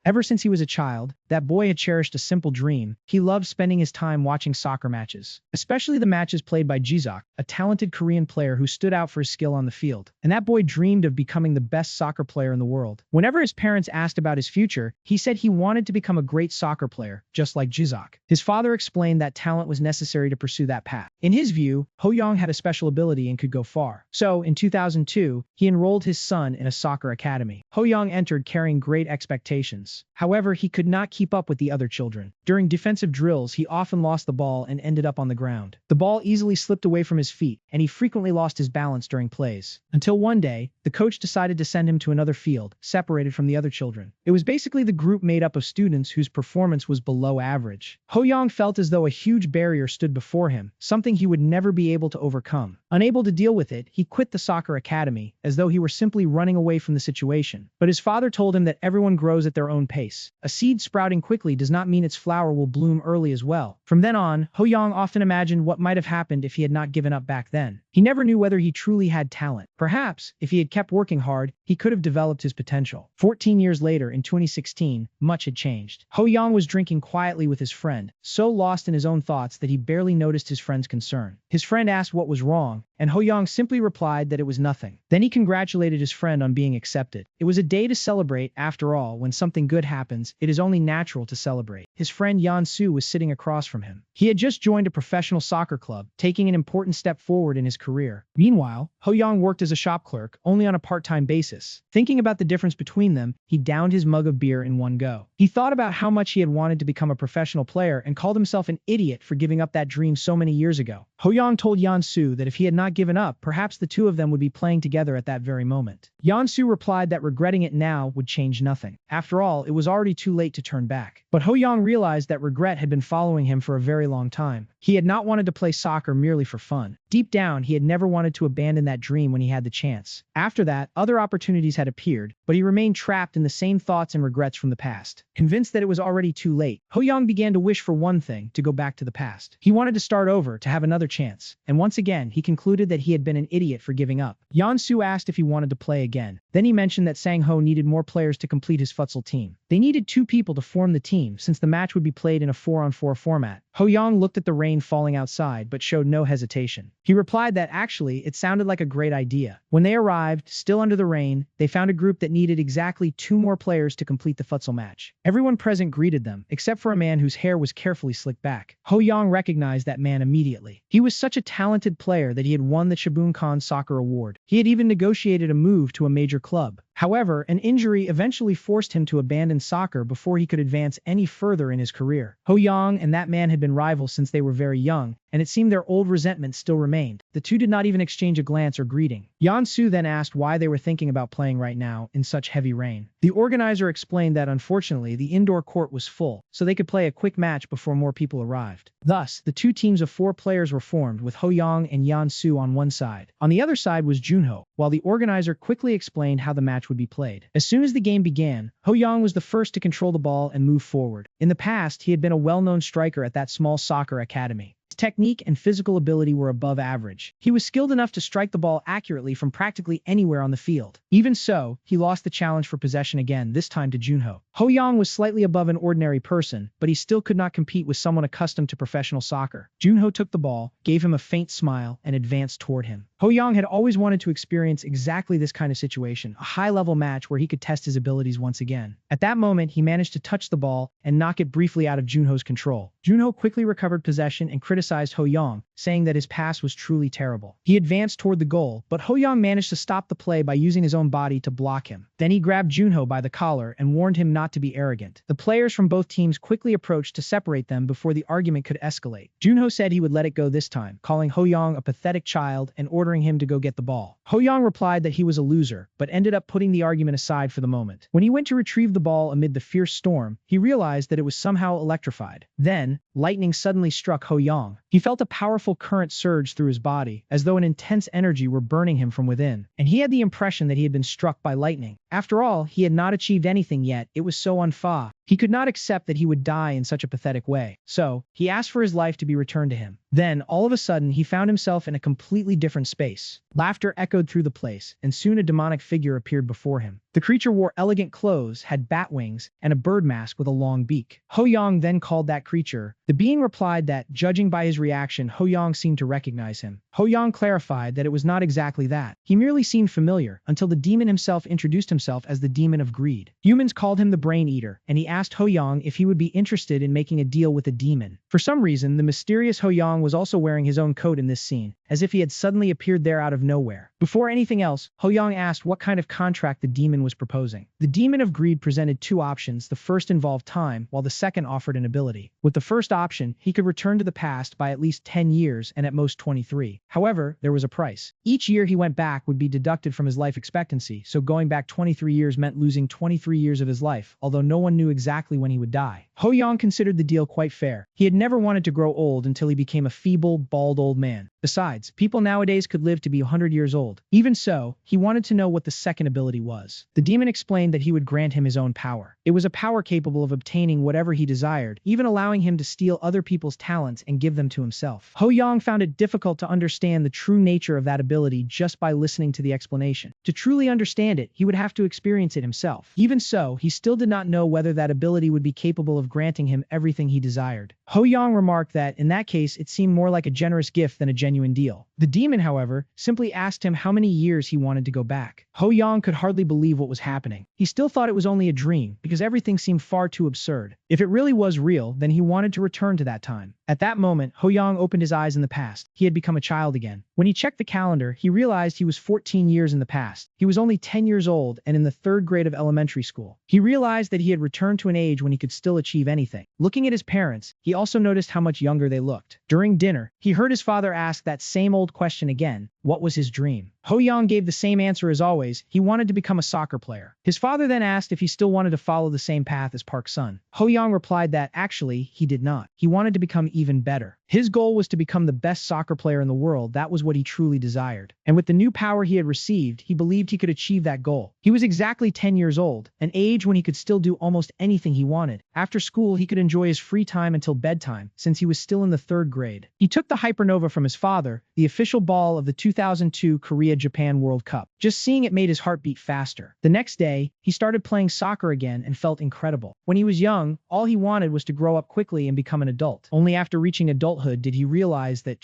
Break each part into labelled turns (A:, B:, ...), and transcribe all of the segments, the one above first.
A: Ever since he was a child, that boy had cherished a simple dream. He loved spending his time watching soccer matches, especially the matches played by Jisok, a talented Korean player who stood out for his skill on the field. And that boy dreamed of becoming the best soccer player in the world. Whenever his parents asked about his future, he said he wanted to become a great soccer player, just like Jisok. His father explained that talent was necessary to pursue that path. In his view, Ho-young had a special ability and could go far. So, in 2002, he enrolled his son in a soccer academy. Ho-young entered carrying great expectations. However, he could not keep up with the other children. During defensive drills, he often lost the ball and ended up on the ground. The ball easily slipped away from his feet, and he frequently lost his balance during plays. Until one day, the coach decided to send him to another field, separated from the other children. It was basically the group made up of students whose performance was below average. Ho-young felt as though a huge barrier stood before him, something he would never be able to overcome. Unable to deal with it, he quit the soccer academy, as though he were simply running away from the situation. But his father told him that everyone grows at their own pace. A seed sprouting quickly does not mean its flower will bloom early as well. From then on, Ho-young often imagined what might have happened if he had not given up back then. He never knew whether he truly had talent. Perhaps, if he had kept working hard, he could have developed his potential. 14 years later, in 2016, much had changed. Ho-young was drinking quietly with his friend, so lost in his own thoughts that he barely noticed his friend's concern. His friend asked what was wrong, and Ho-young simply replied that it was nothing. Then he congratulated his friend on being accepted. It was a day to celebrate. After all, when something good happens, it is only natural to celebrate. His friend Yeon-soo was sitting across from him. He had just joined a professional soccer club, taking an important step forward in his career. Meanwhile, Ho-young worked as a shop clerk, only on a part-time basis. Thinking about the difference between them, he downed his mug of beer in one go. He thought about how much he had wanted to become a professional player and called himself an idiot for giving up that dream so many years ago. Ho-young told Yeon-soo that if he had not given up, perhaps the two of them would be playing together at that very moment. Yeon-soo replied that regretting it now would change nothing. After all, it was already too late to turn back. But Ho-young realized that regret had been following him for a very long time. He had not wanted to play soccer merely for fun. Deep down, he had never wanted to abandon that dream when he had the chance. After that, other opportunities had appeared, but he remained trapped in the same thoughts and regrets from the past. Convinced that it was already too late, Ho-young began to wish for one thing: to go back to the past. He wanted to start over, to have another chance. And once again, he concluded that he had been an idiot for giving up. Yeon-soo asked if he wanted to play again. Then he mentioned that Sang-ho needed more players to complete his futsal team. They needed 2 people to form the team, since the match would be played in a 4-on-4 format. Ho-young looked at the rain falling outside, but showed no hesitation. He replied that actually, it sounded like a great idea. When they arrived, still under the rain, they found a group that needed exactly 2 more players to complete the futsal match. Everyone present greeted them, except for a man whose hair was carefully slicked back. Ho-young recognized that man immediately. He was such a talented player that he had won the Shabunkan Soccer Award. He had even negotiated a move to a major club. However, an injury eventually forced him to abandon soccer before he could advance any further in his career. Ho-young and that man had been rivals since they were very young, and it seemed their old resentment still remained. The two did not even exchange a glance or greeting. Yeon-soo then asked why they were thinking about playing right now, in such heavy rain. The organizer explained that unfortunately the indoor court was full, so they could play a quick match before more people arrived. Thus, the 2 teams of 4 players were formed, with Ho-young and Yeon-soo on one side. On the other side was Junho, while the organizer quickly explained how the match would be played. As soon as the game began, Ho-young was the first to control the ball and move forward. In the past, he had been a well-known striker at that small soccer academy. His technique and physical ability were above average. He was skilled enough to strike the ball accurately from practically anywhere on the field. Even so, he lost the challenge for possession again, this time to Junho. Ho-young was slightly above an ordinary person, but he still could not compete with someone accustomed to professional soccer. Junho took the ball, gave him a faint smile, and advanced toward him. Ho-young had always wanted to experience exactly this kind of situation, a high-level match where he could test his abilities once again. At that moment, he managed to touch the ball and knock it briefly out of Junho's control. Junho quickly recovered possession and criticized Ho-young, saying that his pass was truly terrible. He advanced toward the goal, but Ho-young managed to stop the play by using his own body to block him. Then he grabbed Junho by the collar and warned him not to be arrogant. The players from both teams quickly approached to separate them before the argument could escalate. Junho said he would let it go this time, calling Ho-young a pathetic child and ordering him to go get the ball. Ho-young replied that he was a loser, but ended up putting the argument aside for the moment. When he went to retrieve the ball amid the fierce storm, he realized that it was somehow electrified. Then, lightning suddenly struck Ho-young. He felt a powerful current surge through his body, as though an intense energy were burning him from within, and he had the impression that he had been struck by lightning. After all, he had not achieved anything yet. It was so unfair. He could not accept that he would die in such a pathetic way. So, he asked for his life to be returned to him. Then, all of a sudden, he found himself in a completely different space. Laughter echoed through the place, and soon a demonic figure appeared before him. The creature wore elegant clothes, had bat wings, and a bird mask with a long beak. Ho Yang then called that creature. The being replied that, judging by his reaction, Ho Yang seemed to recognize him. Ho Yang clarified that it was not exactly that. He merely seemed familiar, until the demon himself introduced himself as the demon of greed. Humans called him the Brain Eater, and he asked Ho Yang if he would be interested in making a deal with the demon. For some reason, the mysterious Ho Yang was also wearing his own coat in this scene, as if he had suddenly appeared there out of nowhere. Before anything else, Ho Yang asked what kind of contract the demon was proposing. The demon of greed presented two options. The first involved time, while the second offered an ability. With the first option, he could return to the past by at least 10 years and at most 23. However, there was a price. Each year he went back would be deducted from his life expectancy, so going back 23 years meant losing 23 years of his life, although no one knew exactly when he would die. Ho Yang considered the deal quite fair. He had never wanted to grow old until he became a feeble, bald old man. Besides, people nowadays could live to be 100 years old. Even so, he wanted to know what the second ability was. The demon explained that he would grant him his own power. It was a power capable of obtaining whatever he desired, even allowing him to steal other people's talents and give them to himself. Ho Yang found it difficult to understand the true nature of that ability just by listening to the explanation. To truly understand it, he would have to experience it himself. Even so, he still did not know whether that ability would be capable of granting him everything he desired. Ho Yang remarked that, in that case, it seemed more like a generous gift than a genuine deal. The demon, however, simply asked him how many years he wanted to go back. Ho Yang could hardly believe what was happening. He still thought it was only a dream, because everything seemed far too absurd. If it really was real, then he wanted to return to that time. At that moment, Ho Yang opened his eyes in the past. He had become a child again. When he checked the calendar, he realized he was 14 years in the past. He was only 10 years old and in the 3rd grade of elementary school. He realized that he had returned to an age when he could still achieve anything. Looking at his parents, he also noticed how much younger they looked. During dinner, he heard his father ask that same old question again. What was his dream? Ho Yang gave the same answer as always. He wanted to become a soccer player. His father then asked if he still wanted to follow the same path as Park's son. Ho Yang replied that, actually, he did not. He wanted to become even better. His goal was to become the best soccer player in the world. That was what he truly desired. And with the new power he had received, he believed he could achieve that goal. He was exactly 10 years old, an age when he could still do almost anything he wanted. After school, he could enjoy his free time until bedtime, since he was still in the 3rd grade. He took the Hypernova from his father, the official ball of the 2002 Korea-Japan World Cup. Just seeing it made his heart beat faster. The next day, he started playing soccer again and felt incredible. When he was young, all he wanted was to grow up quickly and become an adult. Only after reaching adulthood did he realize that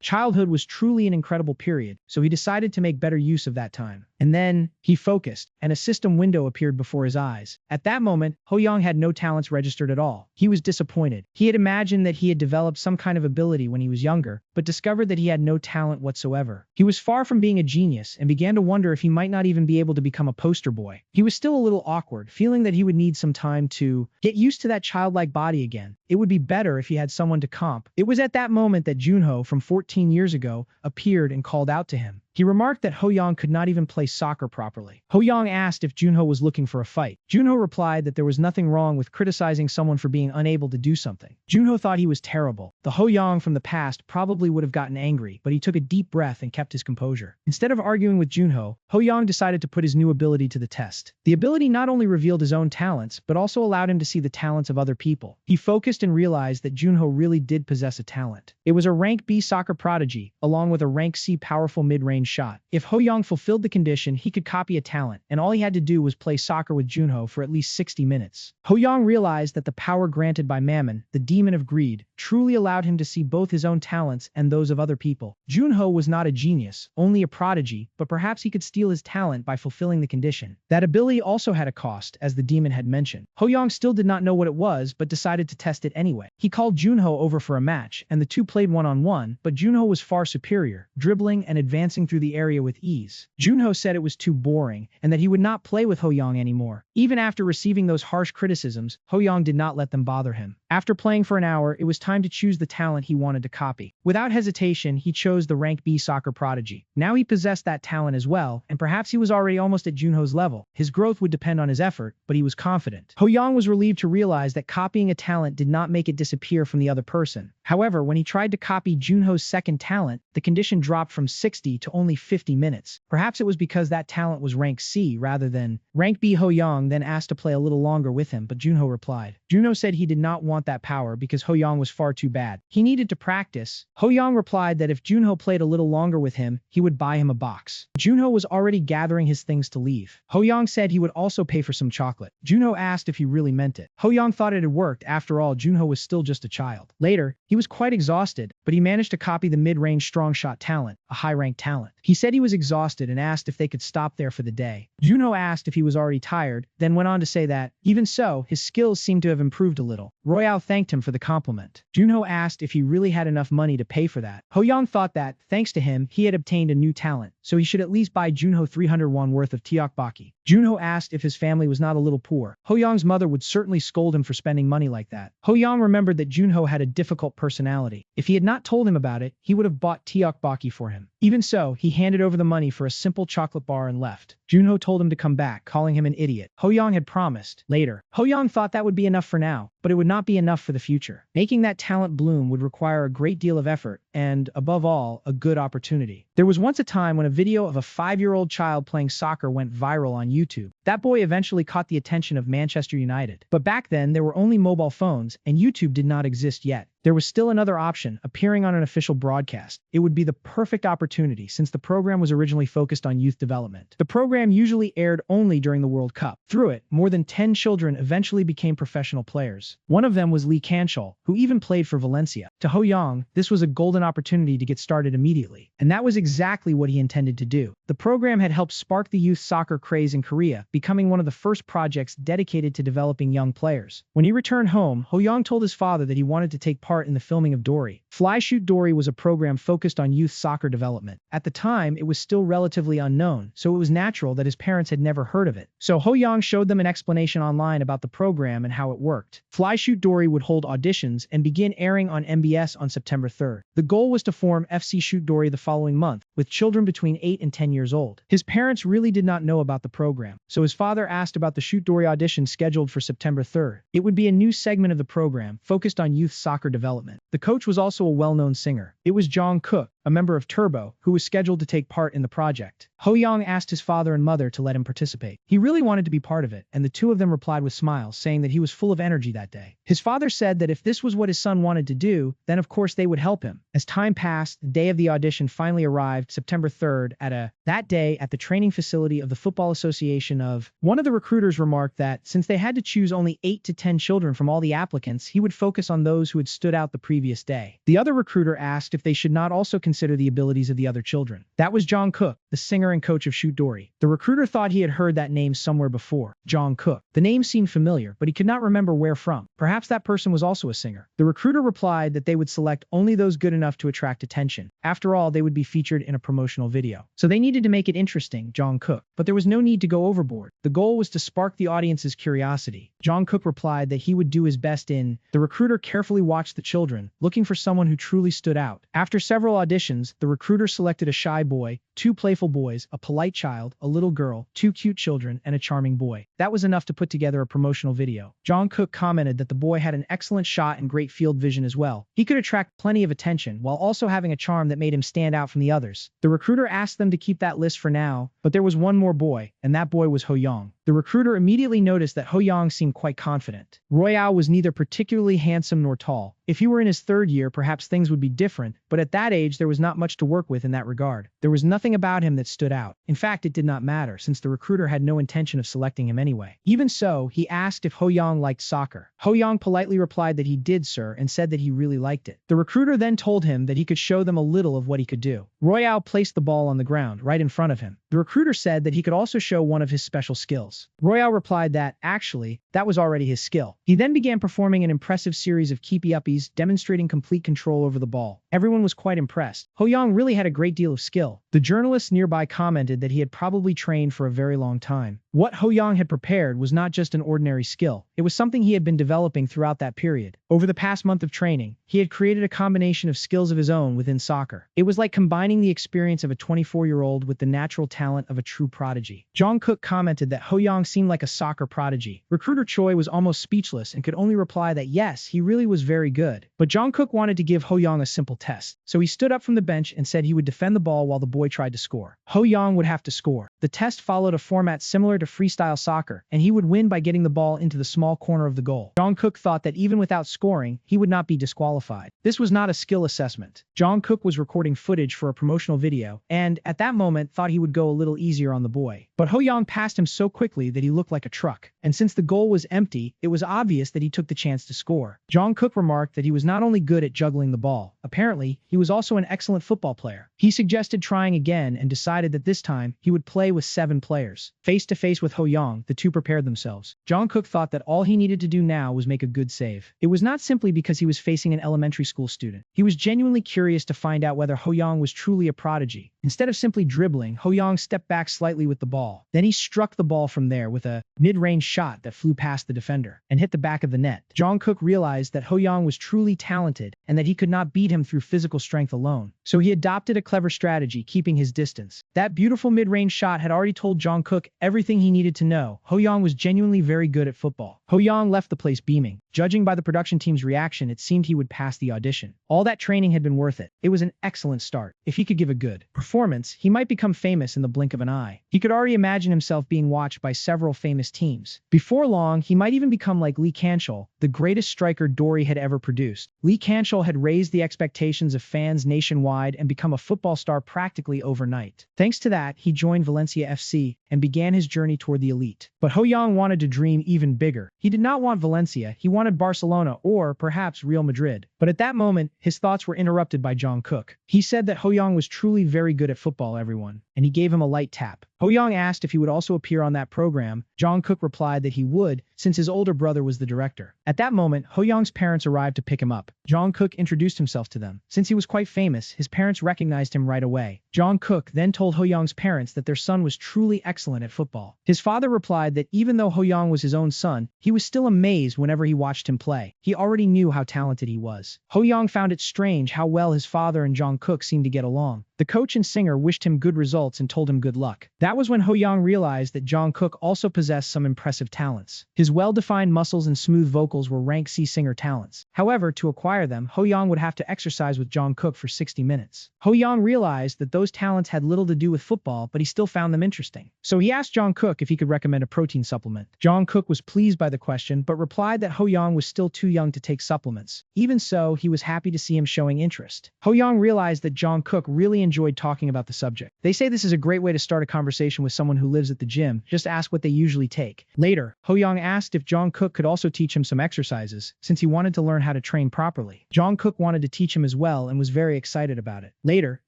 A: childhood was truly an incredible period, so he decided to make better use of that time. And then, he focused, and a system window appeared before his eyes. At that moment, Ho Yang had no talents registered at all. He was disappointed. He had imagined that he had developed some kind of ability when he was younger, but discovered that he had no talent whatsoever. He was far from being a genius, and began to wonder if he might not even be able to become a poster boy. He was still a little awkward, feeling that he would need some time to get used to that childlike body again. It would be better if he had someone to comp. It was at that moment that Junho from 14 years ago appeared and called out to him. He remarked that Ho Yang could not even play soccer properly. Ho Yang asked if Junho was looking for a fight. Junho replied that there was nothing wrong with criticizing someone for being unable to do something. Junho thought he was terrible. The Ho Yang from the past probably would have gotten angry, but he took a deep breath and kept his composure. Instead of arguing with Junho, Ho Yang decided to put his new ability to the test. The ability not only revealed his own talents, but also allowed him to see the talents of other people. He focused and realized that Junho really did possess a talent. It was a rank B soccer prodigy, along with a rank C powerful mid-range shot. If Ho Yang fulfilled the condition, he could copy a talent, and all he had to do was play soccer with Junho for at least 60 minutes. Ho Yang realized that the power granted by Mammon, the demon of greed, truly allowed him to see both his own talents and those of other people. Junho was not a genius, only a prodigy, but perhaps he could steal his talent by fulfilling the condition. That ability also had a cost, as the demon had mentioned. Ho Yang still did not know what it was, but decided to test it anyway. He called Junho over for a match, and the two played one-on-one, but Junho was far superior, dribbling and advancing through the area with ease. Junho said it was too boring, and that he would not play with Ho Yang anymore. Even after receiving those harsh criticisms, Ho Yang did not let them bother him. After playing for an hour, it was time to choose the talent he wanted to copy. Without hesitation, he chose the rank B soccer prodigy. Now he possessed that talent as well, and perhaps he was already almost at Junho's level. His growth would depend on his effort, but he was confident. Ho Yang was relieved to realize that copying a talent did not make it disappear from the other person. However, when he tried to copy Junho's second talent, the condition dropped from 60 to only 50 minutes. Perhaps it was because that talent was rank C rather than rank B. Ho-young then asked to play a little longer with him, but Junho replied. Junho said he did not want that power because Ho-young was far too bad. He needed to practice. Ho-young replied that if Junho played a little longer with him, he would buy him a box. Junho was already gathering his things to leave. Ho-young said he would also pay for some chocolate. Junho asked if he really meant it. Ho-young thought it had worked. After all, Junho was still just a child. Later, he was quite exhausted, but he managed to copy the mid-range strong shot talent, a high-ranked talent. He said he was exhausted and asked if they could stop there for the day. Junho asked if he was already tired, then went on to say that, even so, his skills seemed to have improved a little. Royale thanked him for the compliment. Junho asked if he really had enough money to pay for that. Ho-young thought that, thanks to him, he had obtained a new talent, so he should at least buy Junho 300 won worth of tteokbokki. Junho asked if his family was not a little poor. Ho-young's mother would certainly scold him for spending money like that. Ho-young remembered that Junho had a difficult personality. If he had not told him about it, he would have bought tteokbokki for him. Even so, he handed over the money for a simple chocolate bar and left. Junho told him to come back, calling him an idiot. Ho-young had promised. Later, Ho-young thought that would be enough for now, but it would not be enough for the future. Making that talent bloom would require a great deal of effort and, above all, a good opportunity. There was once a time when a video of a 5-year-old child playing soccer went viral on YouTube. That boy eventually caught the attention of Manchester United. But back then, there were only mobile phones, and YouTube did not exist yet. There was still another option, appearing on an official broadcast. It would be the perfect opportunity since the program was originally focused on youth development. The program usually aired only during the World Cup. Through it, more than 10 children eventually became professional players. One of them was Lee Canchol, who even played for Valencia. To Ho-young, this was a golden opportunity to get started immediately. And that was exactly what he intended to do. The program had helped spark the youth soccer craze in Korea, becoming one of the first projects dedicated to developing young players. When he returned home, Ho-young told his father that he wanted to take part in the filming of Dory. Fly Shoot Dory was a program focused on youth soccer development. At the time, it was still relatively unknown, so it was natural that his parents had never heard of it. So Ho-young showed them an explanation online about the program and how it worked. Fly Shoot Dory would hold auditions and begin airing on MBS on September 3rd. The goal was to form FC Shoot Dory the following month, with children between 8 and 10 years old. His parents really did not know about the program, so his father asked about the Shoot Dory audition scheduled for September 3rd. It would be a new segment of the program focused on youth soccer development. The coach was also a well-known singer. It was Jungkook, a member of Turbo, who was scheduled to take part in the project. Ho-young asked his father and mother to let him participate. He really wanted to be part of it, and the two of them replied with smiles, saying that he was full of energy that day. His father said that if this was what his son wanted to do, then of course they would help him. As time passed, the day of the audition finally arrived, September 3rd, that day at the training facility of the Football Association of. One of the recruiters remarked that, since they had to choose only 8 to 10 children from all the applicants, he would focus on those who had stood out the previous day. The other recruiter asked if they should not also consider the abilities of the other children. That was Jungkook, the singer and coach of Shoot Dory. The recruiter thought he had heard that name somewhere before. Jungkook. The name seemed familiar, but he could not remember where from. Perhaps that person was also a singer. The recruiter replied that they would select only those good enough to attract attention. After all, they would be featured in a promotional video. So they needed to make it interesting, Jungkook. But there was no need to go overboard. The goal was to spark the audience's curiosity. Jungkook replied that he would do his best in. The recruiter carefully watched the children, looking for someone who truly stood out. After several auditions, the recruiter selected a shy boy, 2 playful boys, a polite child, a little girl, 2 cute children, and a charming boy. That was enough to put together a promotional video. Jungkook commented that the boy had an excellent shot and great field vision as well. He could attract plenty of attention while also having a charm that made him stand out from the others. The recruiter asked them to keep that list for now, but there was one more boy, and that boy was Ho-young. The recruiter immediately noticed that Ho-young seemed quite confident. Royale was neither particularly handsome nor tall. If he were in his 3rd year, perhaps things would be different, but at that age there was not much to work with in that regard. There was nothing about him that stood out. In fact, it did not matter, since the recruiter had no intention of selecting him anyway. Even so, he asked if Ho-young liked soccer. Ho-young politely replied that he did, sir, and said that he really liked it. The recruiter then told him that he could show them a little of what he could do. Royale placed the ball on the ground, right in front of him. The recruiter said that he could also show one of his special skills. Royale replied that, actually, that was already his skill. He then began performing an impressive series of keepy-uppies, demonstrating complete control over the ball. Everyone was quite impressed. Ho-young really had a great deal of skill. The journalists nearby commented that he had probably trained for a very long time. What Ho-young had prepared was not just an ordinary skill. It was something he had been developing throughout that period. Over the past month of training, he had created a combination of skills of his own within soccer. It was like combining the experience of a 24-year-old with the natural talent talent of a true prodigy. Jungkook commented that Hoyoung seemed like a soccer prodigy. Recruiter Choi was almost speechless and could only reply that yes, he really was very good. But Jungkook wanted to give Hoyoung a simple test, so he stood up from the bench and said he would defend the ball while the boy tried to score. Hoyoung would have to score. The test followed a format similar to freestyle soccer, and he would win by getting the ball into the small corner of the goal. Jungkook thought that even without scoring, he would not be disqualified. This was not a skill assessment. Jungkook was recording footage for a promotional video, and at that moment thought he would go a little easier on the boy. But Hoyoung passed him so quickly that he looked like a truck, and since the goal was empty, it was obvious that he took the chance to score. Jungkook remarked that he was not only good at juggling the ball, apparently, he was also an excellent football player. He suggested trying again and decided that this time he would play with 7 players. Face to face with Hoyoung, the two prepared themselves. Jungkook thought that all he needed to do now was make a good save. It was not simply because he was facing an elementary school student. He was genuinely curious to find out whether Hoyoung was truly a prodigy. Instead of simply dribbling, Hoyoung stepped back slightly with the ball. Then he struck the ball from there with a mid-range shot that flew past the defender and hit the back of the net. Jungkook realized that Hoyoung was truly talented and that he could not beat him through physical strength alone. So he adopted a clever strategy, keeping his distance. That beautiful mid-range shot had already told Jungkook everything he needed to know. Hoyoung was genuinely very good at football. Hoyoung left the place beaming. Judging by the production team's reaction, it seemed he would pass the audition. All that training had been worth it. It was an excellent start. If he could give a good performance, he might become famous in the blink of an eye. He could already imagine himself being watched by several famous teams. Before long, he might even become like Lee Canchol, the greatest striker Dory had ever produced. Lee Canchol had raised the expectations of fans nationwide and become a football star practically overnight. Thanks to that, he joined Valencia FC and began his journey toward the elite. But Hoyoung wanted to dream even bigger. He did not want Valencia, he wanted Barcelona or perhaps Real Madrid. But at that moment, his thoughts were interrupted by Jungkook. He said that Hoyoung was truly very good at football, everyone, and he gave him a light tap. Hoyoung asked if he would also appear on that program. Jungkook replied that he would, since his older brother was the director. At that moment, Hoyoung's parents arrived to pick him up. Jungkook introduced himself to them. Since he was quite famous, his parents recognized him right away. Jungkook then told Hoyoung's parents that their son was truly excellent at football. His father replied that even though Hoyoung was his own son, he was still amazed whenever he watched him play. He already knew how talented he was. Hoyoung found it strange how well his father and Jungkook seemed to get along. The coach and singer wished him good results and told him good luck. That was when Hoyoung realized that Jungkook also possessed some impressive talents. His well-defined muscles and smooth vocals were rank C singer talents. However, to acquire them, Hoyoung would have to exercise with Jungkook for 60 minutes. Hoyoung realized that those talents had little to do with football, but he still found them interesting. So he asked Jungkook if he could recommend a protein supplement. Jungkook was pleased by the question, but replied that Hoyoung was still too young to take supplements. Even so, he was happy to see him showing interest. Hoyoung realized that Jungkook really enjoyed talking about the subject. They say this is a great way to start a conversation with someone who lives at the gym. Just ask what they usually take. Later, Hoyoung asked if Jungkook could also teach him some exercises, since he wanted to learn how to train properly. Jungkook wanted to teach him as well and was very excited about it. Later,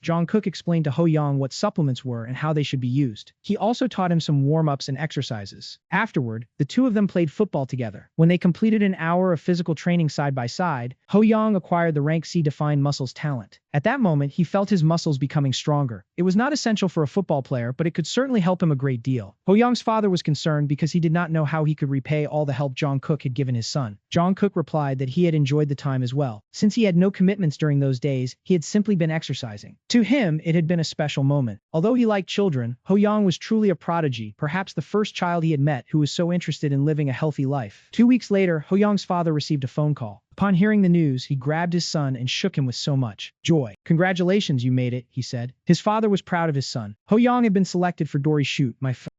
A: Jungkook explained to Hoyoung what supplements were and how they should be used. He also taught him some warm-ups and exercises. Afterward, the two of them played football together. When they completed an hour of physical training side by side, Hoyoung acquired the rank C defined muscles talent. At that moment, he felt his muscles becoming stronger. It was not essential for a football player, but it could certainly help him a great deal. Hoyoung's father was concerned because he did not know how he could repay all the help Jungkook had given his son. Jungkook replied that he had enjoyed the time as well. Since he had no commitments during those days, he had simply been exercising. To him, it had been a special moment. Although he liked children, Hoyoung was truly a prodigy, perhaps the first child he had met who was so interested in living a healthy life. 2 weeks later, Hoyoung's father received a phone call. Upon hearing the news, he grabbed his son and shook him with so much joy. "Congratulations, you made it," he said. His father was proud of his son. Hoyoung had been selected for Dory's Shoot,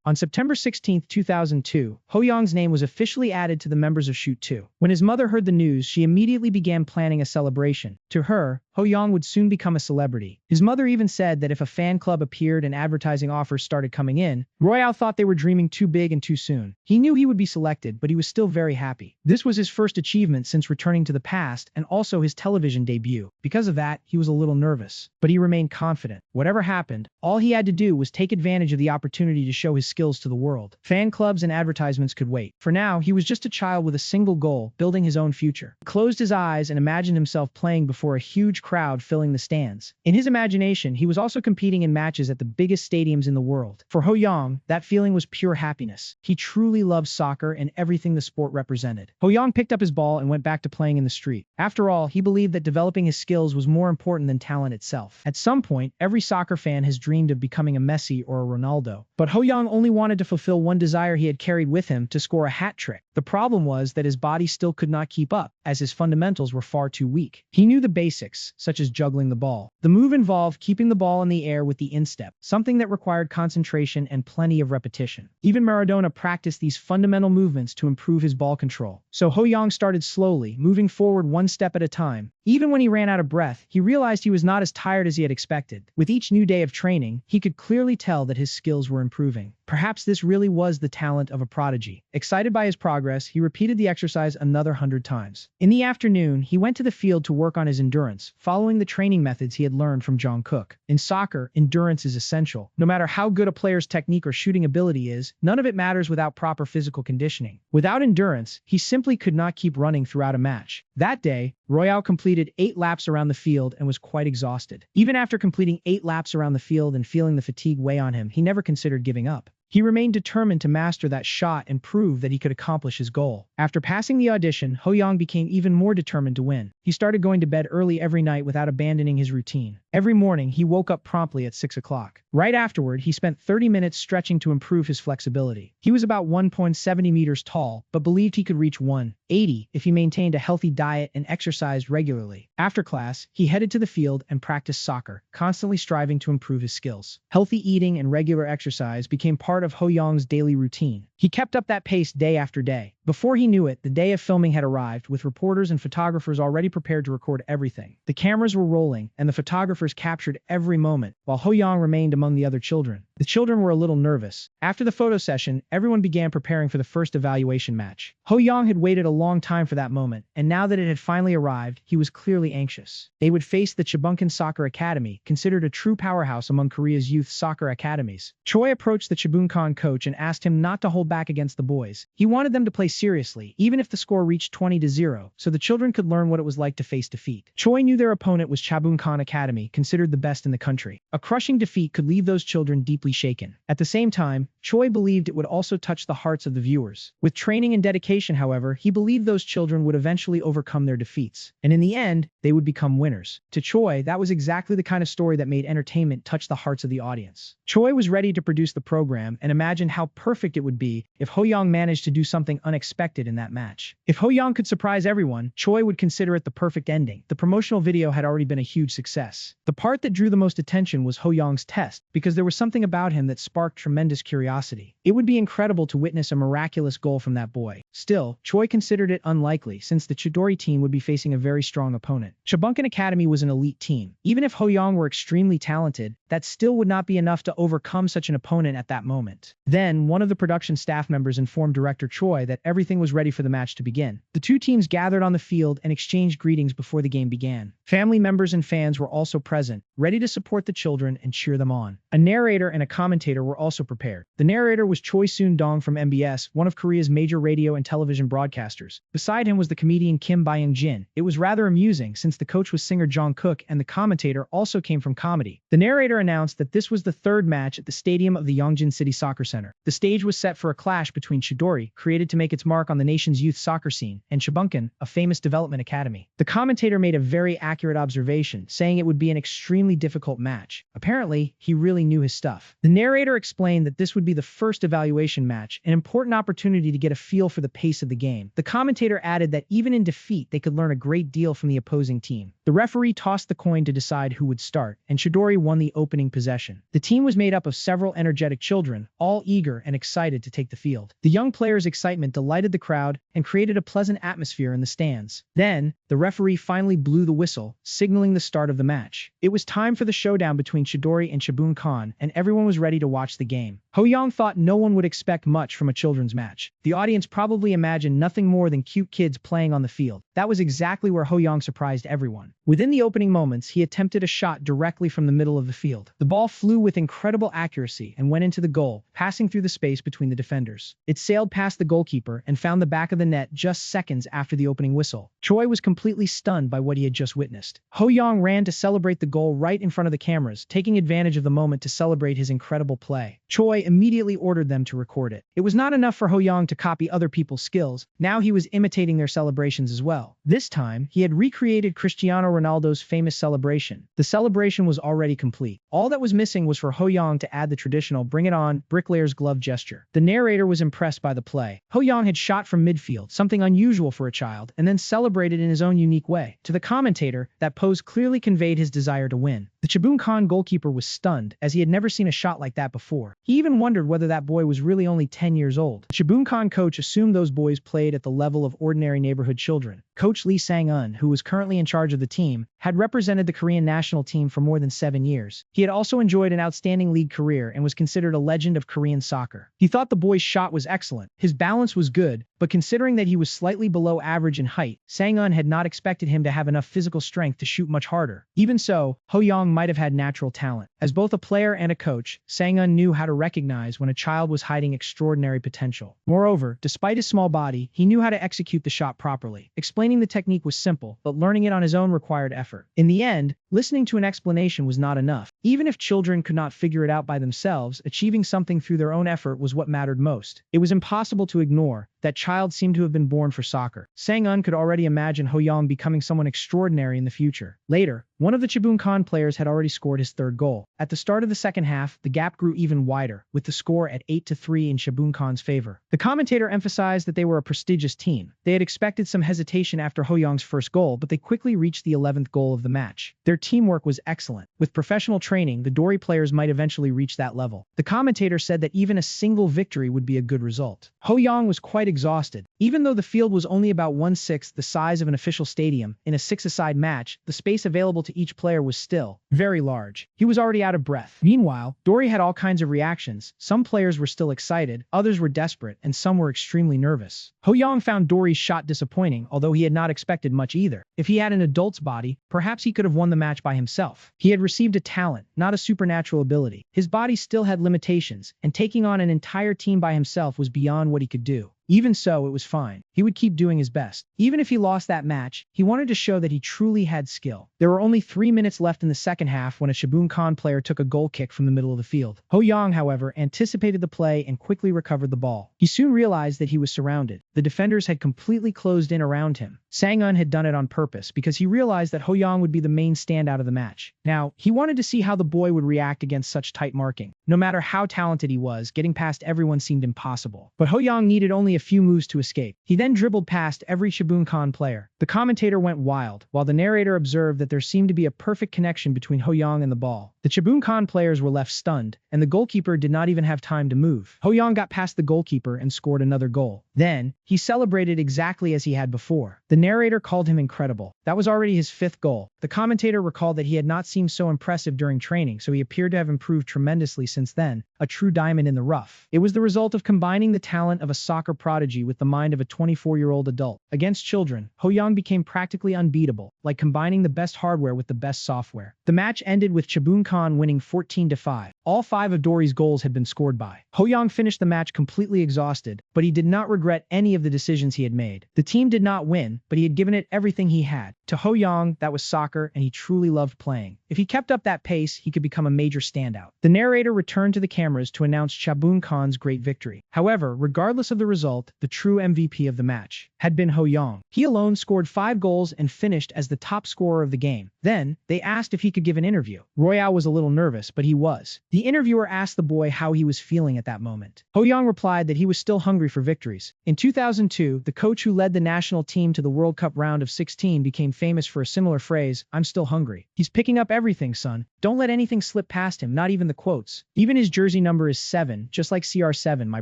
A: On September 16, 2002, Hoyoung's name was officially added to the members of Shoot 2. When his mother heard the news, she immediately began planning a celebration. To her, Hoyoung would soon become a celebrity. His mother even said that if a fan club appeared and advertising offers started coming in, Royale thought they were dreaming too big and too soon. He knew he would be selected, but he was still very happy. This was his first achievement since returning to the past and also his television debut. Because of that, he was a little nervous, but he remained confident. Whatever happened, all he had to do was take advantage of the opportunity to show his skills to the world. Fan clubs and advertisements could wait. For now, he was just a child with a single goal, building his own future. He closed his eyes and imagined himself playing before a huge crowd filling the stands. In his imagination, he was also competing in matches at the biggest stadiums in the world. For Ho-young, that feeling was pure happiness. He truly loved soccer and everything the sport represented. Ho-young picked up his ball and went back to playing in the street. After all, he believed that developing his skills was more important than talent itself. At some point, every soccer fan has dreamed of becoming a Messi or a Ronaldo. But Ho-young only wanted to fulfill one desire he had carried with him, to score a hat trick. The problem was that his body still could not keep up, as his fundamentals were far too weak. He knew the basics, such as juggling the ball. The move involved keeping the ball in the air with the instep, something that required concentration and plenty of repetition. Even Maradona practiced these fundamental movements to improve his ball control. So Ho-young started slowly, moving forward one step at a time. Even when he ran out of breath, he realized he was not as tired as he had expected. With each new day of training, he could clearly tell that his skills were improving. Perhaps this really was the talent of a prodigy. Excited by his progress, he repeated the exercise another 100 times. In the afternoon, he went to the field to work on his endurance, following the training methods he had learned from John Cook. In soccer, endurance is essential. No matter how good a player's technique or shooting ability is, none of it matters without proper physical conditioning. Without endurance, he simply could not keep running throughout a match. That day, Royale completed 8 laps around the field and was quite exhausted. Even after completing 8 laps around the field and feeling the fatigue weigh on him, he never considered giving up. He remained determined to master that shot and prove that he could accomplish his goal. After passing the audition, Ho-young became even more determined to win. He started going to bed early every night without abandoning his routine. Every morning, he woke up promptly at 6 o'clock. Right afterward, he spent 30 minutes stretching to improve his flexibility. He was about 1.70 meters tall, but believed he could reach 1.80 if he maintained a healthy diet and exercised regularly. After class, he headed to the field and practiced soccer, constantly striving to improve his skills. Healthy eating and regular exercise became part of Ho-young's daily routine. He kept up that pace day after day. Before he knew it, the day of filming had arrived, with reporters and photographers already prepared to record everything. The cameras were rolling, and the photographers captured every moment, while Ho-young remained among the other children. The children were a little nervous. After the photo session, everyone began preparing for the first evaluation match. Ho-young had waited a long time for that moment, and now that it had finally arrived, he was clearly anxious. They would face the Chebunkan Soccer Academy, considered a true powerhouse among Korea's youth soccer academies. Choi approached the Chebunkan coach and asked him not to hold back against the boys. He wanted them to play seriously, even if the score reached 20-0, so the children could learn what it was like to face defeat. Choi knew their opponent was Chebunkan Academy, considered the best in the country. A crushing defeat could leave those children deeply shaken. At the same time, Choi believed it would also touch the hearts of the viewers. With training and dedication, however, he believed those children would eventually overcome their defeats, and in the end, they would become winners. To Choi, that was exactly the kind of story that made entertainment touch the hearts of the audience. Choi was ready to produce the program and imagined how perfect it would be if Ho-young managed to do something unexpected in that match. If Ho-young could surprise everyone, Choi would consider it the perfect ending. The promotional video had already been a huge success. The part that drew the most attention was Ho-young's test, because there was something about him that sparked tremendous curiosity. It would be incredible to witness a miraculous goal from that boy. Still, Choi considered it unlikely, since the Chidori team would be facing a very strong opponent. Chebunkan Academy was an elite team. Even if Ho-young were extremely talented, that still would not be enough to overcome such an opponent at that moment. Then, one of the production staff members informed director Choi that everything was ready for the match to begin. The two teams gathered on the field and exchanged greetings before the game began. Family members and fans were also present, ready to support the children and cheer them on. A narrator and a commentator were also prepared. The narrator was Choi Soon-dong from MBS, one of Korea's major radio and television broadcasters. Beside him was the comedian Kim Byung-jin. It was rather amusing, since the coach was singer Jong Kook and the commentator also came from comedy. The narrator announced that this was the third match at the stadium of the Yongjin City Soccer Center. The stage was set for a clash between Chidori, created to make its mark on the nation's youth soccer scene, and Chebunkan, a famous development academy. The commentator made a very accurate observation, saying it would be an extremely difficult match. Apparently, he really knew his stuff. The narrator explained that this would be the first evaluation match, an important opportunity to get a feel for the pace of the game. The commentator added that even in defeat, they could learn a great deal from the opposing team. The referee tossed the coin to decide who would start, and Chidori won the opening possession. The team was made up of several energetic children, all eager and excited to take the field. The young players' excitement delighted the crowd and created a pleasant atmosphere in the stands. Then, the referee finally blew the whistle, signaling the start of the match. It was time for the showdown between Chidori and Chebunkan, and everyone was ready to watch the game. Ho-young thought no one would expect much from a children's match. The audience probably imagined nothing more than cute kids playing on the field. That was exactly where Ho-young surprised everyone. Within the opening moments, he attempted a shot directly from the middle of the field. field. The ball flew with incredible accuracy and went into the goal, passing through the space between the defenders. It sailed past the goalkeeper and found the back of the net just seconds after the opening whistle. Choi was completely stunned by what he had just witnessed. Ho-young ran to celebrate the goal right in front of the cameras, taking advantage of the moment to celebrate his incredible play. Choi immediately ordered them to record it. It was not enough for Ho-young to copy other people's skills. Now he was imitating their celebrations as well. This time, he had recreated Cristiano Ronaldo's famous celebration. The celebration was already complete. All that was missing was for Ho-young to add the traditional "bring it on" bricklayer's glove gesture. The narrator was impressed by the play. Ho-young had shot from midfield, something unusual for a child, and then celebrated in his own unique way. To the commentator, that pose clearly conveyed his desire to win. The Chibunkan goalkeeper was stunned, as he had never seen a shot like that before. He even wondered whether that boy was really only 10 years old. The Chibunkan coach assumed those boys played at the level of ordinary neighborhood children. Coach Lee Sang-eun, who was currently in charge of the team, had represented the Korean national team for more than 7 years. He had also enjoyed an outstanding league career and was considered a legend of Korean soccer. He thought the boy's shot was excellent. His balance was good, but considering that he was slightly below average in height, Sang-eun had not expected him to have enough physical strength to shoot much harder. Even so, Ho-young might have had natural talent. As both a player and a coach, Sang-eun knew how to recognize when a child was hiding extraordinary potential. Moreover, despite his small body, he knew how to execute the shot properly. Explaining the technique was simple, but learning it on his own required effort. In the end, listening to an explanation was not enough. Even if children could not figure it out by themselves, achieving something through their own effort was what mattered most. It was impossible to ignore. That child seemed to have been born for soccer. Sang-eun could already imagine Ho-young becoming someone extraordinary in the future. Later, one of the Chibunkan players had already scored his third goal. At the start of the second half, the gap grew even wider, with the score at 8-3 in Chibunkan's favor. The commentator emphasized that they were a prestigious team. They had expected some hesitation after Ho-young's first goal, but they quickly reached the 11th goal of the match. Their teamwork was excellent. With professional training, the Dory players might eventually reach that level. The commentator said that even a single victory would be a good result. Ho-young was quite exhausted. Even though the field was only about 1/6 the size of an official stadium, in a six-a-side match, the space available to each player was still very large. He was already out of breath. Meanwhile, Dory had all kinds of reactions. Some players were still excited, others were desperate, and some were extremely nervous. Ho-young found Dory's shot disappointing, although he had not expected much either. If he had an adult's body, perhaps he could have won the match by himself. He had received a talent, not a supernatural ability. His body still had limitations, and taking on an entire team by himself was beyond what he could do. Even so, it was fine. He would keep doing his best. Even if he lost that match, he wanted to show that he truly had skill. There were only 3 minutes left in the second half when a Chibunkan player took a goal kick from the middle of the field. Ho-young, however, anticipated the play and quickly recovered the ball. He soon realized that he was surrounded. The defenders had completely closed in around him. Sang-eun had done it on purpose because he realized that Ho-young would be the main standout of the match. Now, he wanted to see how the boy would react against such tight marking. No matter how talented he was, getting past everyone seemed impossible. But Ho-young needed only a few moves to escape. He then dribbled past every Chibunkan player. The commentator went wild, while the narrator observed that there seemed to be a perfect connection between Ho-young and the ball. The Chibunkan players were left stunned, and the goalkeeper did not even have time to move. Ho-young got past the goalkeeper and scored another goal. Then, he celebrated exactly as he had before. The narrator called him incredible. That was already his 5th goal. The commentator recalled that he had not seemed so impressive during training, so he appeared to have improved tremendously since then, a true diamond in the rough. It was the result of combining the talent of a soccer prodigy with the mind of a 24-year-old adult. Against children, Ho-young became practically unbeatable, like combining the best hardware with the best software. The match ended with Chibunkan winning 14-5. All 5 of Dory's goals had been scored by. Ho-young finished the match completely exhausted, but he did not regret any of the decisions he had made. The team did not win, but he had given it everything he had. To Ho-young, that was soccer, and he truly loved playing. If he kept up that pace, he could become a major standout. The narrator returned to the cameras to announce Chibunkan's great victory. However, regardless of the result, the true MVP of the match had been Ho-young. He alone scored 5 goals and finished as the top scorer of the game. Then, they asked if he could give an interview. Royale was a little nervous, but he was. The interviewer asked the boy how he was feeling at that moment. Ho-young replied that he was still hungry for victories. In 2002, the coach who led the national team to the World Cup round of 16 became famous for a similar phrase, "I'm still hungry." He's picking up everything, son. Don't let anything slip past him, not even the quotes. Even his jersey number is 7, just like CR7, my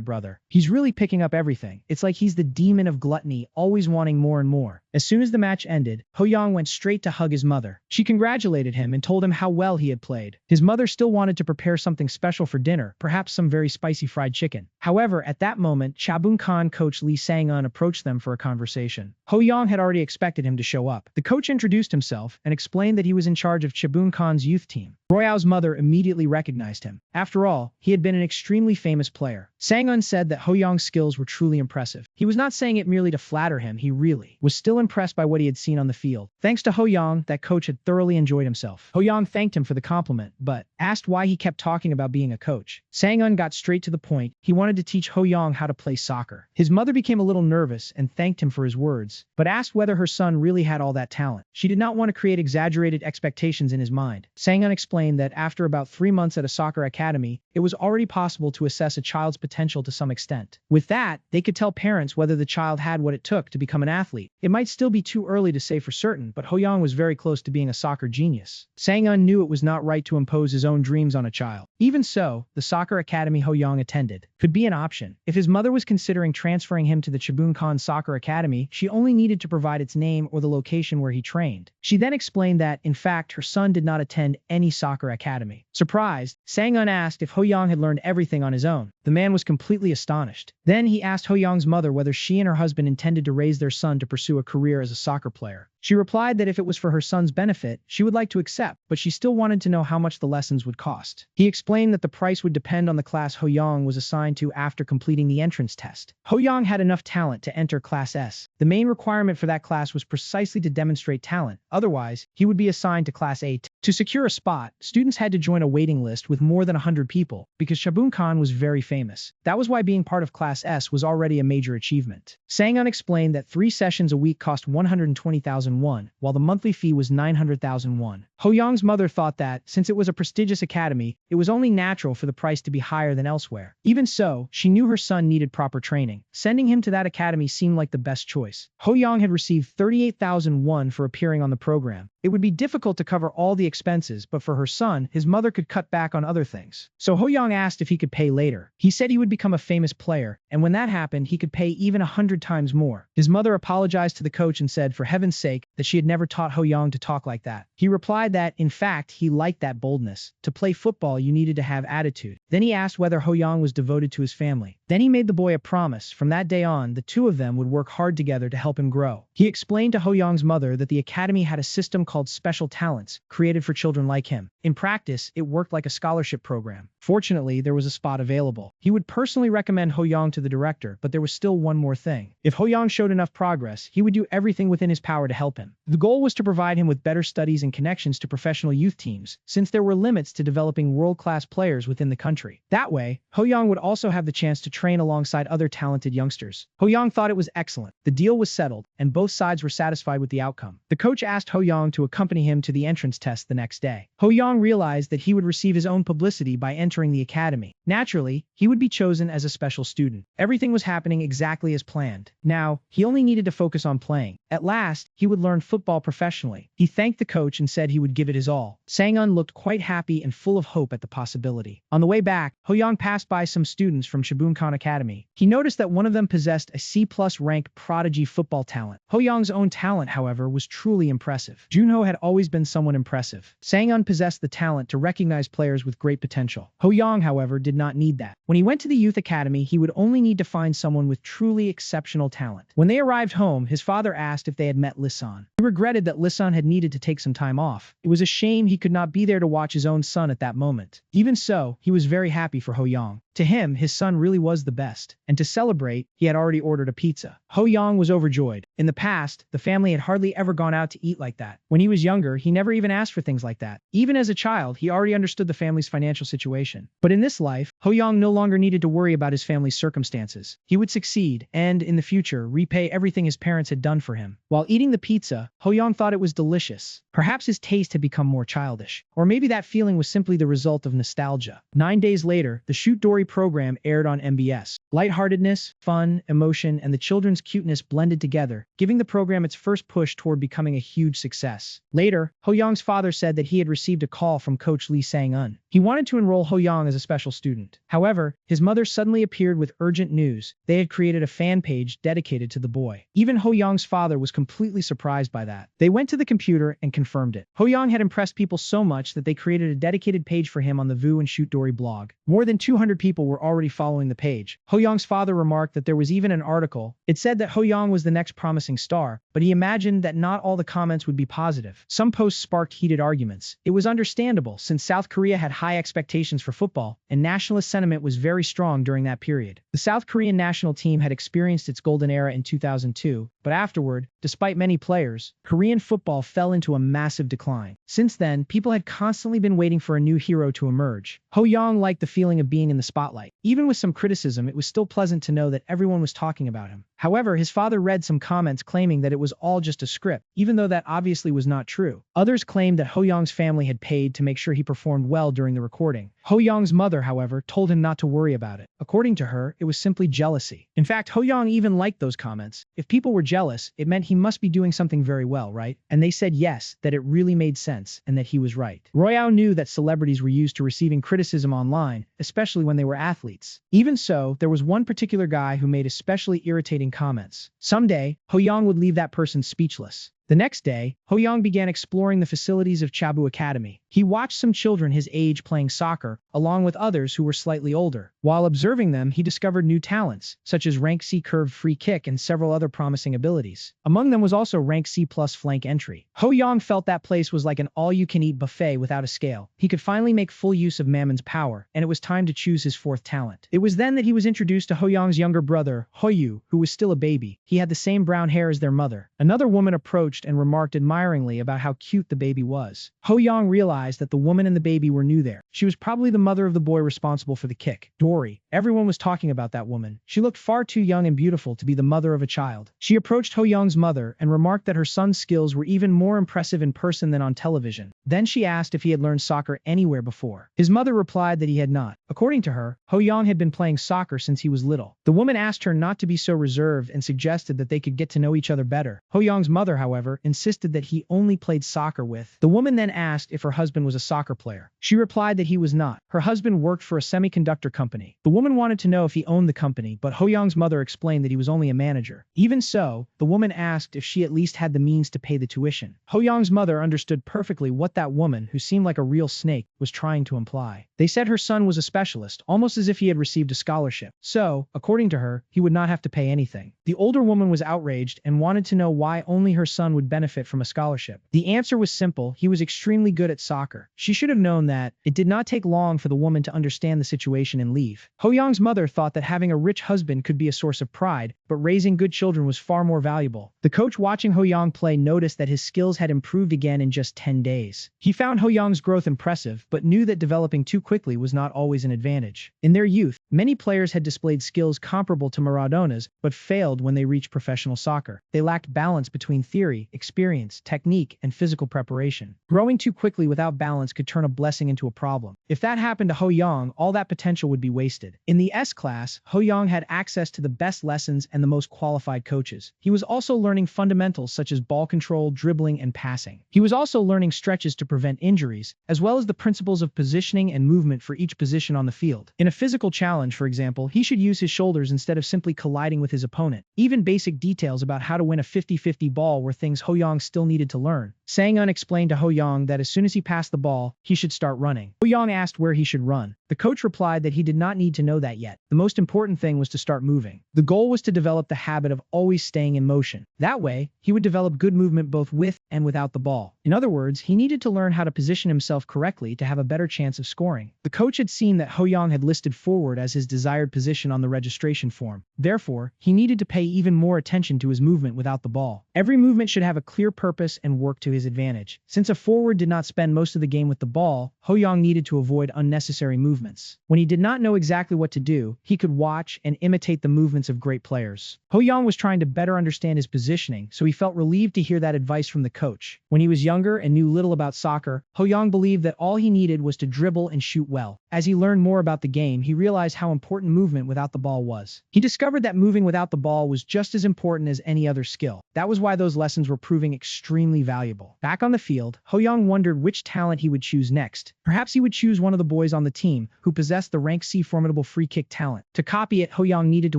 A: brother. He's really picking up everything. It's like he's the demon of gluttony, always wanting more and more. As soon as the match ended, Ho-young went straight to hug his mother. She congratulated him and told him how well he had played. His mother still wanted to prepare something special for dinner, perhaps some very spicy fried chicken. However, at that moment, Chibunkan coach Lee Sang-eun approached them for a conversation. Ho-young had already expected him to show up. The coach introduced himself and explained that he was in charge of Chibunkan's youth team. Royao's mother immediately recognized him. After all, he had been an extremely famous player. Sang-un said that Ho-young's skills were truly impressive. He was not saying it merely to flatter him, he really was still impressed by what he had seen on the field. Thanks to Ho-young, that coach had thoroughly enjoyed himself. Ho-young thanked him for the compliment, but asked why he kept talking about being a coach. Sang-un got straight to the point. He wanted to teach Ho-young how to play soccer. His mother became a little nervous and thanked him for his words, but asked whether her son really had all that talent. She did not want to create exaggerated expectations in his mind. Sang-un explained that after about 3 months at a soccer academy, it was already possible to assess a child's potential to some extent. With that, they could tell parents whether the child had what it took to become an athlete. It might still be too early to say for certain, but Ho-young was very close to being a soccer genius. Sang-un knew it was not right to impose his own dreams on a child. Even so, the soccer academy Ho-young attended could be an option. If his mother was considering transferring him to the Chibunkan Soccer Academy, she only needed to provide its name or the location where he trained. She then explained that, in fact, her son did not attend any soccer academy. Surprised, Sang-un asked if Ho-young had learned everything on his own. The man was completely astonished. Then he asked Ho-young's mother whether she and her husband intended to raise their son to pursue a career as a soccer player. She replied that if it was for her son's benefit, she would like to accept, but she still wanted to know how much the lessons would cost. He explained that the price would depend on the class Ho-young was assigned to after completing the entrance test. Ho-young had enough talent to enter Class S. The main requirement for that class was precisely to demonstrate talent, otherwise, he would be assigned to Class A. To secure a spot, students had to join a waiting list with more than 100 people, because Chibunkan was very famous. That was why being part of Class S was already a major achievement. Sang-un explained that 3 sessions a week cost 120,000 won, while the monthly fee was 900,000 won. Ho-young's mother thought that, since it was a prestigious academy, it was only natural for the price to be higher than elsewhere. Even so, she knew her son needed proper training. Sending him to that academy seemed like the best choice. Ho-young had received 38,000 won for appearing on the program. It would be difficult to cover all the expenses, but for her son, his mother could cut back on other things. So Ho-young asked if he could pay later. He said he would become a famous player, and when that happened, he could pay even 100 times more. His mother apologized to the coach and said, for heaven's sake, that she had never taught Ho-young to talk like that. He replied that, in fact, he liked that boldness. To play football, you needed to have attitude. Then he asked whether Ho-young was devoted to his family. Then he made the boy a promise. From that day on, the two of them would work hard together to help him grow. He explained to Ho-young's mother that the academy had a system called Special Talents, created for children like him. In practice, it worked like a scholarship program. Fortunately, there was a spot available. He would personally recommend Ho-young to the director, but there was still one more thing. If Ho-young showed enough progress, he would do everything within his power to help him. The goal was to provide him with better studies and connections to professional youth teams, since there were limits to developing world-class players within the country. That way, Ho-young would also have the chance to train alongside other talented youngsters. Ho-young thought it was excellent. The deal was settled, and both sides were satisfied with the outcome. The coach asked Ho-young to accompany him to the entrance test the next day. Ho-young realized that he would receive his own publicity by entering the academy. Naturally, he would be chosen as a special student. Everything was happening exactly as planned. Now, he only needed to focus on playing. At last, he would learn football professionally. He thanked the coach and said he would give it his all. Sang-un looked quite happy and full of hope at the possibility. On the way back, Ho-young passed by some students from Chibunkan Academy. He noticed that one of them possessed a C+ ranked prodigy football talent. Ho-young's own talent, however, was truly impressive. Junho had always been someone impressive. Sang-un possessed the talent to recognize players with great potential. Ho-young, however, did not need that. When he went to the youth academy, he would only need to find someone with truly exceptional talent. When they arrived home, his father asked if they had met Lisan. He regretted that Lisan had needed to take some time off. It was a shame he could not be there to watch his own son at that moment. Even so, he was very happy for Ho-young. To him, his son really was the best, and to celebrate, he had already ordered a pizza. Ho-young was overjoyed. In the past, the family had hardly ever gone out to eat like that. When he was younger, he never even asked for things like that. Even as a child, he already understood the family's financial situation. But in this life, Ho-young no longer needed to worry about his family's circumstances. He would succeed, and, in the future, repay everything his parents had done for him. While eating the pizza, Ho-young thought it was delicious. Perhaps his taste had become more childish. Or maybe that feeling was simply the result of nostalgia. 9 days later, the Shoot Dory program aired on MBS. Lightheartedness, fun, emotion, and the children's cuteness blended together, giving the program its first push toward becoming a huge success. Later, Ho-young's father said that he had received a call from Coach Lee Sang-un. He wanted to enroll Ho-young as a special student. However, his mother suddenly appeared with urgent news. They had created a fan page dedicated to the boy. Even Ho-young's father was completely surprised by that. They went to the computer and confirmed it. Ho-young had impressed people so much that they created a dedicated page for him on the Vu and Shoot Dory blog. More than 200 people were already following the page. Ho-young's father remarked that there was even an article. It said that Ho-young was the next promising star, but he imagined that not all the comments would be positive. Some posts sparked heated arguments. It was understandable since South Korea had high expectations for football, and nationalist sentiment was very strong during that period. The South Korean national team had experienced its golden era in 2002, but afterward, despite many players, Korean football fell into a massive decline. Since then, people had constantly been waiting for a new hero to emerge. Ho-young liked the feeling of being in the spotlight. Even with some criticism, it was still pleasant to know that everyone was talking about him. However, his father read some comments claiming that it was all just a script, even though that obviously was not true. Others claimed that Ho-young's family had paid to make sure he performed well during the recording. Ho-young's mother, however, told him not to worry about it. According to her, it was simply jealousy. In fact, Ho-young even liked those comments. If people were jealous, it meant he must be doing something very well, right? And they said yes, that it really made sense, and that he was right. Royale knew that celebrities were used to receiving criticism online, especially when they were athletes. Even so, there was one particular guy who made especially irritating comments. Someday, Ho-young would leave that person speechless. The next day, Ho-young began exploring the facilities of Chabu Academy. He watched some children his age playing soccer, along with others who were slightly older. While observing them, he discovered new talents, such as rank C curved free kick and several other promising abilities. Among them was also rank C plus flank entry. Ho-young felt that place was like an all-you-can-eat buffet without a scale. He could finally make full use of Mammon's power, and it was time to choose his fourth talent. It was then that he was introduced to Ho-young's younger brother, Hoyu, who was still a baby. He had the same brown hair as their mother. Another woman approached and remarked admiringly about how cute the baby was. Ho-young realized that the woman and the baby were new there. She was probably the mother of the boy responsible for the kick. Dory. Everyone was talking about that woman. She looked far too young and beautiful to be the mother of a child. She approached Ho-young's mother and remarked that her son's skills were even more impressive in person than on television. Then she asked if he had learned soccer anywhere before. His mother replied that he had not. According to her, Ho-young had been playing soccer since he was little. The woman asked her not to be so reserved and suggested that they could get to know each other better. Ho-young's mother, however, insisted that he only played soccer with. The woman then asked if her husband was a soccer player. She replied that he was not. Her husband worked for a semiconductor company. The woman wanted to know if he owned the company, but Ho-young's mother explained that he was only a manager. Even so, the woman asked if she at least had the means to pay the tuition. Ho-young's mother understood perfectly what that woman, who seemed like a real snake, was trying to imply. They said her son was a specialist, almost as if he had received a scholarship. So, according to her, he would not have to pay anything. The older woman was outraged and wanted to know why only her son would benefit from a scholarship. The answer was simple: he was extremely good at soccer. She should have known that. It did not take long for the woman to understand the situation and leave. Ho-young's mother thought that having a rich husband could be a source of pride, but raising good children was far more valuable. The coach watching Ho-young play noticed that his skills had improved again in just 10 days. He found Ho-young's growth impressive, but knew that developing too quickly was not always an advantage. In their youth, many players had displayed skills comparable to Maradona's, but failed when they reached professional soccer. They lacked balance between theory, experience, technique, and physical preparation. Growing too quickly without balance could turn a blessing into a problem. If that happened to Ho-young, all that potential would be wasted. In the S class, Ho-young had access to the best lessons and the most qualified coaches. He was also learning fundamentals such as ball control, dribbling, and passing. He was also learning stretches to prevent injuries, as well as the principles of positioning and movement for each position on the field. In a physical challenge, for example, he should use his shoulders instead of simply colliding with his opponent. Even basic details about how to win a 50-50 ball were things Ho-young still needed to learn. Sang-un explained to Ho-young that as soon as he passed the ball, he should start running. Ho-young asked where he should run. The coach replied that he did not need to know that yet. The most important thing was to start moving. The goal was to develop the habit of always staying in motion. That way, he would develop good movement both with and without the ball. In other words, he needed to learn how to position himself correctly to have a better chance of scoring. The coach had seen that Ho-young had listed forward as his desired position on the registration form. Therefore, he needed to pay even more attention to his movement without the ball. Every movement should have a clear purpose and work to his advantage. Since a forward did not spend most of the game with the ball, Ho-young needed to avoid unnecessary movement. movements. When he did not know exactly what to do, he could watch and imitate the movements of great players. Ho-young was trying to better understand his positioning, so he felt relieved to hear that advice from the coach. When he was younger and knew little about soccer, Ho-young believed that all he needed was to dribble and shoot well. As he learned more about the game, he realized how important movement without the ball was. He discovered that moving without the ball was just as important as any other skill. That was why those lessons were proving extremely valuable. Back on the field, Ho-young wondered which talent he would choose next. Perhaps he would choose one of the boys on the team who possessed the rank C formidable free kick talent. To copy it, Ho-young needed to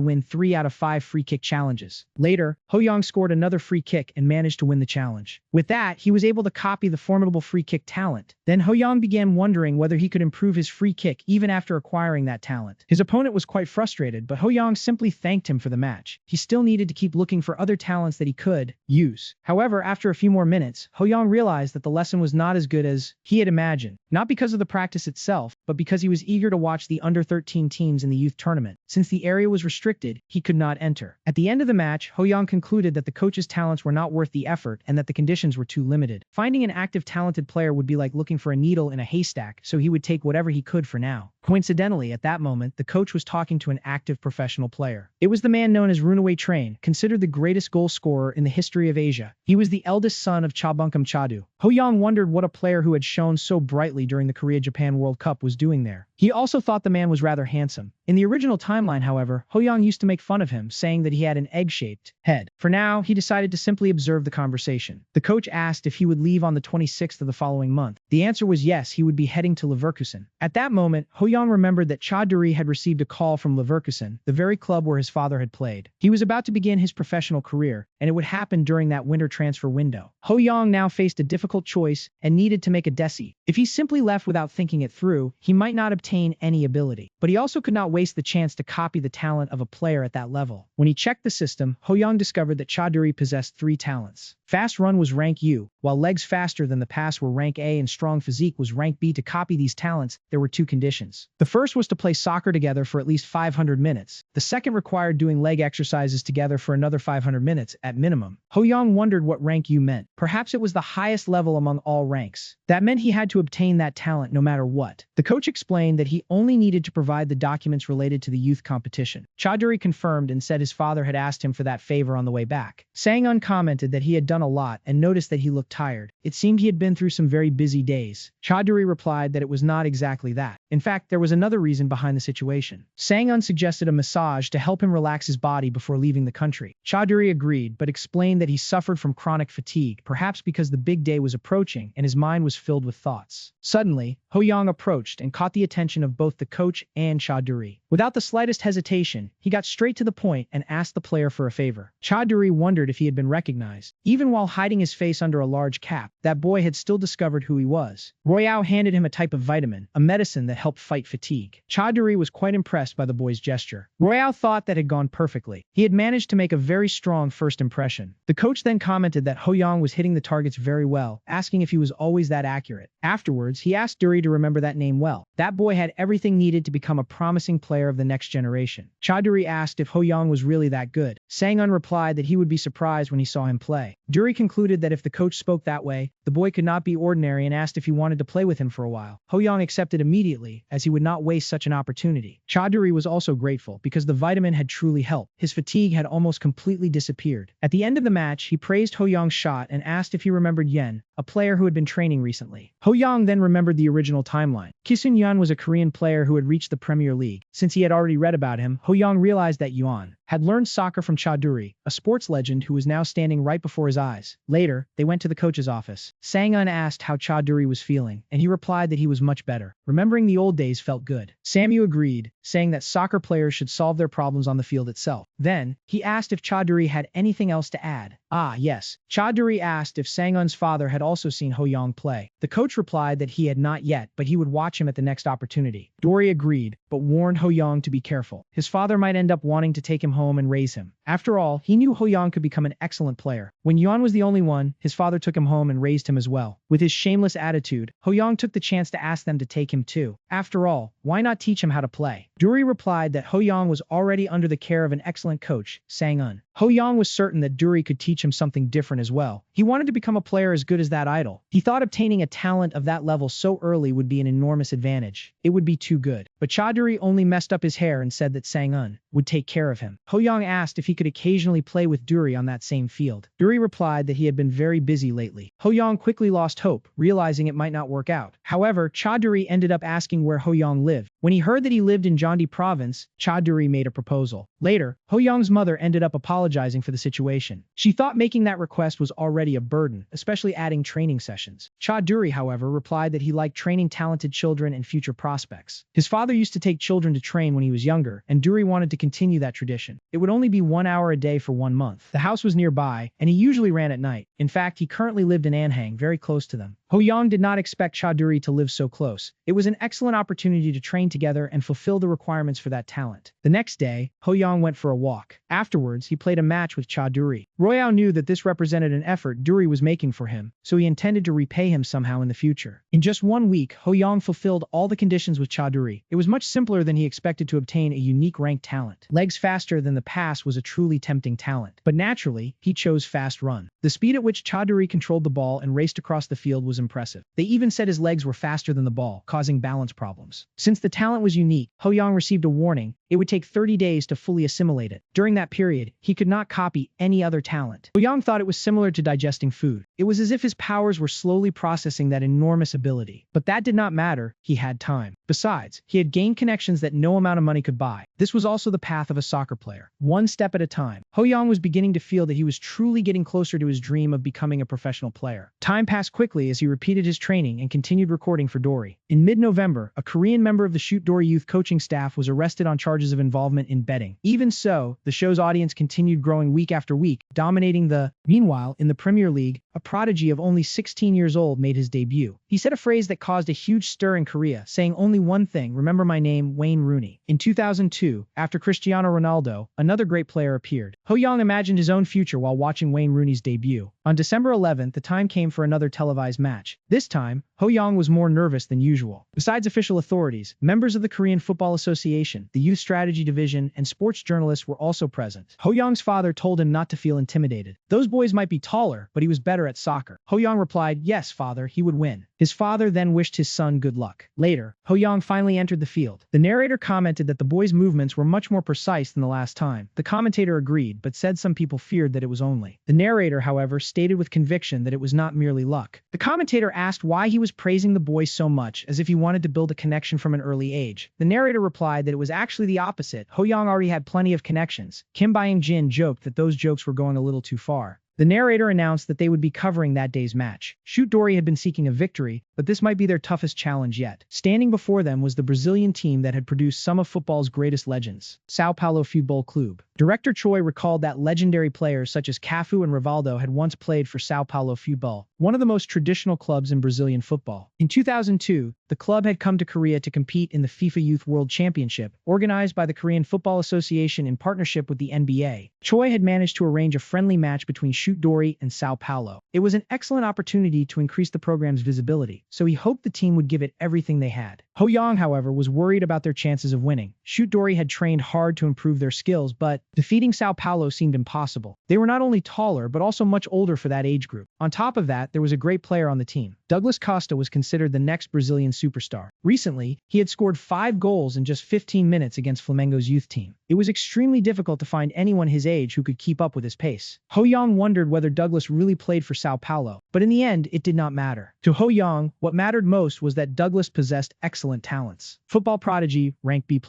A: win 3 out of 5 free kick challenges. Later, Ho-young scored another free kick and managed to win the challenge. With that, he was able to copy the formidable free kick talent. Then Ho-young began wondering whether he could improve his free kick even after acquiring that talent. His opponent was quite frustrated, but Ho-young simply thanked him for the match. He still needed to keep looking for other talents that he could use. However, after a few more minutes, Ho-young realized that the lesson was not as good as he had imagined. Not because of the practice itself, but because he was eager to watch the under-13 teams in the youth tournament. Since the area was restricted, he could not enter. At the end of the match, Ho-young concluded that the coach's talents were not worth the effort and that the conditions were too limited. Finding an active talented player would be like looking for a needle in a haystack, so he would take whatever he could for now. Coincidentally, at that moment, the coach was talking to an active professional player. It was the man known as Runaway Train, considered the greatest goal scorer in the history of Asia. He was the eldest son of Chabunkam Chadu. Ho-young wondered what a player who had shone so brightly during the Korea-Japan World Cup was doing there. He also thought the man was rather handsome. In the original timeline, however, Ho-young used to make fun of him, saying that he had an egg-shaped head. For now, he decided to simply observe the conversation. The coach asked if he would leave on the 26th of the following month. The answer was yes, he would be heading to Leverkusen. At that moment, Ho-young remembered that Cha-duri had received a call from Leverkusen, the very club where his father had played. He was about to begin his professional career, and it would happen during that winter transfer window. Ho-young now faced a difficult choice and needed to make a deci. If he simply left without thinking it through, he might not obtain any ability. But he also could not waste the chance to copy the talent of a player at that level. When he checked the system, Ho-young discovered that Cha-duri possessed 3 talents. Fast run was rank U, while legs faster than the pass were rank A and strong physique was rank B. To copy these talents, there were 2 conditions. The first was to play soccer together for at least 500 minutes. The second required doing leg exercises together for another 500 minutes at minimum. Ho-young wondered what rank U meant. Perhaps it was the highest level among all ranks. That meant he had to obtain that talent no matter what. The coach explained that he only needed to provide the documents related to the youth competition. Cha-duri confirmed and said his father had asked him for that favor on the way back. Sang-un commented that he had done a lot and noticed that he looked tired. It seemed he had been through some very busy days. Cha-duri replied that it was not exactly that. In fact, there was another reason behind the situation. Sang-un suggested a massage to help him relax his body before leaving the country. Cha-duri agreed, but explained that he suffered from chronic fatigue, perhaps because the big day was approaching and his mind was filled with thoughts. Suddenly, Ho-young approached and caught the attention of both the coach and Cha-duri. Without the slightest hesitation, he got straight to the point and asked the player for a favor. Cha-duri wondered if he had been recognized. Even while hiding his face under a large cap, that boy had still discovered who he was. Royale handed him a type of vitamin, a medicine that helped fight fatigue. Cha-duri was quite impressed by the boy's gesture. Royale thought that had gone perfectly. He had managed to make a very strong first impression. The coach then commented that Ho-young was hitting the targets very well, asking if he was always that accurate. Afterwards, he asked Duri to remember that name well. That boy had everything needed to become a promising player of the next generation. Cha-duri asked if Ho-young was really that good. Sang-un replied that he would be surprised when he saw him play. Duri concluded that if the coach spoke that way, the boy could not be ordinary and asked if he wanted to play with him for a while. Ho-young accepted immediately, as he would not waste such an opportunity. Cha-duri was also grateful because the vitamin had truly helped. His fatigue had almost completely disappeared. At the end of the match, he praised Ho-young's shot and asked if he remembered Yen, a player who had been training recently. Ho-young then remembered the original timeline. Kisun Yeon was a Korean player who had reached the Premier League. Since he had already read about him, Ho-young realized that Yeon had learned soccer from Cha-duri, a sports legend who was now standing right before his eyes. Later, they went to the coach's office. Sang-un asked how Cha-duri was feeling, and he replied that he was much better. Remembering the old days felt good. Samu agreed, saying that soccer players should solve their problems on the field itself. Then, he asked if Cha-duri had anything else to add. Ah, yes. Cha-duri asked if Sang-un's father had also seen Ho-young play. The coach replied that he had not yet, but he would watch him at the next opportunity. Dori agreed, but warned Ho-young to be careful. His father might end up wanting to take him home and raise him. After all, he knew Ho-young could become an excellent player. When Yeon was the only one, his father took him home and raised him as well. With his shameless attitude, Ho-young took the chance to ask them to take him too. After all, why not teach him how to play? Duri replied that Ho-young was already under the care of an excellent coach, Sang-un. Ho-young was certain that Duri could teach him something different as well. He wanted to become a player as good as that idol. He thought obtaining a talent of that level so early early would be an enormous advantage. It would be too good. But Chaduri only messed up his hair and said that Sang-un would take care of him. Ho-young asked if he could occasionally play with Duri on that same field. Duri replied that he had been very busy lately. Ho-young quickly lost hope, realizing it might not work out. However, Chaduri ended up asking where Ho-young lived. When he heard that he lived in Jeonju province, Chaduri made a proposal. Later, Ho-young's mother ended up apologizing for the situation. She thought making that request was already a burden, especially adding training sessions. Chaduri, however, replied that he liked training talented children and future prospects. His father used to take children to train when he was younger, and Duri wanted to continue that tradition. It would only be 1 hour a day for 1 month. The house was nearby, and he usually ran at night. In fact, he currently lived in Anhang, very close to them. Ho-young did not expect Chaduri to live so close. It was an excellent opportunity to train together and fulfill the requirements for that talent. The next day, Ho-young went for a walk. Afterwards, he played a match with Chaduri. Royao knew that this represented an effort Duri was making for him, so he intended to repay him somehow in the future. In just 1 week, Ho-young fulfilled all the conditions with Chaduri. It was much simpler than he expected to obtain a unique ranked talent. Legs faster than the pass was a truly tempting talent. But naturally, he chose fast run. The speed at which Chaduri controlled the ball and raced across the field was impressive. They even said his legs were faster than the ball, causing balance problems. Since the talent was unique, Ho-young received a warning. It would take 30 days to fully assimilate it. During that period, he could not copy any other talent. Ho-young thought it was similar to digesting food. It was as if his powers were slowly processing that enormous ability. But that did not matter. He had time. Besides, he had gained connections that no amount of money could buy. This was also the path of a soccer player. 1 step at a time. Ho-young was beginning to feel that he was truly getting closer to his dream of becoming a professional player. Time passed quickly as he repeated his training and continued recording for Dory. In mid-November, a Korean member of the Shoot Dory youth coaching staff was arrested on charges of involvement in betting. Even so, the show's audience continued growing week after week, dominating the. Meanwhile, in the Premier League, a prodigy of only 16 years old made his debut. He said a phrase that caused a huge stir in Korea, saying only one thing, "Remember my name, Wayne Rooney." In 2002, after Cristiano Ronaldo, another great player appeared. Ho-young imagined his own future while watching Wayne Rooney's debut. On December 11th, the time came for another televised match. This time, Ho-young was more nervous than usual. Besides official authorities, members of the Korean Football Association, the Youth Strategy Division, and sports journalists were also present. Ho-young's father told him not to feel intimidated. Those boys might be taller, but he was better at soccer. Ho-young replied, "Yes, father, he would win." His father then wished his son good luck. Later, Ho-young finally entered the field. The narrator commented that the boy's movements were much more precise than the last time. The commentator agreed, but said some people feared that it was only. The narrator, however, stated with conviction that it was not merely luck. The commentator asked why he was praising the boy so much, as if he wanted to build a connection from an early age. The narrator replied that it was actually the opposite. Ho-young already had plenty of connections. Kim Byung-jin joked that those jokes were going a little too far. The narrator announced that they would be covering that day's match. Shoot Dory had been seeking a victory, but this might be their toughest challenge yet. Standing before them was the Brazilian team that had produced some of football's greatest legends, São Paulo Futebol Clube. Director Choi recalled that legendary players such as Cafu and Rivaldo had once played for São Paulo Futebol, one of the most traditional clubs in Brazilian football. In 2002, the club had come to Korea to compete in the FIFA Youth World Championship, organized by the Korean Football Association in partnership with the NBA. Choi had managed to arrange a friendly match between Shoot Dory and São Paulo. It was an excellent opportunity to increase the program's visibility, so he hoped the team would give it everything they had. Ho-young, however, was worried about their chances of winning. Shoot Dory had trained hard to improve their skills, but defeating São Paulo seemed impossible. They were not only taller, but also much older for that age group. On top of that, there was a great player on the team. Douglas Costa was considered the next Brazilian superstar. Recently, he had scored 5 goals in just 15 minutes against Flamengo's youth team. It was extremely difficult to find anyone his age who could keep up with his pace. Ho-young wondered whether Douglas really played for São Paulo, but in the end, it did not matter. To Ho-young, what mattered most was that Douglas possessed excellent talents. Football prodigy, rank B+.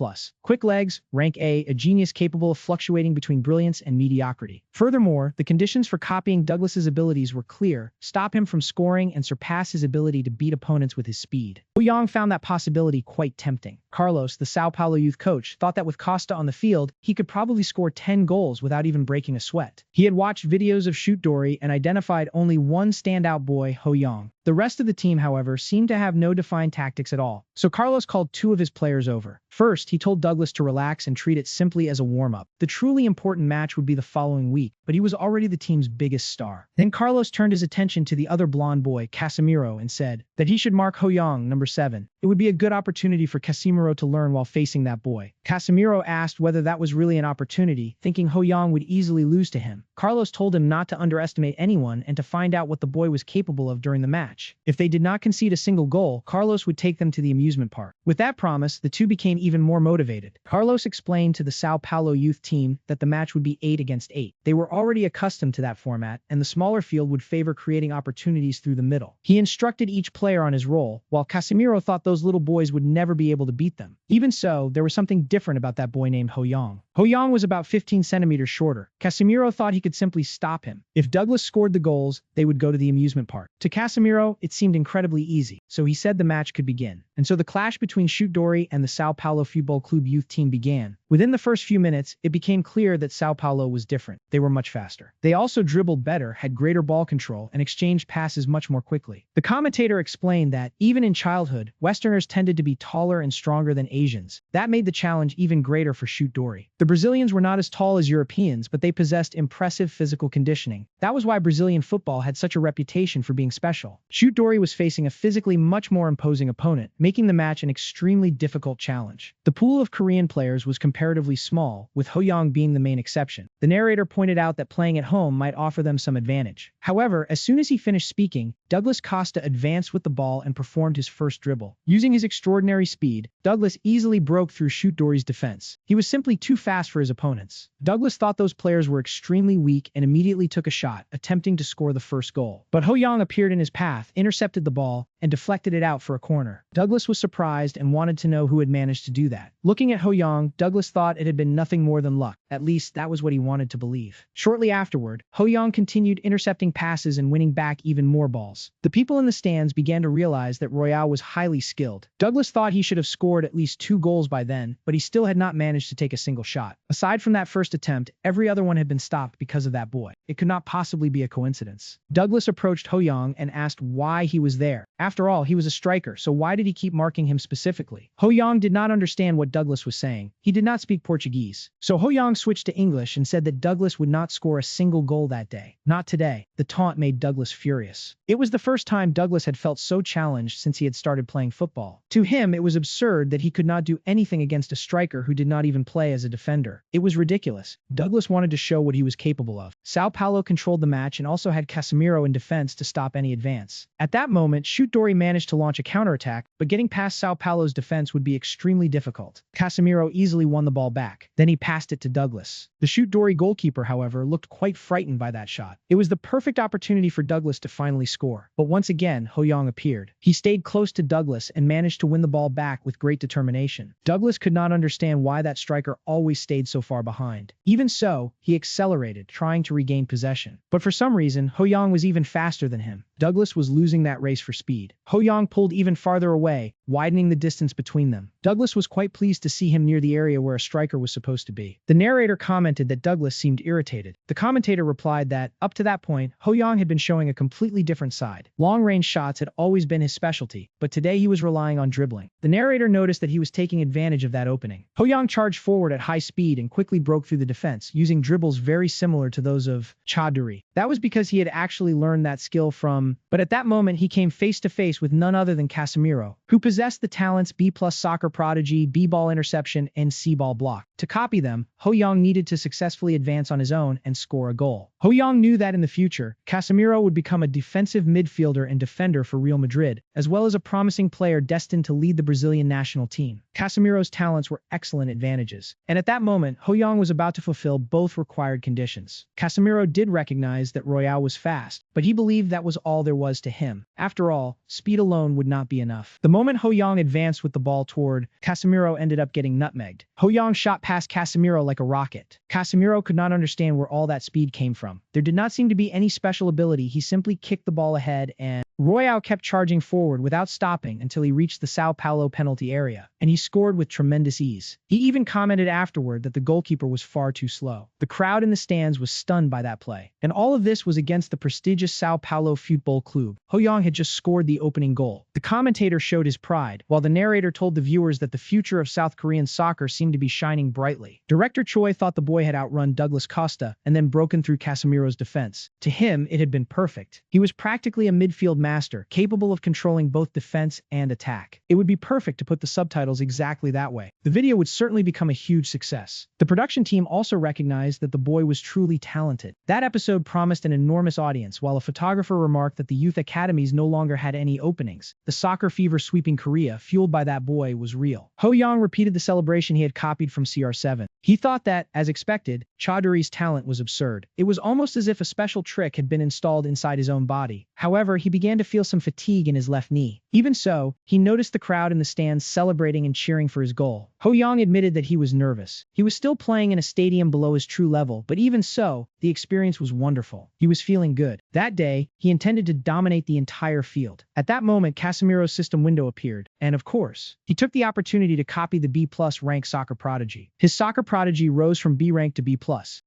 A: Quick legs, rank A genius capable of fluctuating between brilliance and mediocrity. Furthermore, the conditions for copying Douglas's abilities were clear: stop him from scoring and surpass his ability to beat opponents with his speed. Ho-young found that possibility quite tempting. Carlos, the São Paulo youth coach, thought that with Costa on the field, he could probably score 10 goals without even breaking a sweat. He had watched videos of Shoot Dory and identified only one standout boy, Ho-young. The rest of the team, however, seemed to have no defined tactics at all. So Carlos called 2 of his players over. First, he told Douglas to relax and treat it simply as a warm-up. The truly important match would be the following week, but he was already the team's biggest star. Then Carlos turned his attention to the other blonde boy, Casemiro, and said that he should mark Ho-young, number 7. It would be a good opportunity for Casemiro to learn while facing that boy. Casemiro asked whether that was really an opportunity, thinking Ho-young would easily lose to him. Carlos told him not to underestimate anyone and to find out what the boy was capable of during the match. match. If they did not concede a single goal, Carlos would take them to the amusement park. With that promise, the two became even more motivated. Carlos explained to the Sao Paulo youth team that the match would be 8 against 8. They were already accustomed to that format, and the smaller field would favor creating opportunities through the middle. He instructed each player on his role, while Casemiro thought those little boys would never be able to beat them. Even so, there was something different about that boy named Ho Yang. Ho Yang was about 15 centimeters shorter. Casemiro thought he could simply stop him. If Douglas scored the goals, they would go to the amusement park. To Casemiro, it seemed incredibly easy, so he said the match could begin. And so the clash between Shoot Dory and the Sao Paulo Futebol Clube youth team began. Within the first few minutes, it became clear that Sao Paulo was different. They were much faster. They also dribbled better, had greater ball control, and exchanged passes much more quickly. The commentator explained that, even in childhood, Westerners tended to be taller and stronger than Asians. That made the challenge even greater for Shoot Dory. The Brazilians were not as tall as Europeans, but they possessed impressive physical conditioning. That was why Brazilian football had such a reputation for being special. Shoot Dory was facing a physically much more imposing opponent, making the match an extremely difficult challenge. The pool of Korean players was comparatively small, with Ho Yang being the main exception. The narrator pointed out that playing at home might offer them some advantage. However, as soon as he finished speaking, Douglas Costa advanced with the ball and performed his first dribble. Using his extraordinary speed, Douglas easily broke through Shoot Dory's defense. He was simply too fast for his opponents. Douglas thought those players were extremely weak and immediately took a shot, attempting to score the first goal. But Ho Yang appeared in his path, intercepted the ball, and deflected it out for a corner. Douglas was surprised and wanted to know who had managed to do that. Looking at Ho Yang, Douglas thought it had been nothing more than luck. At least, that was what he wanted to believe. Shortly afterward, Ho Yang continued intercepting passes and winning back even more balls. The people in the stands began to realize that Royale was highly skilled. Douglas thought he should have scored at least 2 goals by then, but he still had not managed to take a single shot. Aside from that first attempt, every other one had been stopped because of that boy. It could not possibly be a coincidence. Douglas approached Ho Yang and asked why he was there. After all, he was a striker, so why did he keep marking him specifically? Ho Yang did not understand what Douglas was saying. He did not speak Portuguese. So Ho Yang switched to English and said that Douglas would not score a single goal that day. Not today. The taunt made Douglas furious. It was the first time Douglas had felt so challenged since he had started playing football. To him, it was absurd that he could not do anything against a striker who did not even play as a defender. It was ridiculous. Douglas wanted to show what he was capable of. Sao Paulo controlled the match and also had Casemiro in defense to stop any advance. At that moment, Shoot Dory managed to launch a counterattack, but getting past Sao Paulo's defense would be extremely difficult. Casemiro easily won the ball back. Then he passed it to Douglas. The Shoot Dory goalkeeper, however, looked quite frightened by that shot. It was the perfect opportunity for Douglas to finally score. But once again, Ho Yang appeared. He stayed close to Douglas and managed to win the ball back with great determination. Douglas could not understand why that striker always stayed so far behind. Even so, he accelerated, trying to regain possession. But for some reason, Ho Yang was even faster than him. Douglas was losing that race for speed. Ho Yang pulled even farther away, widening the distance between them. Douglas was quite pleased to see him near the area where a striker was supposed to be. The narrator commented that Douglas seemed irritated. The commentator replied that, up to that point, Ho Yang had been showing a completely different side. Long-range shots had always been his specialty, but today he was relying on dribbling. The narrator noticed that he was taking advantage of that opening. Ho Yang charged forward at high speed and quickly broke through the defense, using dribbles very similar to those of Chaduri. That was because he had actually learned that skill from... But at that moment, he came face to face with none other than Casemiro, who possessed the talents B+ soccer prodigy, B-ball interception, and C-ball block. To copy them, Ho Yang needed to successfully advance on his own and score a goal. Ho Yang knew that in the future, Casemiro would become a defensive midfielder and defender for Real Madrid, as well as a promising player destined to lead the Brazilian national team. Casemiro's talents were excellent advantages, and at that moment, Ho Yang was about to fulfill both required conditions. Casemiro did recognize that Royale was fast, but he believed that was all there was to him. After all, speed alone would not be enough. The moment Ho Yang advanced with the ball toward Casemiro ended up getting nutmegged. Ho Yang shot past Casemiro like a rocket. Casemiro could not understand where all that speed came from. There did not seem to be any special ability. He simply kicked the ball ahead and Royale kept charging forward without stopping until he reached the Sao Paulo penalty area, and he scored with tremendous ease. He even commented afterward that the goalkeeper was far too slow. The crowd in the stands was stunned by that play. And all of this was against the prestigious Sao Paulo Futebol Clube. Ho Yang had just scored the opening goal. The commentator showed his pride, while the narrator told the viewers that the future of South Korean soccer seemed to be shining brightly. Director Choi Boy thought the boy had outrun Douglas Costa and then broken through Casemiro's defense. To him, it had been perfect. He was practically a midfield master, capable of controlling both defense and attack. It would be perfect to put the subtitles exactly that way. The video would certainly become a huge success. The production team also recognized that the boy was truly talented. That episode promised an enormous audience, while a photographer remarked that the youth academies no longer had any openings. The soccer fever sweeping Korea, fueled by that boy, was real. Ho Young repeated the celebration he had copied from CR7. He thought that, as expected, Chaudhry's talent was absurd. It was almost as if a special trick had been installed inside his own body. However, he began to feel some fatigue in his left knee. Even so, he noticed the crowd in the stands celebrating and cheering for his goal. Ho Young admitted that he was nervous. He was still playing in a stadium below his true level, but even so, the experience was wonderful. He was feeling good. That day, he intended to dominate the entire field. At that moment, Casemiro's system window appeared, and of course, he took the opportunity to copy the B+ rank soccer prodigy. His soccer prodigy rose from B rank to B+.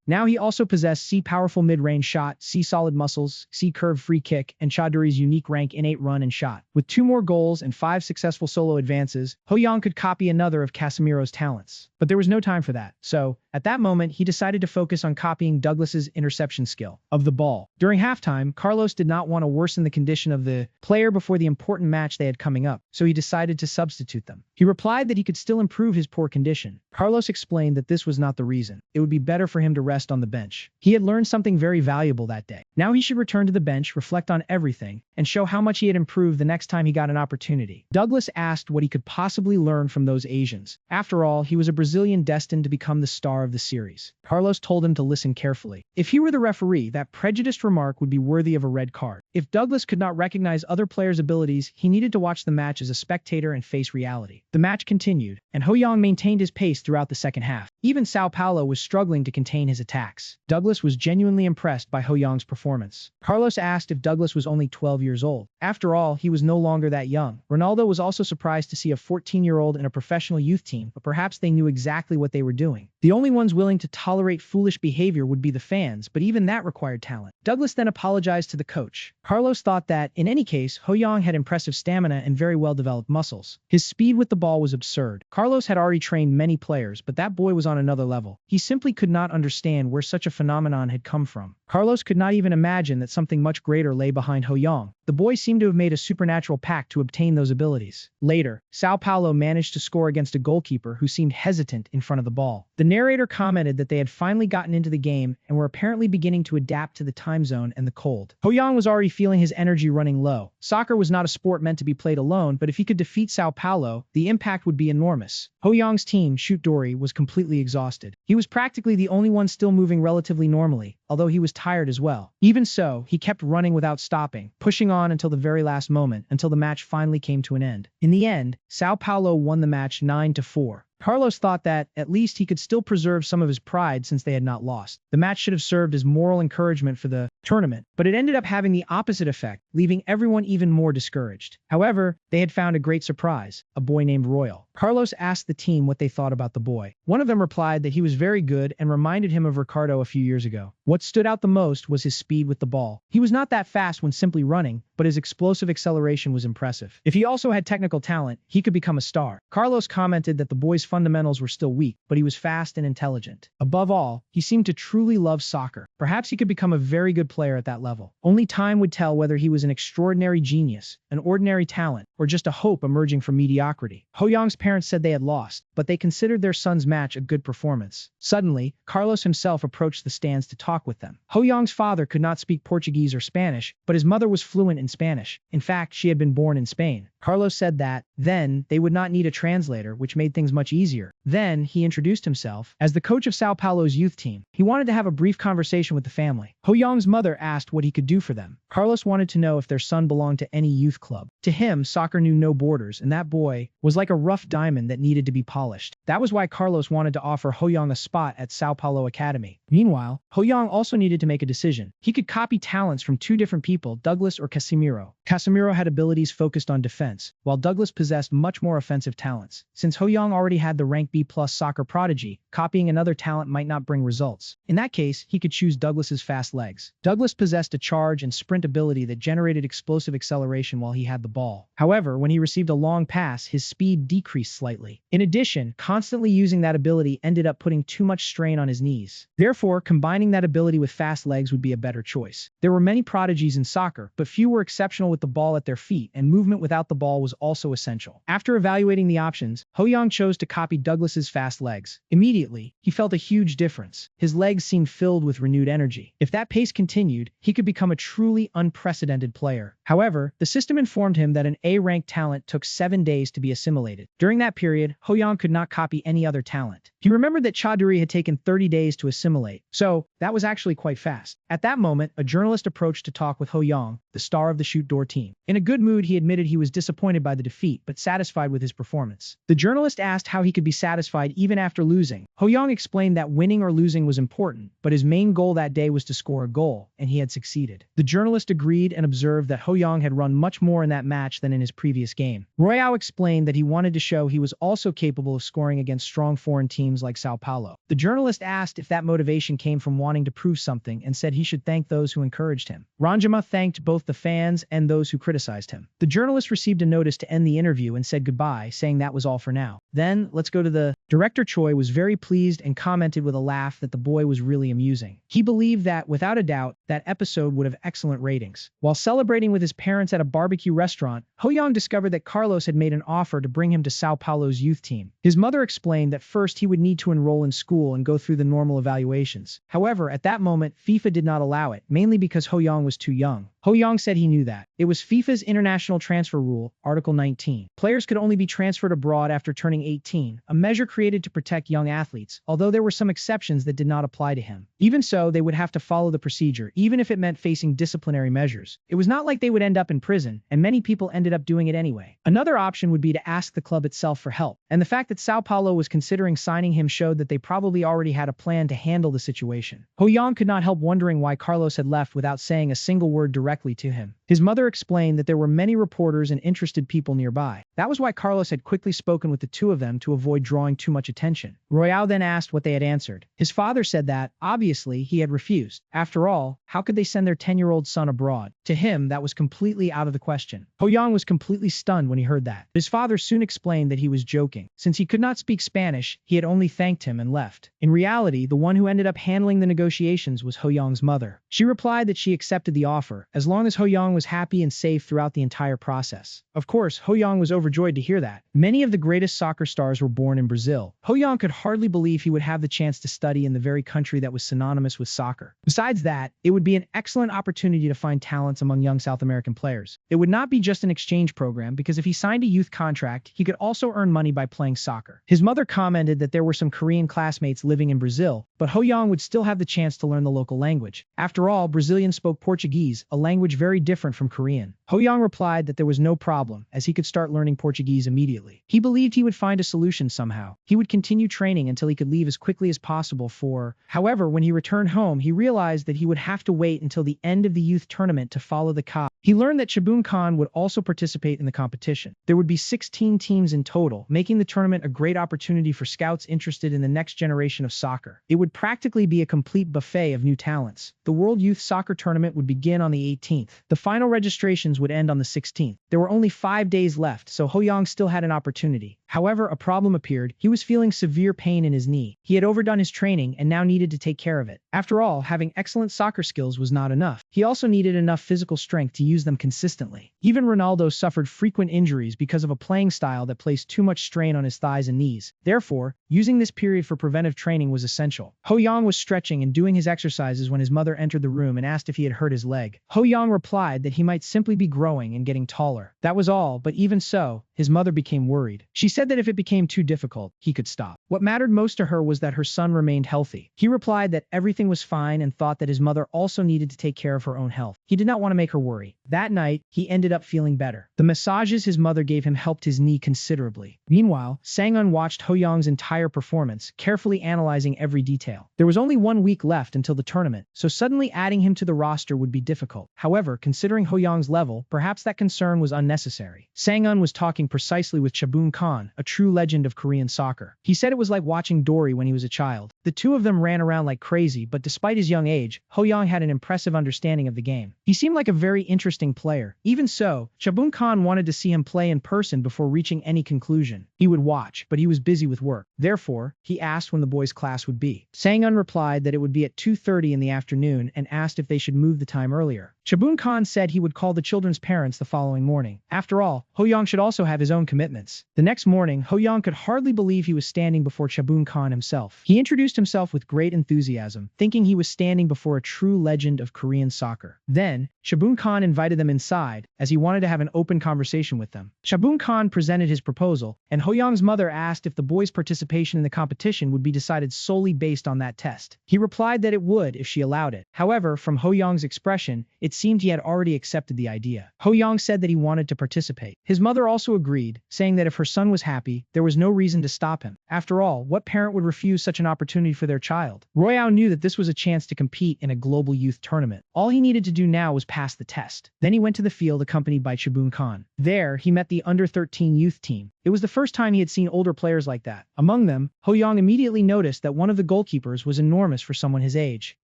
A: Now he also possessed C powerful mid-range shot, C solid muscles, C curved free kick, and Chaudhry's unique rank innate run and shot. With 2 more goals and 5 successful solo advances, Ho Young could copy another of Casemiro's talents. But there was no time for that. So, at that moment, he decided to focus on copying Douglas's interception skill of the ball. During halftime, Carlos did not want to worsen the condition of the player before the important match they had coming up, so he decided to substitute them. He replied that he could still improve his poor condition. Carlos explained that this was not the reason. It would be better for him to rest on the bench. He had learned something very valuable that day. Now he should return to the bench, reflect on everything, and show how much he had improved the next time he got an opportunity. Douglas asked what he could possibly learn from those Asians. After all, he was a Brazilian destined to become the star of the series. Carlos told him to listen carefully. If he were the referee, that prejudiced remark would be worthy of a red card. If Douglas could not recognize other players' abilities, he needed to watch the match as a spectator and face reality. The match continued, and Ho Young maintained his pace throughout the second half. Even Sao Paulo was struggling to contain his attacks. Douglas was genuinely impressed by Ho Young's performance. Carlos asked if Douglas was only 12 years old. After all, he was no longer that young. Ronaldo was also surprised to see a 14-year-old in a professional youth team, but perhaps they knew exactly what they were doing. The only ones willing to tolerate foolish behavior would be the fans, but even that required talent. Douglas then apologized to the coach. Carlos thought that, in any case, Ho Young had impressive stamina and very well-developed muscles. His speed with the ball was absurd. Carlos had already trained many players, but that boy was on another level. He simply could not understand where such a phenomenon had come from. Carlos could not even imagine that something much greater lay behind Ho Young. The boy seemed to have made a supernatural pact to obtain those abilities. Later, Sao Paulo managed to score against a goalkeeper who seemed hesitant in front of the ball. The narrator commented that they had finally gotten into the game and were apparently beginning to adapt to the time zone and the cold. Ho Young was already feeling his energy running low. Soccer was not a sport meant to be played alone, but if he could defeat Sao Paulo, the impact would be enormous. Ho Young's team, Shoot Dory, was completely exhausted. He was practically the only one still moving relatively normally, although he was tired as well. Even so, he kept running without stopping, pushing on until the very last moment, until the match finally came to an end. In the end, Sao Paulo won the match 9-4. Carlos thought that, at least, he could still preserve some of his pride since they had not lost. The match should have served as moral encouragement for the tournament, but it ended up having the opposite effect, leaving everyone even more discouraged. However, they had found a great surprise, a boy named Royal. Carlos asked the team what they thought about the boy. One of them replied that he was very good and reminded him of Ricardo a few years ago. What stood out the most was his speed with the ball. He was not that fast when simply running, but his explosive acceleration was impressive. If he also had technical talent, he could become a star. Carlos commented that the boy's fundamentals were still weak, but he was fast and intelligent. Above all, he seemed to truly love soccer. Perhaps he could become a very good player at that level. Only time would tell whether he was an extraordinary genius, an ordinary talent, or just a hope emerging from mediocrity. Ho Young's parents said they had lost, but they considered their son's match a good performance. Suddenly, Carlos himself approached the stands to talk with them. Ho Young's father could not speak Portuguese or Spanish, but his mother was fluent in Spanish. In fact, she had been born in Spain. Carlos said that, then, they would not need a translator, which made things much easier. Then, he introduced himself as the coach of Sao Paulo's youth team. He wanted to have a brief conversation with the family. Ho Young's mother asked what he could do for them. Carlos wanted to know if their son belonged to any youth club. To him, soccer knew no borders, and that boy was like a rough diamond that needed to be polished. That was why Carlos wanted to offer Ho Young a spot at Sao Paulo Academy. Meanwhile, Ho Young also needed to make a decision. He could copy talents from 2 different people, Douglas or Casimiro. Casemiro. Casemiro had abilities focused on defense, while Douglas possessed much more offensive talents. Since Ho-young already had the rank B+ soccer prodigy, copying another talent might not bring results. In that case, he could choose Douglas's fast legs. Douglas possessed a charge and sprint ability that generated explosive acceleration while he had the ball. However, when he received a long pass, his speed decreased slightly. In addition, constantly using that ability ended up putting too much strain on his knees. Therefore, combining that ability with fast legs would be a better choice. There were many prodigies in soccer, but few were exceptional with the ball at their feet, and movement without the ball was also essential. After evaluating the options, Ho-young chose to copy Douglas's fast legs. Immediately, he felt a huge difference. His legs seemed filled with renewed energy. If that pace continued, he could become a truly unprecedented player. However, the system informed him that an A-ranked talent took 7 days to be assimilated. During that period, Ho-young could not copy any other talent. He remembered that Chaduri had taken 30 days to assimilate, so that was actually quite fast. At that moment, a journalist approached to talk with Ho-young, the star of the Shoot Door team. In a good mood, he admitted he was disappointed by the defeat, but satisfied with his performance. The journalist asked how he could be satisfied even after losing. Ho-young explained that winning or losing was important, but his main goal that day was to score a goal, and he had succeeded. The journalist agreed and observed that Ho-young had run much more in that match than in his previous game. Royale explained that he wanted to show he was also capable of scoring against strong foreign teams like Sao Paulo. The journalist asked if that motivation came from wanting to prove something and said he should thank those who encouraged him. Ranjama thanked both the fans and those who criticized him. The journalist received a notice to end the interview and said goodbye, saying that was all for now. Then, let's go to the director. Choi was very pleased and commented with a laugh that the boy was really amusing. He believed that, without a doubt, that episode would have excellent ratings. While celebrating with his parents at a barbecue restaurant, Ho-young discovered that Carlos had made an offer to bring him to Sao Paulo's youth team. His mother explained that first he would need to enroll in school and go through the normal evaluations. However, at that moment, FIFA did not allow it, mainly because Ho-young was too young. Ho-young said he knew that. It was FIFA's international transfer rule, Article 19. Players could only be transferred abroad after turning 18, a measure created to protect young athletes, although there were some exceptions that did not apply to him. Even so, they would have to follow the procedure, even if it meant facing disciplinary measures. It was not like they would end up in prison, and many people ended up doing it anyway. Another option would be to ask the club itself for help, and the fact that Sao Paulo was considering signing him showed that they probably already had a plan to handle the situation. Ho-young could not help wondering why Carlos had left without saying a single word directly to him. His mother explained that there were many reporters and interested people nearby. That was why Carlos had quickly spoken with the two of them to avoid drawing too much attention. Royale then asked what they had answered. His father said that, obviously, he had refused. After all, how could they send their 10-year-old son abroad? To him, that was completely out of the question. Ho-young was completely stunned when he heard that. His father soon explained that he was joking. Since he could not speak Spanish, he had only thanked him and left. In reality, the one who ended up handling the negotiations was Ho-young's mother. She replied that she accepted the offer, as long as Ho-young was happy and safe throughout the entire process. Of course, Ho-young was overjoyed to hear that. Many of the greatest soccer stars were born in Brazil. Ho-young could hardly believe he would have the chance to study in the very country that was synonymous with soccer. Besides that, it would be an excellent opportunity to find talents among young South American players. It would not be just an exchange program, because if he signed a youth contract, he could also earn money by playing soccer. His mother commented that there were some Korean classmates living in Brazil, but Ho-young would still have the chance to learn the local language. After all, Brazilians spoke Portuguese, a language very different from Korean. Ho-young replied that there was no problem, as he could start learning Portuguese immediately. He believed he would find a solution somehow. He would continue training until he could leave as quickly as possible for... However, when he returned home, he realized that he would have to wait until the end of the youth tournament to follow the cup. He learned that Chabun Khan would also participate in the competition. There would be 16 teams in total, making the tournament a great opportunity for scouts interested in the next generation of soccer. It would practically be a complete buffet of new talents. The World Youth Soccer Tournament would begin on the 18th. The final registrations would end on the 16th. There were only 5 days left, so Ho-young still had an opportunity. However, a problem appeared. He was feeling severe pain in his knee. He had overdone his training and now needed to take care of it. After all, having excellent soccer skills was not enough. He also needed enough physical strength to use them consistently. Even Ronaldo suffered frequent injuries because of a playing style that placed too much strain on his thighs and knees. Therefore, using this period for preventive training was essential. Ho-young was stretching and doing his exercises when his mother entered the room and asked if he had hurt his leg. Ho-young replied that he might simply be growing and getting taller. That was all, but even so, his mother became worried. She said said that if it became too difficult, he could stop. What mattered most to her was that her son remained healthy. He replied that everything was fine and thought that his mother also needed to take care of her own health. He did not want to make her worry. That night, he ended up feeling better. The massages his mother gave him helped his knee considerably. Meanwhile, Sang-eun watched Ho-young's entire performance, carefully analyzing every detail. There was only 1 week left until the tournament, so suddenly adding him to the roster would be difficult. However, considering Ho-young's level, perhaps that concern was unnecessary. Sang-eun was talking precisely with Chaboon Khan, a true legend of Korean soccer. He said it was like watching Dory when he was a child. The two of them ran around like crazy, but despite his young age, Ho-young had an impressive understanding of the game. He seemed like a very interesting player. Even so, Chaboon Khan wanted to see him play in person before reaching any conclusion. He would watch, but he was busy with work. Therefore, he asked when the boys' class would be. Sang-eun replied that it would be at 2:30 in the afternoon and asked if they should move the time earlier. Chaboon Khan said he would call the children's parents the following morning. After all, Ho-young should also have his own commitments. The next morning, Ho-young could hardly believe he was standing before Chaboon Khan himself. He introduced himself with great enthusiasm, thinking he was standing before a true legend of Korean soccer. Then, Chaboon Khan invited them inside, as he wanted to have an open conversation with them. Chaboon Khan presented his proposal, and Ho-young's mother asked if the boys' participation in the competition would be decided solely based on that test. He replied that it would if she allowed it. However, from Ho-young's expression, it seemed he had already accepted the idea. Ho-young said that he wanted to participate. His mother also agreed, saying that if her son was happy, there was no reason to stop him. After all, what parent would refuse such an opportunity for their child? Royale knew that this was a chance to compete in a global youth tournament. All he needed to do now was pass the test. Then he went to the field accompanied by Chaboon Khan. There, he met the under-13 youth team. It was the first time he had seen older players like that. Among them, Ho-young immediately noticed that one of the goalkeepers was enormous for someone his age.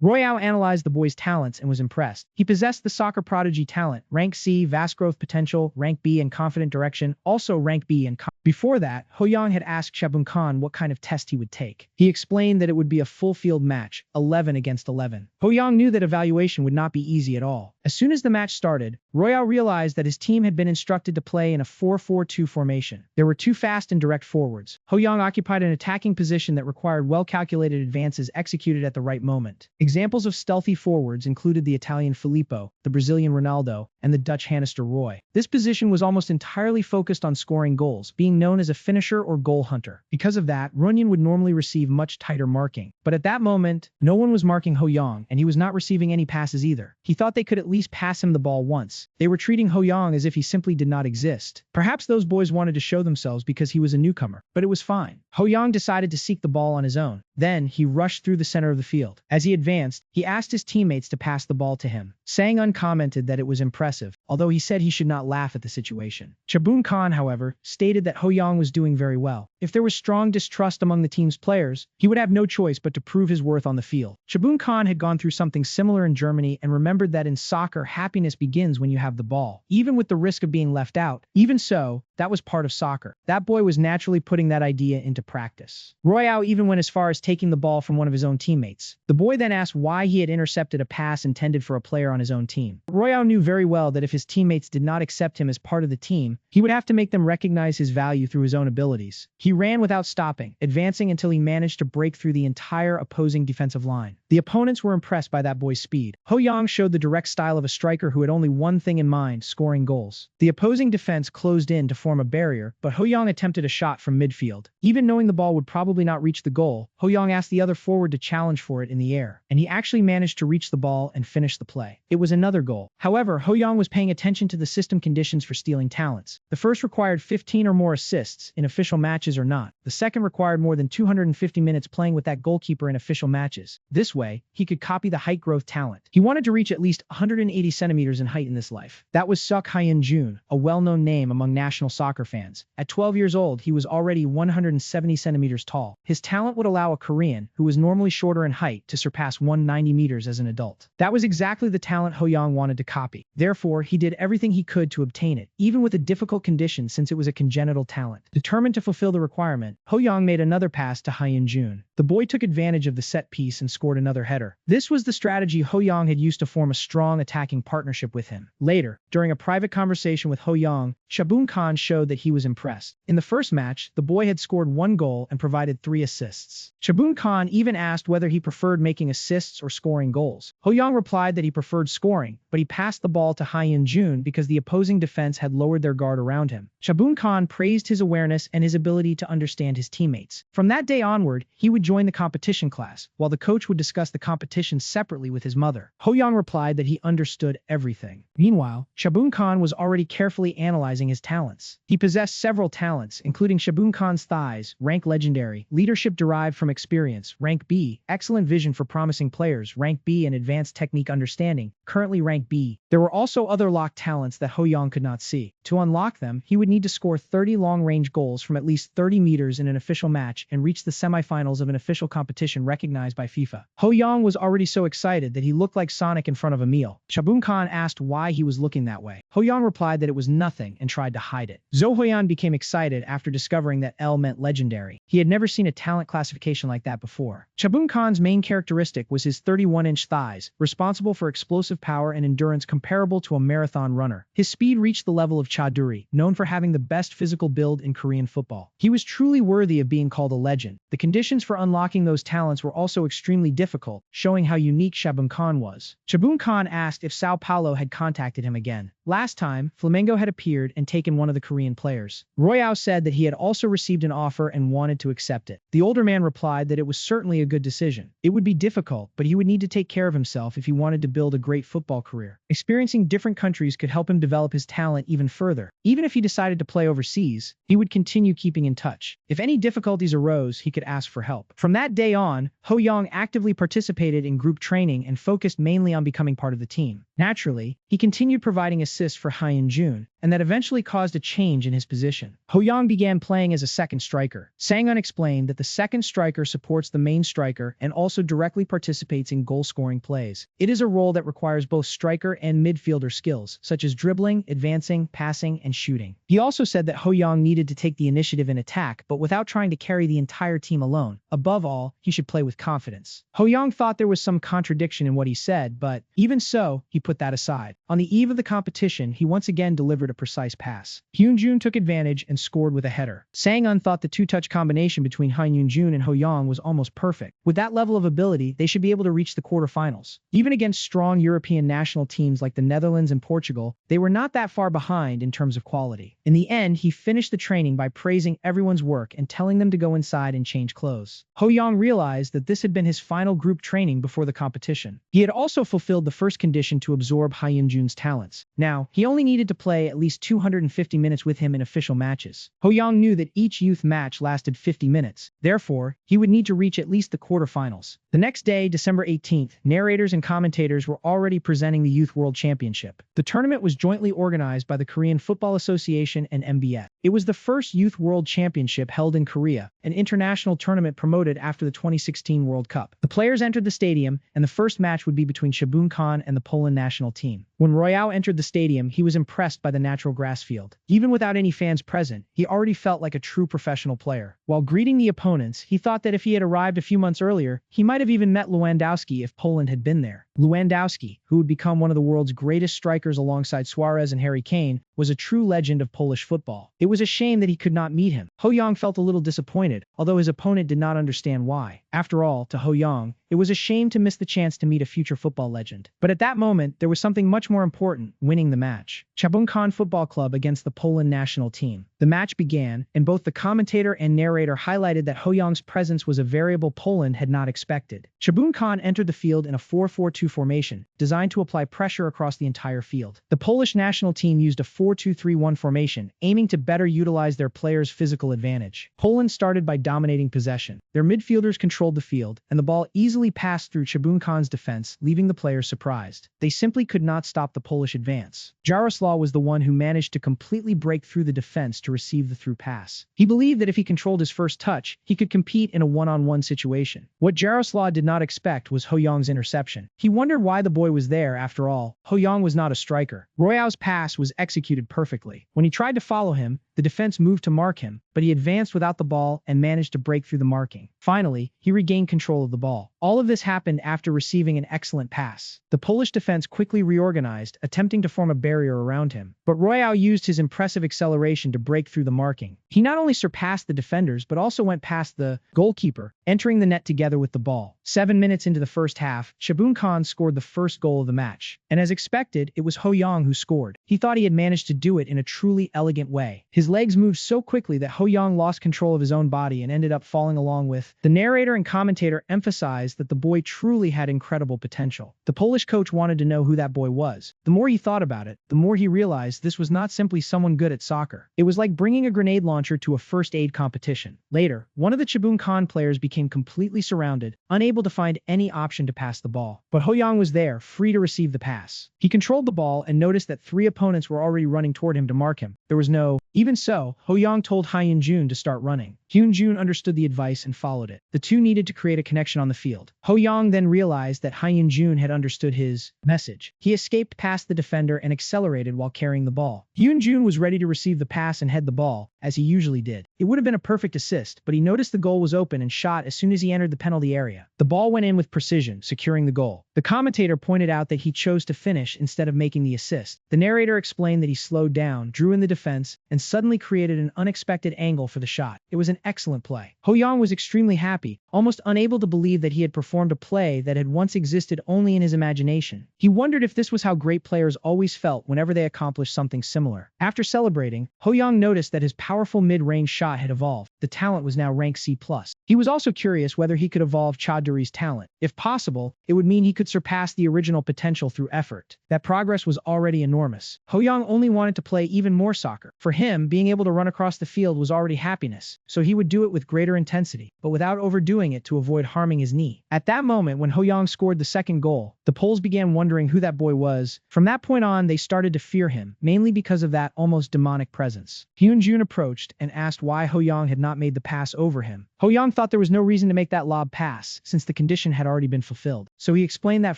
A: Royale analyzed the boy's talents and was impressed. He possessed the soccer prodigy talent, rank C, vast growth potential, rank B, and confident direction, also rank B and Before that, Ho-young had asked Chaboon Khan what kind of test he would take. He explained that it would be a full field match, 11 against 11. Ho-young knew that evaluation would not be easy at all. As soon as the match started, Royale realized that his team had been instructed to play in a 4-4-2 formation. There were 2 fast and direct forwards. Ho-young occupied an attacking position that required well-calculated advances executed at the right moment. Examples of stealthy forwards included the Italian Filippo, the Brazilian Ronaldo, and the Dutch Hannister Roy. This position was almost entirely focused on scoring goals, being known as a finisher or goal hunter. Because of that, Runyon would normally receive much tighter marking. But at that moment, no one was marking Ho-young, and he was not receiving any passes either. He thought they could at least pass him the ball once. They were treating Ho-young as if he simply did not exist. Perhaps those boys wanted to show themselves because he was a newcomer, but it was fine. Ho-young decided to seek the ball on his own. Then, he rushed through the center of the field. As he advanced, he asked his teammates to pass the ball to him. Sang-eun commented that it was impressive, although he said he should not laugh at the situation. Chaboon Khan, however, stated that Ho-young was doing very well. If there was strong distrust among the team's players, he would have no choice but to prove his worth on the field. Chaboon Khan had gone through something similar in Germany and remembered that in soccer, happiness begins when you have the ball, even with the risk of being left out. Even so, that was part of soccer. That boy was naturally putting that idea into practice. Royale even went as far as taking the ball from one of his own teammates. The boy then asked why he had intercepted a pass intended for a player on his own team. Royale knew very well that if his teammates did not accept him as part of the team, he would have to make them recognize his value through his own abilities. He ran without stopping, advancing until he managed to break through the entire opposing defensive line. The opponents were impressed by that boy's speed. Ho-young showed the direct style of a striker who had only one thing in mind, scoring goals. The opposing defense closed in to form a barrier, but Ho-young attempted a shot from midfield. Even knowing the ball would probably not reach the goal, Ho-young asked the other forward to challenge for it in the air, and he actually managed to reach the ball and finish the play. It was another goal. However, Ho-young was paying attention to the system conditions for stealing talents. The first required 15 or more assists in official matches or not. The second required more than 250 minutes playing with that goalkeeper in official matches. This way, he could copy the height growth talent. He wanted to reach at least 180 centimeters in height in this life. That was Seok Hyun-jun, a well-known name among national soccer fans. At 12 years old, he was already 170 centimeters tall. His talent would allow a Korean, who was normally shorter in height, to surpass 190 meters as an adult. That was exactly the talent Ho-young wanted to copy. Therefore, he did everything he could to obtain it, even with a difficult condition since it was a congenital talent. Determined to fulfill the requirement, Ho-young made another pass to Hyun-jun. The boy took advantage of the set piece and scored another another header. This was the strategy Ho Young had used to form a strong attacking partnership with him. Later, during a private conversation with Ho Young, Shabun Khan showed that he was impressed. In the first match, the boy had scored 1 goal and provided 3 assists. Shabun Khan even asked whether he preferred making assists or scoring goals. Ho Young replied that he preferred scoring, but he passed the ball to Hyun Jun because the opposing defense had lowered their guard around him. Shabun Khan praised his awareness and his ability to understand his teammates. From that day onward, he would join the competition class, while the coach would discuss the competition separately with his mother. Ho Young replied that he understood everything. Meanwhile, Shabun Khan was already carefully analyzing his talents. He possessed several talents, including Shabun Khan's thighs, rank legendary, leadership derived from experience, rank B, excellent vision for promising players, rank B, and advanced technique understanding, currently rank B. There were also other locked talents that Ho Young could not see. To unlock them, he would need to score 30 long-range goals from at least 30 meters in an official match and reach the semifinals of an official competition recognized by FIFA. Ho Young was already so excited that he looked like Sonic in front of a meal. Shabun Khan asked why he was looking that way. Ho Young replied that it was nothing and tried to hide it. Zo Hoyan became excited after discovering that L meant legendary. He had never seen a talent classification like that before. Shabun Khan's main characteristic was his 31-inch thighs, responsible for explosive power and endurance comparable to a marathon runner. His speed reached the level of Chaduri, known for having the best physical build in Korean football. He was truly worthy of being called a legend. The conditions for unlocking those talents were also extremely difficult, showing how unique Shabun Khan was. Shabun Khan asked if Sao Paulo had contacted him again. Last time, Flamengo had appeared and taken one of the Korean players. Royao said that he had also received an offer and wanted to accept it. The older man replied that it was certainly a good decision. It would be difficult, but he would need to take care of himself if he wanted to build a great football career. Experiencing different countries could help him develop his talent even further. Even if he decided to play overseas, he would continue keeping in touch. If any difficulties arose, he could ask for help. From that day on, Ho Young actively participated in group training and focused mainly on becoming part of the team. Naturally, he continued providing assists for Hyun Jun, and that eventually caused a change in his position. Ho Young began playing as a second striker. Sang-un explained that the second striker supports the main striker and also directly participates in goal-scoring plays. It is a role that requires both striker and midfielder skills, such as dribbling, advancing, passing, and shooting. He also said that Ho Young needed to take the initiative in attack, but without trying to carry the entire team alone. Above all, he should play with confidence. Ho Young thought there was some contradiction in what he said, but even so, he put that aside. On the eve of the competition, he once again delivered a precise pass. Hyun Jun took advantage and scored with a header. Sang-un thought the two-touch combination between Hyun Jun and Ho Young was almost perfect. With that level of ability, they should be able to reach the quarterfinals. Even against strong European national teams like the Netherlands and Portugal, they were not that far behind in terms of quality. In the end, he finished the training by praising everyone's work and telling them to go inside and change clothes. Ho Young realized that this had been his final group training before the competition. He had also fulfilled the first condition to absorb Hyun Jun's talents. Now, he only needed to play at least 250 minutes with him in official matches. Ho Young knew that each youth match lasted 50 minutes. Therefore, he would need to reach at least the quarterfinals. The next day, December 18th, narrators and commentators were already presenting the Youth World Championship. The tournament was jointly organized by the Korean Football Association and MBS. It was the first Youth World Championship held in Korea, an international tournament promoted after the 2016 World Cup. The players entered the stadium, and the first match would be between Shabun Khan and the Poland national team. When Royao entered the stadium, he was impressed by the natural grass field. Even without any fans present, he already felt like a true professional player. While greeting the opponents, he thought that if he had arrived a few months earlier, he might have even met Lewandowski if Poland had been there. Lewandowski, who would become one of the world's greatest strikers alongside Suarez and Harry Kane, was a true legend of Polish football. It was a shame that he could not meet him. Ho Young felt a little disappointed, although his opponent did not understand why. After all, to Ho Young, it was a shame to miss the chance to meet a future football legend. But at that moment, there was something much more important: winning the match. Shabun Khan Football Club against the Poland national team. The match began, and both the commentator and narrator highlighted that Ho Young's presence was a variable Poland had not expected. Shabun Khan entered the field in a 4-4-2 formation, designed to apply pressure across the entire field. The Polish national team used a 4-2-3-1 formation, aiming to better utilize their players' physical advantage. Poland started by dominating possession. Their midfielders controlled the field, and the ball easily passed through Shabun Khan's defense, leaving the players surprised. They simply could not stop the Polish advance. Jaroslaw was the one who managed to completely break through the defense to receive the through pass. He believed that if he controlled his first touch, he could compete in a one-on-one situation. What Jaroslaw did not expect was Ho Young's interception. He wondered why the boy was there. After all, Ho Young was not a striker. Royao's pass was executed perfectly. When he tried to follow him, the defense moved to mark him, but he advanced without the ball and managed to break through the marking. Finally, he regained control of the ball. All of this happened after receiving an excellent pass. The Polish defense quickly reorganized, attempting to form a barrier around him. But Royale used his impressive acceleration to break through the marking. He not only surpassed the defenders, but also went past the goalkeeper, entering the net together with the ball. 7 minutes into the first half, Shabun Khan scored the first goal of the match. And as expected, it was Ho Yang who scored. He thought he had managed to do it in a truly elegant way. His legs moved so quickly that Ho Yang lost control of his own body and ended up falling along with. The narrator and commentator emphasized that the boy truly had incredible potential. The Polish coach wanted to know who that boy was. The more he thought about it, the more he realized this was not simply someone good at soccer. It was like bringing a grenade launcher to a first aid competition. Later, one of the Shabun Khan players became completely surrounded, unable to find any option to pass the ball. But Ho Yang was there, free to receive the pass. He controlled the ball and noticed that 3 opponents were already running toward him to mark him. There was no. Even so, Ho Yang told Hyun Jun to start running. Hyun Jun understood the advice and followed it. The two needed to create a connection on the field. Ho Yang then realized that Hyun Jun had understood his message. He escaped past the defender and accelerated while carrying the ball. Hyun Jun was ready to receive the pass and head the ball, as he usually did. It would have been a perfect assist, but he noticed the goal was open and shot as soon as he entered the penalty area. The ball went in with precision, securing the goal. The commentator pointed out that he chose to finish instead of making the assist. The narrator explained that he slowed down, drew in the defense, and suddenly created an unexpected angle for the shot. It was an excellent play. Ho Yang was extremely happy, almost unable to believe that he had performed a play that had once existed only in his imagination. He wondered if this was how great players always felt whenever they accomplished something similar. After celebrating, Ho Yang noticed that his powerful mid-range shot had evolved. The talent was now rank C+. He was also curious whether he could evolve Chaudhry's talent. If possible, it would mean he could surpass the original potential through effort. That progress was already enormous. Ho Yang only wanted to play even more soccer. For him, being able to run across the field was already happiness, so he would do it with greater intensity, but without overdoing it to avoid harming his knee. At that moment, when Ho Yang scored the second goal, the Poles began wondering who that boy was. From that point on, they started to fear him, mainly because of that almost demonic presence. Hyun Jun approached and asked why Ho Yang had not made the pass over him. Ho Yang thought there was no reason to make that lob pass, since the condition had already been fulfilled. So he explained that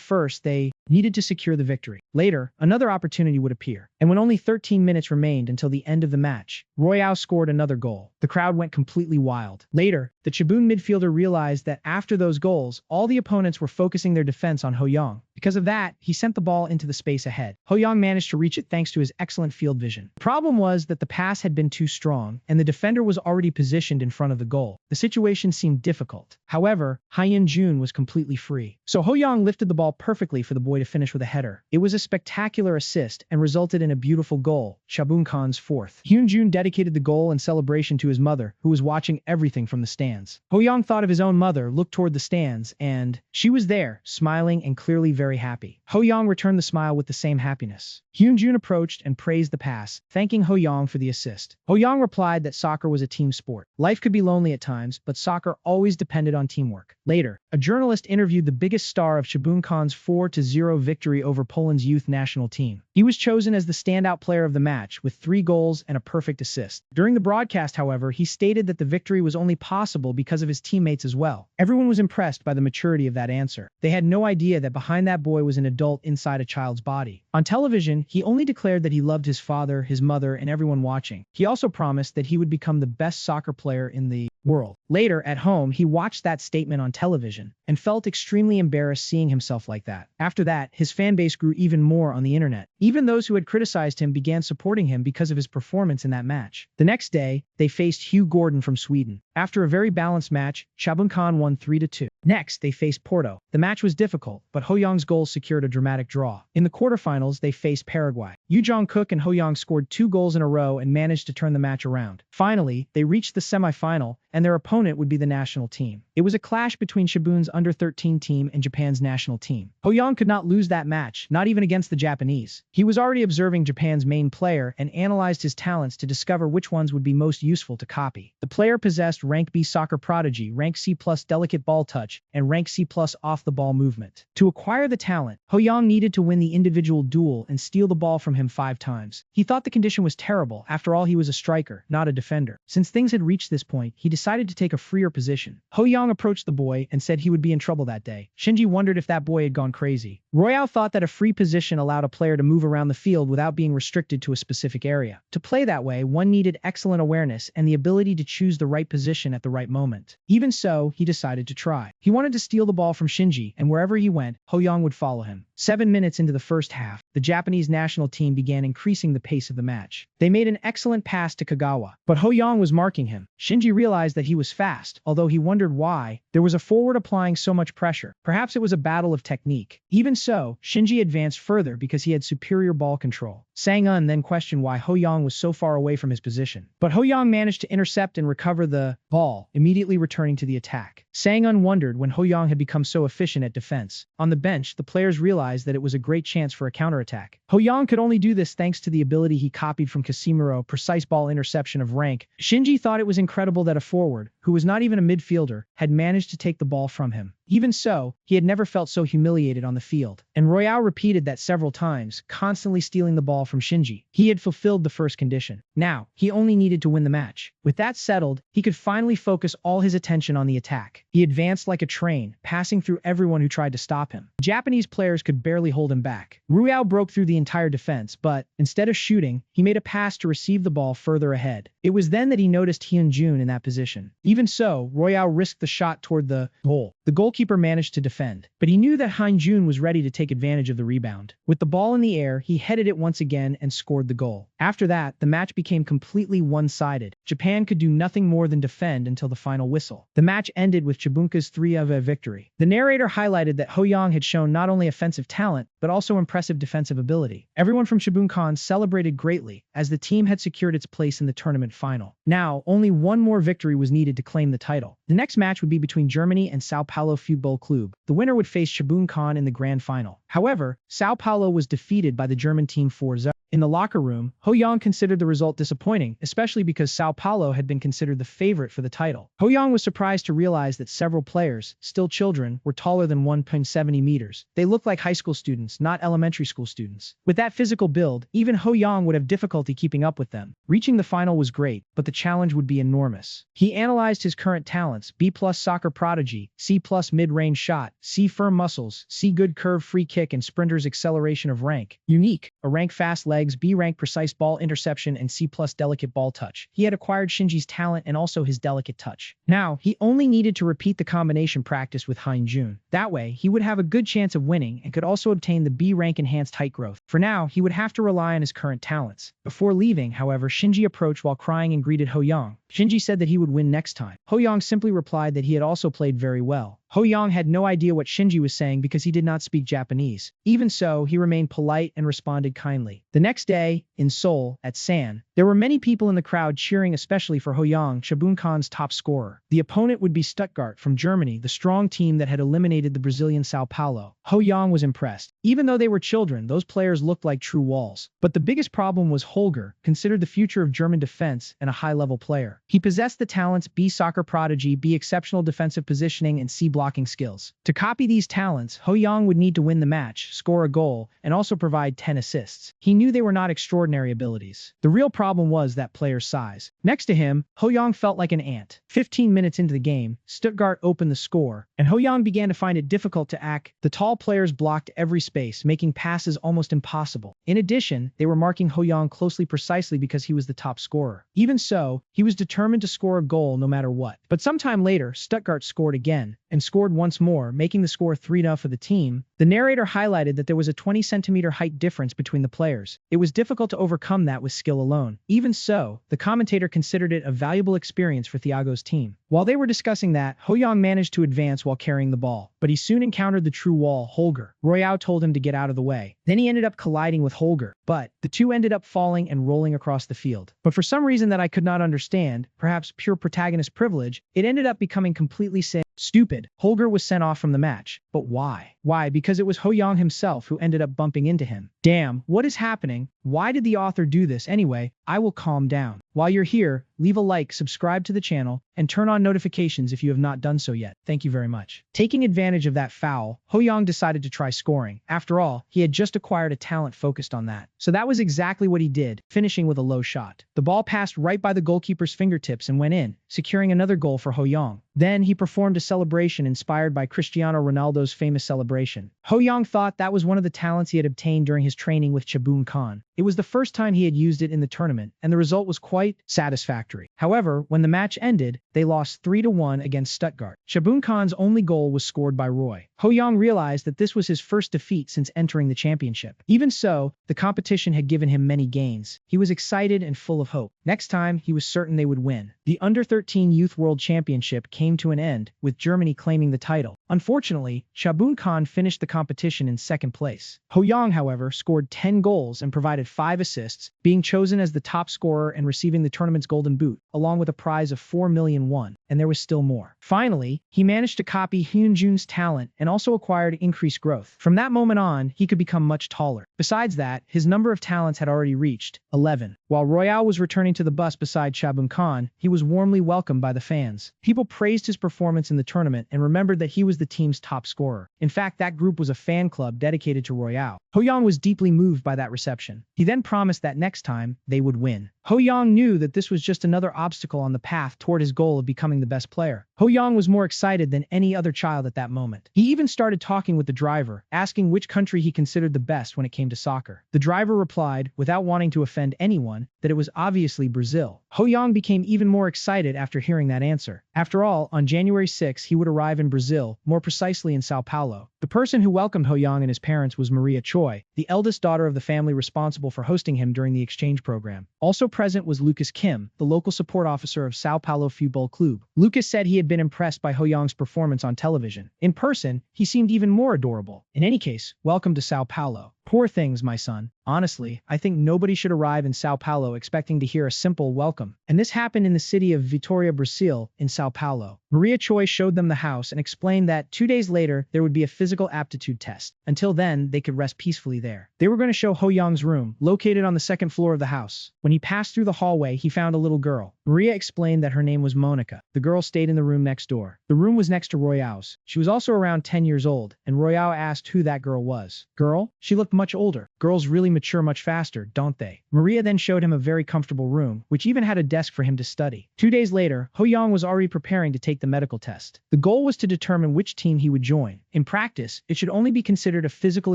A: first, they needed to secure the victory. Later, another opportunity would appear, and when only 13 minutes remained until the end of the match, Royale scored another goal. The crowd went completely wild. Later, the Shabun midfielder realized that after those goals, all the opponents were focusing their defense on Ho Yang. Because of that, he sent the ball into the space ahead. Ho Yang managed to reach it thanks to his excellent field vision. The problem was that the pass had been too strong, and the defender was already positioned in front of the goal. The situation seemed difficult. However, Hyun Jun was completely free. So Ho Yang lifted the ball perfectly for the boy to finish with a header. It was a spectacular assist and resulted in a beautiful goal, Shabun Khan's fourth. Hyun Jun dedicated the goal and celebration to his mother, who was watching everything from the stands. Ho Yang thought of his own mother, looked toward the stands, and she was there, smiling and clearly very happy. Ho Yang returned the smile with the same happiness. Hyun Jun approached and praised the pass, thanking Ho Yang for the assist. Ho Yang replied that soccer was a team sport. Life could be lonely at times, but soccer always depended on teamwork. Later, a journalist interviewed the biggest star of Shabun Khan's 4-0 victory over Poland's youth national team. He was chosen as the standout player of the match, with 3 goals and a perfect assist. During the broadcast, however, he stated that the victory was only possible because of his teammates as well. Everyone was impressed by the maturity of that answer. They had no idea that behind that boy was an adult inside a child's body. On television, he only declared that he loved his father, his mother, and everyone watching. He also promised that he would become the best soccer player in the world. Later, at home, he watched that statement on television and felt extremely embarrassed seeing himself like that. After that, his fan base grew even more on the internet. Even those who had criticized him began supporting him because of his performance in that match. The next day, they faced Hugh Gordon from Sweden. After a very balanced match, Shabun Khan won 3-2. Next, they faced Porto. The match was difficult, but Ho Yang's goal secured a dramatic draw. In the quarterfinals, they faced Paraguay. Yoo Jong-kook and Ho Yang scored 2 goals in a row and managed to turn the match around. Finally, they reached the semi-final, and their opponent would be the national team. It was a clash between Shabun's under-13 team and Japan's national team. Ho Yang could not lose that match, not even against the Japanese. He was already observing Japan's main player and analyzed his talents to discover which ones would be most useful to copy. The player possessed rank B soccer prodigy, rank C+ delicate ball touch, and rank C+ off-the-ball movement. To acquire the talent, Ho Yang needed to win the individual duel and steal the ball from him 5 times. He thought the condition was terrible. After all, he was a striker, not a defender. Since things had reached this point, he decided decided to take a freer position. Ho-young approached the boy and said he would be in trouble that day. Shinji wondered if that boy had gone crazy. Royale thought that a free position allowed a player to move around the field without being restricted to a specific area. To play that way, one needed excellent awareness and the ability to choose the right position at the right moment. Even so, he decided to try. He wanted to steal the ball from Shinji, and wherever he went, Ho-young would follow him. 7 minutes into the first half, the Japanese national team began increasing the pace of the match. They made an excellent pass to Kagawa, but Ho-young was marking him. Shinji realized that he was fast, although he wondered why. There was a forward applying so much pressure. Perhaps it was a battle of technique. Even so, Shinji advanced further because he had superior ball control. Sang-un then questioned why Ho-young was so far away from his position. But Ho-young managed to intercept and recover the ball, immediately returning to the attack. Sang-un wondered when Ho-young had become so efficient at defense. On the bench, the players realized that it was a great chance for a counterattack. Ho-young could only do this thanks to the ability he copied from Casimiro, precise ball interception of rank. Shinji thought it was incredible that a forward, who was not even a midfielder, had managed to take the ball from him. Even so, he had never felt so humiliated on the field. And Royale repeated that several times, constantly stealing the ball from Shinji. He had fulfilled the first condition. Now, he only needed to win the match. With that settled, he could finally focus all his attention on the attack. He advanced like a train, passing through everyone who tried to stop him. Japanese players could barely hold him back. Royale broke through the entire defense, but instead of shooting, he made a pass to receive the ball further ahead. It was then that he noticed Hyun-jun in that position. Even so, Royale risked the shot toward the goal. The goalkeeper managed to defend, but he knew that Hyun-jun was ready to take advantage of the rebound. With the ball in the air, he headed it once again and scored the goal. After that, the match became completely one-sided. Japan could do nothing more than defend until the final whistle. The match ended with Chibunka's 3-0 victory. The narrator highlighted that Ho-young had shown not only offensive talent, but also impressive defensive ability. Everyone from Chibunkan celebrated greatly, as the team had secured its place in the tournament final. Now, only one more victory was needed to claim the title. The next match would be between Germany and Sao Paulo Futebol Clube. The winner would face Chibunkan in the grand final. However, Sao Paulo was defeated by the German team 4-0. In the locker room, Ho-young considered the result disappointing, especially because Sao Paulo had been considered the favorite for the title. Ho-young was surprised to realize that several players, still children, were taller than 1.70 meters. They looked like high school students, not elementary school students. With that physical build, even Ho-young would have difficulty keeping up with them. Reaching the final was great, but the challenge would be enormous. He analyzed his current talents: B+ soccer prodigy, C+ mid-range shot, C firm muscles, C good curve free kick and sprinter's acceleration of rank. Unique, a rank fast legs, B rank precise ball interception and C+ delicate ball touch. He had acquired Shinji's talent and also his delicate touch. Now, he only needed to repeat the combination practice with Hyun-jun. That way, he would have a good chance of winning and could also obtain the B rank enhanced height growth. For now, he would have to rely on his current talents. Before leaving, however, Shinji approached while crying and greeted Ho-young. Shinji said that he would win next time. Ho-young simply replied that he had also played very well. Ho-young had no idea what Shinji was saying because he did not speak Japanese. Even so, he remained polite and responded kindly. The next day, in Seoul, at San, there were many people in the crowd cheering especially for Ho-young, Chibunkan's top scorer. The opponent would be Stuttgart from Germany, the strong team that had eliminated the Brazilian Sao Paulo. Ho-young was impressed. Even though they were children, those players looked like true walls. But the biggest problem was Holger, considered the future of German defense and a high-level player. He possessed the talents B soccer prodigy, B exceptional defensive positioning, and C blocking skills. To copy these talents, Ho-young would need to win the match, score a goal, and also provide 10 assists. He knew they were not extraordinary abilities. The real problem was that player's size. Next to him, Ho-young felt like an ant. 15 minutes into the game, Stuttgart opened the score, and Ho-young began to find it difficult to act. The tall players blocked every space, making passes almost impossible. In addition, they were marking Ho-young closely precisely because he was the top scorer. Even so, he was determined to score a goal no matter what. But sometime later, Stuttgart scored again, and scored once more, making the score 3-0 for the team. The narrator highlighted that there was a 20-centimeter height difference between the players. It was difficult to overcome that with skill alone. Even so, the commentator considered it a valuable experience for Thiago's team. While they were discussing that, Ho-young managed to advance while carrying the ball, but he soon encountered the true wall, Holger. Royale told him to get out of the way. Then he ended up colliding with Holger, but the two ended up falling and rolling across the field. But for some reason that I could not understand, perhaps pure protagonist privilege, it ended up becoming completely stupid. Holger was sent off from the match. But why? Why? Because it was Ho-young himself who ended up bumping into him. Damn, what is happening? Why did the author do this anyway? I will calm down. While you're here, leave a like, subscribe to the channel, and turn on notifications if you have not done so yet. Thank you very much. Taking advantage of that foul, Ho-young decided to try scoring. After all, he had just acquired a talent focused on that. So that was exactly what he did, finishing with a low shot. The ball passed right by the goalkeeper's fingertips and went in, securing another goal for Ho-young. Then he performed a celebration inspired by Cristiano Ronaldo's famous celebration. Ho-young thought that was one of the talents he had obtained during his training with Chaboon Khan. It was the first time he had used it in the tournament, and the result was quite satisfactory. However, when the match ended, they lost 3-1 against Stuttgart. Chaboon Khan's only goal was scored by Roy. Ho-young realized that this was his first defeat since entering the championship. Even so, the competition had given him many gains. He was excited and full of hope. Next time, he was certain they would win. The Under-13 Youth World Championship came to an end, with Germany claiming the title. Unfortunately, Chaboon Khan finished the competition in second place. Ho-young, however, scored 10 goals and provided 5 assists, being chosen as the top scorer and receiving the tournament's golden boot, along with a prize of 4 million won, and there was still more. Finally, he managed to copy Hyunjun's talent and also acquired increased growth. From that moment on, he could become much taller. Besides that, his number of talents had already reached 11. While Royale was returning to the bus beside Chaboon Khan, he was warmly welcomed by the fans. People praised his performance in the tournament and remembered that he was the team's top scorer. In fact, that group was a fan club dedicated to Royale. Ho-young was deeply moved by that reception. He then promised that next time, they would win. Ho-young knew that this was just another obstacle on the path toward his goal of becoming the best player. Ho-young was more excited than any other child at that moment. He even started talking with the driver, asking which country he considered the best when it came to soccer. The driver replied, without wanting to offend anyone, that it was obviously Brazil. Ho-young became even more excited after hearing that answer. After all, on January 6, he would arrive in Brazil, more precisely in Sao Paulo. The person who welcomed Ho-young and his parents was Maria Choi, the eldest daughter of the family responsible for hosting him during the exchange program. Also present was Lucas Kim, the local support officer of Sao Paulo Futebol Clube. Lucas said he had been impressed by Ho-young's performance on television. In person, he seemed even more adorable. In any case, welcome to Sao Paulo. Poor things, my son. Honestly, I think nobody should arrive in Sao Paulo expecting to hear a simple welcome. And this happened in the city of Vitória, Brazil, in Sao Paulo. Maria Choi showed them the house and explained that 2 days later, there would be a physical aptitude test. Until then, they could rest peacefully there. They were going to show Ho-young's room, located on the second floor of the house. When he passed through the hallway, he found a little girl. Maria explained that her name was Monica. The girl stayed in the room next door. The room was next to Royale's. She was also around 10 years old, and Royale asked who that girl was. Girl? She looked much older. Girls really mature much faster, don't they? Maria then showed him a very comfortable room, which even had a desk for him to study. 2 days later, Ho-young was already preparing to take the medical test. The goal was to determine which team he would join. In practice, it should only be considered a physical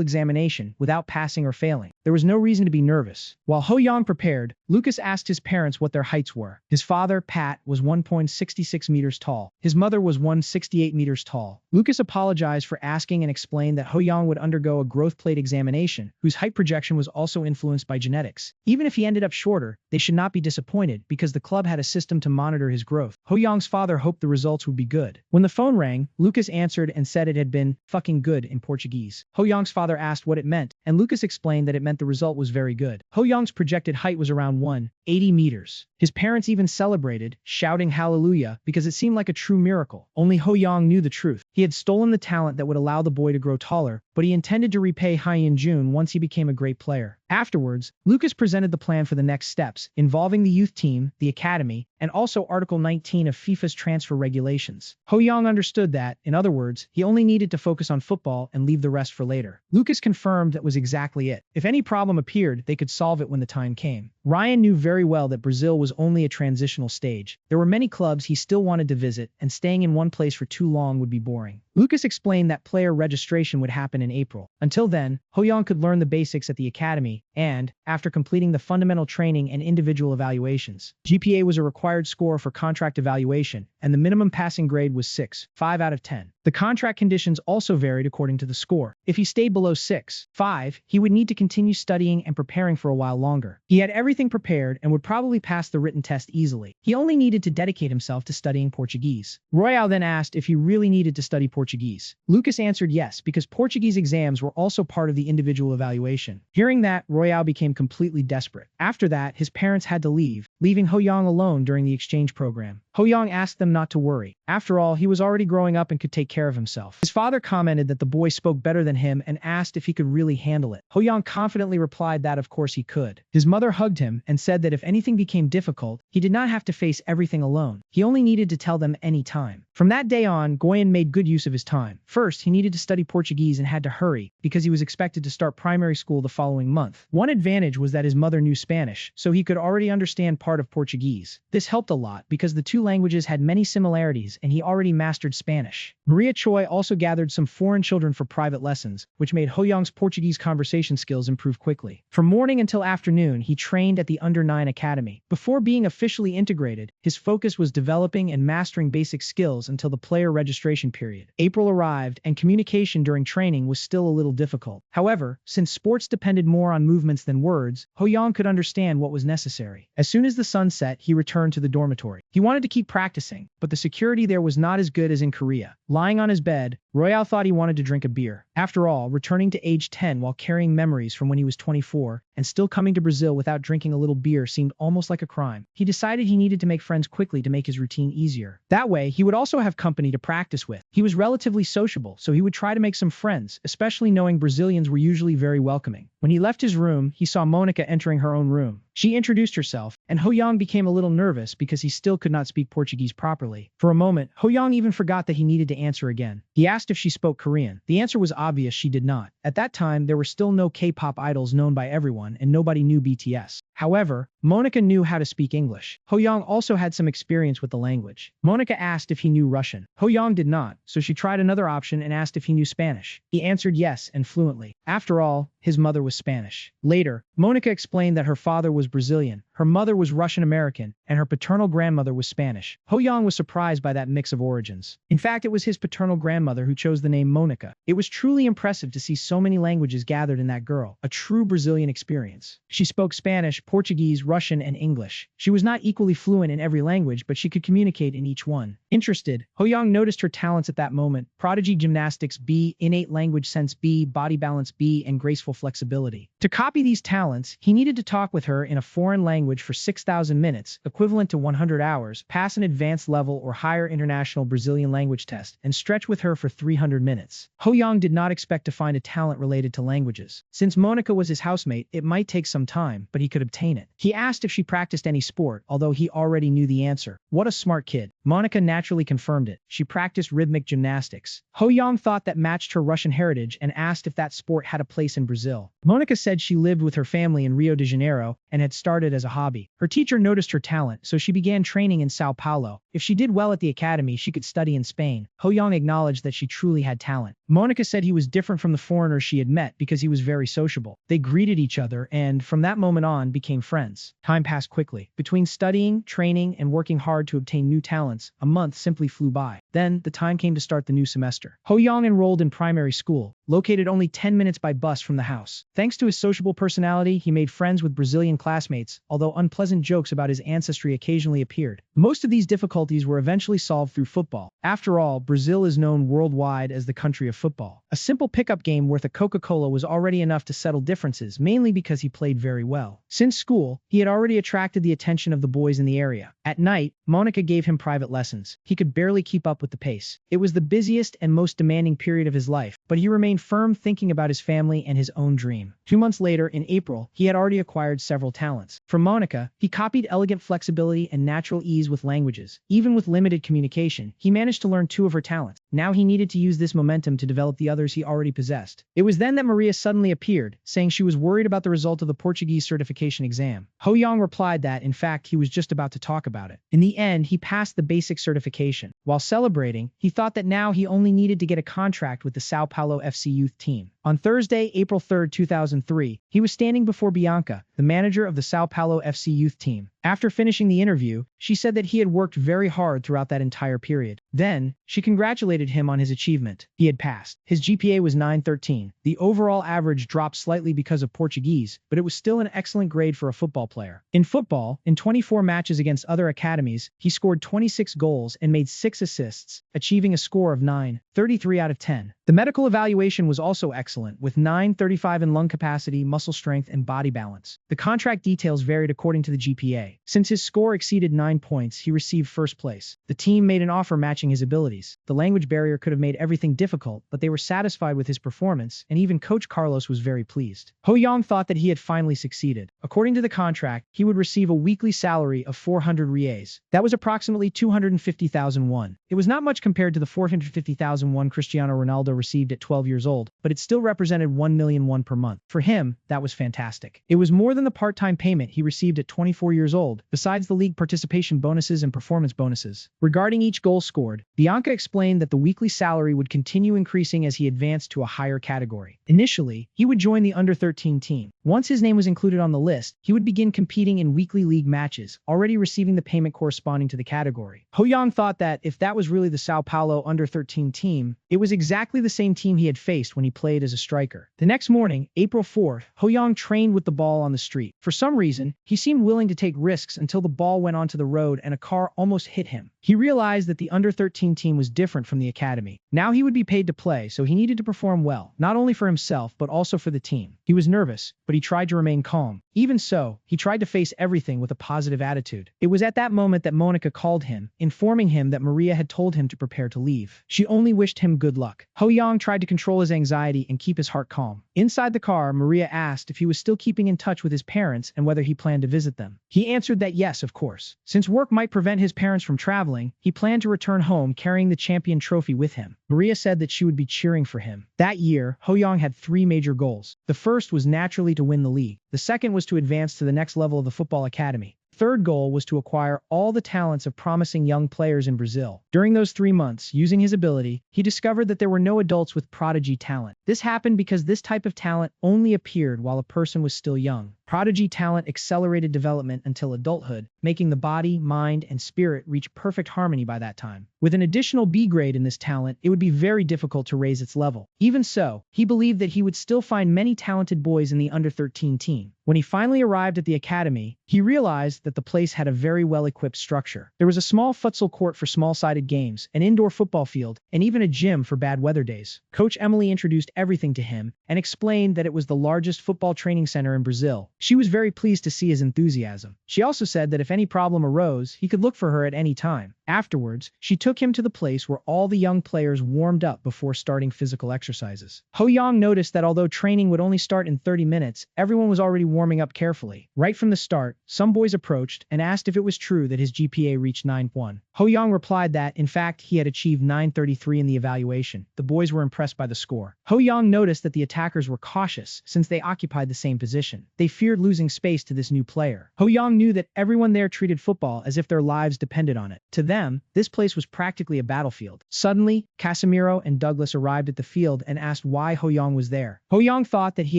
A: examination without passing or failing. There was no reason to be nervous. While Ho-young prepared, Lucas asked his parents what their heights were. His father, Pat, was 1.66 meters tall. His mother was 1.68 meters tall. Lucas apologized for asking and explained that Ho-young would undergo a growth plate examination, whose height projection was also influenced by genetics. Even if he ended up shorter, they should not be disappointed because the club had a system to monitor his growth. Ho-young's father hoped the results would be good. When the phone rang, Lucas answered and said it had been fucking good in Portuguese. Ho-young's father asked what it meant, and Lucas explained that it meant the result was very good. Ho-young's projected height was around 1.80 meters. His parents even celebrated, shouting hallelujah, because it seemed like a true miracle. Only Ho-young knew the truth. He had stolen the talent that would allow the boy to grow taller, but he intended to repay Hyunjun once he became a great player. Afterwards, Lucas presented the plan for the next steps, involving the youth team, the academy, and also Article 19 of FIFA's transfer regulations. Ho-young understood that, in other words, he only needed to focus on football and leave the rest for later. Lucas confirmed that was exactly it. If any problem appeared, they could solve it when the time came. Ryan knew very well that Brazil was only a transitional stage. There were many clubs he still wanted to visit, and staying in one place for too long would be boring. Lucas explained that player registration would happen in April. Until then, Ho-young could learn the basics at the academy, and, after completing the fundamental training and individual evaluations, GPA was a required score for contract evaluation, and the minimum passing grade was 6.5 out of 10. The contract conditions also varied according to the score. If he stayed below 6.5, he would need to continue studying and preparing for a while longer. He had everything prepared and would probably pass the written test easily. He only needed to dedicate himself to studying Portuguese. Royale then asked if he really needed to study Portuguese. Lucas answered yes, because Portuguese exams were also part of the individual evaluation. Hearing that, Royale became completely desperate. After that, his parents had to leave, leaving Ho-young alone during the exchange program. Ho-young asked them not to worry. After all, he was already growing up and could take care of himself. His father commented that the boy spoke better than him and asked if he could really handle it. Ho-young confidently replied that of course he could. His mother hugged him and said that if anything became difficult, he did not have to face everything alone. He only needed to tell them any time. From that day on, Goyen made good use of his time. First, he needed to study Portuguese and had to hurry because he was expected to start primary school the following month. One advantage was that his mother knew Spanish, so he could already understand part of Portuguese. This helped a lot because the two languages had many similarities and he already mastered Spanish. Maria Choi also gathered some foreign children for private lessons, which made Ho-young's Portuguese conversation skills improve quickly. From morning until afternoon, he trained at the Under-9 Academy. Before being officially integrated, his focus was developing and mastering basic skills until the player registration period. April arrived, and communication during training was still a little difficult. However, since sports depended more on movements than words, Ho-young could understand what was necessary. As soon as the sun set, he returned to the dormitory. He wanted to keep practicing, but the security there was not as good as in Korea. Lying on his bed, Royale thought he wanted to drink a beer. After all, returning to age 10 while carrying memories from when he was 24 and still coming to Brazil without drinking a little beer seemed almost like a crime. He decided he needed to make friends quickly to make his routine easier. That way, he would also have company to practice with. He was relatively sociable, so he would try to make some friends, especially knowing Brazilians were usually very welcoming. When he left his room, he saw Monica entering her own room. She introduced herself, and Ho-young became a little nervous because he still could not speak Portuguese properly. For a moment, Ho-young even forgot that he needed to answer again. He asked if she spoke Korean. The answer was obvious: she did not. At that time, there were still no K-pop idols known by everyone, and nobody knew BTS. However, Monica knew how to speak English. Ho-young also had some experience with the language. Monica asked if he knew Russian. Ho-young did not, so she tried another option and asked if he knew Spanish. He answered yes, and fluently. After all, his mother was Spanish. Later, Monica explained that her father was Brazilian, her mother was Russian-American, and her paternal grandmother was Spanish. Ho-young was surprised by that mix of origins. In fact, it was his paternal grandmother who chose the name Monica. It was truly impressive to see so many languages gathered in that girl, a true Brazilian experience. She spoke Spanish, Portuguese, Russian, and English. She was not equally fluent in every language, but she could communicate in each one. Interested, Ho-young noticed her talents at that moment: prodigy gymnastics B, innate language sense B, body balance B, and graceful flexibility. To copy these talents, he needed to talk with her in a foreign language for 6,000 minutes, equivalent to 100 hours, pass an advanced level or higher international Brazilian language test, and stretch with her for 300 minutes. Ho-young did not expect to find a talent related to languages. Since Monica was his housemate, it might take some time, but he could obtain it. He asked if she practiced any sport, although he already knew the answer. What a smart kid. Monica naturally confirmed it. She practiced rhythmic gymnastics. Ho-young thought that matched her Russian heritage and asked if that sport had a place in Brazil. Monica said she lived with her family in Rio de Janeiro and had started as a hobby. Her teacher noticed her talent, so she began training in Sao Paulo. If she did well at the academy, she could study in Spain. Ho-young acknowledged that she truly had talent. Monica said he was different from the foreigners she had met because he was very sociable. They greeted each other and, from that moment on, became friends. Time passed quickly. Between studying, training, and working hard to obtain new talents, a month simply flew by. Then, the time came to start the new semester. Ho-young enrolled in primary school, located only 10 minutes by bus from the house. Thanks to his sociable personality, he made friends with Brazilian classmates, although unpleasant jokes about his ancestry occasionally appeared. Most of these difficulties were eventually solved through football. After all, Brazil is known worldwide as the country of football. A simple pickup game worth a Coca-Cola was already enough to settle differences, mainly because he played very well. Since school, he had already attracted the attention of the boys in the area. At night, Monica gave him private lessons. He could barely keep up with the pace. It was the busiest and most demanding period of his life, but he remained firm, thinking about his family and his own dream. 2 months later, in April, he had already acquired several talents. From Monica, he copied elegant flexibility and natural ease with languages. Even with limited communication, he managed to learn 2 of her talents. Now he needed to use this momentum to develop the others he already possessed. It was then that Maria suddenly appeared, saying she was worried about the result of the Portuguese certification exam. Ho-young replied that, in fact, he was just about to talk about it. In the end, he passed the basic certification. While celebrating, he thought that now he only needed to get a contract with the Sao Paulo FC youth team. On Thursday, April 3, 2003, he was standing before Bianca, the manager of the Sao Paulo FC youth team. After finishing the interview, she said that he had worked very hard throughout that entire period. Then, she congratulated him on his achievement. He had passed. His GPA was 913. The overall average dropped slightly because of Portuguese, but it was still an excellent grade for a football player. In football, in 24 matches against other academies, he scored 26 goals and made 6 assists, achieving a score of 9.33 out of 10. The medical evaluation was also excellent, with 9.35 in lung capacity, muscle strength, and body balance. The contract details varied according to the GPA. Since his score exceeded 9 points, he received first place. The team made an offer matching his abilities. The language barrier could have made everything difficult, but they were satisfied with his performance, and even Coach Carlos was very pleased. Ho Young thought that he had finally succeeded. According to the contract, he would receive a weekly salary of 400 reais. That was approximately 250,000 won. It was not much compared to the 450,000 won Cristiano Ronaldo received at 12 years old, but it still represented 1 million won per month. For him, that was fantastic. It was more than the part-time payment he received at 24 years old, besides the league participation bonuses and performance bonuses. Regarding each goal scored, Bianca explained that the weekly salary would continue increasing as he advanced to a higher category. Initially, he would join the under-13 team. Once his name was included on the list, he would begin competing in weekly league matches, already receiving the payment corresponding to the category. Ho Young thought that if that was really the Sao Paulo under-13 team, it was exactly the same team he had faced when he played as a striker. The next morning, April 4th, Ho Young trained with the ball on the street. For some reason, he seemed willing to take risks until the ball went onto the road and a car almost hit him. He realized that the under-13 team was different from the academy. Now he would be paid to play, so he needed to perform well, not only for himself but also for the team. He was nervous, but he tried to remain calm. Even so, he tried to face everything with a positive attitude. It was at that moment that Monica called him, informing him that Maria had told him to prepare to leave. She only wished him good luck. Ho Young tried to control his anxiety and keep his heart calm. Inside the car, Maria asked if he was still keeping in touch with his parents and whether he planned to visit them. He answered that yes, of course. Since work might prevent his parents from traveling, he planned to return home carrying the champion trophy with him. Maria said that she would be cheering for him. That year, Ho Young had 3 major goals. The first was naturally to win the league. The second was to advance to the next level of the football academy. Third goal was to acquire all the talents of promising young players in Brazil. During those 3 months, using his ability, he discovered that there were no adults with prodigy talent. This happened because this type of talent only appeared while a person was still young. Prodigy talent accelerated development until adulthood, making the body, mind, and spirit reach perfect harmony by that time. With an additional B grade in this talent, it would be very difficult to raise its level. Even so, he believed that he would still find many talented boys in the under-13 team. When he finally arrived at the academy, he realized that the place had a very well-equipped structure. There was a small futsal court for small-sided games, an indoor football field, and even a gym for bad weather days. Coach Emily introduced everything to him and explained that it was the largest football training center in Brazil. She was very pleased to see his enthusiasm. She also said that if any problem arose, he could look for her at any time. Afterwards, she took him to the place where all the young players warmed up before starting physical exercises. Ho Young noticed that although training would only start in 30 minutes, everyone was already warming up carefully. Right from the start, some boys approached and asked if it was true that his GPA reached 9.1. Ho Young replied that, in fact, he had achieved 9.33 in the evaluation. The boys were impressed by the score. Ho Young noticed that the attackers were cautious since they occupied the same position. They feared losing space to this new player. Ho Young knew that everyone there treated football as if their lives depended on it. To them, this place was practically a battlefield. Suddenly, Casemiro and Douglas arrived at the field and asked why Ho Young was there. Ho Young thought that he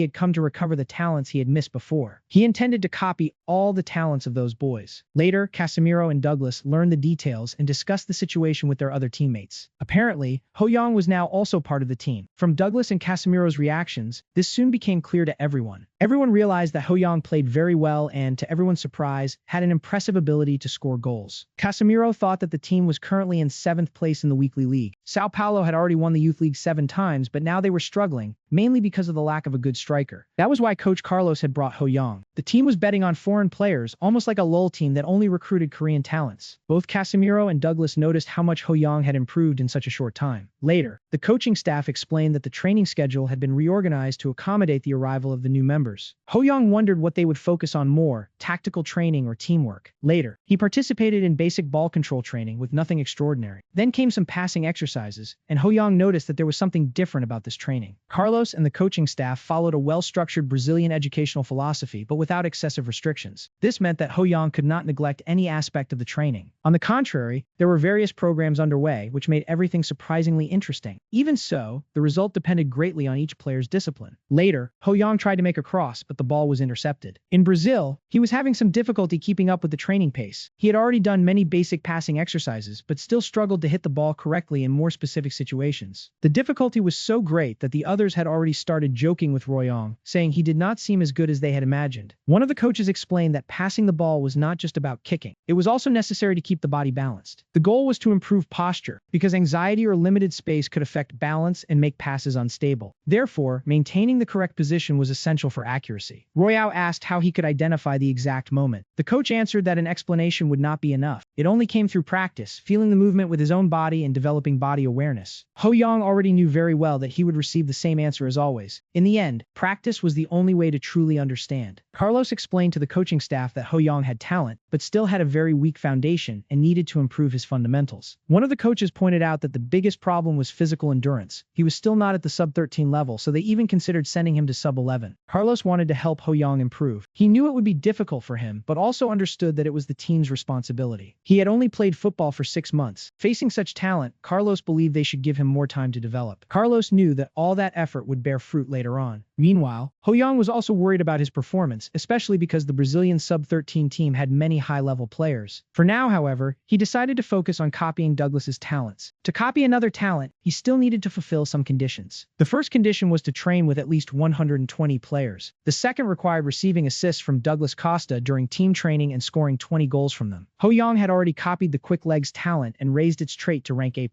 A: had come to recover the talents he had missed before. He intended to copy all the talents of those boys. Later, Casemiro and Douglas learned the details and discussed the situation with their other teammates. Apparently, Ho Young was now also part of the team. From Douglas and Casemiro's reactions, this soon became clear to everyone. Everyone realized that Ho Young played very well and, to everyone's surprise, had an impressive ability to score goals. Casemiro thought that the team was currently in 7th place in the weekly league. Sao Paulo had already won the youth league 7 times, but now they were struggling, mainly because of the lack of a good striker. That was why Coach Carlos had brought Ho Young. The team was betting on foreign players, almost like a lull team that only recruited Korean talents. Both Casemiro and Douglas noticed how much Ho Young had improved in such a short time. Later, the coaching staff explained that the training schedule had been reorganized to accommodate the arrival of the new members. Ho Young wondered what they would focus on more, tactical training or teamwork. Later, he participated in basic ball control training with nothing extraordinary. Then came some passing exercises, and Ho Young noticed that there was something different about this training. Carlos and the coaching staff followed a well-structured Brazilian educational philosophy, but without excessive restrictions. This meant that Ho Young could not neglect any aspect of the training. On the contrary, there were various programs underway, which made everything surprisingly interesting. Even so, the result depended greatly on each player's discipline. Later, Ho Young tried to make a cross, but the ball was intercepted. In Brazil, he was having some difficulty keeping up with the training pace. He had already done many basic passing exercises, but still struggled to hit the ball correctly in more specific situations. The difficulty was so great that the others had already started joking with Royong, saying he did not seem as good as they had imagined. One of the coaches explained that passing the ball was not just about kicking. It was also necessary to keep the body balanced. The goal was to improve posture, because anxiety or limited space could affect balance and make passes unstable. Therefore, maintaining the correct position was essential for accuracy. Royao asked how he could identify the exact moment. The coach answered that an explanation would not be enough. It only came through practice, feeling the movement with his own body and developing body awareness. Ho-Young already knew very well that he would receive the same answer as always. In the end, practice was the only way to truly understand. Carlos explained to the coaching staff that Ho-Young had talent, but still had a very weak foundation and needed to improve his fundamentals. One of the coaches pointed out that the biggest problem was physical endurance. He was still not at the sub-13 level, so they even considered sending him to sub-11. Carlos wanted to help Ho-Young improve. He knew it would be difficult for him, but also understood that it was the team's responsibility. He had only played football for 6 months. Facing such talent, Carlos believed they should give him more time to develop. Carlos knew that all that effort would bear fruit later on. Meanwhile, Ho-Young was also worried about his performance, especially because the Brazilian sub-13 team had many high-level players. For now, however, he decided to focus on copying Douglas's talents. To copy another talent, he still needed to fulfill some conditions. The first condition was to train with at least 120 players. The second required receiving assists from Douglas Costa during team training and scoring 20 goals from them. Ho-Young had already copied the quick legs talent and raised its trait to rank A+.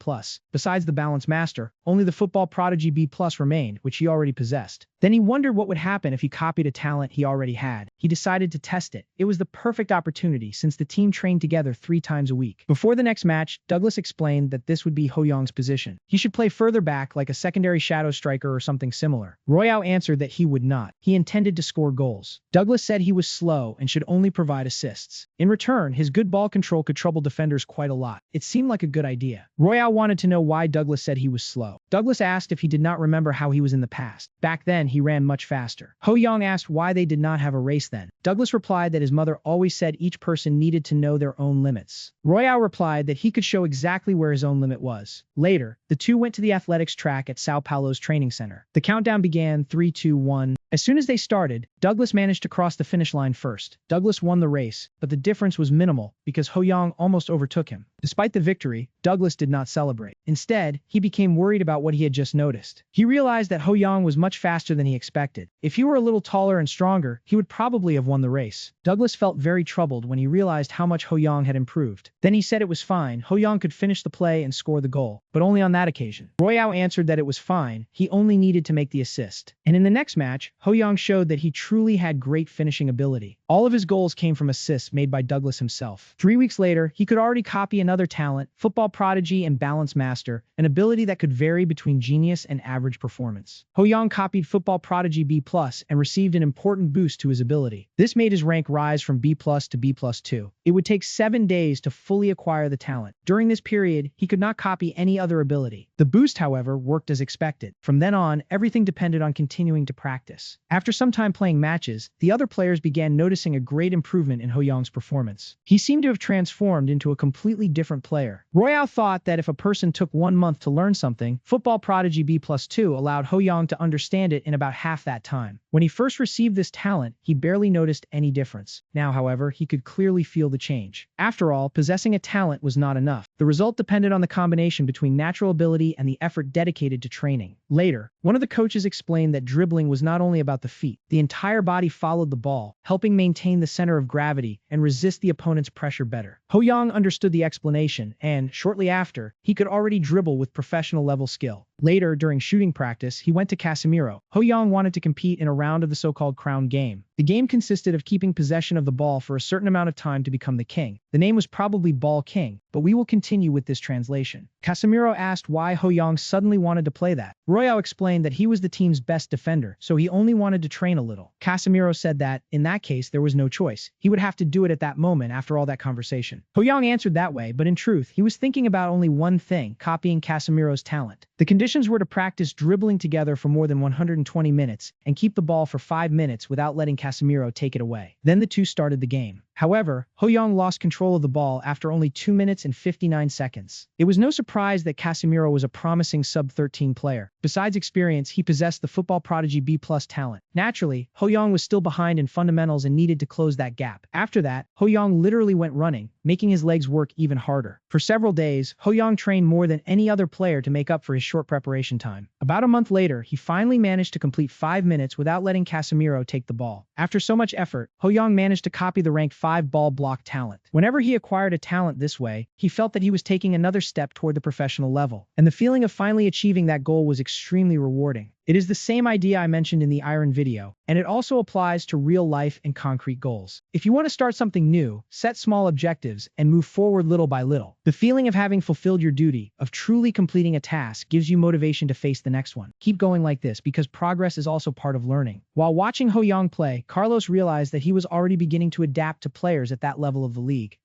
A: Besides the balance master, only the football prodigy B+ remained, which he already possessed. Then he wondered what would happen if he copied a talent he already had. He decided to test it. It was the perfect opportunity since the team trained together 3 times a week. Before the next match, Douglas explained that this would be Ho-Young's position. He should play further back like a secondary shadow striker or something similar. Royao answered that he would not. He intended to score goals. Douglas said he was slow and should only provide assists. In return, his good ball control could trouble defenders quite a lot. It seemed like a good idea. Royao wanted to know why Douglas said he was slow. Douglas asked if he did not remember how he was in the past. Back then, he ran much faster. Ho-Young asked why they did not have a race then. Douglas replied that his mother always said each person needed to know their own limits. Royao replied that he could show exactly where his own limit was. Later, the two went to the athletics track at Sao Paulo's training center. The countdown began 3, 2, 1. As soon as they started, Douglas managed to cross the finish line first. Douglas won the race, but the difference was minimal because Ho-Young almost overtook him. Despite the victory, Douglas did not celebrate. Instead, he became worried about what he had just noticed. He realized that Ho-Young was much faster than he expected. If he were a little taller and stronger, he would probably have won the race. Douglas felt very troubled when he realized how much Ho-Young had improved. Then he said it was fine. Ho-Young could finish the play and score the goal, but only on that occasion. Royao answered that it was fine. He only needed to make the assist. And in the next match, Ho-Young showed that he truly had great finishing ability. All of his goals came from assists made by Douglas himself. 3 weeks later, he could already copy another talent, football prodigy and balance master, an ability that could vary between genius and average performance. Ho-Young copied football prodigy B+ and received an important boost to his ability. This made his rank rise from B+ to B+2. It would take 7 days to fully acquire the talent. During this period, he could not copy any other ability. The boost, however, worked as expected. From then on, everything depended on continuing to practice. After some time playing matches, the other players began noticing a great improvement in Ho-Young's performance. He seemed to have transformed into a completely different player. Royao thought that if a person took 1 month to learn something, football prodigy B+2 allowed Ho-Young to understand it in about half that time. When he first received this talent, he barely noticed any difference. Now, however, he could clearly feel the change. After all, possessing a talent was not enough. The result depended on the combination between natural ability and the effort dedicated to training. Later, one of the coaches explained that dribbling was not only about the feet. The entire body followed the ball, helping maintain the center of gravity and resist the opponent's pressure better. Ho-Young understood the explanation, and, shortly after, he could already dribble with professional-level skill. Later, during shooting practice, he went to Casemiro. Ho-Young wanted to compete in a round of the so-called crown game. The game consisted of keeping possession of the ball for a certain amount of time to become the king. The name was probably Ball King, but we will continue with this translation. Casemiro asked why Ho-Young suddenly wanted to play that. Royao explained that he was the team's best defender, so he only wanted to train a little. Casemiro said that, in that case, there was no choice. He would have to do it at that moment after all that conversation. Ho-Young answered that way, but in truth, he was thinking about only one thing, copying Casemiro's talent. The conditions were to practice dribbling together for more than 120 minutes and keep the ball for 5 minutes without letting Casemiro take it away. Then the two started the game. However, Ho-young lost control of the ball after only 2 minutes and 59 seconds. It was no surprise that Casemiro was a promising sub-13 player. Besides experience, he possessed the football prodigy B+ talent. Naturally, Ho-young was still behind in fundamentals and needed to close that gap. After that, Ho-young literally went running, making his legs work even harder. For several days, Ho-young trained more than any other player to make up for his short preparation time. About a month later, he finally managed to complete 5 minutes without letting Casemiro take the ball. After so much effort, Ho-young managed to copy the rank 5 ball block talent. Whenever he acquired a talent this way, he felt that he was taking another step toward the professional level, and the feeling of finally achieving that goal was extremely rewarding. It is the same idea I mentioned in the Iron video, and it also applies to real life and concrete goals. If you want to start something new, set small objectives and move forward little by little. The feeling of having fulfilled your duty, of truly completing a task, gives you motivation to face the next one. Keep going like this because progress is also part of learning. While watching Ho-young play, Carlos realized that he was already beginning to adapt to players at that level of the league.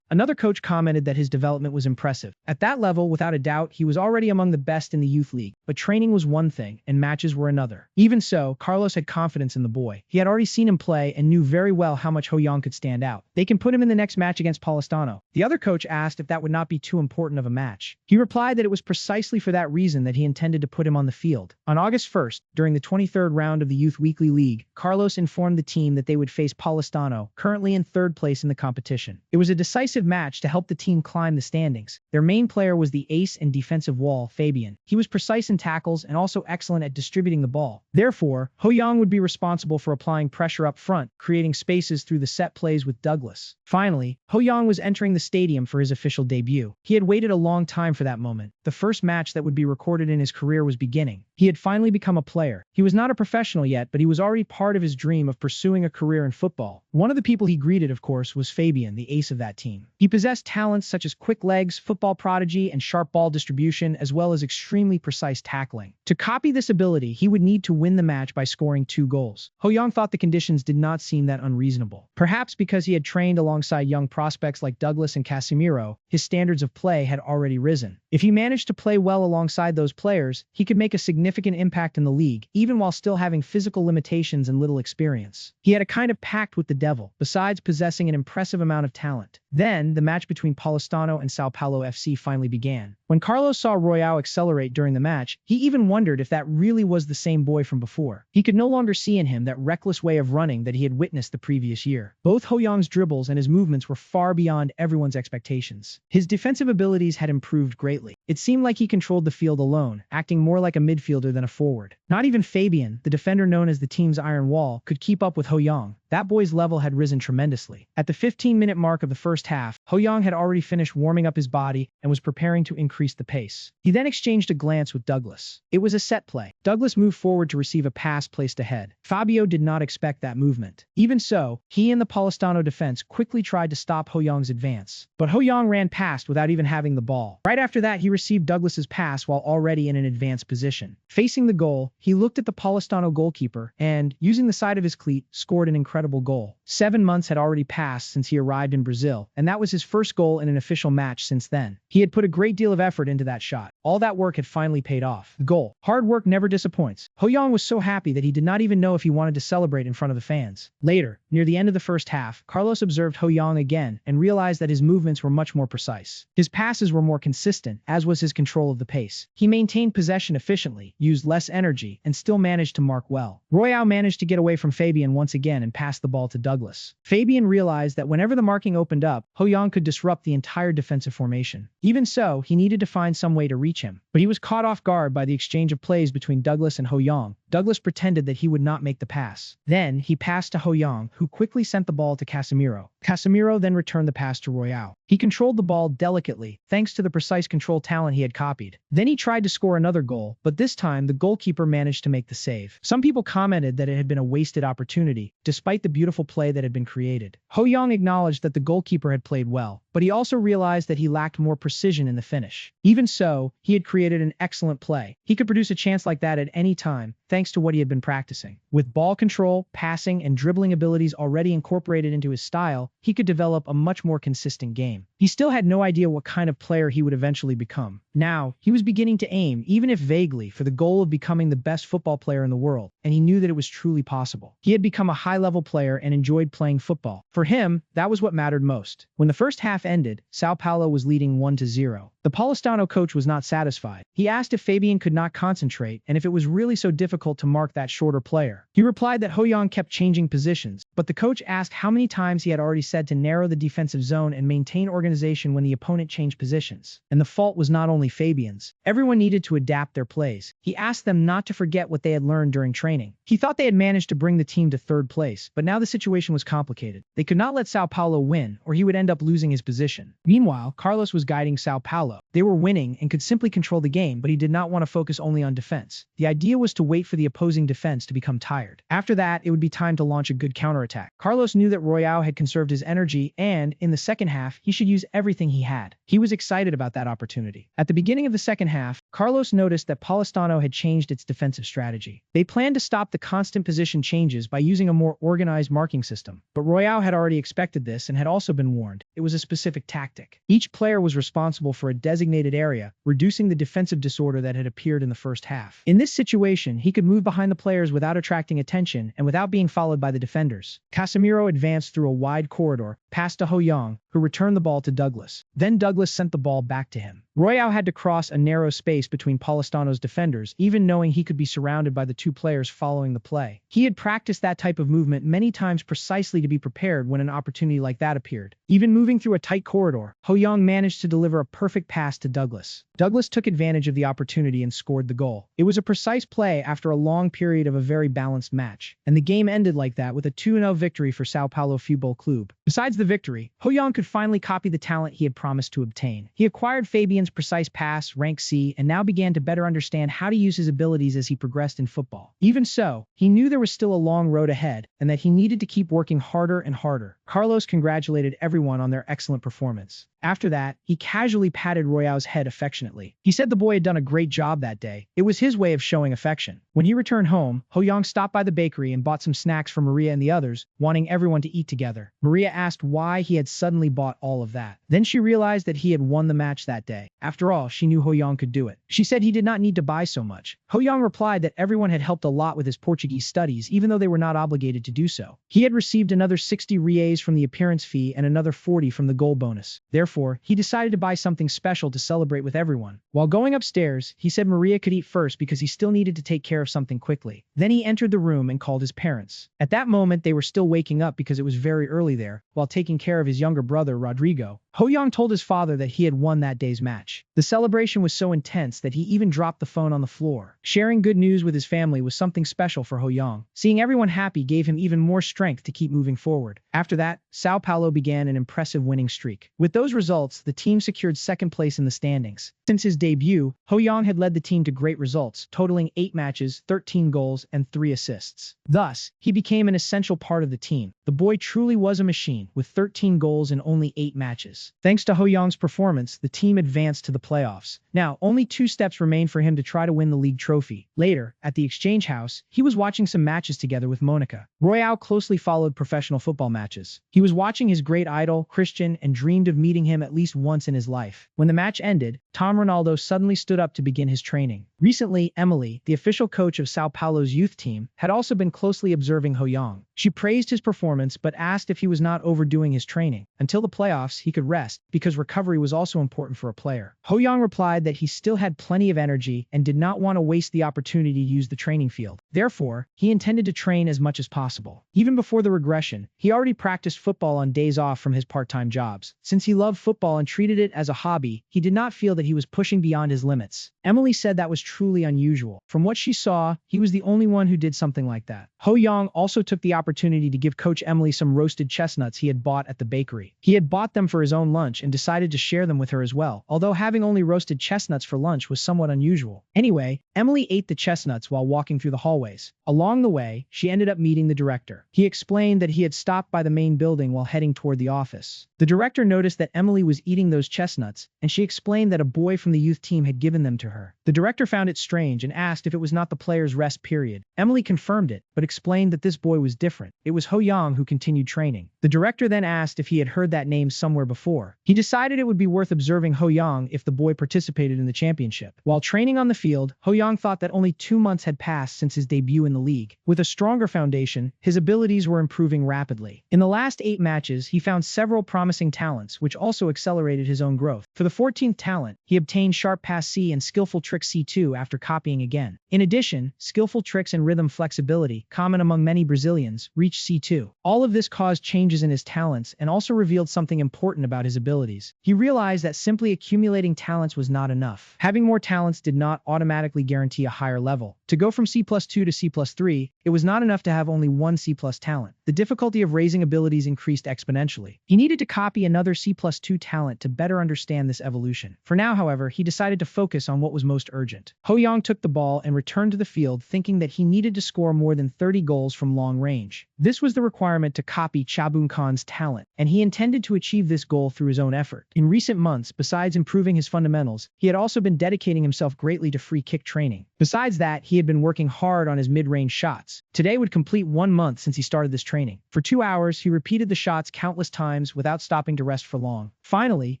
A: Another coach commented that his development was impressive. At that level, without a doubt, he was already among the best in the youth league, but training was one thing and matches were another. Even so, Carlos had confidence in the boy. He had already seen him play and knew very well how much Ho-young could stand out. They can put him in the next match against Polistano. The other coach asked if that would not be too important of a match. He replied that it was precisely for that reason that he intended to put him on the field. On August 1st, during the 23rd round of the Youth Weekly League, Carlos informed the team that they would face Polistano, currently in 3rd place in the competition. It was a decisive match to help the team climb the standings. Their main player was the ace and defensive wall, Fabian. He was precise in tackles and also excellent at distributing the ball. Therefore, Ho-young would be responsible for applying pressure up front, creating spaces through the set plays with Douglas. Finally, Ho-young was entering the stadium for his official debut. He had waited a long time for that moment. The first match that would be recorded in his career was beginning. He had finally become a player. He was not a professional yet, but he was already part of his dream of pursuing a career in football. One of the people he greeted, of course, was Fabian, the ace of that team. He possessed talents such as quick legs, football prodigy, and sharp ball distribution, as well as extremely precise tackling. To copy this ability, he would need to win the match by scoring 2 goals. Ho-young thought the conditions did not seem that unreasonable. Perhaps because he had trained alongside young prospects like Douglas and Casemiro, his standards of play had already risen. If he managed to play well alongside those players, he could make a significant impact in the league, even while still having physical limitations and little experience. He had a kind of pact with the devil, besides possessing an impressive amount of talent. Then, the match between Polistano and Sao Paulo FC finally began. When Carlos saw Royao accelerate during the match, he even wondered if that really was the same boy from before. He could no longer see in him that reckless way of running that he had witnessed the previous year. Both Ho-young's dribbles and his movements were far beyond everyone's expectations. His defensive abilities had improved greatly. It seemed like he controlled the field alone, acting more like a midfielder than a forward. Not even Fabian, the defender known as the team's Iron Wall, could keep up with Ho-young. That boy's level had risen tremendously. At the 15-minute mark of the first half, Ho-young had already finished warming up his body and was preparing to increase the pace. He then exchanged a glance with Douglas. It was a set play. Douglas moved forward to receive a pass placed ahead. Fabio did not expect that movement. Even so, he and the Polistano defense quickly tried to stop Ho-young's advance. But Ho-young ran past without even having the ball. Right after that, he received Douglas's pass while already in an advanced position. Facing the goal, he looked at the Polistano goalkeeper and, using the side of his cleat, scored an incredible goal. 7 months had already passed since he arrived in Brazil, and that was his first goal in an official match since then. He had put a great deal of effort into that shot. All that work had finally paid off. The goal. Hard work never disappoints. Ho-young was so happy that he did not even know if he wanted to celebrate in front of the fans. Later, near the end of the first half, Carlos observed Ho-young again and realized that his movements were much more precise. His passes were more consistent, as was his control of the pace. He maintained possession efficiently, used less energy, and still managed to mark well. Royao managed to get away from Fabian once again and passed the ball to Douglas. Fabian realized that whenever the marking opened up, Ho-young could disrupt the entire defensive formation. Even so, he needed to find some way to reach him. But he was caught off guard by the exchange of plays between Douglas and Ho-young. Douglas pretended that he would not make the pass. Then, he passed to Ho-young, who quickly sent the ball to Casemiro. Casemiro then returned the pass to Royao. He controlled the ball delicately, thanks to the precise control talent he had copied. Then he tried to score another goal, but this time the goalkeeper managed to make the save. Some people commented that it had been a wasted opportunity, despite the beautiful play that had been created. Ho-young acknowledged that the goalkeeper had played well, but he also realized that he lacked more precision in the finish. Even so, he had created an excellent play. He could produce a chance like that at any time, thanks to what he had been practicing. With ball control, passing, and dribbling abilities already incorporated into his style, he could develop a much more consistent game. He still had no idea what kind of player he would eventually become. Now, he was beginning to aim, even if vaguely, for the goal of becoming the best football player in the world, and he knew that it was truly possible. He had become a high-level player and enjoyed playing football. For him, that was what mattered most. When the first half ended, Sao Paulo was leading 1-0. The Paulistano coach was not satisfied. He asked if Fabian could not concentrate and if it was really so difficult to mark that shorter player. He replied that Ho-Young kept changing positions, but the coach asked how many times he had already said to narrow the defensive zone and maintain organization when the opponent changed positions. And the fault was not only Fabian's. Everyone needed to adapt their plays. He asked them not to forget what they had learned during training. He thought they had managed to bring the team to third place, but now the situation was complicated. They could not let Sao Paulo win, or he would end up losing his position. Meanwhile, Carlos was guiding Sao Paulo. They were winning and could simply control the game, but he did not want to focus only on defense. The idea was to wait for the opposing defense to become tired. After that, it would be time to launch a good counterattack. Carlos knew that Royale had conserved his energy, and, in the second half, he should use everything he had. He was excited about that opportunity. At the beginning of the second half, Carlos noticed that Paulistano had changed its defensive strategy. They planned to stop the constant position changes by using a more organized marking system. But Royale had already expected this and had also been warned. It was a specific tactic. Each player was responsible for a designated area, reducing the defensive disorder that had appeared in the first half. In this situation, he could move behind the players without attracting attention and without being followed by the defenders. Casemiro advanced through a wide corridor, passed to Ho-Young, who returned the ball to Douglas. Then Douglas sent the ball back to him. Royale had to cross a narrow space between Paulistano's defenders, even knowing he could be surrounded by the two players following the play. He had practiced that type of movement many times precisely to be prepared when an opportunity like that appeared. Even moving through a tight corridor, Ho-Young managed to deliver a perfect pass to Douglas. Douglas took advantage of the opportunity and scored the goal. It was a precise play after a long period of a very balanced match, and the game ended like that with a 2-0 victory for Sao Paulo Futebol Clube. Besides the victory, Ho-Young could finally copy the talent he had promised to obtain. He acquired Fabian's precise pass, rank C, and now began to better understand how to use his abilities as he progressed in football. Even so, he knew there was still a long road ahead, and that he needed to keep working harder and harder. Carlos congratulated everyone on their excellent performance. After that, he casually patted Royale's head affectionately. He said the boy had done a great job that day. It was his way of showing affection. When he returned home, Ho-Young stopped by the bakery and bought some snacks for Maria and the others, wanting everyone to eat together. Maria asked why he had suddenly bought all of that. Then she realized that he had won the match that day. After all, she knew Ho-Young could do it. She said he did not need to buy so much. Ho-Young replied that everyone had helped a lot with his Portuguese studies, even though they were not obligated to do so. He had received another 60 reais from the appearance fee and another 40 from the goal bonus. Therefore, he decided to buy something special to celebrate with everyone. While going upstairs, he said Maria could eat first because he still needed to take care of something quickly. Then he entered the room and called his parents. At that moment, they were still waking up because it was very early there, while taking care of his younger brother, Rodrigo. Ho-Young told his father that he had won that day's match. The celebration was so intense that he even dropped the phone on the floor. Sharing good news with his family was something special for Ho-Young. Seeing everyone happy gave him even more strength to keep moving forward. After that, Sao Paulo began an impressive winning streak. With those results, the team secured second place in the standings. Since his debut, Ho-Young had led the team to great results, totaling 8 matches, 13 goals, and 3 assists. Thus, he became an essential part of the team. The boy truly was a machine, with 13 goals in only 8 matches. Thanks to Ho-Young's performance, the team advanced to the playoffs. Now, only 2 steps remained for him to try to win the league trophy. Later, at the exchange house, he was watching some matches together with Monica. Royale closely followed professional football matches. He was watching his great idol, Christian, and dreamed of meeting him at least once in his life. When the match ended, Tom Ronaldo suddenly stood up to begin his training. Recently, Emily, the official coach of Sao Paulo's youth team, had also been closely observing Ho-Young. She praised his performance but asked if he was not overdoing his training. Until the playoffs, he could rest, because recovery was also important for a player. Ho-Young replied that he still had plenty of energy and did not want to waste the opportunity to use the training field. Therefore, he intended to train as much as possible. Even before the regression, he already practiced football on days off from his part-time jobs. Since he loved football and treated it as a hobby, he did not feel that he was pushing beyond his limits. Emily said that was truly unusual. From what she saw, he was the only one who did something like that. Ho-Young also took the opportunity to give Coach Emily some roasted chestnuts he had bought at the bakery. He had bought them for his own lunch and decided to share them with her as well, although having only roasted chestnuts for lunch was somewhat unusual. Anyway, Emily ate the chestnuts while walking through the hallways. Along the way, she ended up meeting the director. He explained that he had stopped by the main building while heading toward the office. The director noticed that Emily was eating those chestnuts, and she explained that a boy from the youth team had given them to her. The director found it strange and asked if it was not the player's rest period. Emily confirmed it, but explained that this boy was different. It was Ho-young who continued training. The director then asked if he had heard that name somewhere before. He decided it would be worth observing Ho-young if the boy participated in the championship. While training on the field, Ho-young thought that only 2 months had passed since his debut in the league. With a stronger foundation, his abilities were improving rapidly. In the last 8 matches, he found several promising talents, which also accelerated his own growth. For the 14th talent, he obtained Sharp Pass C and Skillful Trick C2 after copying again. In addition, Skillful Tricks and Rhythm Flexibility, common among many Brazilians, reached C2. All of this caused changes in his talents and also revealed something important about his abilities. He realized that simply accumulating talents was not enough. Having more talents did not automatically guarantee a higher level. To go from C+2 to C+3, it was not enough to have only one C+ talent. The difficulty of raising abilities increased exponentially. He needed to copy another C+2 talent to better understand this evolution. For now, however, he decided to focus on what was most urgent. Ho-young took the ball and returned to the field thinking that he needed to score more than 30 goals from long range. This was the requirement to copy Chabun Khan's talent, and he intended to achieve this goal through his own effort. In recent months, besides improving his fundamentals, he had also been dedicating himself greatly to free kick training. Besides that, he had been working hard on his mid-range shots. Today would complete 1 month since he started this training. For 2 hours, he repeated the shots countless times without stopping to rest for long. Finally,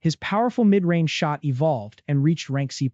A: his powerful mid-range shot evolved and reached rank C+.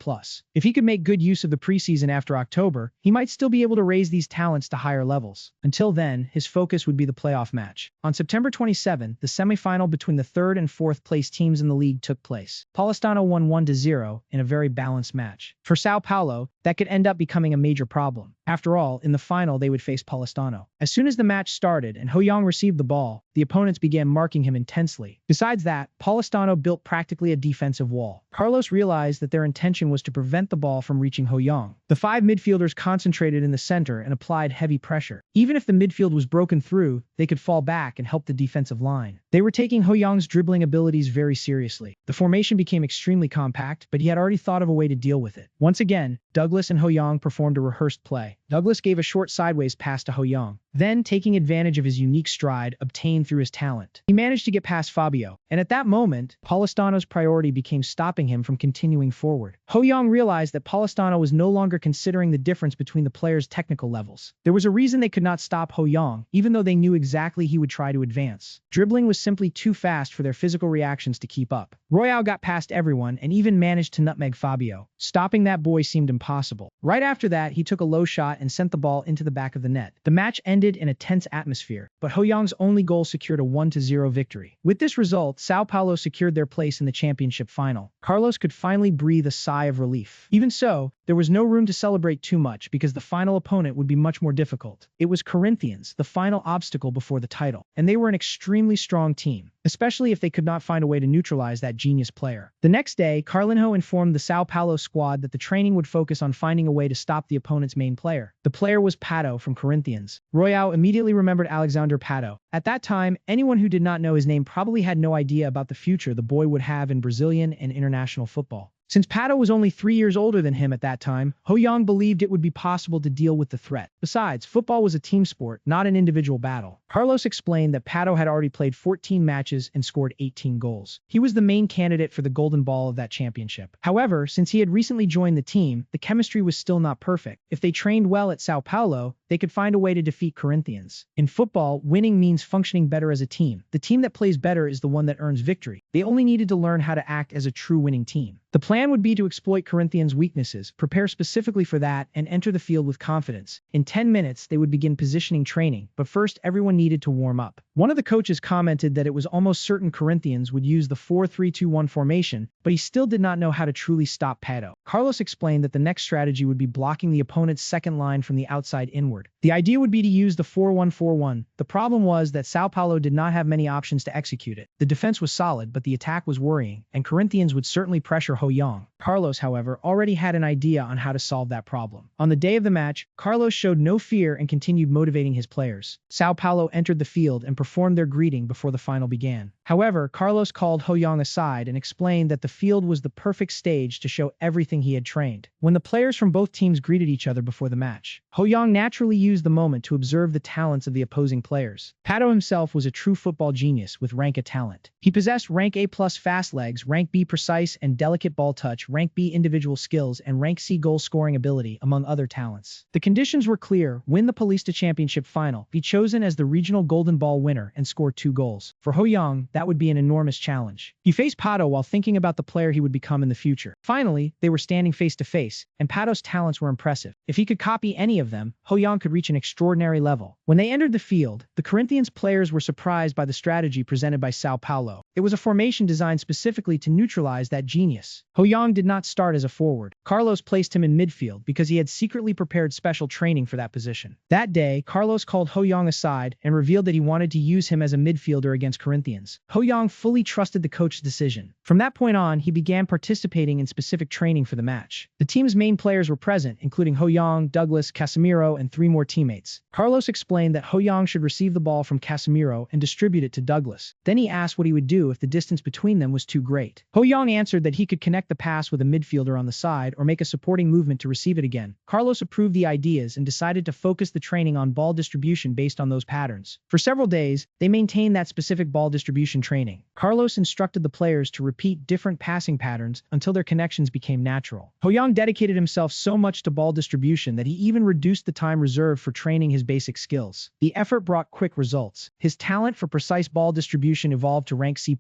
A: If he could make good use of the preseason after October, he might still be able to raise these talents to higher levels. Until then, his focus would be the playoff match. On September 27, the semifinal between the 3rd and 4th place teams in the league took place. Paulistano won 1-0 in a very balanced match. For Sao Paulo, that could end up becoming a major problem. After all, in the final they would face Paulistano. As soon as the match started and Ho-young received the ball, the opponents began marking him intensely. Besides that, Paulistano built practically a defensive wall. Carlos realized that their intention was to prevent the ball from reaching Ho-young. The 5 midfielders concentrated in the center and applied heavy pressure. Even if the midfield was broken through, they could fall back and help the defensive line. They were taking Ho-young's dribbling abilities very seriously. The formation became extremely compact, but he had already thought of a way to deal with it. Once again, Douglas and Ho-young performed a rehearsed play. Douglas gave a short sideways pass to Ho-young. Then, taking advantage of his unique stride obtained through his talent, he managed to get past Fabio, and at that moment, Paulistano's priority became stopping him from continuing forward. Ho-young realized that Paulistano was no longer considering the difference between the players' technical levels. There was a reason they could not stop Ho-young, even though they knew exactly he would try to advance. Dribbling was simply too fast for their physical reactions to keep up. Royale got past everyone and even managed to nutmeg Fabio. Stopping that boy seemed impossible. Right after that, he took a low shot and sent the ball into the back of the net. The match ended in a tense atmosphere, but Ho-young's only goal secured a 1-0 victory. With this result, Sao Paulo secured their place in the championship final. Carlos could finally breathe a sigh of relief. Even so, there was no room to celebrate too much because the final opponent would be much more difficult. It was Corinthians, the final obstacle before the title, and they were an extremely strong team, especially if they could not find a way to neutralize that genius player. The next day, Carlinho informed the Sao Paulo squad that the training would focus on finding a way to stop the opponent's main player. The player was Pato from Corinthians. Royale immediately remembered Alexander Pato. At that time, anyone who did not know his name probably had no idea about the future the boy would have in Brazilian and international football. Since Pato was only 3 years older than him at that time, Ho-young believed it would be possible to deal with the threat. Besides, football was a team sport, not an individual battle. Carlos explained that Pato had already played 14 matches and scored 18 goals. He was the main candidate for the golden ball of that championship. However, since he had recently joined the team, the chemistry was still not perfect. If they trained well at Sao Paulo, they could find a way to defeat Corinthians. In football, winning means functioning better as a team. The team that plays better is the one that earns victory. They only needed to learn how to act as a true winning team. The plan would be to exploit Corinthians' weaknesses, prepare specifically for that, and enter the field with confidence. In 10 minutes, they would begin positioning training, but first everyone needed to warm up. One of the coaches commented that it was almost certain Corinthians would use the 4-3-2-1 formation, but he still did not know how to truly stop Pato. Carlos explained that the next strategy would be blocking the opponent's second line from the outside inward. The idea would be to use the 4-1-4-1. The problem was that Sao Paulo did not have many options to execute it. The defense was solid, but the attack was worrying, and Corinthians would certainly pressure Ho-young. Carlos, however, already had an idea on how to solve that problem. On the day of the match, Carlos showed no fear and continued motivating his players. Sao Paulo entered the field and performed their greeting before the final began. However, Carlos called Ho-young aside and explained that the field was the perfect stage to show everything he had trained. When the players from both teams greeted each other before the match, Ho-young naturally used the moment to observe the talents of the opposing players. Pato himself was a true football genius with rank A talent. He possessed rank A+ fast legs, rank B precise and delicate delicate ball touch, rank B individual skills, and rank C goal scoring ability, among other talents. The conditions were clear: win the Palista Championship final, be chosen as the regional Golden Ball winner, and score 2 goals. For Hoyoung, that would be an enormous challenge. He faced Pato while thinking about the player he would become in the future. Finally, they were standing face to face, and Pato's talents were impressive. If he could copy any of them, Hoyoung could reach an extraordinary level. When they entered the field, the Corinthians players were surprised by the strategy presented by Sao Paulo. It was a formation designed specifically to neutralize that genius. Hoyoung did not start as a forward. Carlos placed him in midfield because he had secretly prepared special training for that position. That day, Carlos called Hoyoung aside and revealed that he wanted to use him as a midfielder against Corinthians. Hoyoung fully trusted the coach's decision. From that point on, he began participating in specific training for the match. The team's main players were present, including Hoyoung, Douglas, Casemiro, and 3 more teammates. Carlos explained that Hoyoung should receive the ball from Casemiro and distribute it to Douglas. Then he asked what he would do if the distance between them was too great. Hoyoung answered that he could connect the pass with a midfielder on the side or make a supporting movement to receive it again. Carlos approved the ideas and decided to focus the training on ball distribution based on those patterns. For several days, they maintained that specific ball distribution training. Carlos instructed the players to repeat different passing patterns until their connections became natural. Hoyoung dedicated himself so much to ball distribution that he even reduced the time reserved for training his basic skills. The effort brought quick results. His talent for precise ball distribution evolved to rank C+,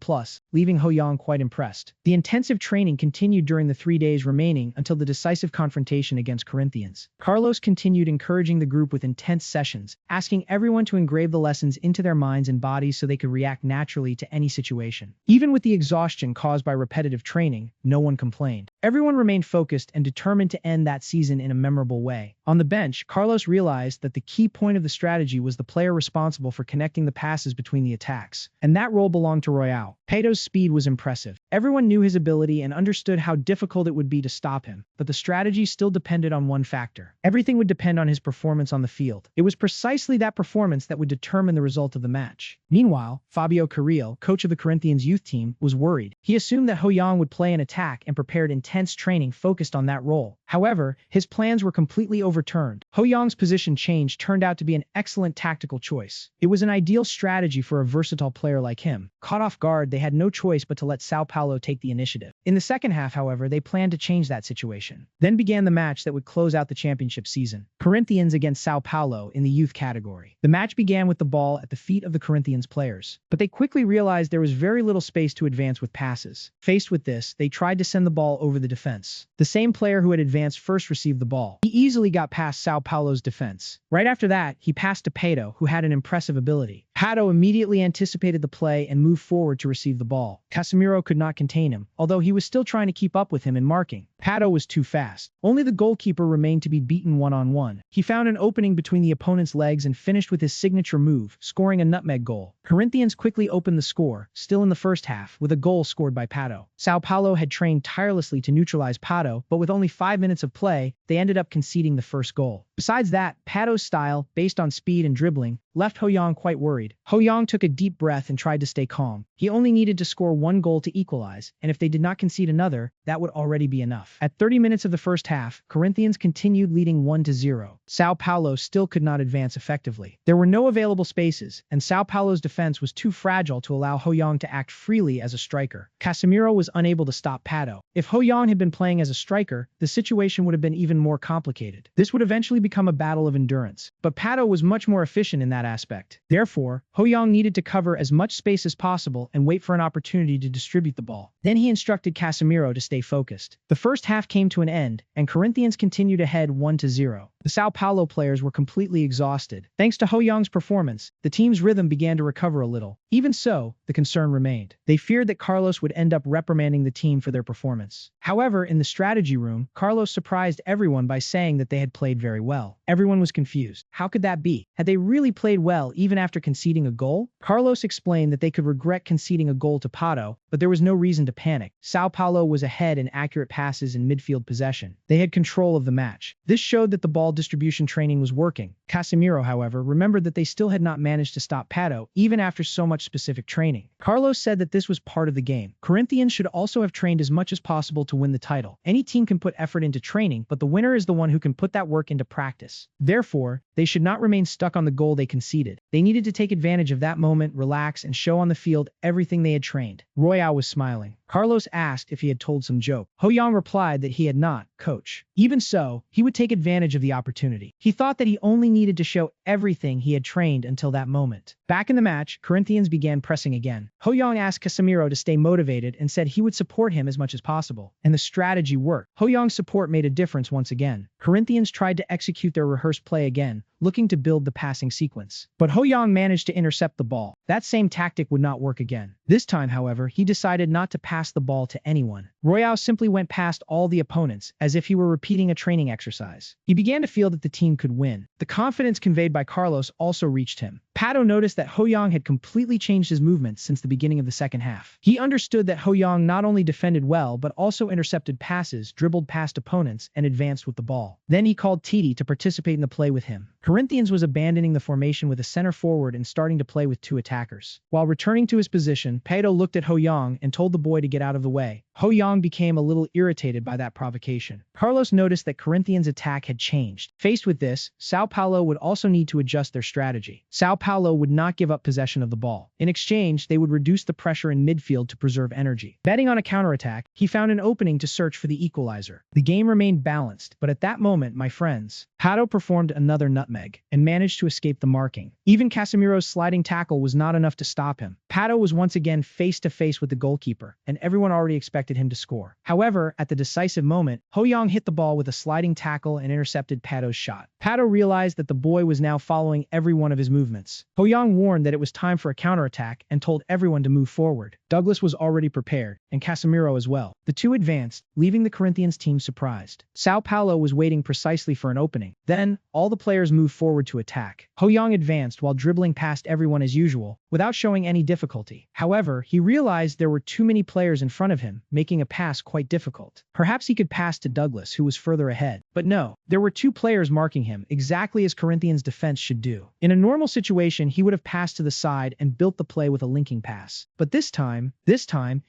A: leaving Hoyoung quite impressed. The intensive training continued during the 3 days remaining until the decisive confrontation against Corinthians. Carlos continued encouraging the group with intense sessions, asking everyone to engrave the lessons into their minds and bodies so they could react naturally to any situation. Even with the exhaustion caused by repetitive training, no one complained. Everyone remained focused and determined to end that season in a memorable way. On the bench, Carlos realized that the key point of the strategy was the player responsible for connecting the passes between the attacks, and that role belonged to Royale. Pato's speed was impressive. Everyone knew his ability and understood how difficult it would be to stop him, but the strategy still depended on one factor. Everything would depend on his performance on the field. It was precisely that performance that would determine the result of the match. Meanwhile, Fabio Carril, coach of the Corinthians youth team, was worried. He assumed that Hoyoung would play an attack and prepared intense training focused on that role. However, his plans were completely overturned. Hoyoung's position change turned out to be an excellent tactical choice. It was an ideal strategy for a versatile player like him. Caught off guard, they had no choice but to let Sao Paulo take the initiative. In the second half, however, they planned to change that situation. Then began the match that would close out the championship season. Corinthians against Sao Paulo in the youth category. The match began with the ball at the feet of the Corinthians players, but they quickly realized there was very little space to advance with passes. Faced with this, they tried to send the ball over the defense. The same player who had advanced first received the ball. He easily got past Sao Paulo's defense. Right after that, he passed to Pato, who had an impressive ability. Pato immediately anticipated the play and moved forward to receive the ball. Casemiro could not contain him, although he was still trying to keep up with him in marking. Pato was too fast. Only the goalkeeper remained to be beaten one-on-one. He found an opening between the opponent's legs and finished with his signature move, scoring a nutmeg goal. Corinthians quickly opened the score, still in the first half, with a goal scored by Pato. Sao Paulo had trained tirelessly to neutralize Pato, but with only 5 minutes of play, they ended up conceding the first goal. Besides that, Pato's style, based on speed and dribbling, left Hoyoung quite worried. Hoyoung took a deep breath and tried to stay calm. He only needed to score 1 goal to equalize, and if they did not concede another, that would already be enough. At 30 minutes of the first half, Corinthians continued leading 1-0. Sao Paulo still could not advance effectively. There were no available spaces, and Sao Paulo's defense was too fragile to allow Hoyoung to act freely as a striker. Casemiro was unable to stop Pato. If Hoyoung had been playing as a striker, the situation would have been even more complicated. This would eventually become a battle of endurance, but Pato was much more efficient in that aspect. Therefore, Hoyoung needed to cover as much space as possible and wait for an opportunity to distribute the ball. Then he instructed Casemiro to stay focused. The first half came to an end, and Corinthians continued ahead 1-0. The Sao Paulo players were completely exhausted. Thanks to Hoyoung's performance, the team's rhythm began to recover a little. Even so, the concern remained. They feared that Carlos would end up reprimanding the team for their performance. However, in the strategy room, Carlos surprised everyone by saying that they had played very well. Everyone was confused. How could that be? Had they really played well even after conceding a goal? Carlos explained that they could regret conceding a goal to Pato, but there was no reason to panic. Sao Paulo was ahead in accurate passes and midfield possession. They had control of the match. This showed that the ball distribution training was working. Casemiro, however, remembered that they still had not managed to stop Pato, even after so much specific training. Carlos said that this was part of the game. Corinthians should also have trained as much as possible to win the title. Any team can put effort into training, but the winner is the one who can put that work into practice. Therefore, they should not remain stuck on the goal they conceded. They needed to take advantage of that moment, relax, and show on the field everything they had trained. Royale was smiling. Carlos asked if he had told some joke. Ho-Yang replied that he had not, coach. Even so, he would take advantage of the opportunity. He thought that he only needed to show everything he had trained until that moment. Back in the match, Corinthians began pressing again. Ho-Yang asked Casemiro to stay motivated and said he would support him as much as possible. And the strategy worked. Ho-Yang's support made a difference once again. Corinthians tried to execute their rehearsed play again, looking to build the passing sequence. But Ho-Yang managed to intercept the ball. That same tactic would not work again. This time, however, he decided not to pass the ball to anyone. Royale simply went past all the opponents, as if he were repeating a training exercise. He began to feel that the team could win. The confidence conveyed by Carlos also reached him. Pato noticed that Ho-Yang had completely changed his movements since the beginning of the second half. He understood that Ho-Yang not only defended well but also intercepted passes, dribbled past opponents, and advanced with the ball. Then he called Titi to participate in the play with him. Corinthians was abandoning the formation with a center forward and starting to play with two attackers. While returning to his position, Pato looked at Ho-Yang and told the boy to get out of the way. Ho-Yang became a little irritated by that provocation. Carlos noticed that Corinthians' attack had changed. Faced with this, Sao Paulo would also need to adjust their strategy. Sao Paulo would not give up possession of the ball. In exchange, they would reduce the pressure in midfield to preserve energy. Betting on a counterattack, he found an opening to search for the equalizer. The game remained balanced, but at that moment, my friends, Pato performed another nutmeg and managed to escape the marking. Even Casemiro's sliding tackle was not enough to stop him. Pato was once again face to face with the goalkeeper, and everyone already expected him to score. However, at the decisive moment, Ho-Yang hit the ball with a sliding tackle and intercepted Pato's shot. Pato realized that the boy was now following every one of his movements. Ho-Yang warned that it was time for a counterattack and told everyone to move forward. Douglas was already prepared, and Casemiro as well. The two advanced, leaving the Corinthians team surprised. Sao Paulo was waiting precisely for an opening. Then, all the players moved forward to attack. Ho-Yang advanced while dribbling past everyone as usual, without showing any difficulty. However, he realized there were too many players in front of him, making a pass quite difficult. Perhaps he could pass to Douglas, who was further ahead. But no, there were two players marking him, exactly as Corinthians' defense should do. In a normal situation, he would have passed to the side and built the play with a linking pass. But this time,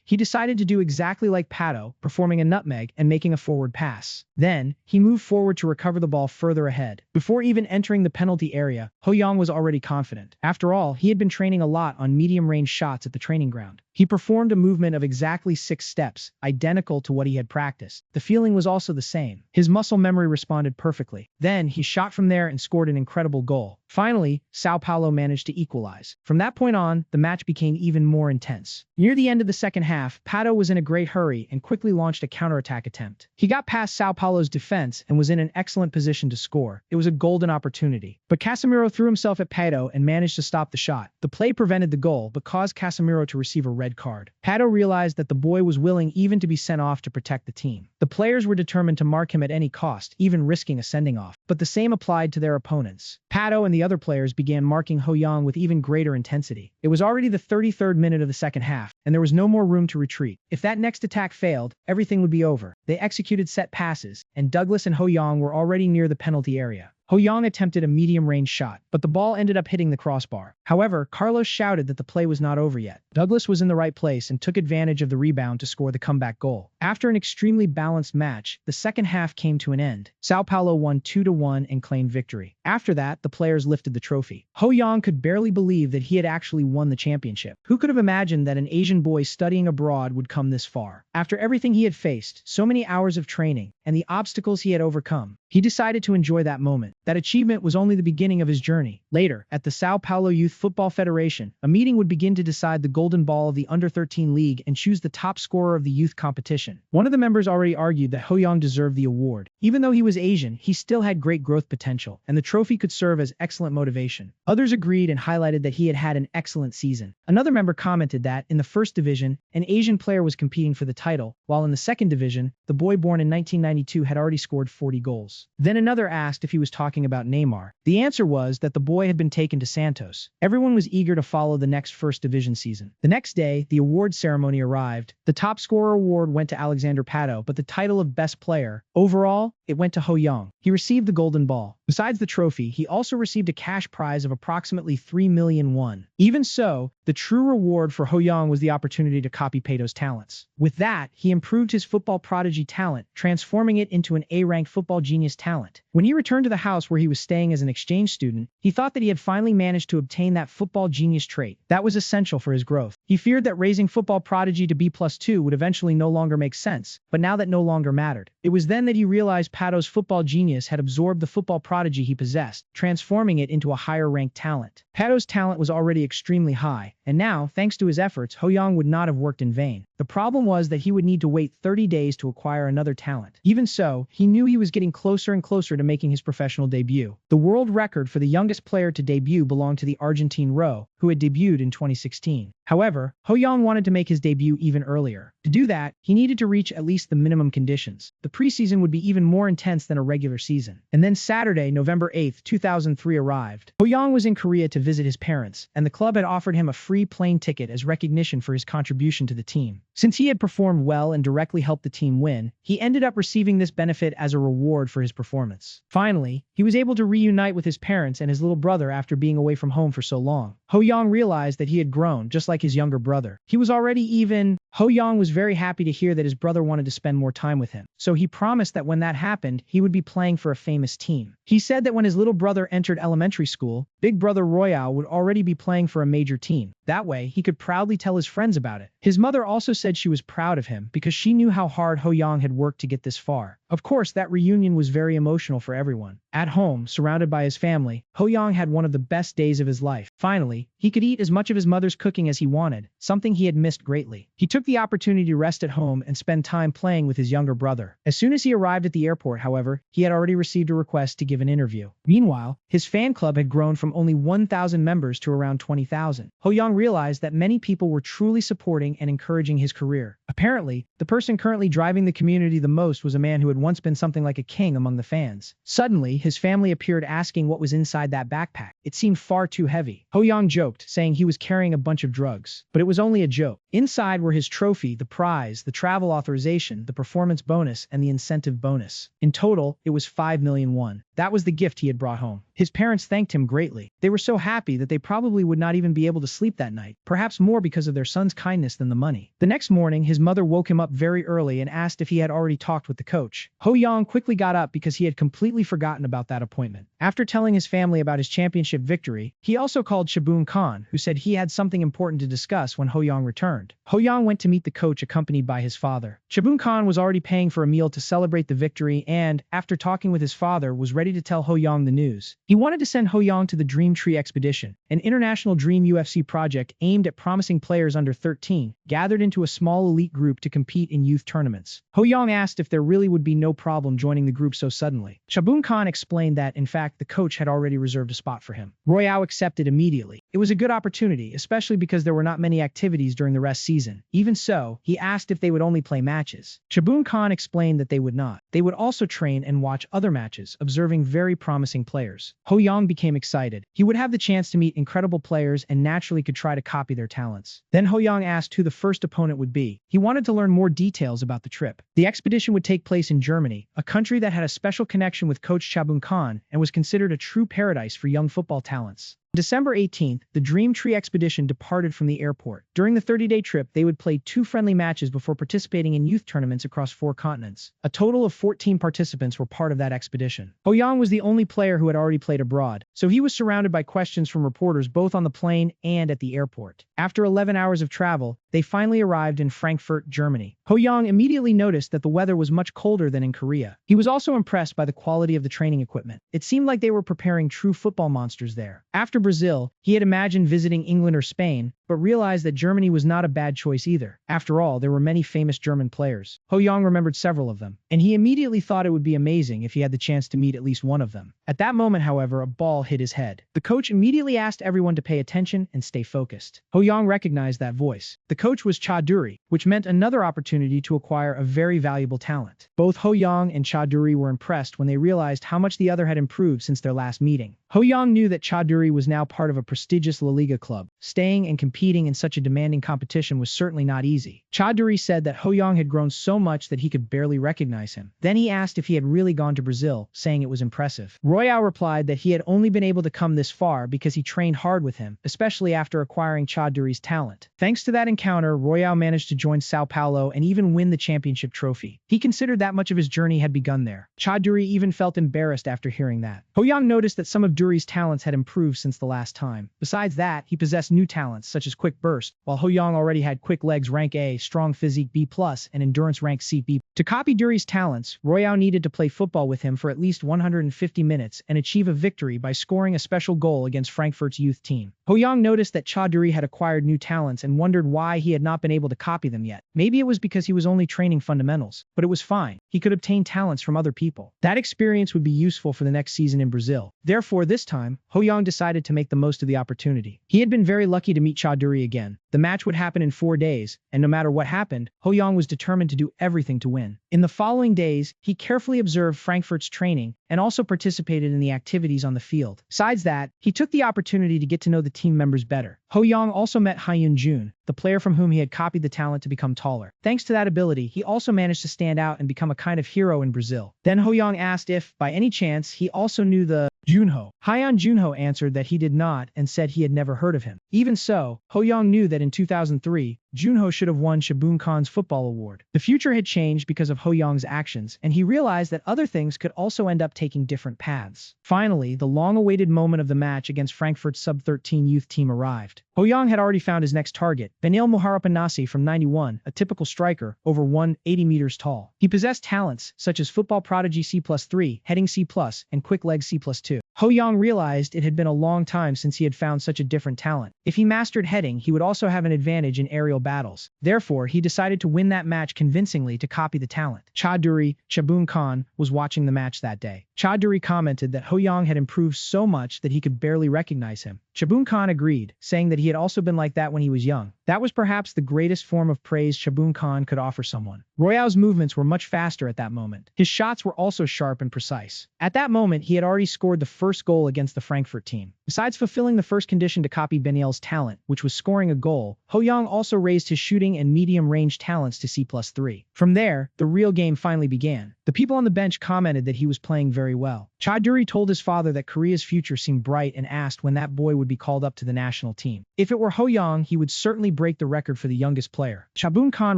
A: he decided to do exactly like Pato, performing a nutmeg and making a forward pass. Then, he moved forward to recover the ball further ahead. Before even entering the penalty area, Ho-Yang was already confident. After all, he had been training a lot on medium-range shots at the training ground. He performed a movement of exactly 6 steps, identical to what he had practiced. The feeling was also the same. His muscle memory responded perfectly. Then, he shot from there and scored an incredible goal. Finally, Sao Paulo managed to equalize. From that point on, the match became even more intense. Near the end of the second half, Pato was in a great hurry and quickly launched a counterattack attempt. He got past Sao Paulo's defense and was in an excellent position to score. It was a golden opportunity. But Casemiro threw himself at Pato and managed to stop the shot. The play prevented the goal, but caused Casemiro to receive a red card. Pato realized that the boy was willing even to be sent off to protect the team. The players were determined to mark him at any cost, even risking a sending off. But the same applied to their opponents. Pato and the other players began marking Ho-Yang with even greater intensity. It was already the 33rd minute of the second half, and there was no more room to retreat. If that next attack failed, everything would be over. They executed set passes, and Douglas and Ho-Yang were already near the penalty area. Ho-Yang attempted a medium-range shot, but the ball ended up hitting the crossbar. However, Carlos shouted that the play was not over yet. Douglas was in the right place and took advantage of the rebound to score the comeback goal. After an extremely balanced match, the second half came to an end. Sao Paulo won 2-1 and claimed victory. After that, the players lifted the trophy. Ho-Yang could barely believe that he had actually won the championship. Who could have imagined that an Asian boy studying abroad would come this far? After everything he had faced, so many hours of training, and the obstacles he had overcome, he decided to enjoy that moment. That achievement was only the beginning of his journey. Later, at the Sao Paulo Youth Football Federation, a meeting would begin to decide the golden ball of the Under-13 League and choose the top scorer of the youth competition. One of the members already argued that Ho-Yang deserved the award. Even though he was Asian, he still had great growth potential, and the trophy could serve as excellent motivation. Others agreed and highlighted that he had had an excellent season. Another member commented that, in the first division, an Asian player was competing for the title, while in the second division, the boy born in 1992 had already scored 40 goals. Then another asked if he was talking about Neymar. The answer was that the boy had been taken to Santos. Everyone was eager to follow the next first division season. The next day, the award ceremony arrived. The top scorer award went to Alexander Pato, but the title of best player, overall, it went to Ho-Yang. He received the golden ball. Besides the trophy, trophy, he also received a cash prize of approximately 3 million won. Even so, the true reward for Ho-young was the opportunity to copy Pato's talents. With that, he improved his football prodigy talent, transforming it into an A-ranked football genius talent. When he returned to the house where he was staying as an exchange student, he thought that he had finally managed to obtain that football genius trait that was essential for his growth. He feared that raising football prodigy to B+2 would eventually no longer make sense, but now that no longer mattered. It was then that he realized Pato's football genius had absorbed the football prodigy he possessed, transforming it into a higher-ranked talent. Pato's talent was already extremely high, and now, thanks to his efforts, Ho-young would not have worked in vain. The problem was that he would need to wait 30 days to acquire another talent. Even so, he knew he was getting closer and closer to making his professional debut. The world record for the youngest player to debut belonged to the Argentine Ro, who had debuted in 2016. However, Ho-young wanted to make his debut even earlier. To do that, he needed to reach at least the minimum conditions. The preseason would be even more intense than a regular season. And then Saturday, November 8, 2003 arrived. Ho-young was in Korea to visit his parents, and the club had offered him a free plane ticket as recognition for his contribution to the team. Since he had performed well and directly helped the team win, he ended up receiving this benefit as a reward for his performance. Finally, he was able to reunite with his parents and his little brother after being away from home for so long. Ho-young realized that he had grown, just like his younger brother. He was already even. Ho-young was very happy to hear that his brother wanted to spend more time with him, so he promised that when that happened, he would be playing for a famous team. He said that when his little brother entered elementary school, big brother Royale would already be playing for a major team. That way, he could proudly tell his friends about it. His mother also said she was proud of him because she knew how hard Ho-young had worked to get this far. Of course, that reunion was very emotional for everyone. At home, surrounded by his family, Ho-young had one of the best days of his life. Finally, he could eat as much of his mother's cooking as he wanted, something he had missed greatly. He took the opportunity to rest at home and spend time playing with his younger brother. As soon as he arrived at the airport, however, he had already received a request to give an interview. Meanwhile, his fan club had grown from only 1,000 members to around 20,000. Ho-young realized that many people were truly supporting and encouraging his career. Apparently, the person currently driving the community the most was a man who had once been something like a king among the fans. Suddenly, his family appeared asking what was inside that backpack. It seemed far too heavy. Ho-young joked, saying he was carrying a bunch of drugs. But it was only a joke. Inside were his trophy, the prize, the travel authorization, the performance bonus, and the incentive bonus. In total, it was 5 million won. That was the gift he had brought home. His parents thanked him greatly. They were so happy that they probably would not even be able to sleep that night, perhaps more because of their son's kindness than the money. The next morning, his mother woke him up very early and asked if he had already talked with the coach. Ho-young quickly got up because he had completely forgotten about that appointment. After telling his family about his championship victory, he also called Shabun Khan, who said he had something important to discuss when Ho-young returned. Ho-young went to meet the coach accompanied by his father. Shabun Khan was already paying for a meal to celebrate the victory and, after talking with his father, was ready to tell Ho-young the news. He wanted to send Ho-young to the Dream Tree Expedition, an international Dream UFC project aimed at promising players under 13, gathered into a small elite group to compete in youth tournaments. Ho-young asked if there really would be no problem joining the group so suddenly. Shabun Khan explained that, in fact, the coach had already reserved a spot for him. Royale accepted immediately. It was a good opportunity, especially because there were not many activities during the rest season. Even so, he asked if they would only play matches. Shabun Khan explained that they would not. They would also train and watch other matches, observing very promising players. Ho-young became excited. He would have the chance to meet incredible players and naturally could try to copy their talents. Then Ho-young asked who the first opponent would be. He wanted to learn more details about the trip. The expedition would take place in Germany, a country that had a special connection with coach Shabun Khan and was considered a true paradise for young football talents. December 18th, the Dream Tree expedition departed from the airport. During the 30-day trip, they would play 2 friendly matches before participating in youth tournaments across 4 continents. A total of 14 participants were part of that expedition. Ho-young was the only player who had already played abroad, so he was surrounded by questions from reporters both on the plane and at the airport. After 11 hours of travel, they finally arrived in Frankfurt, Germany. Ho-young immediately noticed that the weather was much colder than in Korea. He was also impressed by the quality of the training equipment. It seemed like they were preparing true football monsters there. After Brazil, he had imagined visiting England or Spain, but realized that Germany was not a bad choice either. After all, there were many famous German players. Ho-young remembered several of them, and he immediately thought it would be amazing if he had the chance to meet at least one of them. At that moment, however, a ball hit his head. The coach immediately asked everyone to pay attention and stay focused. Ho-young recognized that voice. The coach was Chaduri, which meant another opportunity to acquire a very valuable talent. Both Ho-young and Chaduri were impressed when they realized how much the other had improved since their last meeting. Ho-young knew that Chaduri was now part of a prestigious La Liga club, staying and competing competing in such a demanding competition was certainly not easy. Chaudhary said that Ho-young had grown so much that he could barely recognize him. Then he asked if he had really gone to Brazil, saying it was impressive. Royale replied that he had only been able to come this far because he trained hard with him, especially after acquiring Chaudhary's talent. Thanks to that encounter, Royale managed to join Sao Paulo and even win the championship trophy. He considered that much of his journey had begun there. Chaudhary even felt embarrassed after hearing that. Ho-young noticed that some of Dury's talents had improved since the last time. Besides that, he possessed new talents such as quick burst, while Ho-young already had quick legs rank A, strong physique B+, and endurance rank C B. To copy Dury's talents, Royale needed to play football with him for at least 150 minutes and achieve a victory by scoring a special goal against Frankfurt's youth team. Ho-young noticed that Chaudhary had acquired new talents and wondered why he had not been able to copy them yet. Maybe it was because he was only training fundamentals, but it was fine. He could obtain talents from other people. That experience would be useful for the next season in Brazil. Therefore, this time, Ho-young decided to make the most of the opportunity. He had been very lucky to meet Chaudhary again. The match would happen in 4 days, and no matter what happened, Ho-young was determined to do everything to win. In the following days, he carefully observed Frankfurt's training and also participated in the activities on the field. Besides that, he took the opportunity to get to know the team members better. Ho-young also met Hyun-jun, the player from whom he had copied the talent to become taller. Thanks to that ability, he also managed to stand out and become a kind of hero in Brazil. Then Ho-young asked if, by any chance, he also knew the Junho. Hyun-junho answered that he did not and said he had never heard of him. Even so, Ho-young knew that in 2003, Junho should have won Shabun Khan's football award. The future had changed because of Ho-young's actions, and he realized that other things could also end up taking different paths. Finally, the long-awaited moment of the match against Frankfurt's sub-13 youth team arrived. Ho-young had already found his next target, Benil Muharapanasi from 91, a typical striker, over 180 meters tall. He possessed talents such as football prodigy C+3, heading C+, and quick leg C+2. Ho-young realized it had been a long time since he had found such a different talent. If he mastered heading, he would also have an advantage in aerial battles. Therefore, he decided to win that match convincingly to copy the talent. Chaudhary, Shabun Khan, was watching the match that day. Chaudhary commented that Ho-young had improved so much that he could barely recognize him. Shabun Khan agreed, saying that he had also been like that when he was young. That was perhaps the greatest form of praise Shabun Khan could offer someone. Royale's movements were much faster at that moment. His shots were also sharp and precise. At that moment, he had already scored the first goal against the Frankfurt team. Besides fulfilling the first condition to copy Benil's talent, which was scoring a goal, Ho-young also raised his shooting and medium-range talents to C+3. From there, the real game finally began. The people on the bench commented that he was playing very well. Chaudhary told his father that Korea's future seemed bright and asked when that boy would be called up to the national team. If it were Ho-young, he would certainly break the record for the youngest player. Shabun Khan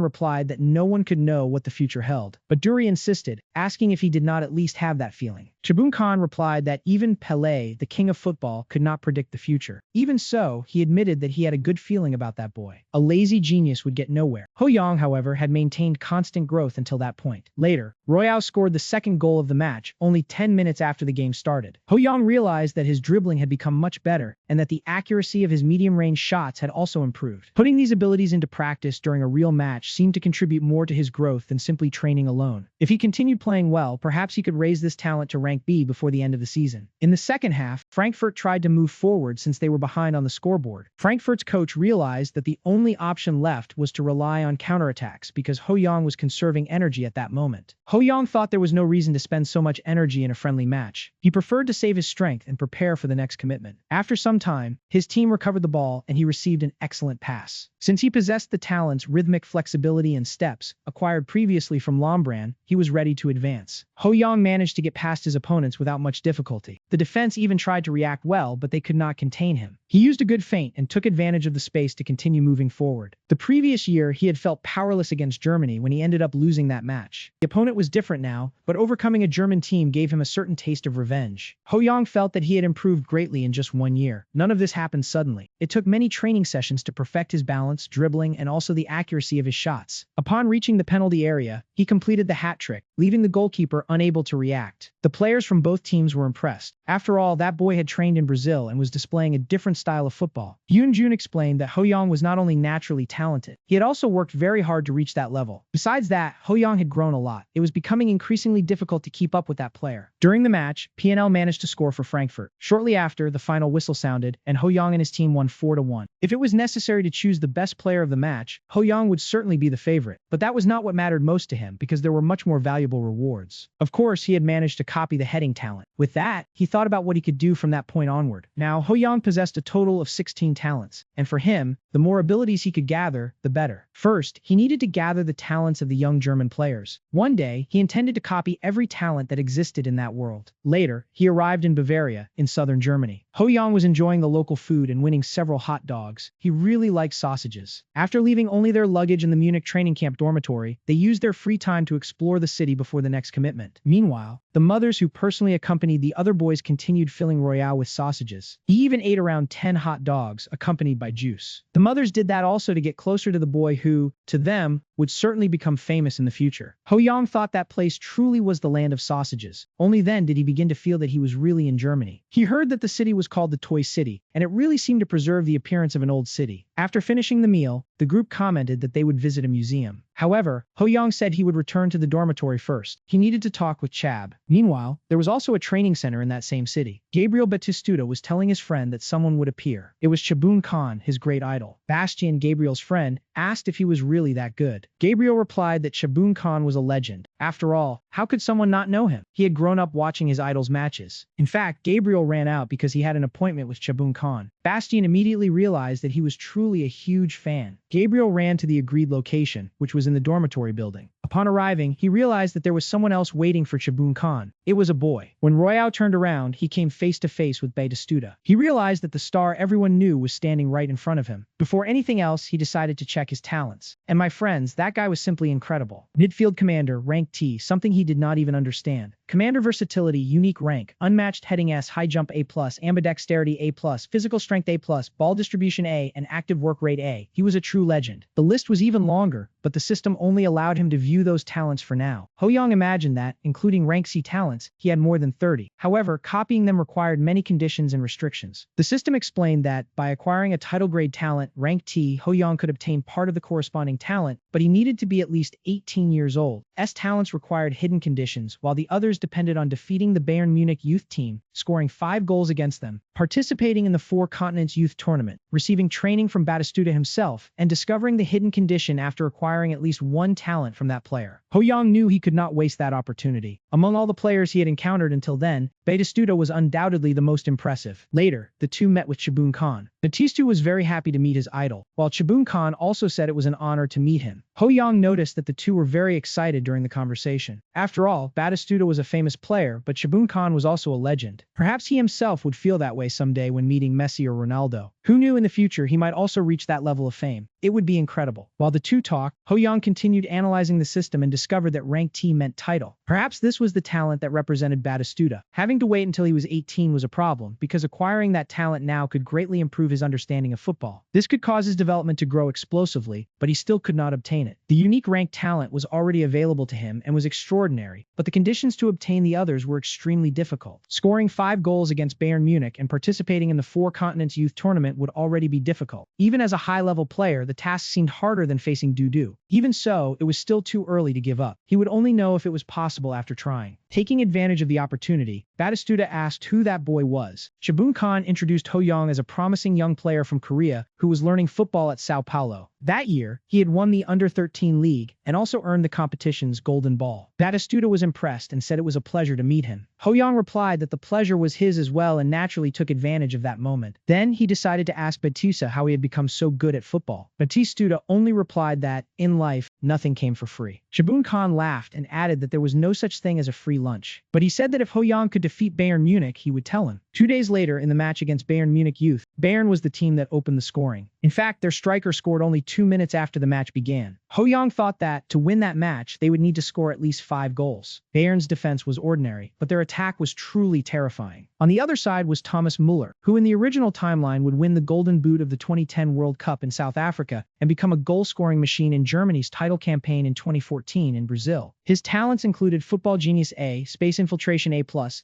A: replied that no one could know what the future held, but Dury insisted, asking if he did not at least have that feeling. Shabun Khan replied that even Pelé, the king of football, could not predict the future. Even so, he admitted that he had a good feeling about that boy. A lazy genius would get nowhere. Ho-young, however, had maintained constant growth until that point. Later, Royale scored the second goal of the match, only 10 minutes after the game started. Ho-young realized that his dribbling had become much better, and that the accuracy of his medium-range shots had also improved. Putting these abilities into practice during a real match seemed to contribute more to his growth than simply training alone. If he continued playing well, perhaps he could raise this talent to rank B before the end of the season. In the second half, Frankfurt tried to move forward since they were behind on the scoreboard. Frankfurt's coach realized that the only option left was to rely on counterattacks because Ho-young was conserving energy at that moment. Ho-young thought there was no reason to spend so much energy in a friendly match. He preferred to save his strength and prepare for the next commitment. After some time, his team recovered the ball and he received an excellent pass. Since he possessed the talents, rhythmic flexibility, and steps acquired previously from Lombran, he was ready to advance. Ho-young managed to get past his opponents without much difficulty. The defense even tried to react well, but they could not contain him. He used a good feint and took advantage of the space to continue moving forward. The previous year, he had felt powerless against Germany when he ended up losing that match. The opponent was different now, but overcoming a German team gave him a certain taste of revenge. Ho-young felt that he had improved greatly in just 1 year. None of this happened suddenly. It took many training sessions to perfect his balance, dribbling, and also the accuracy of his shots. Upon reaching the penalty area, he completed the hat trick, leaving the goalkeeper unable to react. The players from both teams were impressed. After all, that boy had trained in Brazil and was displaying a different style of football. Hyun-jun explained that Ho-young was not only naturally talented, he had also worked very hard to reach that level. Besides that, Ho-young had grown a lot. It was becoming increasingly difficult to keep up with that player. During the match, PNL managed to score for Frankfurt. Shortly after, the final whistle sounded, and Ho-young and his team won 4-1. If it was necessary to choose the best player of the match, Ho-young would certainly be the favorite. But that was not what mattered most to him because there were much more valuable valuable rewards. Of course, he had managed to copy the heading talent. With that, he thought about what he could do from that point onward. Now, Ho-Yang possessed a total of 16 talents, and for him, the more abilities he could gather, the better. First, he needed to gather the talents of the young German players. One day, he intended to copy every talent that existed in that world. Later, he arrived in Bavaria, in southern Germany. Ho-Yang was enjoying the local food and winning several hot dogs. He really liked sausages. After leaving only their luggage in the Munich training camp dormitory, they used their free time to explore the city before the next commitment. Meanwhile, the mothers who personally accompanied the other boys continued filling Royale with sausages. He even ate around 10 hot dogs, accompanied by juice. The mothers did that also to get closer to the boy who, to them, would certainly become famous in the future. Ho-Yang thought that place truly was the land of sausages. Only then did he begin to feel that he was really in Germany. He heard that the city was called the Toy City, and it really seemed to preserve the appearance of an old city. After finishing the meal, the group commented that they would visit a museum. However, Ho-Yang said he would return to the dormitory first. He needed to talk with Chab. Meanwhile, there was also a training center in that same city. Gabriel Batistuta was telling his friend that someone would appear. It was Chabun Khan, his great idol. Bastian, Gabriel's friend, asked if he was really that good. Gabriel replied that Chabun Khan was a legend. After all, how could someone not know him? He had grown up watching his idol's matches. In fact, Gabriel ran out because he had an appointment with Chabun Khan. Bastian immediately realized that he was truly a huge fan. Gabriel ran to the agreed location, which was in the dormitory building. Upon arriving, he realized that there was someone else waiting for Chabun Khan. It was a boy. When Royale turned around, he came face to face with Batistuta. He realized that the star everyone knew was standing right in front of him. Before anything else, he decided to check his talents. And my friends, that guy was simply incredible. Midfield Commander, rank T, something he did not even understand. Commander Versatility, unique rank, unmatched heading S, high jump A+, ambidexterity A+, physical strength A+, ball distribution A, and active work rate A. He was a true legend. The list was even longer, but the system only allowed him to view those talents for now. Ho-Yang imagined that, including rank C talents, he had more than 30. However, copying them required many conditions and restrictions. The system explained that, by acquiring a title grade talent, rank T, Ho-Yang could obtain part of the corresponding talent, but he needed to be at least 18 years old. S talents required hidden conditions, while the others depended on defeating the Bayern Munich youth team, scoring 5 goals against them, participating in the 4 Continents Youth Tournament, receiving training from Batistuta himself, and discovering the hidden condition after acquiring at least one talent from that player. Ho-Yang knew he could not waste that opportunity. Among all the players he had encountered until then, Batistuta was undoubtedly the most impressive. Later, the two met with Chabun Khan. Batistuta was very happy to meet his idol, while Chabun Khan also said it was an honor to meet him. Ho-Yang noticed that the two were very excited during the conversation. After all, Batistuta was a famous player, but Chabun Khan was also a legend. Perhaps he himself would feel that way someday when meeting Messi or Ronaldo. Who knew in the future he might also reach that level of fame? It would be incredible. While the two talked, Ho-Yang continued analyzing the system and discovered that rank T meant title. Perhaps this was the talent that represented Batistuta. Having to wait until he was 18 was a problem, because acquiring that talent now could greatly improve his understanding of football. This could cause his development to grow explosively, but he still could not obtain it. The unique rank talent was already available to him and was extraordinary, but the conditions to obtain the others were extremely difficult. Scoring 5 goals against Bayern Munich and participating in the 4 Continents Youth Tournament would already be difficult. Even as a high-level player, the task seemed harder than facing Dudu. Even so, it was still too early to give up. He would only know if it was possible after trying. Taking advantage of the opportunity, Batistuta asked who that boy was. Chabun Khan introduced Ho-Yang as a promising young player from Korea who was learning football at Sao Paulo. That year, he had won the Under-13 league and also earned the competition's Golden Ball. Batistuta was impressed and said it was a pleasure to meet him. Ho-Yang replied that the pleasure was his as well and naturally took advantage of that moment. Then he decided to ask Batistuta how he had become so good at football. Batistuta only replied that, in life, nothing came for free. Chabun Khan laughed and added that there was no such thing as a free lunch. But he said that if Ho-Yang could defeat Bayern Munich, he would tell him. 2 days later, in the match against Bayern Munich Youth, Bayern was the team that opened the scoring. In fact, their striker scored only 2 minutes after the match began. Ho-Yang thought that, to win that match, they would need to score at least 5 goals. Bayern's defense was ordinary, but their attack was truly terrifying. On the other side was Thomas Müller, who in the original timeline would win the Golden Boot of the 2010 World Cup in South Africa and become a goal-scoring machine in Germany's title campaign in 2014 in Brazil. His talents included Football Genius A, Space Infiltration A+,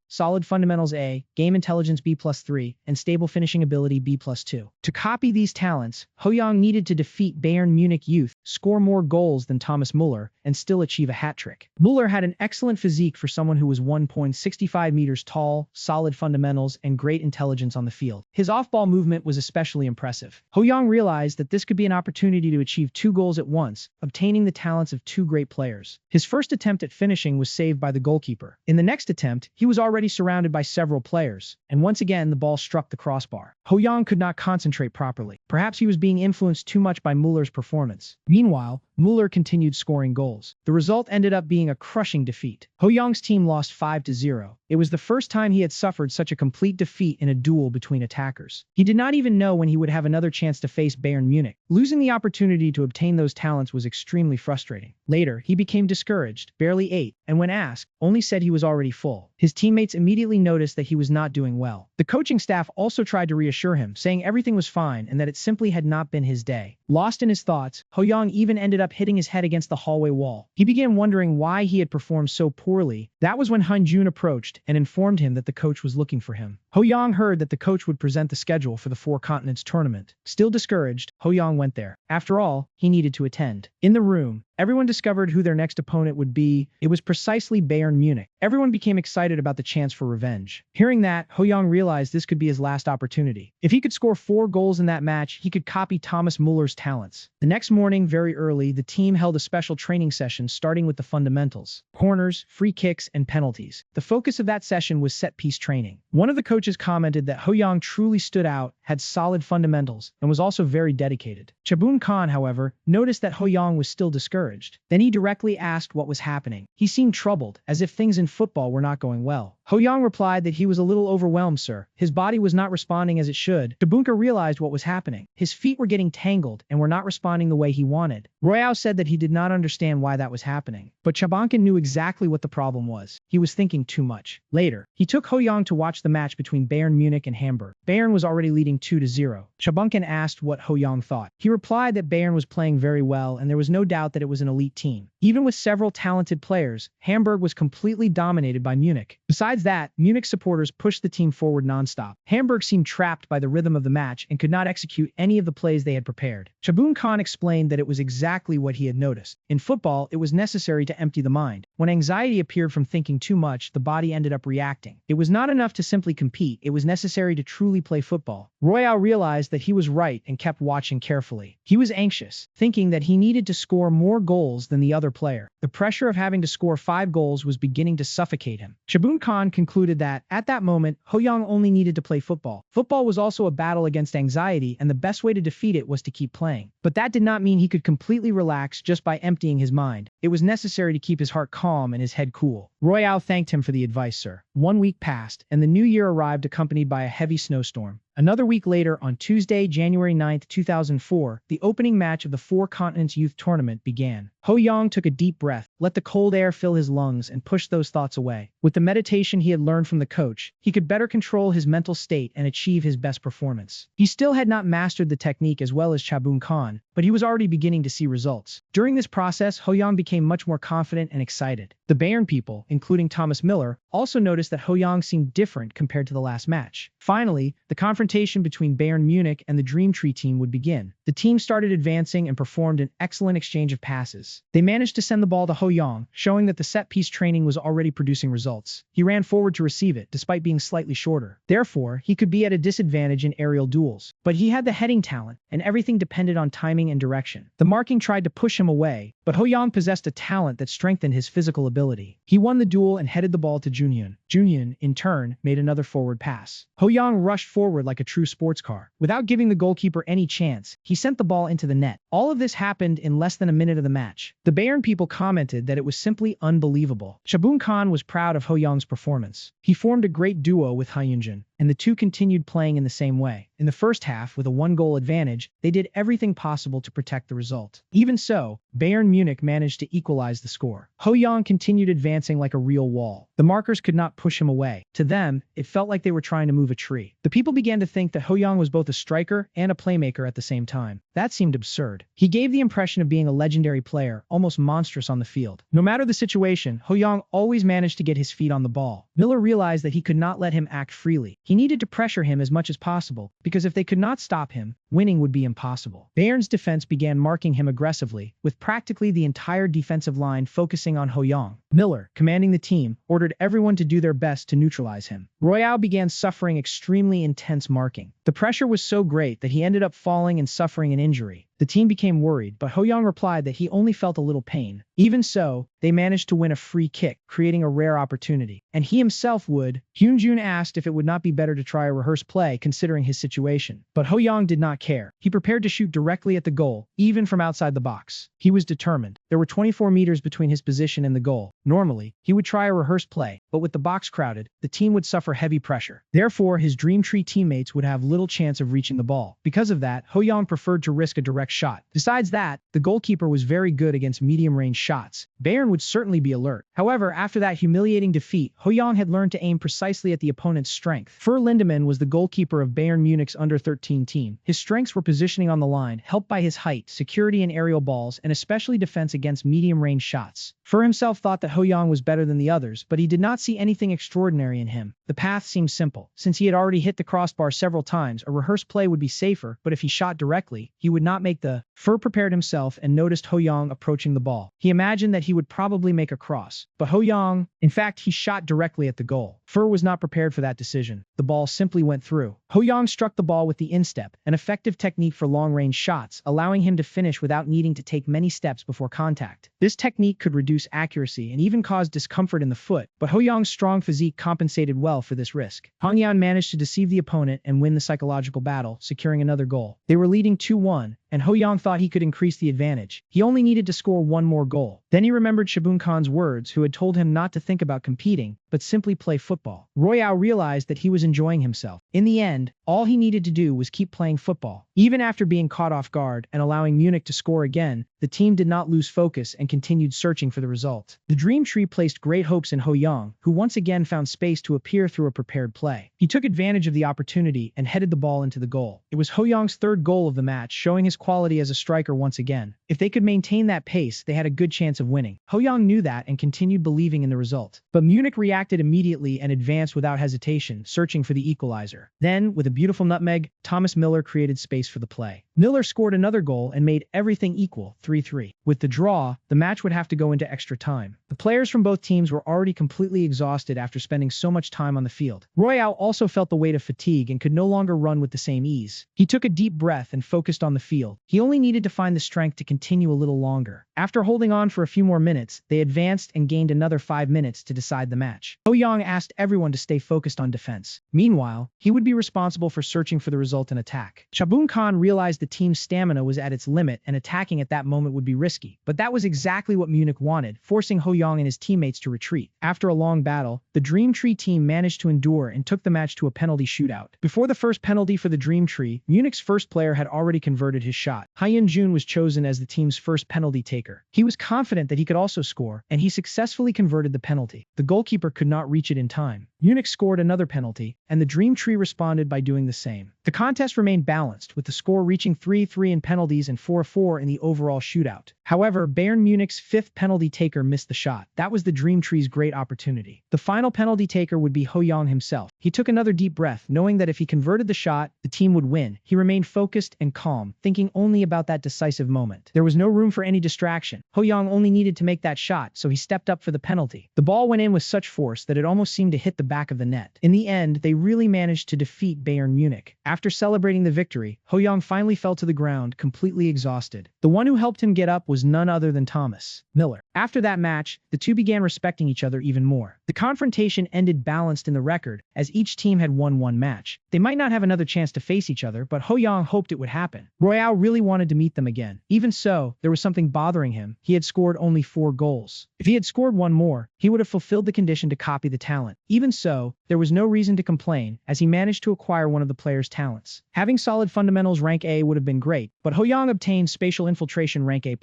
A: Solid Fundamentals A, Game Intelligence B+3, and Stable Finishing Ability B+2. To copy these talents, Ho-Yang needed to defeat Bayern Munich Youth, score more goals than Thomas Müller, and still achieve a hat-trick. Müller had an excellent physique for someone who was 1.65 meters tall, solid fundamentals, and great intelligence on the field. His off-ball movement was especially impressive. Ho-Yang realized that this could be an opportunity to achieve 2 goals at once, obtaining the talents of 2 great players. His first first attempt at finishing was saved by the goalkeeper. In the next attempt, he was already surrounded by several players, and once again the ball struck the crossbar. Ho-young could not concentrate properly. Perhaps he was being influenced too much by Muller's performance. Meanwhile, Muller continued scoring goals. The result ended up being a crushing defeat. Ho-young's team lost 5-0. It was the first time he had suffered such a complete defeat in a duel between attackers. He did not even know when he would have another chance to face Bayern Munich. Losing the opportunity to obtain those talents was extremely frustrating. Later, he became discouraged, barely ate, and when asked, only said he was already full. His teammates immediately noticed that he was not doing well. The coaching staff also tried to reassure him, saying everything was fine and that it simply had not been his day. Lost in his thoughts, Ho-young even ended up hitting his head against the hallway wall. He began wondering why he had performed so poorly. That was when Han-jun approached and informed him that the coach was looking for him. Ho-young heard that the coach would present the schedule for the Four Continents tournament. Still discouraged, Ho-young went there. After all, he needed to attend. In the room, everyone discovered who their next opponent would be. It was precisely Bayern Munich. Everyone became excited about the chance for revenge. Hearing that, Ho-young realized this could be his last opportunity. If he could score 4 goals in that match, he could copy Thomas Muller's talents. The next morning, very early, the team held a special training session starting with the fundamentals: corners, free kicks, and penalties. The focus of that session was set-piece training. One of the coaches commented that Ho-young truly stood out, had solid fundamentals, and was also very dedicated. Chabun Khan, however, noticed that Ho-young was still discouraged. Then he directly asked what was happening. He seemed troubled, as if things in football were not going well. Ho-young replied that he was a little overwhelmed, sir. His body was not responding as it should. Chabunka realized what was happening. His feet were getting tangled and were not responding the way he wanted. Royale said that he did not understand why that was happening. But Chabunka knew exactly what the problem was. He was thinking too much. Later, he took Ho-young to watch the match between Bayern Munich and Hamburg. Bayern was already leading 2-0. Chabunkan asked what Ho-young thought. He replied that Bayern was playing very well and there was no doubt that it was an elite team. Even with several talented players, Hamburg was completely dominated by Munich. Besides that, Munich supporters pushed the team forward non-stop. Hamburg seemed trapped by the rhythm of the match and could not execute any of the plays they had prepared. Chabun Khan explained that it was exactly what he had noticed. In football, it was necessary to empty the mind. When anxiety appeared from thinking too much, the body ended up reacting. It was not enough to simply compete, it was necessary to truly play football. Royale realized that he was right and kept watching carefully. He was anxious, thinking that he needed to score more goals than the other player. The pressure of having to score 5 goals was beginning to suffocate him. Chabun Khan concluded that, at that moment, Ho-young only needed to play football. Football was also a battle against anxiety, and the best way to defeat it was to keep playing. But that did not mean he could completely relax just by emptying his mind. It was necessary to keep his heart calm and his head cool. Royale thanked him for the advice, sir. 1 week passed, and the new year arrived accompanied by a heavy snowstorm. Another week later, on Tuesday, January 9, 2004, the opening match of the Four Continents Youth Tournament began. Ho-young took a deep breath, let the cold air fill his lungs, and pushed those thoughts away. With the meditation he had learned from the coach, he could better control his mental state and achieve his best performance. He still had not mastered the technique as well as Chabun Khan, but he was already beginning to see results. During this process, Ho-young became much more confident and excited. The Bayern people, including Thomas Miller, also noticed that Ho-young seemed different compared to the last match. Finally, the confrontation between Bayern Munich and the Dream Tree team would begin. The team started advancing and performed an excellent exchange of passes. They managed to send the ball to Ho-young, showing that the set-piece training was already producing results. He ran forward to receive it, despite being slightly shorter. Therefore, he could be at a disadvantage in aerial duels. But he had the heading talent, and everything depended on timing and direction. The marking tried to push him away, but Ho-young possessed a talent that strengthened his physical ability. He won the duel and headed the ball to Junyun. Junyun, in turn, made another forward pass. Ho-young rushed forward like a true sports car. Without giving the goalkeeper any chance, he sent the ball into the net. All of this happened in less than a minute of the match. The Bayern people commented that it was simply unbelievable. Chabun Khan was proud of Ho-young's performance. He formed a great duo with Han-jun, and the two continued playing in the same way. In the first half, with a 1-goal advantage, they did everything possible to protect the result. Even so, Bayern Munich managed to equalize the score. Ho-young continued advancing like a real wall. The markers could not push him away. To them, it felt like they were trying to move a tree. The people began to think that Ho-young was both a striker and a playmaker at the same time. That seemed absurd. He gave the impression of being a legendary player, almost monstrous on the field. No matter the situation, Ho-young always managed to get his feet on the ball. Miller realized that he could not let him act freely. He needed to pressure him as much as possible, because if they could not stop him, winning would be impossible. Bayern's defense began marking him aggressively, with practically the entire defensive line focusing on Hoyong. Miller, commanding the team, ordered everyone to do their best to neutralize him. Royale began suffering extremely intense marking. The pressure was so great that he ended up falling and suffering an injury. The team became worried, but Hoyong replied that he only felt a little pain. Even so, they managed to win a free kick, creating a rare opportunity. And he himself would. Hyunjun asked if it would not be better to try a rehearsed play considering his situation. But Hoyong did not care. He prepared to shoot directly at the goal, even from outside the box. He was determined. There were 24 meters between his position and the goal. Normally, he would try a rehearsed play, but with the box crowded, the team would suffer heavy pressure. Therefore, his Dream Tree teammates would have little chance of reaching the ball. Because of that, Hoyong preferred to risk a direct shot. Besides that, the goalkeeper was very good against medium-range shots. Bayern would certainly be alert. However, after that humiliating defeat, Hoyong had learned to aim precisely at the opponent's strength. Fer Lindemann was the goalkeeper of Bayern Munich's under-13 team. His strengths were positioning on the line, helped by his height, security in aerial balls, and especially defense against medium-range shots. Fer himself thought that Hoyong was better than the others, but he did not see anything extraordinary in him. The path seemed simple. Since he had already hit the crossbar several times, a rehearsed play would be safer, but if he shot directly, he would not make the. Fer prepared himself and noticed Hoyong approaching the ball. He imagined that he would probably make a cross, but Hoyong, in fact, he shot directly at the goal. Fer was not prepared for that decision. The ball simply went through. Hoyong struck the ball with the instep, an effective technique for long-range shots, allowing him to finish without needing to take many steps before contact. This technique could reduce accuracy and even cause discomfort in the foot, but Hoyong's strong physique compensated well for this risk. Hongyan managed to deceive the opponent and win the psychological battle, securing another goal. They were leading 2-1, and Hoyong thought he could increase the advantage. He only needed to score one more goal. Then he remembered Shabun Khan's words, who had told him not to think about competing, but simply play football. Royale realized that he was enjoying himself. In the end, all he needed to do was keep playing football. Even after being caught off guard and allowing Munich to score again, the team did not lose focus and continued searching for the result. The Dream Tree placed great hopes in Hoyong, who once again found space to appear through a prepared play. He took advantage of the opportunity and headed the ball into the goal. It was Hoyong's third goal of the match, showing his quality as a striker once again. If they could maintain that pace, they had a good chance of winning. Hoyong knew that and continued believing in the result. But Munich reacted immediately and advanced without hesitation, searching for the equalizer. Then, with a beautiful nutmeg, Thomas Miller created space for the play. Miller scored another goal and made everything equal, 3-3. With the draw, the match would have to go into extra time. The players from both teams were already completely exhausted after spending so much time on the field. Royale also felt the weight of fatigue and could no longer run with the same ease. He took a deep breath and focused on the field. He only needed to find the strength to continue a little longer. After holding on for a few more minutes, they advanced and gained another 5 minutes to decide the match. Hoyong asked everyone to stay focused on defense. Meanwhile, he would be responsible for searching for the result in attack. Shabun Khan realized the team's stamina was at its limit and attacking at that moment would be risky. But that was exactly what Munich wanted, forcing Hoyong and his teammates to retreat. After a long battle, the Dream Tree team managed to endure and took the match to a penalty shootout. Before the first penalty for the Dream Tree, Munich's first player had already converted his shot. Hyun-jun was chosen as the team's first penalty taker. He was confident that he could also score, and he successfully converted the penalty. The goalkeeper could not reach it in time. Munich scored another penalty, and the Dream Tree responded by doing the same. The contest remained balanced, with the score reaching 3-3 in penalties and 4-4 in the overall shootout. However, Bayern Munich's fifth penalty taker missed the shot. That was the Dream Tree's great opportunity. The final penalty taker would be Hoyong himself. He took another deep breath, knowing that if he converted the shot, the team would win. He remained focused and calm, thinking only about that decisive moment. There was no room for any distraction. Hoyong only needed to make that shot, so he stepped up for the penalty. The ball went in with such force that it almost seemed to hit the back of the net. In the end, they really managed to defeat Bayern Munich. After celebrating the victory, Hoyong finally fell to the ground, completely exhausted. The one who helped him get up was none other than Thomas Miller. After that match, the two began respecting each other even more. The confrontation ended balanced in the record, as each team had won one match. They might not have another chance to face each other, but Hoyong hoped it would happen. Royale really wanted to meet them again. Even so, there was something bothering him. He had scored only 4 goals. If he had scored one more, he would have fulfilled the condition to copy the talent. Even so, there was no reason to complain, as he managed to acquire one of the player's talents. Having solid fundamentals rank A would have been great, but Hoyong obtained spatial infiltration rank A+.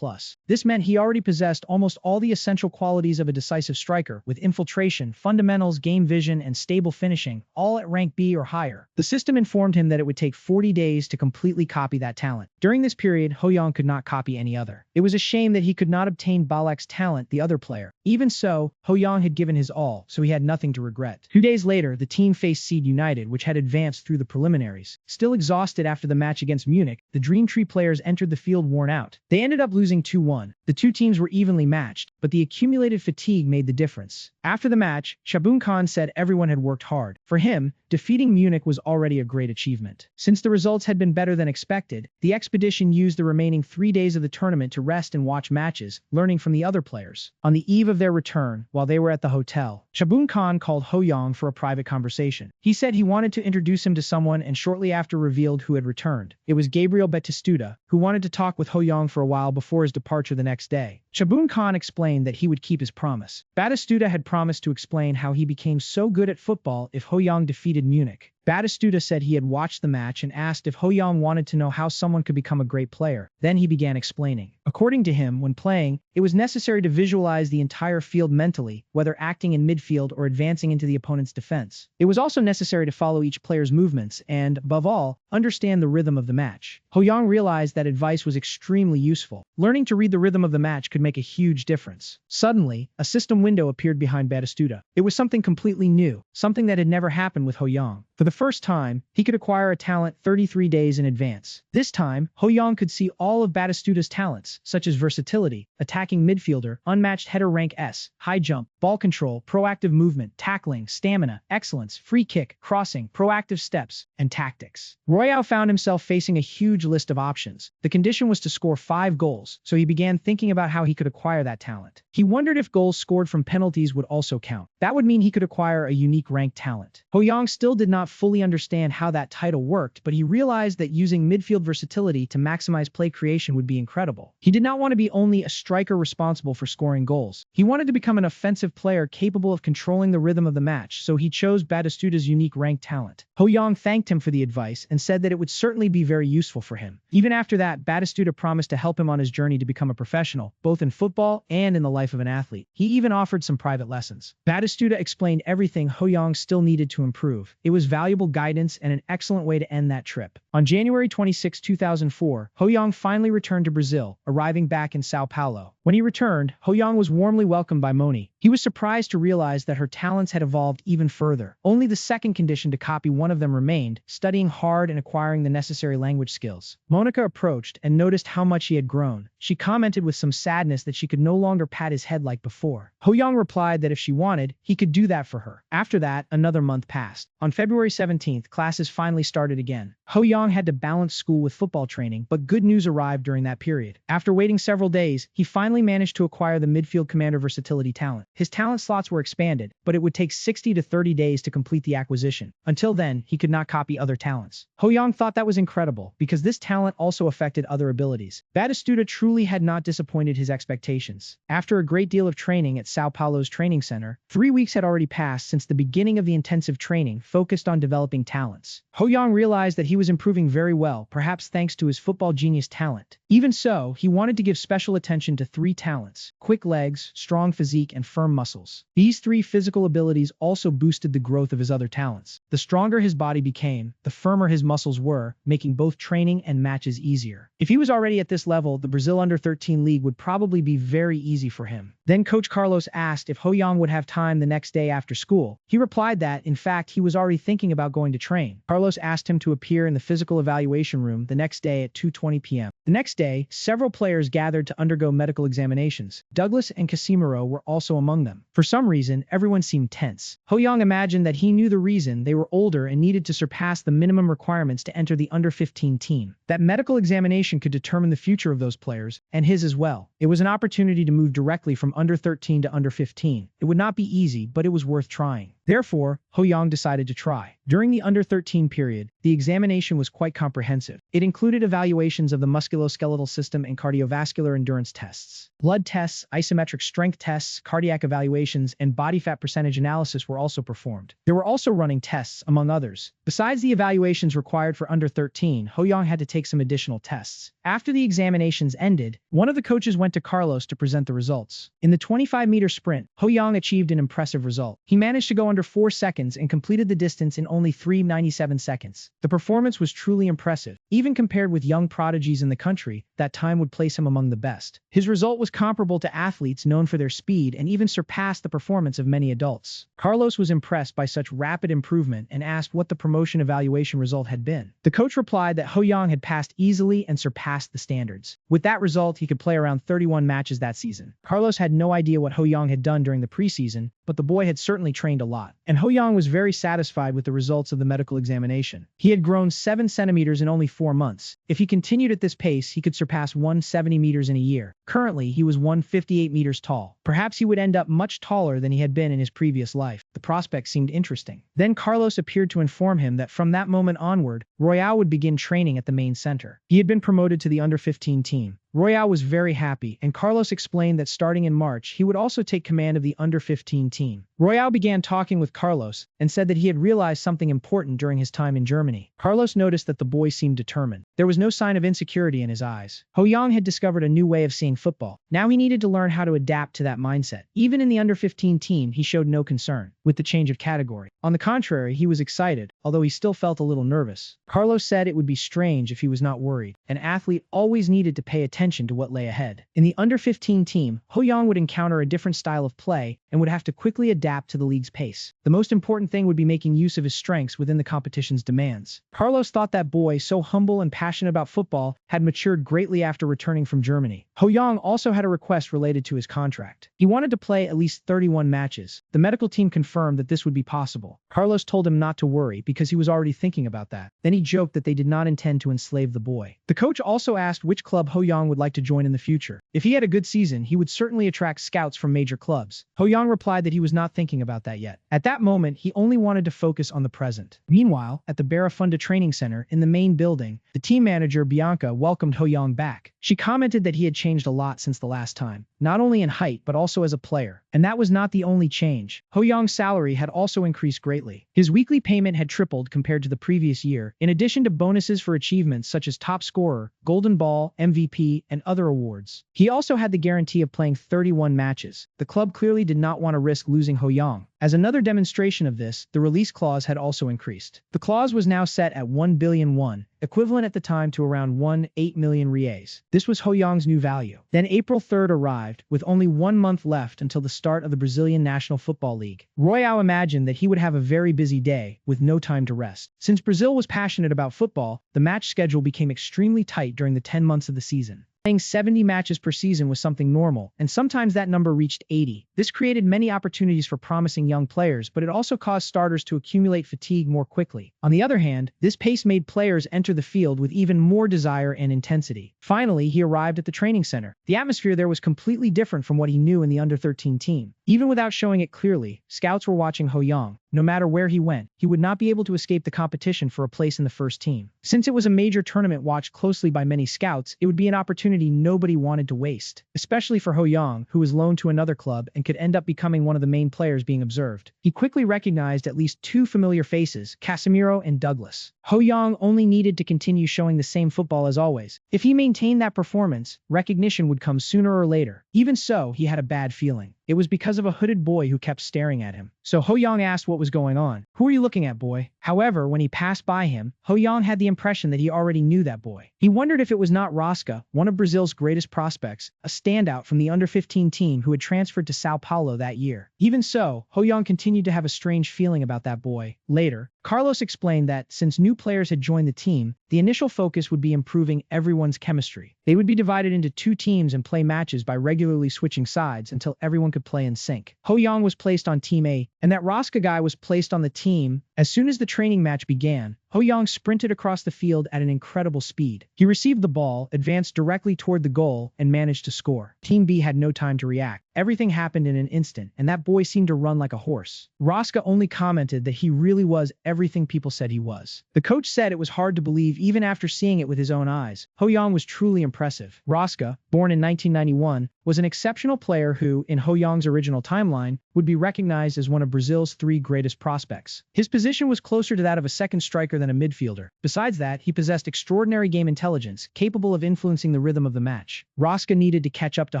A: This meant he already possessed almost all the essential qualities of a decisive striker, with infiltration, fundamentals, game vision, and stable finishing, all at rank B or higher. The system informed him that it would take 40 days to completely copy that talent. During this period, Ho-Young could not copy any other. It was a shame that he could not obtain Balak's talent, the other player. Even so, Ho-Young had given his all, so he had nothing to regret. 2 days later, the team faced Seed United, which had advanced through the preliminaries. Still exhausted after the match against Munich, the Dream Tree players entered the field worn out. They ended up losing 2-1. The two teams were evenly matched, but the accumulated fatigue made the difference. After the match, Shabun Khan said everyone had worked hard. For him, defeating Munich was already a great achievement. Since the results had been better than expected, the expedition used the remaining 3 days of the tournament to rest and watch matches, learning from the other players. On the eve of their return, while they were at the hotel, Shabun Khan called Ho-Young for a private conversation. He said he wanted to introduce him to someone and shortly after revealed who had returned. It was Gabriel Batistuta, who wanted to talk with Ho-Young for a while before his departure the next day. Shabun Khan explained that he would keep his promise. Batistuta had promised to explain how he became so good at football if Ho-Young defeated Munich. Batistuta said he had watched the match and asked if Ho-Young wanted to know how someone could become a great player. Then he began explaining. According to him, when playing, it was necessary to visualize the entire field mentally, whether acting in midfield or advancing into the opponent's defense. It was also necessary to follow each player's movements and, above all, understand the rhythm of the match. Ho-Young realized that advice was extremely useful. Learning to read the rhythm of the match could make a huge difference. Suddenly, a system window appeared behind Batistuta. It was something completely new, something that had never happened with Ho-Young. For the first time, he could acquire a talent 33 days in advance. This time, Ho-Young could see all of Batistuta's talents, such as versatility, attacking midfielder, unmatched header rank S, high jump, ball control, proactive movement, tackling, stamina, excellence, free kick, crossing, proactive steps, and tactics. Royale found himself facing a huge list of options. The condition was to score 5 goals, so he began thinking about how he could acquire that talent. He wondered if goals scored from penalties would also count. That would mean he could acquire a unique ranked talent. Ho-Young still did not fully understand how that title worked, but he realized that using midfield versatility to maximize play creation would be incredible. He did not want to be only a striker responsible for scoring goals. He wanted to become an offensive player capable of controlling the rhythm of the match, so he chose Batistuta's unique ranked talent. Ho-Young thanked him for the advice and said that it would certainly be very useful for him. Even after that, Batistuta promised to help him on his journey to become a professional, both in football and in the life of an athlete. He even offered some private lessons. Batistuta explained everything Ho-Young still needed to improve. It was valuable guidance and an excellent way to end that trip. On January 26, 2004, Ho-Young finally returned to Brazil, arriving back in Sao Paulo. When he returned, Ho-Young was warmly welcomed by Moni. He was surprised to realize that her talents had evolved even further. Only the second condition to copy one of them remained, studying hard and acquiring the necessary language skills. Monica approached and noticed how much he had grown. She commented with some sadness that she could no longer pat his head like before. Ho-Young replied that if she wanted, he could do that for her. After that, another month passed. On February 17th, classes finally started again. Ho-Young had to balance school with football training, but good news arrived during that period. After waiting several days, he finally managed to acquire the midfield commander versatility talent. His talent slots were expanded, but it would take 60 to 30 days to complete the acquisition. Until then, he could not copy other talents. Ho-Young thought that was incredible, because this talent also affected other abilities. Batistuta truly had not disappointed his expectations. After a great deal of training at Sao Paulo's training center, 3 weeks had already passed since the beginning of the intensive training focused on developing talents. Ho-Young realized that he was improving very well, perhaps thanks to his football genius talent. Even so, he wanted to give special attention to 3 talents: quick legs, strong physique, and firm muscles. These 3 physical abilities also boosted the growth of his other talents. The stronger his body became, the firmer his muscles were, making both training and matches easier. If he was already at this level, the Brazil Under-13 League would probably be very easy for him. Then Coach Carlos asked if Ho-Young would have time the next day after school. He replied that, in fact, he was already thinking about going to train. Carlos asked him to appear in the physical evaluation room the next day at 2:20 p.m. The next day, several players gathered to undergo medical examinations. Douglas and Casimiro were also among them. For some reason, everyone seemed tense. Ho-Young imagined that he knew the reason: they were older and needed to surpass the minimum requirements to enter the Under-15 team. That medical examination could determine the future of those players, and his as well. It was an opportunity to move directly from Under-13 to Under-15. It would not be easy, but it was worth trying. Therefore, Ho-Young decided to try. During the under-13 period, the examination was quite comprehensive. It included evaluations of the musculoskeletal system and cardiovascular endurance tests. Blood tests, isometric strength tests, cardiac evaluations, and body fat percentage analysis were also performed. There were also running tests, among others. Besides the evaluations required for under 13, Ho-young had to take some additional tests. After the examinations ended, one of the coaches went to Carlos to present the results. In the 25-meter sprint, Ho-young achieved an impressive result. He managed to go under 4 seconds and completed the distance in only 3:97 seconds. The performance was truly impressive. Even compared with young prodigies in the country, that time would place him among the best. His result was comparable to athletes known for their speed and even surpassed the performance of many adults. Carlos was impressed by such rapid improvement and asked what the promotion evaluation result had been. The coach replied that Ho-young had passed easily and surpassed the standards. With that result, he could play around 31 matches that season. Carlos had no idea what Ho-young had done during the preseason, but the boy had certainly trained a lot. And Ho-young was very satisfied with the results of the medical examination. He had grown 7 centimeters in only 4 months. If he continued at this pace, he could surpass 170 meters in a year. Currently, he was 158 meters tall. Perhaps he would end up much taller than he had been in his previous life. The prospect seemed interesting. Then Carlos appeared to inform him that from that moment onward, Royale would begin training at the main center. He had been promoted to the under-15 team. Royale was very happy, and Carlos explained that starting in March, he would also take command of the under-15 team. Royale began talking with Carlos and said that he had realized something important during his time in Germany. Carlos noticed that the boy seemed determined. There was no sign of insecurity in his eyes. Ho-young had discovered a new way of seeing football. Now he needed to learn how to adapt to that mindset. Even in the under-15 team, he showed no concern with the change of category. On the contrary, he was excited, although he still felt a little nervous. Carlos said it would be strange if he was not worried. An athlete always needed to pay attention to what lay ahead. In the under-15 team, Ho-young would encounter a different style of play and would have to quickly adapt to the league's pace. The most important thing would be making use of his strengths within the competition's demands. Carlos thought that boy, so humble and passionate about football, had matured greatly after returning from Germany. Ho-young also had a request related to his contract. He wanted to play at least 31 matches. The medical team confirmed that this would be possible. Carlos told him not to worry because he was already thinking about that. Then he joked that they did not intend to enslave the boy. The coach also asked which club Ho-young would like to join in the future. If he had a good season, he would certainly attract scouts from major clubs. Ho-young replied that he was not thinking about that yet. At that moment, he only wanted to focus on the present. Meanwhile, at the Barafunda Training Center in the main building, the team manager Bianca welcomed Ho-young back. She commented that he had changed a lot since the last time, not only in height but also as a player. And that was not the only change. Ho-young's salary had also increased greatly. His weekly payment had tripled compared to the previous year, in addition to bonuses for achievements such as top scorer, golden ball, MVP, and other awards. He also had the guarantee of playing 31 matches. The club clearly did not want to risk losing Ho-young. As another demonstration of this, the release clause had also increased. The clause was now set at 1 billion won, equivalent at the time to around 1.8 million reais. This was Ho-young's new value. Then April 3rd arrived, with only 1 month left until the start of the Brazilian National Football League. Royale imagined that he would have a very busy day, with no time to rest. Since Brazil was passionate about football, the match schedule became extremely tight during the 10 months of the season. Playing 70 matches per season was something normal, and sometimes that number reached 80. This created many opportunities for promising young players, but it also caused starters to accumulate fatigue more quickly. On the other hand, this pace made players enter the field with even more desire and intensity. Finally, he arrived at the training center. The atmosphere there was completely different from what he knew in the under-13 team. Even without showing it clearly, scouts were watching Ho-young. No matter where he went, he would not be able to escape the competition for a place in the first team. Since it was a major tournament watched closely by many scouts, it would be an opportunity nobody wanted to waste, especially for Ho-young, who was loaned to another club and could end up becoming one of the main players being observed. He quickly recognized at least 2 familiar faces, Casemiro and Douglas. Ho-young only needed to continue showing the same football as always. If he maintained that performance, recognition would come sooner or later. Even so, he had a bad feeling. It was because of a hooded boy who kept staring at him. So Ho-young asked what was going on. "Who are you looking at, boy?" However, when he passed by him, Ho-young had the impression that he already knew that boy. He wondered if it was not Rosca, one of Brazil's greatest prospects, a standout from the under-15 team who had transferred to Sao Paulo that year. Even so, Ho-young continued to have a strange feeling about that boy. Later, Carlos explained that, since new players had joined the team, the initial focus would be improving everyone's chemistry. They would be divided into 2 teams and play matches by regularly switching sides until everyone could play in sync. Ho-young was placed on Team A, and that Rosca guy was placed on the team. As soon as the training match began, Ho-young sprinted across the field at an incredible speed. He received the ball, advanced directly toward the goal, and managed to score. Team B had no time to react. Everything happened in an instant, and that boy seemed to run like a horse. Rosca only commented that he really was everything people said he was. The coach said it was hard to believe even after seeing it with his own eyes. Ho-young was truly impressive. Rosca, born in 1991, was an exceptional player who, in Ho-young's original timeline, would be recognized as one of Brazil's 3 greatest prospects. His position was closer to that of a second striker than a midfielder. Besides that, he possessed extraordinary game intelligence, capable of influencing the rhythm of the match. Rosca needed to catch up to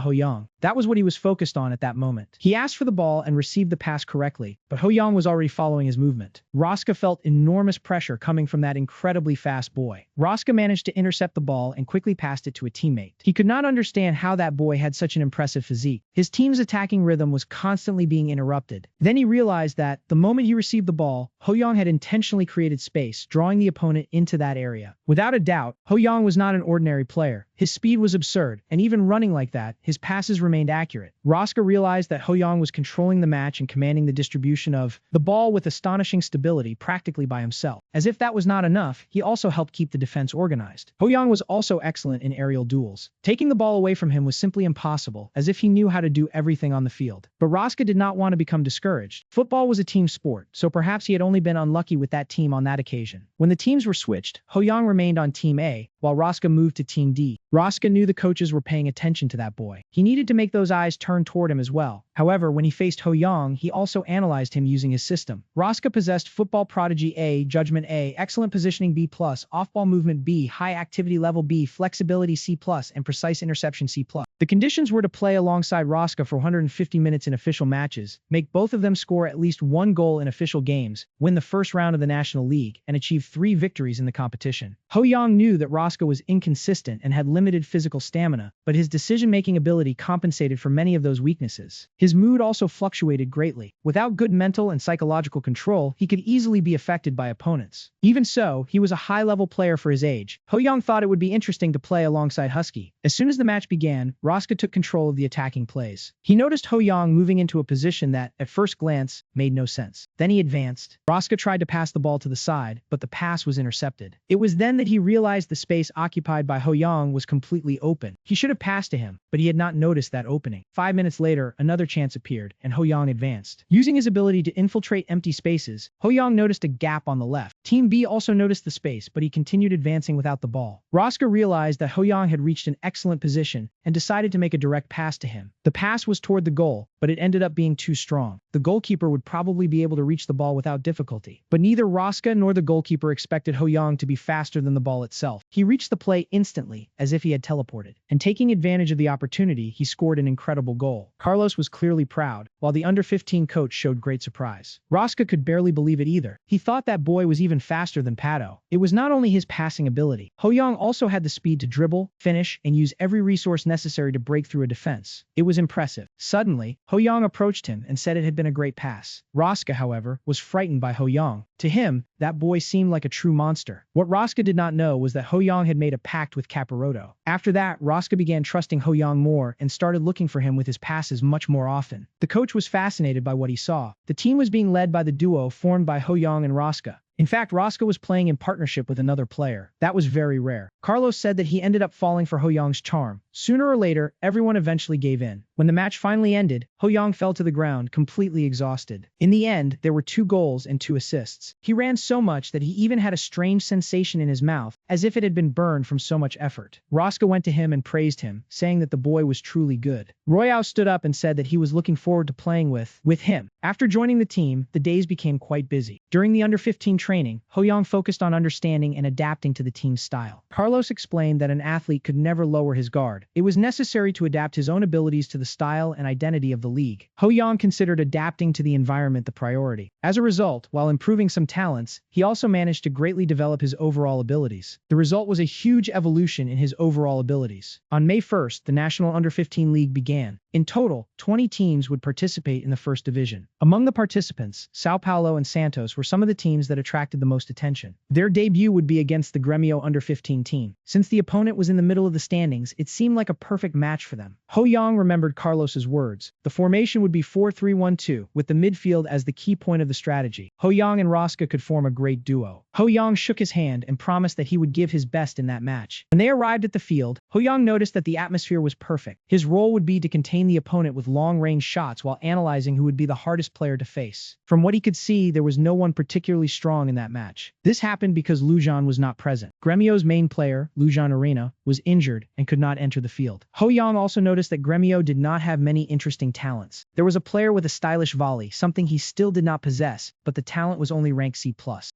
A: Ho-young. That was what he was focused on at that moment. He asked for the ball and received the pass correctly, but Ho-young was already following his movement. Rosca felt enormous pressure coming from that incredibly fast boy. Rosca managed to intercept the ball and quickly passed it to a teammate. He could not understand how that boy had such an impressive physique. His team's attacking rhythm was constantly being interrupted. Then he realized that, the moment he received the ball, Ho-young had intentionally created space, drawing the opponent into that area. Without a doubt, Ho-young was not an ordinary player. His speed was absurd, and even running like that, his passes remained accurate. Rosca realized that Ho-young was controlling the match and commanding the distribution of the ball with astonishing stability practically by himself. As if that was not enough, he also helped keep the defense organized. Ho-young was also excellent in aerial duels. Taking the ball away from him was simply impossible, as if he knew how to do everything on the field. But Rosca did not want to become discouraged. Football was a team sport, so perhaps he had only been unlucky with that team on that occasion. When the teams were switched, Ho-young remained on Team A, while Rosca moved to Team D. Rosca knew the coaches were paying attention to that boy. He needed to make those eyes turn toward him as well. However, when he faced Ho-young, he also analyzed him using his system. Rosca possessed football prodigy A, judgment A, excellent positioning B+, off-ball movement B, high activity level B, flexibility C+, and precise interception C+. The conditions were to play alongside Rosca for 150 minutes in official matches, make both of them score at least 1 goal in official games, win the first round of the National League, and achieve 3 victories in the competition. Ho-young knew that Rosca was inconsistent and had limited physical stamina, but his decision-making ability compensated for many of those weaknesses. His mood also fluctuated greatly. Without good mental and psychological control, he could easily be affected by opponents. Even so, he was a high-level player for his age. Ho-young thought it would be interesting to play alongside Husky. As soon as the match began, Rosca took control of the attacking plays. He noticed Ho-young moving into a position that, at first glance, made no sense. Then he advanced. Rosca tried to pass the ball to the side, but the pass was intercepted. It was then that he realized the space occupied by Ho-young was completely open. He should have passed to him, but he had not noticed that opening. 5 minutes later, another chance appeared, and Ho-young advanced. Using his ability to infiltrate empty spaces, Ho-young noticed a gap on the left. Team B also noticed the space, but he continued advancing without the ball. Rosca realized that Ho-young had reached an excellent position and decided to make a direct pass to him. The pass was toward the goal, but it ended up being too strong. The goalkeeper would probably be able to reach the ball without difficulty. But neither Rosca nor the goalkeeper expected Ho-young to be faster than the ball itself. He reached the play instantly, as if he had teleported. And taking advantage of the opportunity, he scored an incredible goal. Carlos was clearly proud, while the under-15 coach showed great surprise. Rosca could barely believe it either. He thought that boy was even faster than Pato. It was not only his passing ability. Ho-young also had the speed to dribble, finish, and use every resource necessary to break through a defense. It was impressive. Suddenly, Ho-young approached him and said it had been a great pass. Rosca, however, was frightened by Ho-young. To him, that boy seemed like a true monster. What Rosca did not know was that Ho-young had made a pact with Capiroto. After that, Rosca began trusting Ho-young more and started looking for him with his passes much more often. The coach was fascinated by what he saw. The team was being led by the duo formed by Ho-young and Rosca. In fact, Rosca was playing in partnership with another player. That was very rare. Carlos said that he ended up falling for Ho-young's charm. Sooner or later, everyone eventually gave in. When the match finally ended, Ho-young fell to the ground, completely exhausted. In the end, there were 2 goals and 2 assists. He ran so much that he even had a strange sensation in his mouth, as if it had been burned from so much effort. Rosca went to him and praised him, saying that the boy was truly good. Royale stood up and said that he was looking forward to playing with him. After joining the team, the days became quite busy. During the under-15 training, Ho-young focused on understanding and adapting to the team's style. Carlos explained that an athlete could never lower his guard. It was necessary to adapt his own abilities to the style and identity of the league. Ho-young considered adapting to the environment the priority. As a result, while improving some talents, he also managed to greatly develop his overall abilities. The result was a huge evolution in his overall abilities. On May 1st, the National Under-15 League began. In total, 20 teams would participate in the first division. Among the participants, Sao Paulo and Santos were some of the teams that attracted the most attention. Their debut would be against the Grêmio Under-15 team. Since the opponent was in the middle of the standings, it seemed seemed like a perfect match for them. Ho Yang remembered Carlos's words. The formation would be 4-3-1-2, with the midfield as the key point of the strategy. Ho Yang and Roska could form a great duo. Ho Yang shook his hand and promised that he would give his best in that match. When they arrived at the field, Ho Yang noticed that the atmosphere was perfect. His role would be to contain the opponent with long-range shots while analyzing who would be the hardest player to face. From what he could see, there was no one particularly strong in that match. This happened because Lujan was not present. Gremio's main player, Lujan Arena, was injured and could not enter the field. Ho Yang also noticed that Gremio did not have many interesting talents. There was a player with a stylish volley, something he still did not possess, but the talent was only rank C+.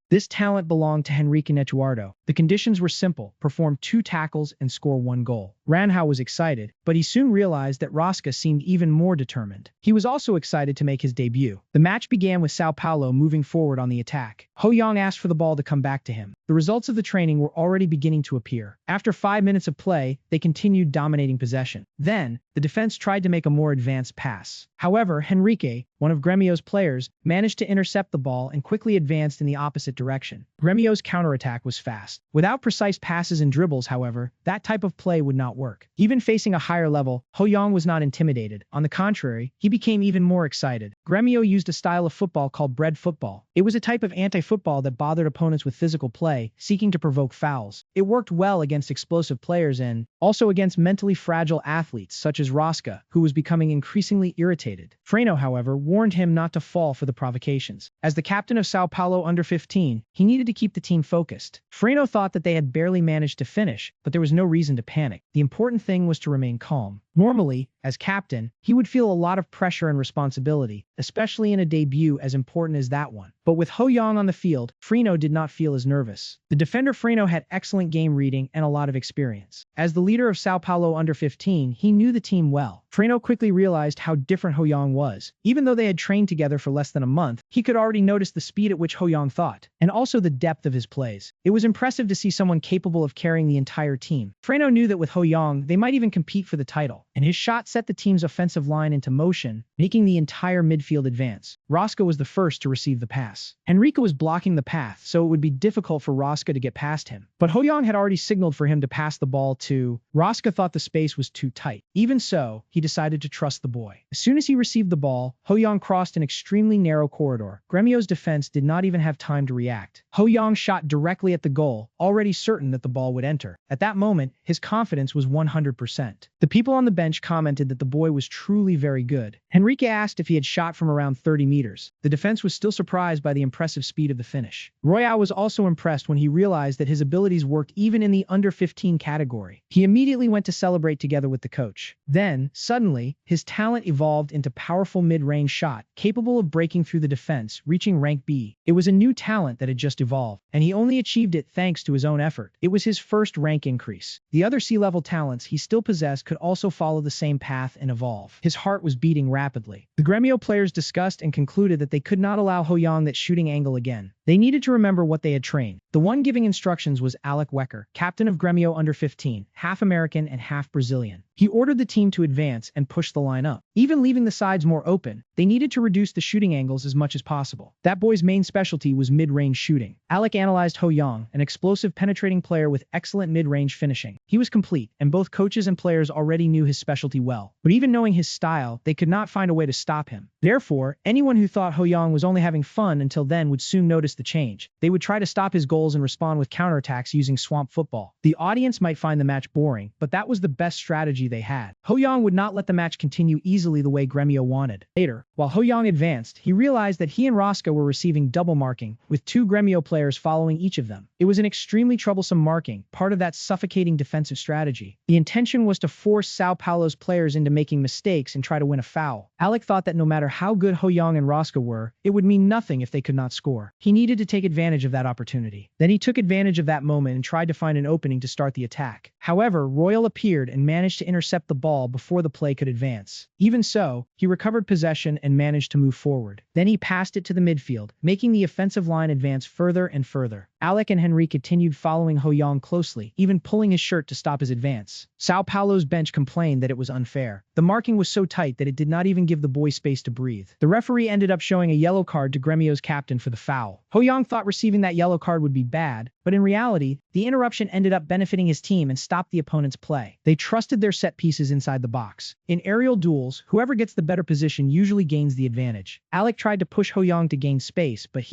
A: This talent belonged to Henrique Netuardo. The conditions were simple: perform 2 tackles and score 1 goal. Ranhao was excited, but he soon realized that Roska seemed even more determined. He was also excited to make his debut. The match began with Sao Paulo moving forward on the attack. Ho Yang asked for the ball to come back to him. The results of the training were already beginning to appear. After 5 minutes of play, they continued dominating possession. Then, the defense tried to make a more advanced pass. However, Henrique, one of Gremio's players, managed to intercept the ball and quickly advanced in the opposite direction. Gremio's counterattack was fast. Without precise passes and dribbles, however, that type of play would not work. Even facing a higher level, Ho Yang was not intimidated. On the contrary, he became even more excited. Gremio used a style of football called bread football. It was a type of anti-football that bothered opponents with physical play, seeking to provoke fouls. It worked well against explosive players and also against mentally fragile athletes such as Roska, who was becoming increasingly irritated. Freno, however, warned him not to fall for the provocations. As the captain of Sao Paulo under-15, he needed to keep the team focused. Freno thought that they had barely managed to finish, but there was no reason to panic. The important thing was to remain calm. Normally, as captain, he would feel a lot of pressure and responsibility, especially in a debut as important as that one. But with Ho Yang on the field, Freno did not feel as nervous. The defender Freno had excellent game reading and a lot of experience. As the leader of Sao Paulo under-15, he knew the team well. Freno quickly realized how different Ho Yang was. Even though they had trained together for less than a month, he could already notice the speed at which Ho Yang thought, and also the depth of his plays. It was impressive to see someone capable of carrying the entire team. Freno knew that with Ho Yang, they might even compete for the title, and his shot set the team's offensive line into motion, making the entire midfield advance. Roska was the first to receive the pass. Henrique was blocking the path, so it would be difficult for Roska to get past him. But Ho Yang had already signaled for him to pass the ball to. Roska thought the space was too tight. Even so, he decided to trust the boy. As soon as he received the ball, Ho Yang crossed an extremely narrow corridor. Gremio's defense did not even have time to react. Ho Yang shot directly at the goal, already certain that the ball would enter. At that moment, his confidence was 100%. The people on the bench commented that the boy was truly very good. Henrique asked if he had shot from around 30 meters. The defense was still surprised by the impressive speed of the finish. Royale was also impressed when he realized that his abilities worked even in the under-15 category. He immediately went to celebrate together with the coach. Then, suddenly, his talent evolved into powerful mid-range shot, capable of breaking through the defense, reaching rank B. It was a new talent that had just evolved, and he only achieved it thanks to his own effort. It was his first rank increase. The other C-level talents he still possessed could also follow the same path and evolve. His heart was beating rapidly. The Gremio players discussed and concluded that they could not allow Ho Yang that shooting angle again. They needed to remember what they had trained. The one giving instructions was Alec Wecker, captain of Gremio under-15, half American and half Brazilian. He ordered the team to advance and push the line up. Even leaving the sides more open, they needed to reduce the shooting angles as much as possible. That boy's main specialty was mid-range shooting. Alec analyzed Ho Yang, an explosive penetrating player with excellent mid-range finishing. He was complete, and both coaches and players already knew his specialty well. But even knowing his style, they could not find a way to stop him. Therefore, anyone who thought Ho Yang was only having fun until then would soon notice the change. They would try to stop his goals and respond with counterattacks using swamp football. The audience might find the match boring, but that was the best strategy they had. Ho Yang would not let the match continue easily the way Gremio wanted. Later, while Ho Yang advanced, he realized that he and Roska were receiving double marking, with 2 Gremio players following each of them. It was an extremely troublesome marking, part of that suffocating defensive strategy. The intention was to force Sao Paulo's players into making mistakes and try to win a foul. Alec thought that no matter how good Ho Yang and Roska were, it would mean nothing if they could not score. He needed to take advantage of that opportunity. Then he took advantage of that moment and tried to find an opening to start the attack. However, Royal appeared and managed to intercept the ball before the play could advance. Even so, he recovered possession and managed to move forward. Then he passed it to the midfield, making the offensive line advance further and further. Alec and Henry continued following Ho Yong closely, even pulling his shirt to stop his advance. Sao Paulo's bench complained that it was unfair. The marking was so tight that it did not even give the boy space to breathe. The referee ended up showing a yellow card to Gremio's captain for the foul. Ho Yong thought receiving that yellow card would be bad, but in reality, the interruption ended up benefiting his team and stopped the opponent's play. They trusted their set pieces inside the box. In aerial duels, whoever gets the better position usually gains the advantage. Alec tried to push Ho Yong to gain space, but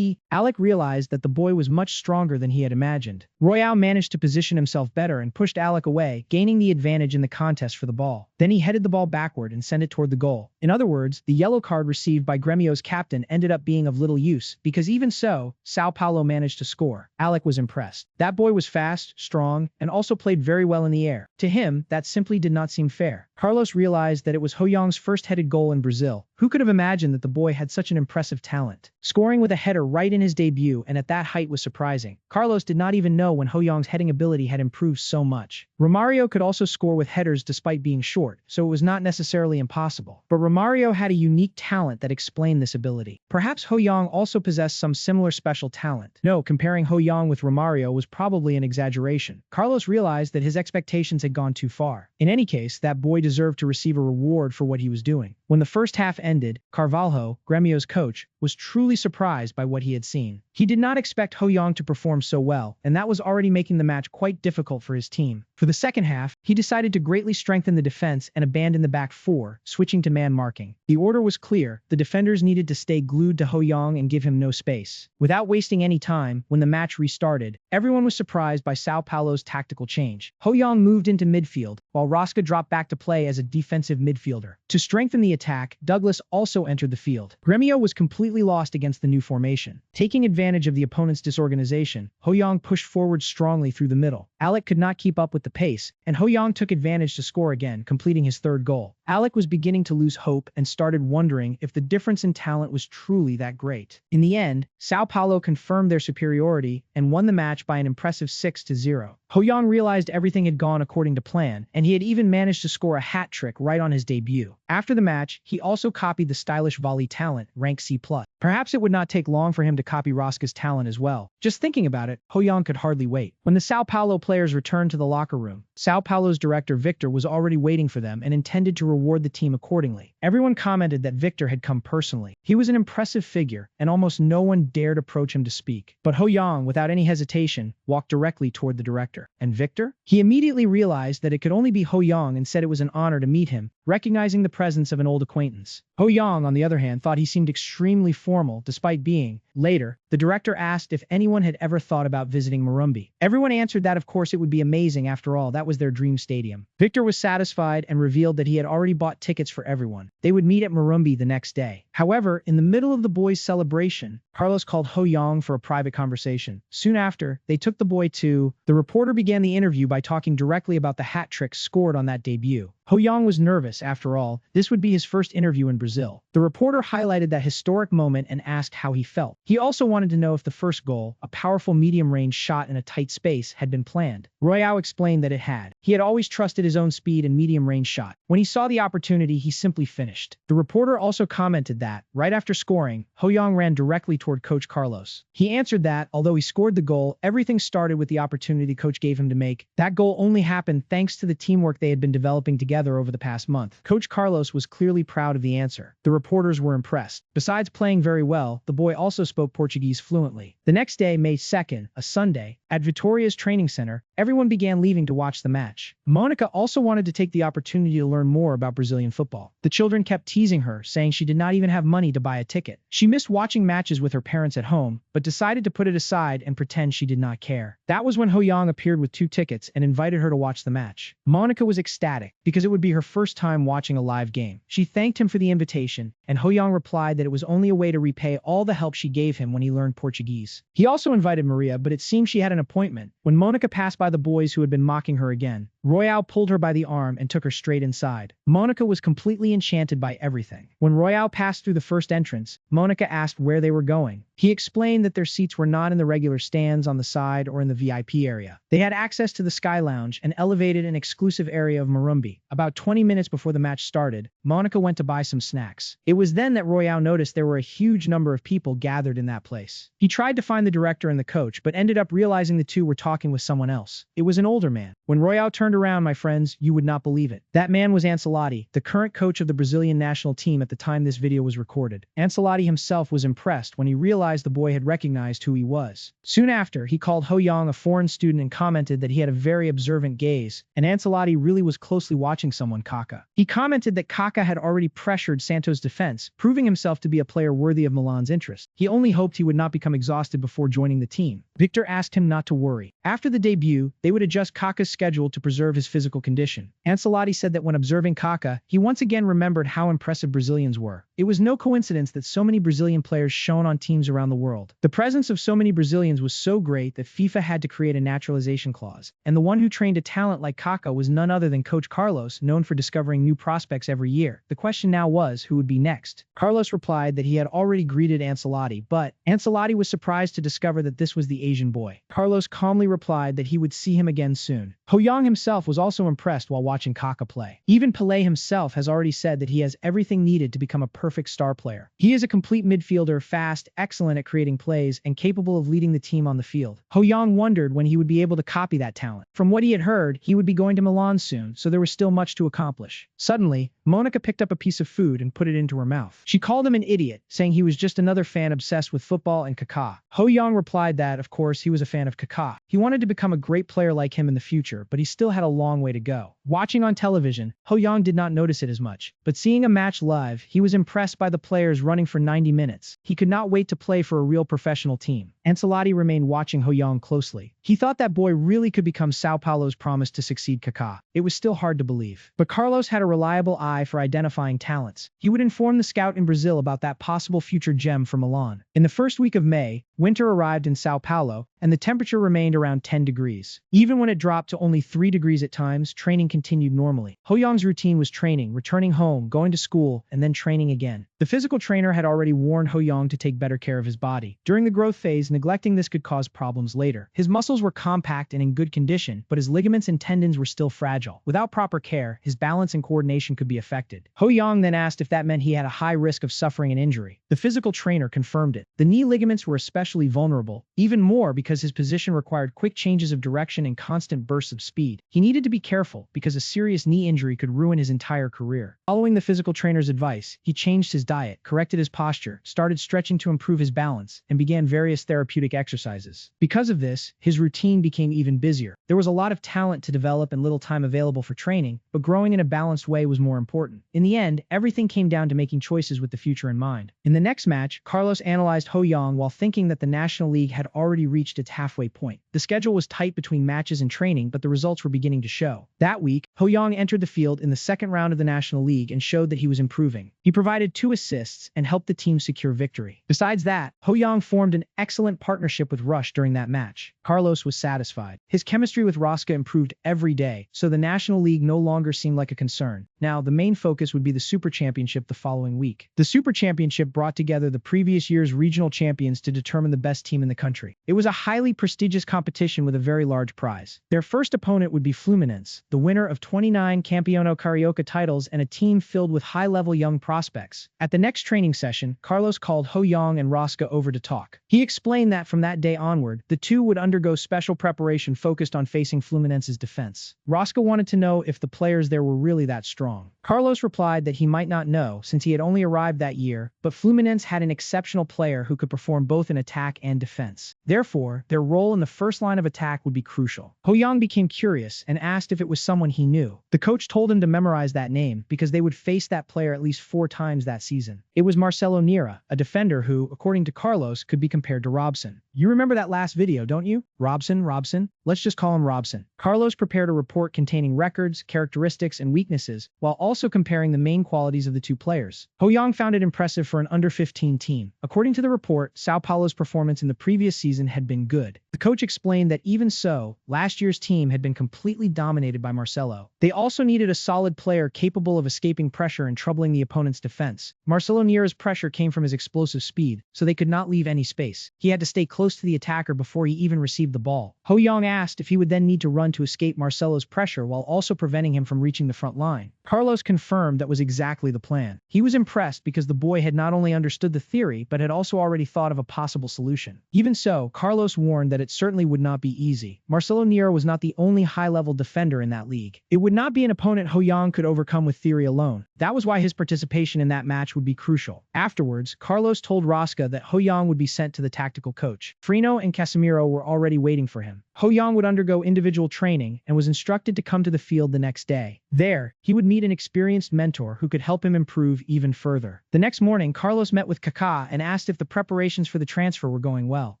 A: Alec realized that the boy was much stronger than he had imagined. Royale managed to position himself better and pushed Alec away, gaining the advantage in the contest for the ball. Then he headed the ball backward and sent it toward the goal. In other words, the yellow card received by Gremio's captain ended up being of little use, because even so, Sao Paulo managed to score. Alec was impressed. That boy was fast, strong, and also played very well in the air. To him, that simply did not seem fair. Carlos realized that it was Ho Yong's first headed goal in Brazil. Who could have imagined that the boy had such an impressive talent? Scoring with a header right in his debut and at that height was surprising. Carlos did not even know when Ho Yong's heading ability had improved so much. Romario could also score with headers despite being short, so it was not necessarily impossible. But Romario had a unique talent that explained this ability. Perhaps Ho Yong also possessed some similar special talent. No, comparing Ho Yong with Romario was probably an exaggeration. Carlos realized that his expectations had gone too far. In any case, that boy deserved to receive a reward for what he was doing. When the first half ended, Carvalho, Gremio's coach, was truly surprised by what he had seen. He did not expect Ho Yong to perform so well, and that was already making the match quite difficult for his team. For the second half, he decided to greatly strengthen the defense and abandon the back four, switching to man marking. The order was clear: the defenders needed to stay glued to Ho Yong and give him no space. Without wasting any time, when the match restarted, everyone was surprised by Sao Paulo's tactical change. Ho Yong moved into midfield, while Rosca dropped back to play as a defensive midfielder. To strengthen the attack, Douglas also entered the field. Gremio was completely lost against the new formation. Taking advantage of the opponent's disorganization, Ho Yong pushed forward strongly through the middle. Alec could not keep up with the pace, and Ho Yong took advantage to score again, completing his third goal. Alec was beginning to lose hope and started wondering if the difference in talent was truly that great. In the end, Sao Paulo confirmed their superiority and won the match by an impressive 6-0. Ho Yong realized everything had gone according to plan, and he had even managed to score a hat trick right on his debut. After the match, he also copied the stylish volley talent, rank C+. Perhaps it would not take long for him to copy Rosca's talent as well. Just thinking about it, Ho Yong could hardly wait. When the Sao Paulo players returned to the locker room, Sao Paulo's director Victor was already waiting for them and intended to reward the team accordingly. Everyone commented that Victor had come personally. He was an impressive figure, and almost no one dared approach him to speak. But Ho Yong, without any hesitation, walked directly toward the director. And Victor? He immediately realized that it could only be Ho Yong and said it was an honor to meet him, recognizing the presence of an old acquaintance. Ho Yong, on the other hand, thought he seemed extremely formal despite being. Later, the director asked if anyone had ever thought about visiting Morumbi. Everyone answered that of course it would be amazing, after all, that was their dream stadium. Victor was satisfied and revealed that he had already bought tickets for everyone. They would meet at Morumbi the next day. However, in the middle of the boys' celebration, Carlos called Ho Yong for a private conversation. Soon after, they took the boy to. The reporter began the interview by talking directly about the hat trick scored on that debut. Ho Yong was nervous, after all. This would be his first interview in Brazil. The reporter highlighted that historic moment and asked how he felt. He also wanted to know if the first goal, a powerful medium-range shot in a tight space, had been planned. Royale explained that it had. He had always trusted his own speed and medium-range shot. When he saw the opportunity, he simply finished. The reporter also commented that, right after scoring, Ho Yong ran directly toward Coach Carlos. He answered that, although he scored the goal, everything started with the opportunity Coach gave him to make. That goal only happened thanks to the teamwork they had been developing together over the past month. Coach Carlos was clearly proud of the answer. The reporters were impressed. Besides playing very well, the boy also spoke Portuguese fluently. The next day, May 2nd, a Sunday, at Vitoria's training center, everyone began leaving to watch the match. Monica also wanted to take the opportunity to learn more about Brazilian football. The children kept teasing her, saying she did not even have money to buy a ticket. She missed watching matches with her parents at home, but decided to put it aside and pretend she did not care. That was when Ho Yong appeared with 2 tickets and invited her to watch the match. Monica was ecstatic, because it would be her first time watching a live game. She thanked him for the invitation, and Ho Yong replied that it was only a way to repay all the help she gave him when he learned Portuguese. He also invited Maria, but it seemed she had an appointment. When Monica passed by the boys who had been mocking her again, Royale pulled her by the arm and took her straight inside. Monica was completely enchanted by everything. When Royale passed through the first entrance, Monica asked where they were going. He explained that their seats were not in the regular stands on the side or in the VIP area. They had access to the Sky Lounge, an elevated and exclusive area of Marumbi. About 20 minutes before the match started, Monica went to buy some snacks. It was then that Royale noticed there were a huge number of people gathered in that place. He tried to find the director and the coach, but ended up realizing the two were talking with someone else. It was an older man. When Royale turned around, my friends, you would not believe it. That man was Ancelotti, the current coach of the Brazilian national team at the time this video was recorded. Ancelotti himself was impressed when he realized the boy had recognized who he was. Soon after, he called Ho Yang a foreign student and commented that he had a very observant gaze, and Ancelotti really was closely watching someone, Kaká. He commented that Kaká had already pressured Santos' defense, proving himself to be a player worthy of Milan's interest. He only hoped he would not become exhausted before joining the team. Victor asked him not to worry. After the debut, they would adjust Kaká's schedule to preserve his physical condition. Ancelotti said that when observing Kaká, he once again remembered how impressive Brazilians were. It was no coincidence that so many Brazilian players shone on teams around the world. The presence of so many Brazilians was so great that FIFA had to create a naturalization clause, and the one who trained a talent like Kaká was none other than Coach Carlos, known for discovering new prospects every year. The question now was, who would be next? Carlos replied that he had already greeted Ancelotti, but Ancelotti was surprised to discover that this was the Asian boy. Carlos calmly replied that he would see him again soon. Ho Yang himself was also impressed while watching Kaká play. Even Pelé himself has already said that he has everything needed to become a perfect star player. He is a complete midfielder, fast, excellent at creating plays, and capable of leading the team on the field. Ho Yang wondered when he would be able to copy that talent. From what he had heard, he would be going to Milan soon, so there was still much to accomplish. Suddenly, Monica picked up a piece of food and put it into her mouth. She called him an idiot, saying he was just another fan obsessed with football and Kaká. Ho Yang replied that, of course, he was a fan of Kaká. He wanted to become a great player like him in the future, but he still had a long way to go. Watching on television, Ho Yang did not notice it as much, but seeing a match live, he was impressed by the players running for 90 minutes. He could not wait to play for a real professional team. Ancelotti remained watching Ho Yang closely. He thought that boy really could become Sao Paulo's promise to succeed Kaká. It was still hard to believe. But Carlos had a reliable eye for identifying talents. He would inform the scout in Brazil about that possible future gem for Milan. In the first week of May, winter arrived in Sao Paulo, and the temperature remained around 10 degrees. Even when it dropped to only 3 degrees at times, training continued normally. Ho Yang's routine was training, returning home, going to school, and then training again. The physical trainer had already warned Ho Yang to take better care of his body. During the growth phase, neglecting this could cause problems later. His muscles were compact and in good condition, but his ligaments and tendons were still fragile. Without proper care, his balance and coordination could be affected. Ho Yang then asked if that meant he had a high risk of suffering an injury. The physical trainer confirmed it. The knee ligaments were especially vulnerable, even more because his position required quick changes of direction and constant bursts of speed. He needed to be careful because a serious knee injury could ruin his entire career. Following the physical trainer's advice, he changed his diet, corrected his posture, started stretching to improve his balance, and began various therapeutic exercises. Because of this, his routine became even busier. There was a lot of talent to develop and little time available for training, but growing in a balanced way was more important. In the end, everything came down to making choices with the future in mind. In the next match, Carlos analyzed Ho Yang while thinking that the National League had already reached its halfway point. The schedule was tight between matches and training, but the results were beginning to show. That week, Ho Yang entered the field in the second round of the National League and showed that he was improving. He provided 2 assists and helped the team secure victory. Besides that, Ho Yang formed an excellent partnership with Rush during that match. Carlos was satisfied. His chemistry with Rosca improved every day, so the National League no longer seemed like a concern. Now, the main focus would be the Super Championship the following week. The Super Championship brought together the previous year's regional champions to determine the best team in the country. It was a highly prestigious competition with a very large prize. Their first opponent would be Fluminense, the winner of 29 Campeonato Carioca titles and a team filled with high-level young prospects. At the next training session, Carlos called Ho Yang and Rosca over to talk. He explained that from that day onward, the two would undergo special preparation focused on facing Fluminense's defense. Rosca wanted to know if the players there were really that strong. Carlos replied that he might not know since he had only arrived that year, but Fluminense had an exceptional player who could perform both in attack and defense. Therefore, their role in the first line of attack would be crucial. Ho Yang became curious and asked if it was someone he knew. The coach told him to memorize that name because they would face that player at least 4 times that season. It was Marcelo Neira, a defender who, according to Carlos, could be compared to Robson. You remember that last video, don't you? Robson, let's just call him Robson. Carlos prepared a report containing records, characteristics, and weaknesses, while also comparing the main qualities of the two players. Ho-young found it impressive for an under-15 team. According to the report, Sao Paulo's performance in the previous season had been good. The coach explained that even so, last year's team had been completely dominated by Marcelo. They also needed a solid player capable of escaping pressure and troubling the opponent's defense. Marcelo Neira's pressure came from his explosive speed, so they could not leave any space. He had to stay close to the attacker before he even received the ball. Ho-young asked if he would then need to run to escape Marcelo's pressure while also preventing him from reaching the front line. Carlos confirmed that was exactly the plan. He was impressed because the boy had not only understood the theory, but had also already thought of a possible solution. Even so, Carlos warned that it certainly would not be easy. Marcelo Neira was not the only high-level defender in that league. It would not be an opponent Ho-young could overcome with theory alone. That was why his participation in that match would be crucial. Afterwards, Carlos told Rosca that Ho-young would be sent to the tactical coach. Frino and Casemiro were already waiting for him. Ho-young would undergo individual training and was instructed to come to the field the next day. There, he would meet an experienced mentor who could help him improve even further. The next morning, Carlos met with Kaká and asked if the preparations for the transfer were going well.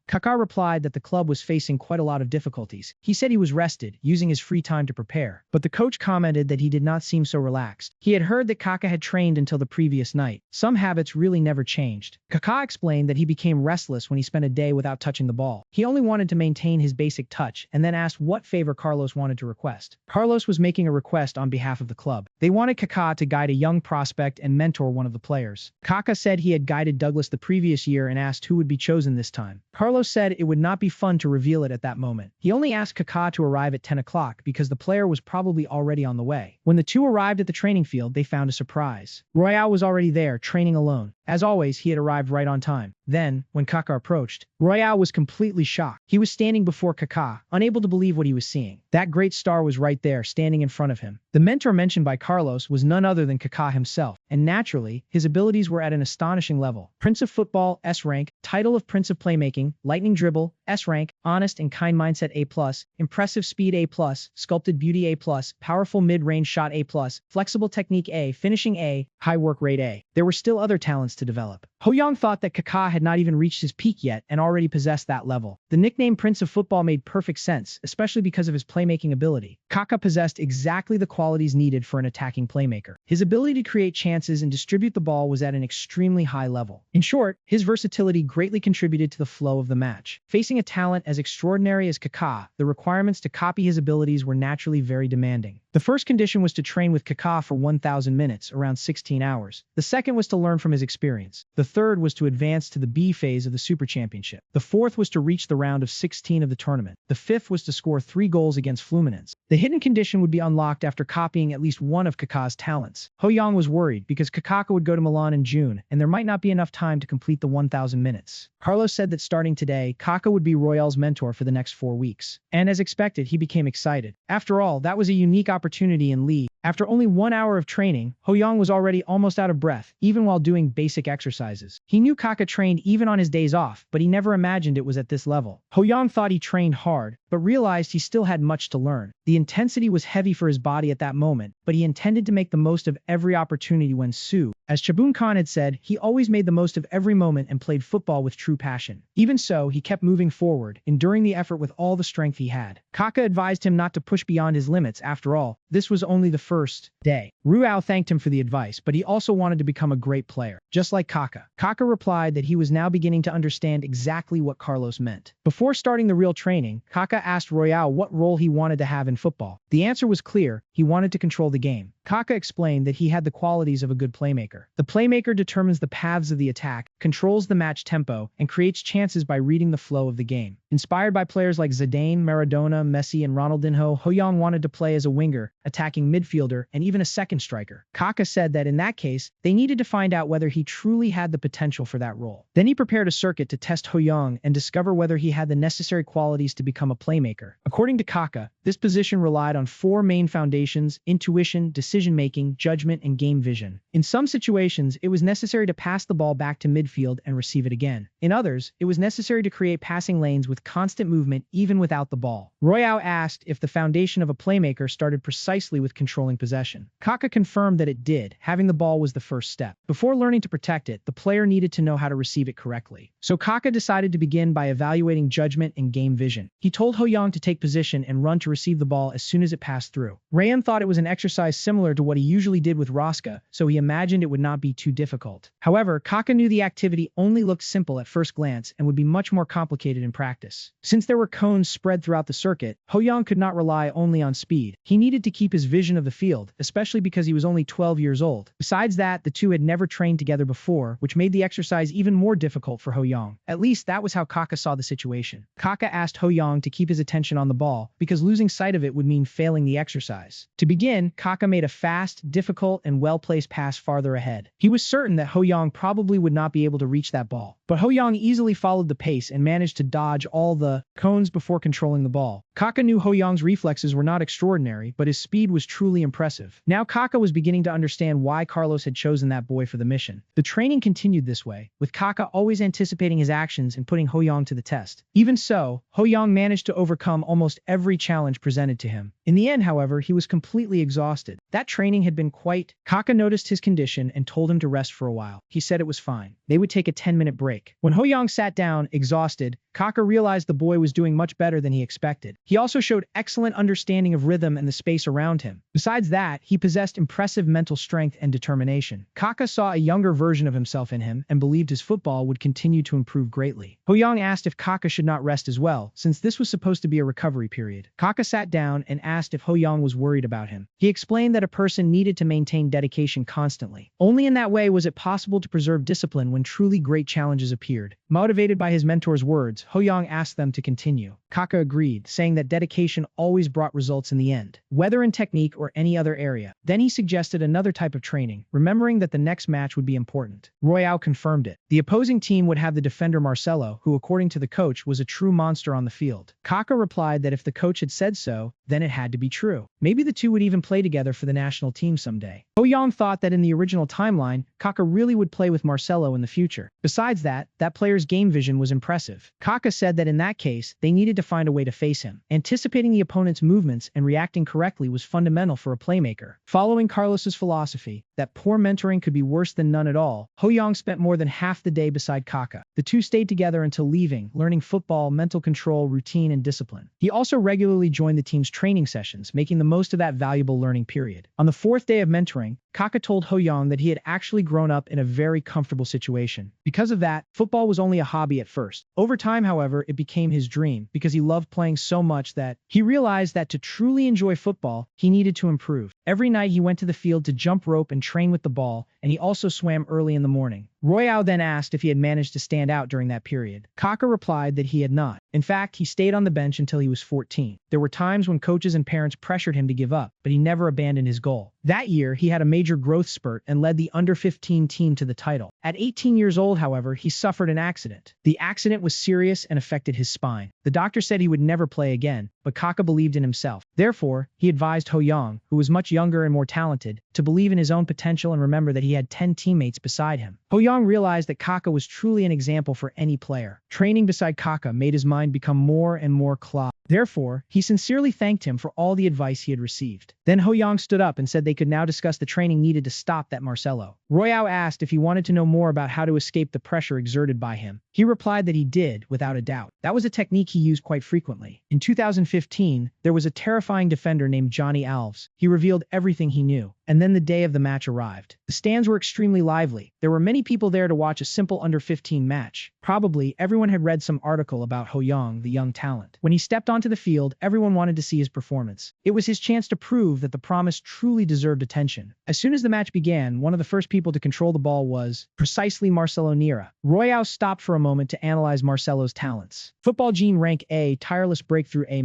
A: Kaká replied that the club was facing quite a lot of difficulties. He said he was rested, using his free time to prepare. But the coach commented that he did not seem so relaxed. He had heard that Kaká had trained until the previous night. Some habits really never changed. Kaká explained that he became restless when he spent a day without touching the ball. He only wanted to maintain his basic touch and then asked what favor Carlos wanted to request. Carlos was making a request on behalf of the club. They wanted Kaká to guide a young prospect and mentor one of the players. Kaká said he had guided Douglas the previous year and asked who would be chosen this time. Carlos said it would not be fun to reveal it at that moment. He only asked Kaká to arrive at 10 o'clock because the player was probably already on the way. When the two arrived at the training field, they found a surprise. Royale was already there, training alone. As always, he had arrived right on time. Then, when Kaká approached, Royale was completely shocked. He was standing before Kaká, unable to believe what he was seeing. That great star was right there, standing in front of him. The mentor mentioned by Carlos was none other than Kaká himself, and naturally, his abilities were at an astonishing level. Prince of Football, S rank, title of Prince of Playmaking, lightning dribble, S rank, honest and kind mindset A+, impressive speed A+, sculpted beauty A+, powerful mid-range shot A+, flexible technique A, finishing A, high work rate A. There were still other talents to develop. Ho-young thought that Kaká had not even reached his peak yet and already possessed that level. The nickname Prince of Football made perfect sense, especially because of his playmaking ability. Kaká possessed exactly the qualities needed for an attacking playmaker. His ability to create chances and distribute the ball was at an extremely high level. In short, his versatility greatly contributed to the flow of the match. Facing a talent as extraordinary as Kaká, the requirements to copy his abilities were naturally very demanding. The first condition was to train with Kaká for 1,000 minutes, around 16 hours. The second was to learn from his experience. The third was to advance to the B phase of the Super Championship. The fourth was to reach the round of 16 of the tournament. The fifth was to score 3 goals against Fluminense. The hidden condition would be unlocked after copying at least one of Kaká's talents. Ho-young was worried because Kaká would go to Milan in June, and there might not be enough time to complete the 1,000 minutes. Carlos said that starting today, Kaká would be Royale's mentor for the next 4 weeks. And as expected, he became excited. After all, that was a unique opportunity in League. After only 1 hour of training, Ho-young was already almost out of breath, even while doing basic exercises. He knew Kaká trained even on his days off, but he never imagined it was at this level. Ho-young thought he trained hard, but realized he still had much to learn. The intensity was heavy for his body at that moment, but he intended to make the most of every opportunity when Su. As Chabun Khan had said, he always made the most of every moment and played football with true passion. Even so, he kept moving forward, enduring the effort with all the strength he had. Kaká advised him not to push beyond his limits. After all, this was only the first day. Ruao thanked him for the advice, but he also wanted to become a great player, just like Kaká. Kaká replied that he was now beginning to understand exactly what Carlos meant. Before starting the real training, Kaká asked Royale what role he wanted to have in football. The answer was clear: he wanted to control the game. Kaká explained that he had the qualities of a good playmaker. The playmaker determines the paths of the attack, controls the match tempo, and creates chances by reading the flow of the game. Inspired by players like Zidane, Maradona, Messi, and Ronaldinho, Ho-young wanted to play as a winger, attacking midfielder, and even a second striker. Kaká said that in that case, they needed to find out whether he truly had the potential for that role. Then he prepared a circuit to test Ho-young and discover whether he had the necessary qualities to become a playmaker. According to Kaká, this position relied on 4 main foundations observations, intuition, decision-making, judgment, and game vision. In some situations, it was necessary to pass the ball back to midfield and receive it again. In others, it was necessary to create passing lanes with constant movement even without the ball. Royale asked if the foundation of a playmaker started precisely with controlling possession. Kaka confirmed that it did. Having the ball was the first step. Before learning to protect it, the player needed to know how to receive it correctly. So Kaka decided to begin by evaluating judgment and game vision. He told Ho-young to take position and run to receive the ball as soon as it passed through. Rayan thought it was an exercise similar to what he usually did with Rosca, so he imagined it would not be too difficult. However, Kaka knew the activity only looked simple at first glance and would be much more complicated in practice. Since there were cones spread throughout the circuit, Ho-young could not rely only on speed. He needed to keep his vision of the field, especially because he was only 12 years old. Besides that, the two had never trained together before, which made the exercise even more difficult for Ho-young. At least that was how Kaka saw the situation. Kaka asked Ho-young to keep his attention on the ball, because losing sight of it would mean failing the exercise. To begin, Kaka made a fast, difficult, and well-placed pass farther ahead. He was certain that Ho-young probably would not be able to reach that ball, but Ho-young easily followed the pace and managed to dodge all the cones before controlling the ball. Kaka knew Ho-young's reflexes were not extraordinary, but his speed was truly impressive. Now Kaka was beginning to understand why Carlos had chosen that boy for the mission. The training continued this way, with Kaka always anticipating his actions and putting Ho-young to the test. Even so, Ho-young managed to overcome almost every challenge presented to him. In the end, however, he was completely exhausted. That training had been quite... Kaka noticed his condition and told him to rest for a while. He said it was fine. They would take a 10-minute break. When Ho-young sat down, exhausted, Kaka realized the boy was doing much better than he expected. He also showed excellent understanding of rhythm and the space around him. Besides that, he possessed impressive mental strength and determination. Kaka saw a younger version of himself in him and believed his football would continue to improve greatly. Ho-young asked if Kaka should not rest as well, since this was supposed to be a recovery period. Kaka sat down and asked if Ho-young was worried about him. He explained that a person needed to maintain dedication constantly. Only in that way was it possible to preserve discipline when truly great challenges appeared. Motivated by his mentor's words, Ho-young asked them to continue. Kaka agreed, saying that dedication always brought results in the end, whether in technique or any other area. Then he suggested another type of training, remembering that the next match would be important. Royale confirmed it. The opposing team would have the defender Marcelo, who according to the coach was a true monster on the field. Kaka replied that if the coach had said so, then it had to be true. Maybe the two would even play together for the national team someday. Ho-young thought that in the original timeline, Kaka really would play with Marcelo in the future. Besides that player's game vision was impressive. Kaka said that in that case, they needed to find a way to face him. Anticipating the opponent's movements and reacting correctly was fundamental for a playmaker. Following Carlos's philosophy that poor mentoring could be worse than none at all, Ho-young spent more than half the day beside Kaka. The two stayed together until leaving, learning football, mental control, routine, and discipline. He also regularly joined the team's training sessions, making the most of that valuable learning period. On the fourth day of mentoring, Kaka told Ho-young that he had actually grown up in a very comfortable situation. Because of that, football was only a hobby at first. Over time, however, it became his dream because he loved playing so much that he realized that to truly enjoy football, he needed to improve. Every night he went to the field to jump rope and train with the ball, and he also swam early in the morning. Royale then asked if he had managed to stand out during that period. Kaka replied that he had not. In fact, he stayed on the bench until he was 14. There were times when coaches and parents pressured him to give up, but he never abandoned his goal. That year, he had a major growth spurt and led the under-15 team to the title. At 18 years old, however, he suffered an accident. The accident was serious and affected his spine. The doctor said he would never play again, but Kaka believed in himself. Therefore, he advised Ho-young, who was much younger and more talented, to believe in his own potential and remember that he had 10 teammates beside him. Ho-young realized that Kaka was truly an example for any player. Training beside Kaka made his mind become more and more clear. Therefore, he sincerely thanked him for all the advice he had received. Then Ho-young stood up and said they could now discuss the training needed to stop that Marcelo. Royale asked if he wanted to know more about how to escape the pressure exerted by him. He replied that he did, without a doubt. That was a technique he used quite frequently. In 2015, there was a terrifying defender named Johnny Alves. He revealed everything he knew. And then the day of the match arrived. The stands were extremely lively. There were many people there to watch a simple under-15 match. Probably everyone had read some article about Ho-young, the young talent. When he stepped onto the field, everyone wanted to see his performance. It was his chance to prove that the promise truly deserved attention. As soon as the match began, one of the first people to control the ball was precisely Marcelo Neira. Royale stopped for a moment to analyze Marcelo's talents. Football gene rank A, tireless breakthrough A-,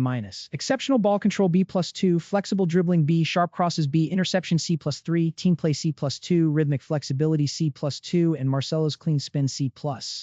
A: exceptional ball control B+2, flexible dribbling B, sharp crosses B, interception C, C+3, team play C+2, rhythmic flexibility C+2, and Marcelo's clean spin C+.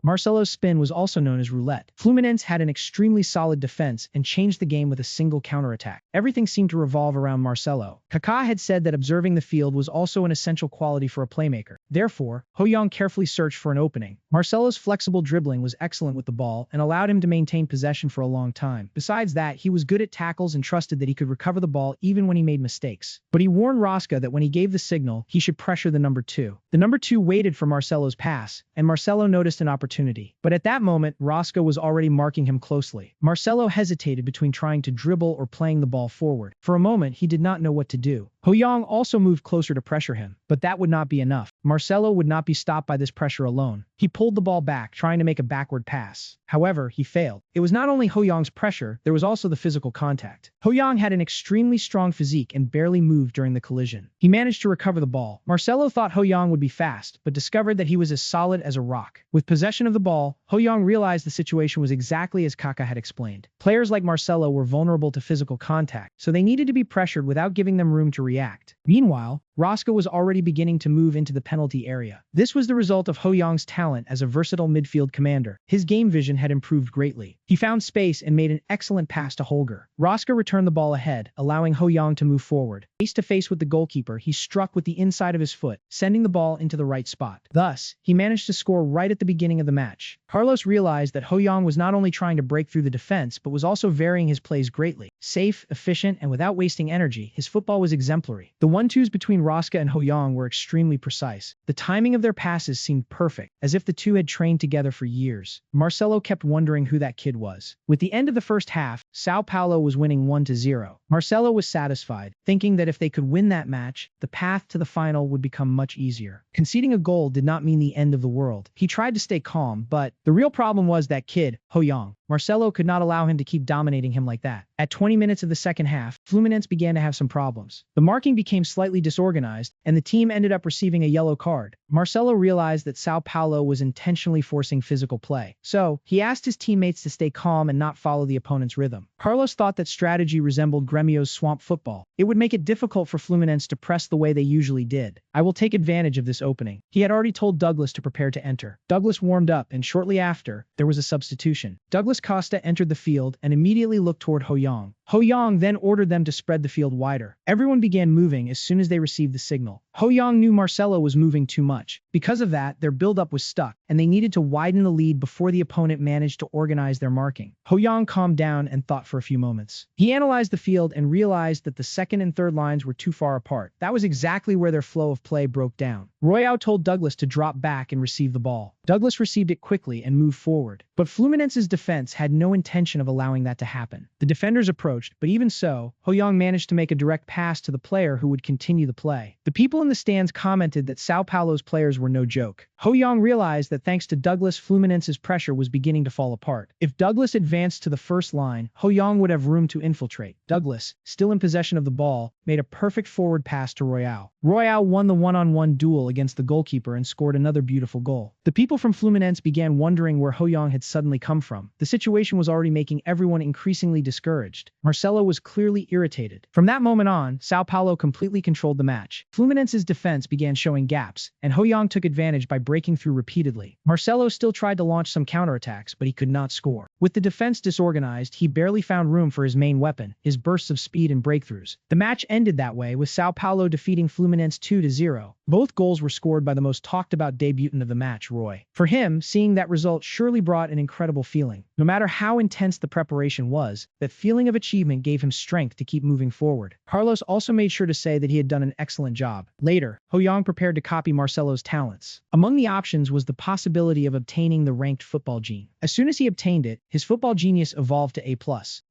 A: Marcelo's spin was also known as roulette. Fluminense had an extremely solid defense and changed the game with a single counterattack. Everything seemed to revolve around Marcelo. Kaká had said that observing the field was also an essential quality for a playmaker. Therefore, Ho-Yang carefully searched for an opening. Marcelo's flexible dribbling was excellent with the ball and allowed him to maintain possession for a long time. Besides that, he was good at tackles and trusted that he could recover the ball even when he made mistakes. But he warned Rosca that when he gave the signal, he should pressure the number 2. The number 2 waited for Marcelo's pass, and Marcelo noticed an opportunity. But at that moment, Rosca was already marking him closely. Marcelo hesitated between trying to dribble or playing the ball forward. For a moment, he did not know what to do. Ho-Yang also moved closer to pressure him, but that would not be enough. Marcelo would not be stopped by this pressure alone. He pulled the ball back, trying to make a backward pass. However, he failed. It was not only Ho-Yang's pressure, there was also the physical contact. Ho-Yang had an extremely strong physique and barely moved during the collision. He managed to recover the ball. Marcelo thought Ho-Yang would be fast, but discovered that he was as solid as a rock. With possession of the ball, Ho-Yang realized the situation was exactly as Kaká had explained. Players like Marcelo were vulnerable to physical contact, so they needed to be pressured without giving them room to react. Meanwhile, Rosca was already beginning to move into the penalty area. This was the result of Ho-Yang's talent as a versatile midfield commander. His game vision had improved greatly. He found space and made an excellent pass to Holger. Rosca returned the ball ahead, allowing Ho-Yang to move forward. Face to face with the goalkeeper, he struck with the inside of his foot, sending the ball into the right spot. Thus, he managed to score right at the beginning of the match. Carlos realized that Ho-Yang was not only trying to break through the defense, but was also varying his plays greatly. Safe, efficient, and without wasting energy, his football was exemplary. The 1-2s between Rosca and Ho-Yang were extremely precise. The timing of their passes seemed perfect, as if the two had trained together for years. Marcelo kept wondering who that kid was. With the end of the first half, Sao Paulo was winning 1-0. Marcelo was satisfied, thinking that if they could win that match, the path to the final would become much easier. Conceding a goal did not mean the end of the world. He tried to stay calm, but the real problem was that kid, Ho-Yang. Marcelo could not allow him to keep dominating him like that. At 20 minutes of the second half, Fluminense began to have some problems. The marking became slightly disorganized, and the team ended up receiving a yellow card. Marcelo realized that Sao Paulo was intentionally forcing physical play, so he asked his teammates to stay calm and not follow the opponent's rhythm. Carlos thought that strategy resembled Gremio's swamp football. It would make it difficult for Fluminense to press the way they usually did. I will take advantage of this opening. He had already told Douglas to prepare to enter. Douglas warmed up, and shortly after, there was a substitution. Douglas Costa entered the field and immediately looked toward Ho-Yang. Ho-Yang then ordered them to spread the field wider. Everyone began moving as soon as they received the signal. Ho-Yang knew Marcelo was moving too much. Because of that, their build-up was stuck, and they needed to widen the lead before the opponent managed to organize their marking. Ho-Yang calmed down and thought for a few moments. He analyzed the field and realized that the second and third lines were too far apart. That was exactly where their flow of play broke down. Royao told Douglas to drop back and receive the ball. Douglas received it quickly and moved forward. But Fluminense's defense had no intention of allowing that to happen. The defenders approached, but even so, Ho-Yang managed to make a direct pass to the player who would continue the play. The people in the stands commented that Sao Paulo's players were no joke. Ho-Yang realized that thanks to Douglas, Fluminense's pressure was beginning to fall apart. If Douglas advanced to the first line, Ho-Yang would have room to infiltrate. Douglas, still in possession of the ball, made a perfect forward pass to Royao. Royao won the one-on-one duel against the goalkeeper and scored another beautiful goal. The people from Fluminense began wondering where Ho-Yang had suddenly come from. The situation was already making everyone increasingly discouraged. Marcelo was clearly irritated. From that moment on, Sao Paulo completely controlled the match. Fluminense's defense began showing gaps, and Ho-Yang took advantage by breaking through repeatedly. Marcelo still tried to launch some counterattacks, but he could not score. With the defense disorganized, he barely found room for his main weapon, his bursts of speed and breakthroughs. The match ended that way, with Sao Paulo defeating Fluminense 2-0. Both goals were scored by the most talked-about debutant of the match, Roy. For him, seeing that result surely brought an incredible feeling. No matter how intense the preparation was, that feeling of achievement gave him strength to keep moving forward. Carlos also made sure to say that he had done an excellent job. Later, Ho-Yang prepared to copy Marcelo's talents. Among the options was the possibility of obtaining the ranked football gene. As soon as he obtained it, his football genius evolved to A+.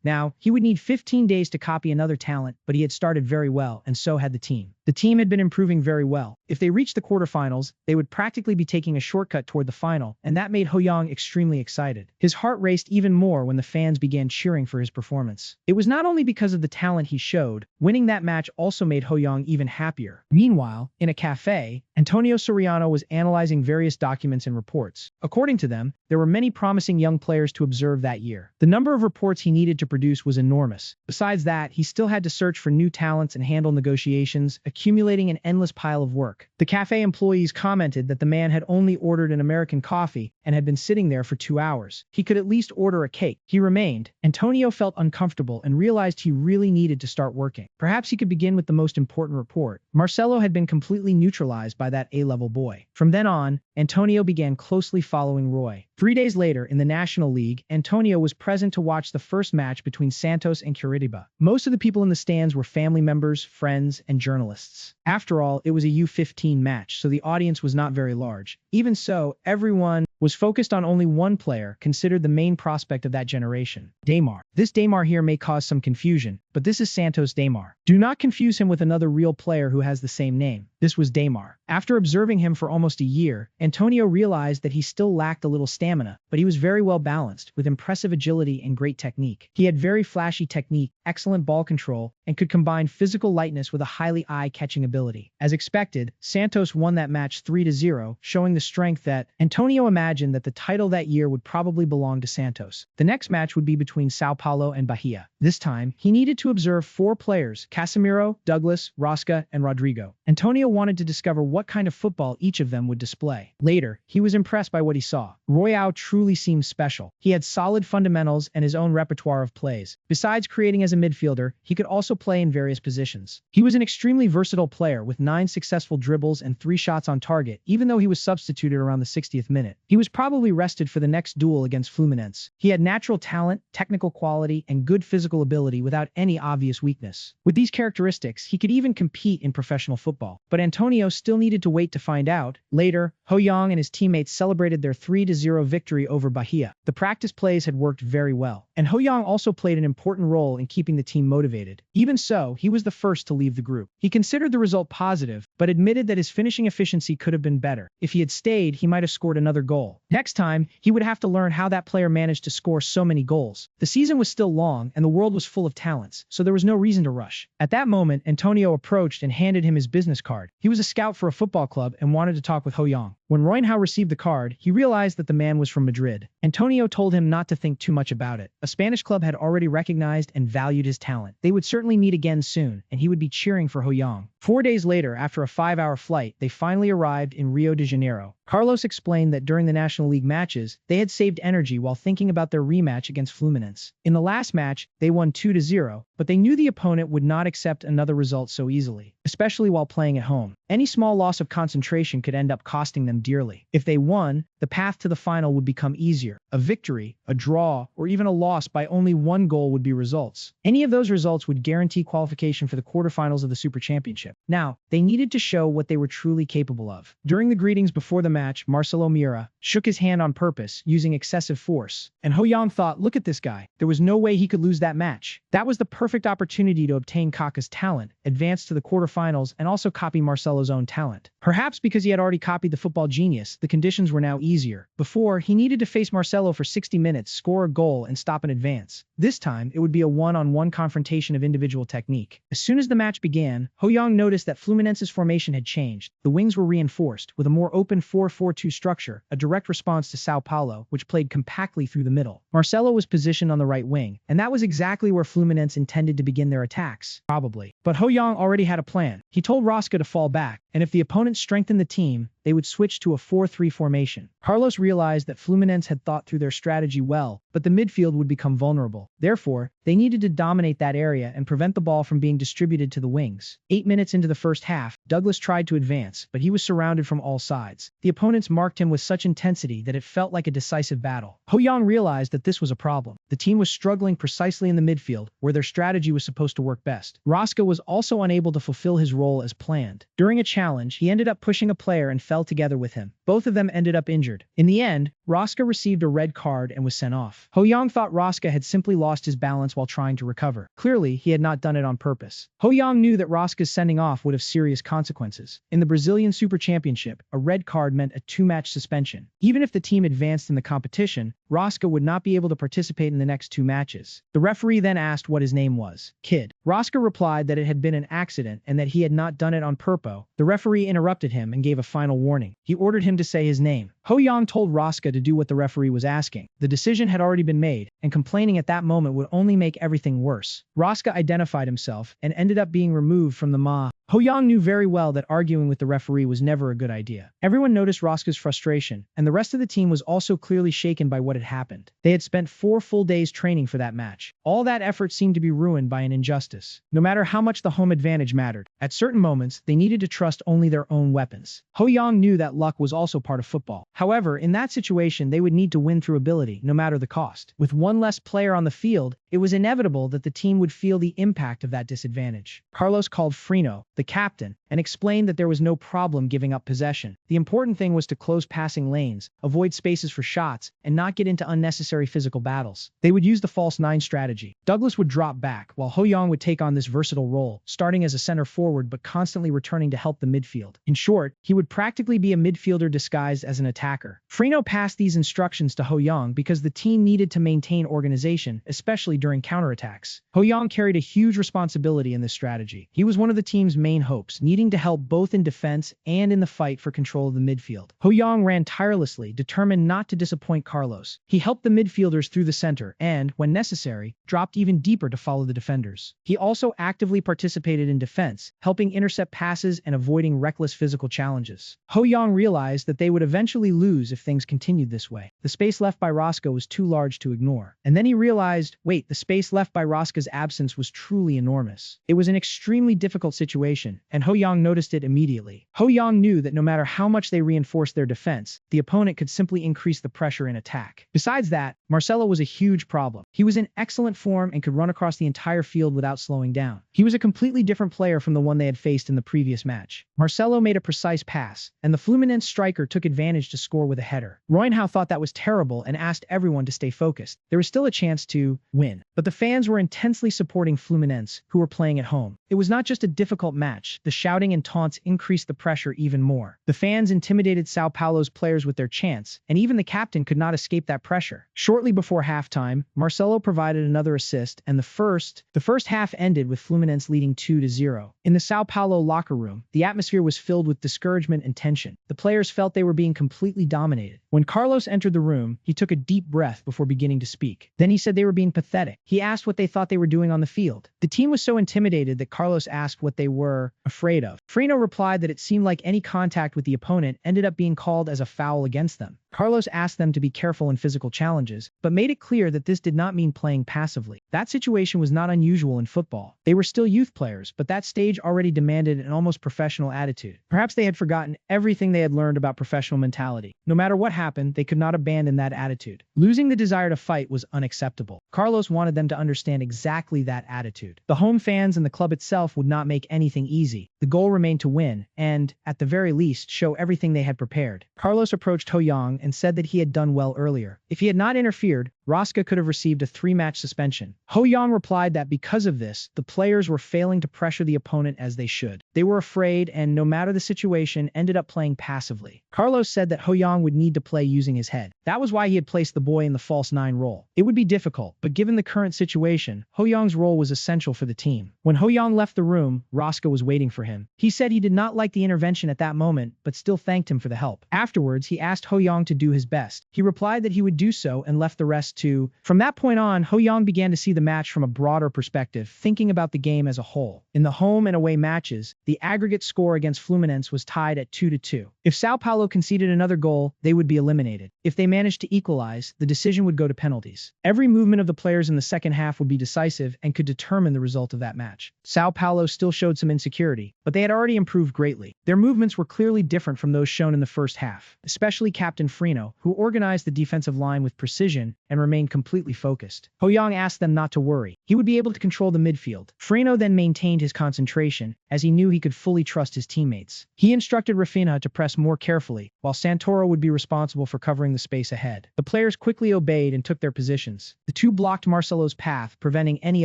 A: Now, he would need 15 days to copy another talent, but he had started very well, and so had the team. The team had been improving very well. If they reached the quarterfinals, they would practically be taking a shortcut toward the final, and that made Ho-Yang extremely excited. His heart raced even more when the fans began cheering for his performance. It was not only because of the talent he showed, winning that match also made Ho-Yang even happier. Meanwhile, in a cafe, Antonio Soriano was analyzing various documents and reports. According to them, there were many promising young players to observe that year. The number of reports he needed to produce was enormous. Besides that, he still had to search for new talents and handle negotiations, accumulating an endless pile of work. The cafe employees commented that the man had only ordered an American coffee and had been sitting there for 2 hours. He could at least order a cake. He remained. Antonio felt uncomfortable and realized he really needed to start working. Perhaps he could begin with the most important report. Marcelo had been completely neutralized by that A-level boy. From then on, Antonio began closely following Roy. 3 days later, in the National League, Antonio was present to watch the first match between Santos and Curitiba. Most of the people in the stands were family members, friends, and journalists. After all, it was a U15 match, so the audience was not very large. Even so, everyone was focused on only one player, considered the main prospect of that generation, Daymar. This Daymar here may cause some confusion, but this is Santos Daymar. Do not confuse him with another real player who has the same name. This was Daymar. After observing him for almost a year, Antonio realized that he still lacked a little stamina, but he was very well balanced, with impressive agility and great technique. He had very flashy technique, excellent ball control, and could combine physical lightness with a highly eye-catching ability. As expected, Santos won that match 3-0, showing the strength that Antonio imagined that the title that year would probably belong to Santos. The next match would be between Sao Paulo and Bahia. This time, he needed to observe 4 players: Casemiro, Douglas, Rosca, and Rodrigo. Antonio wanted to discover what kind of football each of them would display. Later, he was impressed by what he saw. Royao truly seemed special. He had solid fundamentals and his own repertoire of plays. Besides creating as a midfielder, he could also play in various positions. He was an extremely versatile player with 9 successful dribbles and 3 shots on target, even though he was substituted around the 60th minute. He was probably rested for the next duel against Fluminense. He had natural talent, technical quality, and good physical ability without any obvious weakness. With these characteristics, he could even compete in professional football. But Antonio still needed to wait to find out. Later, Ho Yang and his teammates celebrated their 3-0 victory over Bahia. The practice plays had worked very well, and Ho Yang also played an important role in keeping the team motivated. Even so, he was the first to leave the group. He considered the result positive, but admitted that his finishing efficiency could have been better. If he had stayed, he might have scored another goal. Next time, he would have to learn how that player managed to score so many goals. The season was still long, and the world was full of talents, so there was no reason to rush. At that moment, Antonio approached and handed him his business card. He was a scout for a football club and wanted to talk with Ho Yang. When Roinhao received the card, he realized that the man was from Madrid. Antonio told him not to think too much about it. A Spanish club had already recognized and valued his talent. They would certainly meet again soon, and he would be cheering for Ho Yang. 4 days later, after a 5-hour flight, they finally arrived in Rio de Janeiro. Carlos explained that during the National League matches, they had saved energy while thinking about their rematch against Fluminense. In the last match, they won 2-0, but they knew the opponent would not accept another result so easily, especially while playing at home. Any small loss of concentration could end up costing them dearly. If they won, the path to the final would become easier. A victory, a draw, or even a loss by only 1 goal would be results. Any of those results would guarantee qualification for the quarterfinals of the Super Championship. Now, they needed to show what they were truly capable of. During the greetings before the match, Marcelo Mira shook his hand on purpose, using excessive force. And Ho Yang thought, look at this guy. There was no way he could lose that match. That was the perfect opportunity to obtain Kaka's talent, advance to the quarterfinals, and also copy Marcelo's own talent. Perhaps because he had already copied the football genius, the conditions were now easier. Before, he needed to face Marcelo for 60 minutes, score a goal, and stop an advance. This time, it would be a one-on-one confrontation of individual technique. As soon as the match began, Ho Yang noticed that Fluminense's formation had changed. The wings were reinforced, with a more open 4-4-2 structure, a direct response to Sao Paulo, which played compactly through the middle. Marcelo was positioned on the right wing, and that was exactly where Fluminense intended to begin their attacks, probably. But Ho Yang already had a plan. He told Rosca to fall back, and if the opponent strengthened the team, they would switch to a 4-3 formation. Carlos realized that Fluminense had thought through their strategy well, but the midfield would become vulnerable. Therefore, they needed to dominate that area and prevent the ball from being distributed to the wings. 8 minutes into the first half, Douglas tried to advance, but he was surrounded from all sides. The opponents marked him with such intensity that it felt like a decisive battle. Ho Yang realized that this was a problem. The team was struggling precisely in the midfield, where their strategy was supposed to work best. Rosca was also unable to fulfill his role as planned. During a challenge, he ended up pushing a player and fell fell together with him. Both of them ended up injured. In the end, Rosca received a red card and was sent off. Ho-young thought Rosca had simply lost his balance while trying to recover. Clearly, he had not done it on purpose. Ho-young knew that Rosca's sending off would have serious consequences. In the Brazilian Super Championship, a red card meant a 2-match suspension. Even if the team advanced in the competition, Rosca would not be able to participate in the next 2 matches. The referee then asked what his name was. Kid. Rosca replied that it had been an accident and that he had not done it on purpose. The referee interrupted him and gave a final warning. He ordered him to say his name. Ho-young told Rosca to do what the referee was asking. The decision had already been made, and complaining at that moment would only make everything worse. Rosca identified himself and ended up being removed from the Ma. Ho-young knew very well that arguing with the referee was never a good idea. Everyone noticed Rosca's frustration, and the rest of the team was also clearly shaken by what had happened. They had spent 4 full days training for that match. All that effort seemed to be ruined by an injustice. No matter how much the home advantage mattered, at certain moments, they needed to trust only their own weapons. Ho-young knew that luck was also part of football. However, in that situation, they would need to win through ability, no matter the cost. With one less player on the field, it was inevitable that the team would feel the impact of that disadvantage. Carlos called Frino, the captain, and explained that there was no problem giving up possession. The important thing was to close passing lanes, avoid spaces for shots, and not get into unnecessary physical battles. They would use the false 9 strategy. Douglas would drop back, while Ho-young would take on this versatile role, starting as a center forward but constantly returning to help the midfield. In short, he would practically be a midfielder disguised as an attacker. Frino passed these instructions to Ho-young because the team needed to maintain organization, especially during counterattacks. Ho-young carried a huge responsibility in this strategy. He was one of the team's main hopes, needing to help both in defense and in the fight for control of the midfield. Ho-young ran tirelessly, determined not to disappoint Carlos. He helped the midfielders through the center and, when necessary, dropped even deeper to follow the defenders. He also actively participated in defense, helping intercept passes and avoiding reckless physical challenges. Ho-young realized that they would eventually lose if things continued this way. The space left by Rosca was too large to ignore. And then he realized, wait, the space left by Rosca's absence was truly enormous. It was an extremely difficult situation, and Ho-young noticed it immediately. Ho-young knew that no matter how much they reinforced their defense, the opponent could simply increase the pressure in attack. Besides that, Marcelo was a huge problem. He was in excellent form and could run across the entire field without slowing down. He was a completely different player from the one they had faced in the previous match. Marcelo made a precise pass, and the Fluminense striker took advantage to score with a header. Reinhao thought that was terrible and asked everyone to stay focused. There was still a chance to win, but the fans were intensely supporting Fluminense, who were playing at home. It was not just a difficult match. The shouting and taunts increased the pressure even more. The fans intimidated Sao Paulo's players with their chants, and even the captain could not escape that pressure. Shortly before halftime, Marcelo provided another assist, and the first half ended with Fluminense leading 2-0. In the Sao Paulo locker room, the atmosphere was filled with discouragement and tension. The players felt they were being completely dominated. When Carlos entered the room, he took a deep breath before beginning to speak. Then he said they were being pathetic. He asked what they thought they were doing on the field. The team was so intimidated that Carlos asked what they were afraid of. Frino replied that it seemed like any contact with the opponent ended up being called as a foul against them. Carlos asked them to be careful in physical challenges, but made it clear that this did not mean playing passively. That situation was not unusual in football. They were still youth players, but that stage already demanded an almost professional attitude. Perhaps they had forgotten everything they had learned about professional mentality. No matter what happened, they could not abandon that attitude. Losing the desire to fight was unacceptable. Carlos wanted them to understand exactly that attitude. The home fans and the club itself would not make anything easy. The goal remained to win, and, at the very least, show everything they had prepared. Carlos approached Ho-young and said that he had done well earlier. If he had not interfered, Rosca could have received a 3-match suspension. Ho-young replied that because of this, the players were failing to pressure the opponent as they should. They were afraid and, no matter the situation, ended up playing passively. Carlos said that Ho-young would need to play using his head. That was why he had placed the boy in the false 9 role. It would be difficult, but given the current situation, Ho-young's role was essential for the team. When Ho-young left the room, Rosca was waiting for him. He said he did not like the intervention at that moment, but still thanked him for the help. Afterwards, he asked Ho-young to do his best. He replied that he would do so and left the rest to. From that point on, Ho-young began to see the match from a broader perspective, thinking about the game as a whole. In the home and away matches, the aggregate score against Fluminense was tied at 2-2. If Sao Paulo conceded another goal, they would be eliminated. If they managed to equalize, the decision would go to penalties. Every movement of the players in the second half would be decisive and could determine the result of that match. Sao Paulo still showed some insecurity, but they had already improved greatly. Their movements were clearly different from those shown in the first half, especially Captain Frino, who organized the defensive line with precision and remained completely focused. Ho Yang asked them not to worry. He would be able to control the midfield. Freno then maintained his concentration, as he knew he could fully trust his teammates. He instructed Rafina to press more carefully, while Santoro would be responsible for covering the space ahead. The players quickly obeyed and took their positions. The two blocked Marcelo's path, preventing any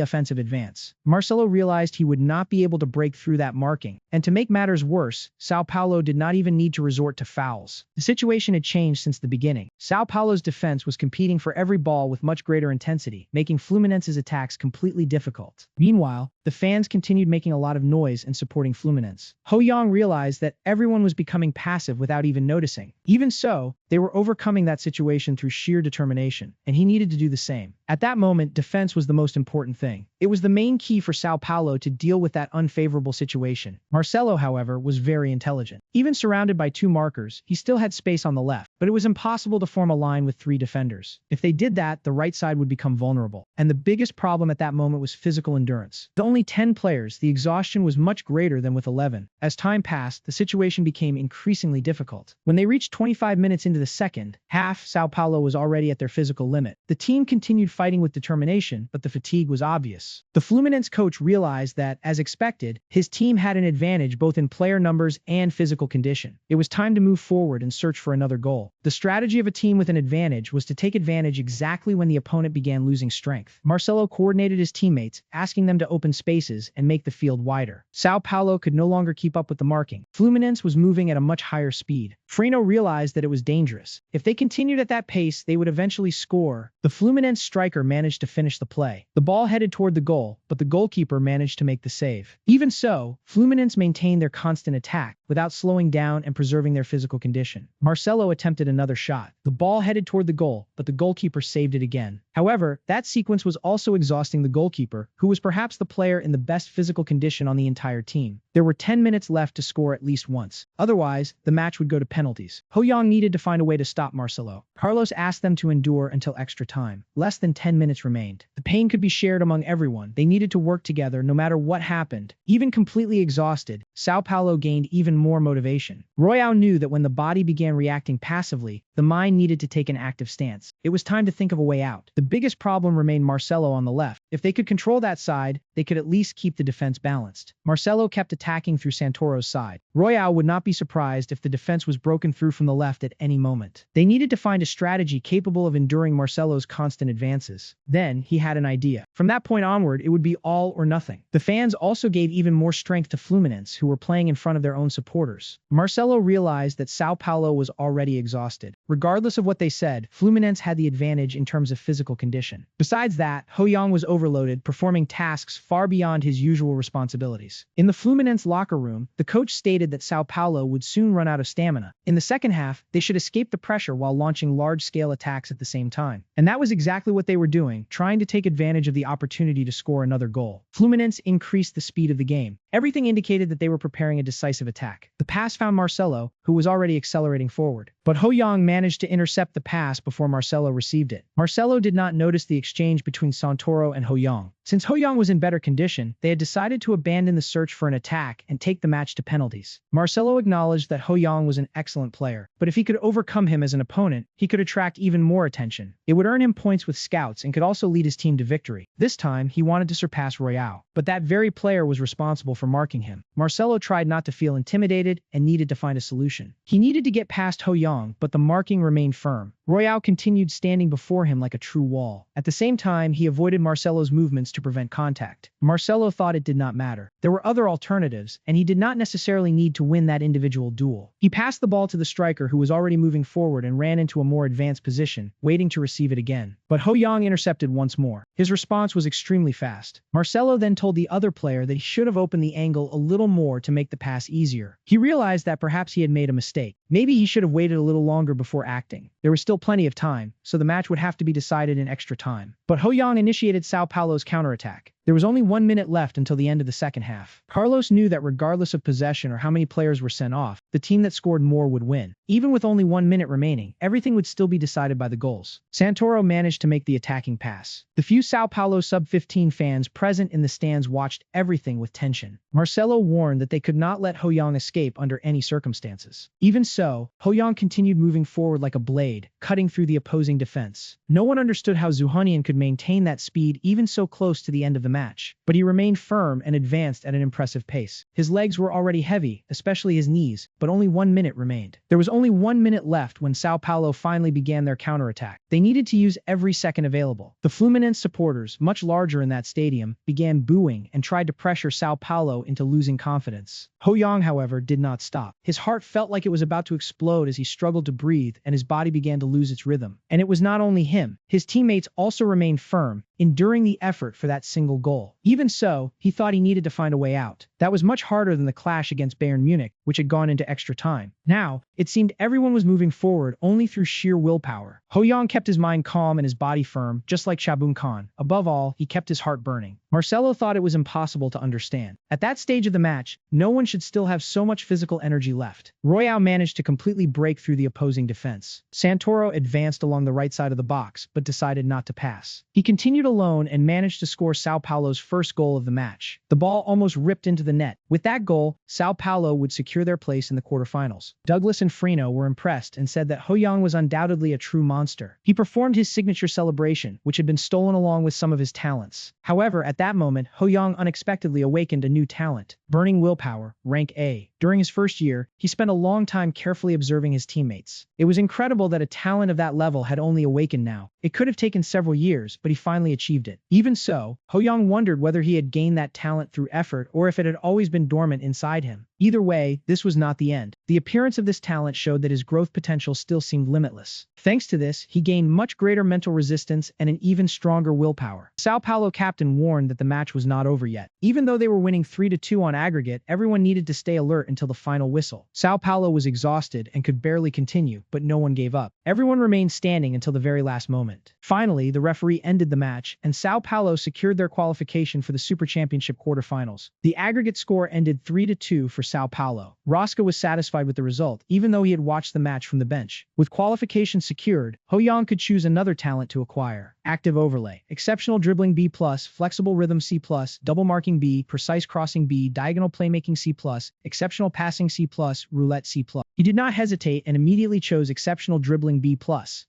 A: offensive advance. Marcelo realized he would not be able to break through that marking, and to make matters worse, Sao Paulo did not even need to resort to fouls. The situation had changed since the beginning. Sao Paulo's defense was competing for every ball with much greater intensity, making Fluminense's attacks completely difficult. Meanwhile, the fans continued making a lot of noise and supporting Fluminense. Ho Yang realized that everyone was becoming passive without even noticing. Even so, they were overcoming that situation through sheer determination, and he needed to do the same. At that moment, defense was the most important thing. It was the main key for Sao Paulo to deal with that unfavorable situation. Marcelo, however, was very intelligent. Even surrounded by two markers, he still had space on the left, but it was impossible to form a line with three defenders. If they did that, the right side would become vulnerable. And the biggest problem at that moment was physical endurance. With only 10 players, the exhaustion was much greater than with 11. As time passed, the situation became increasingly difficult. When they reached 25 minutes into the second half, Sao Paulo was already at their physical limit. The team continued fighting with determination, but the fatigue was obvious. The Fluminense coach realized that, as expected, his team had an advantage both in player numbers and physical condition. It was time to move forward and search for another goal. The strategy of a team with an advantage was to take advantage exactly when the opponent began losing strength. Marcelo coordinated his teammates, asking them to open spaces and make the field wider. Sao Paulo could no longer keep up with the marking. Fluminense was moving at a much higher speed. Freno realized that it was dangerous. If they continued at that pace, they would eventually score. The Fluminense striker managed to finish the play. The ball headed toward the goal, but the goalkeeper managed to make the save. Even so, Fluminense maintained their constant attack, without slowing down and preserving their physical condition. Marcelo attempted another shot. The ball headed toward the goal, but the goalkeeper saved it again. However, that sequence was also exhausting the goalkeeper, who was perhaps the player in the best physical condition on the entire team. There were 10 minutes left to score at least once. Otherwise, the match would go to penalties. Ho Yang needed to find a way to stop Marcelo. Carlos asked them to endure until extra time. Less than 10 minutes remained. The pain could be shared among everyone. They needed to work together no matter what happened. Even completely exhausted, Sao Paulo gained even more motivation. Royale knew that when the body began reacting passively, the mind needed to take an active stance. It was time to think of a way out. The biggest problem remained Marcelo on the left. If they could control that side, they could at least keep the defense balanced. Marcelo kept attacking through Santoro's side. Royale would not be surprised if the defense was broken through from the left at any moment. They needed to find a strategy capable of enduring Marcelo's constant advances. Then, he had an idea. From that point onward, it would be all or nothing. The fans also gave even more strength to Fluminense, who were playing in front of their own supporters. Marcelo realized that Sao Paulo was already exhausted. Regardless of what they said, Fluminense had the advantage in terms of physical condition. Besides that, Ho Yang was overloaded, performing tasks far beyond his usual responsibilities. In the Fluminense locker room, the coach stated that Sao Paulo would soon run out of stamina. In the second half, they should escape the pressure while launching large-scale attacks at the same time. And that was exactly what they were doing, trying to take advantage of the opportunity to score another goal. Fluminense increased the speed of the game. Everything indicated that they were preparing a decisive attack. The pass found Marcelo, who was already accelerating forward. But Ho Yang managed to intercept the pass before Marcelo received it. Marcelo did not notice the exchange between Santoro and Ho Yang. Since Ho Yang was in better condition, they had decided to abandon the search for an attack and take the match to penalties. Marcelo acknowledged that Ho Yang was an excellent player, but if he could overcome him as an opponent, he could attract even more attention. It would earn him points with scouts and could also lead his team to victory. This time, he wanted to surpass Royale, but that very player was responsible for marking him. Marcelo tried not to feel intimidated and needed to find a solution. He needed to get past Ho Yang, but the marking remained firm. Royale continued standing before him like a true wall. At the same time, he avoided Marcelo's movements to prevent contact. Marcelo thought it did not matter. There were other alternatives, and he did not necessarily need to win that individual duel. He passed the ball to the striker, who was already moving forward, and ran into a more advanced position, waiting to receive it again. But Ho Yang intercepted once more. His response was extremely fast. Marcelo then told the other player that he should have opened the angle a little more to make the pass easier. He realized that perhaps he had made a mistake. Maybe he should have waited a little longer before acting. There was still plenty of time, so the match would have to be decided in extra time. But Ho Yang initiated Sao Paulo's counterattack. There was only 1 minute left until the end of the second half. Carlos knew that regardless of possession or how many players were sent off, the team that scored more would win. Even with only 1 minute remaining, everything would still be decided by the goals. Santoro managed to make the attacking pass. The few Sao Paulo sub-15 fans present in the stands watched everything with tension. Marcelo warned that they could not let Hoyong escape under any circumstances. Even so, Hoyong continued moving forward like a blade, cutting through the opposing defense. No one understood how Zuhonian could maintain that speed even so close to the end of the match, but he remained firm and advanced at an impressive pace. His legs were already heavy, especially his knees, but only 1 minute remained. There was only 1 minute left when Sao Paulo finally began their counterattack. They needed to use every second available. The Fluminense supporters, much larger in that stadium, began booing and tried to pressure Sao Paulo into losing confidence. Hoyong, however, did not stop. His heart felt like it was about to explode as he struggled to breathe and his body began to lose its rhythm. And it was not only him. His teammates also remained firm, enduring the effort for that single goal. Even so, he thought he needed to find a way out. That was much harder than the clash against Bayern Munich, which had gone into extra time. Now, it seemed everyone was moving forward only through sheer willpower. Hoyong kept his mind calm and his body firm, just like Shabun Khan. Above all, he kept his heart burning. Marcelo thought it was impossible to understand. At that stage of the match, no one should still have so much physical energy left. Royale managed to completely break through the opposing defense. Santoro advanced along the right side of the box, but decided not to pass. He continued alone and managed to score Sao Paulo's first goal of the match. The ball almost ripped into the net. With that goal, Sao Paulo would secure their place in the quarterfinals. Douglas and Frino were impressed and said that Hoyong was undoubtedly a true monster. He performed his signature celebration, which had been stolen along with some of his talents. However, at that moment, Hoyong unexpectedly awakened a new talent: burning willpower, rank A. During his first year, he spent a long time carefully observing his teammates. It was incredible that a talent of that level had only awakened now. It could have taken several years, but he finally achieved it. Even so, Hoyong wondered whether he had gained that talent through effort or if it had always been dormant inside him. Either way, this was not the end. The appearance of this talent showed that his growth potential still seemed limitless. Thanks to this, he gained much greater mental resistance and an even stronger willpower. Sao Paulo captain warned that the match was not over yet. Even though they were winning 3-2 on aggregate, everyone needed to stay alert until the final whistle. Sao Paulo was exhausted and could barely continue, but no one gave up. Everyone remained standing until the very last moment. Finally, the referee ended the match, and Sao Paulo secured their qualification for the Super Championship quarterfinals. The aggregate score ended 3-2 for Sao Paulo. Rosca was satisfied with the result, even though he had watched the match from the bench. With qualification secured, Hoyong could choose another talent to acquire: active overlay, exceptional dribbling B+, flexible rhythm C+, double marking B, precise crossing B, diagonal playmaking C+, exceptional passing C+, roulette C+. He did not hesitate and immediately chose exceptional dribbling B+.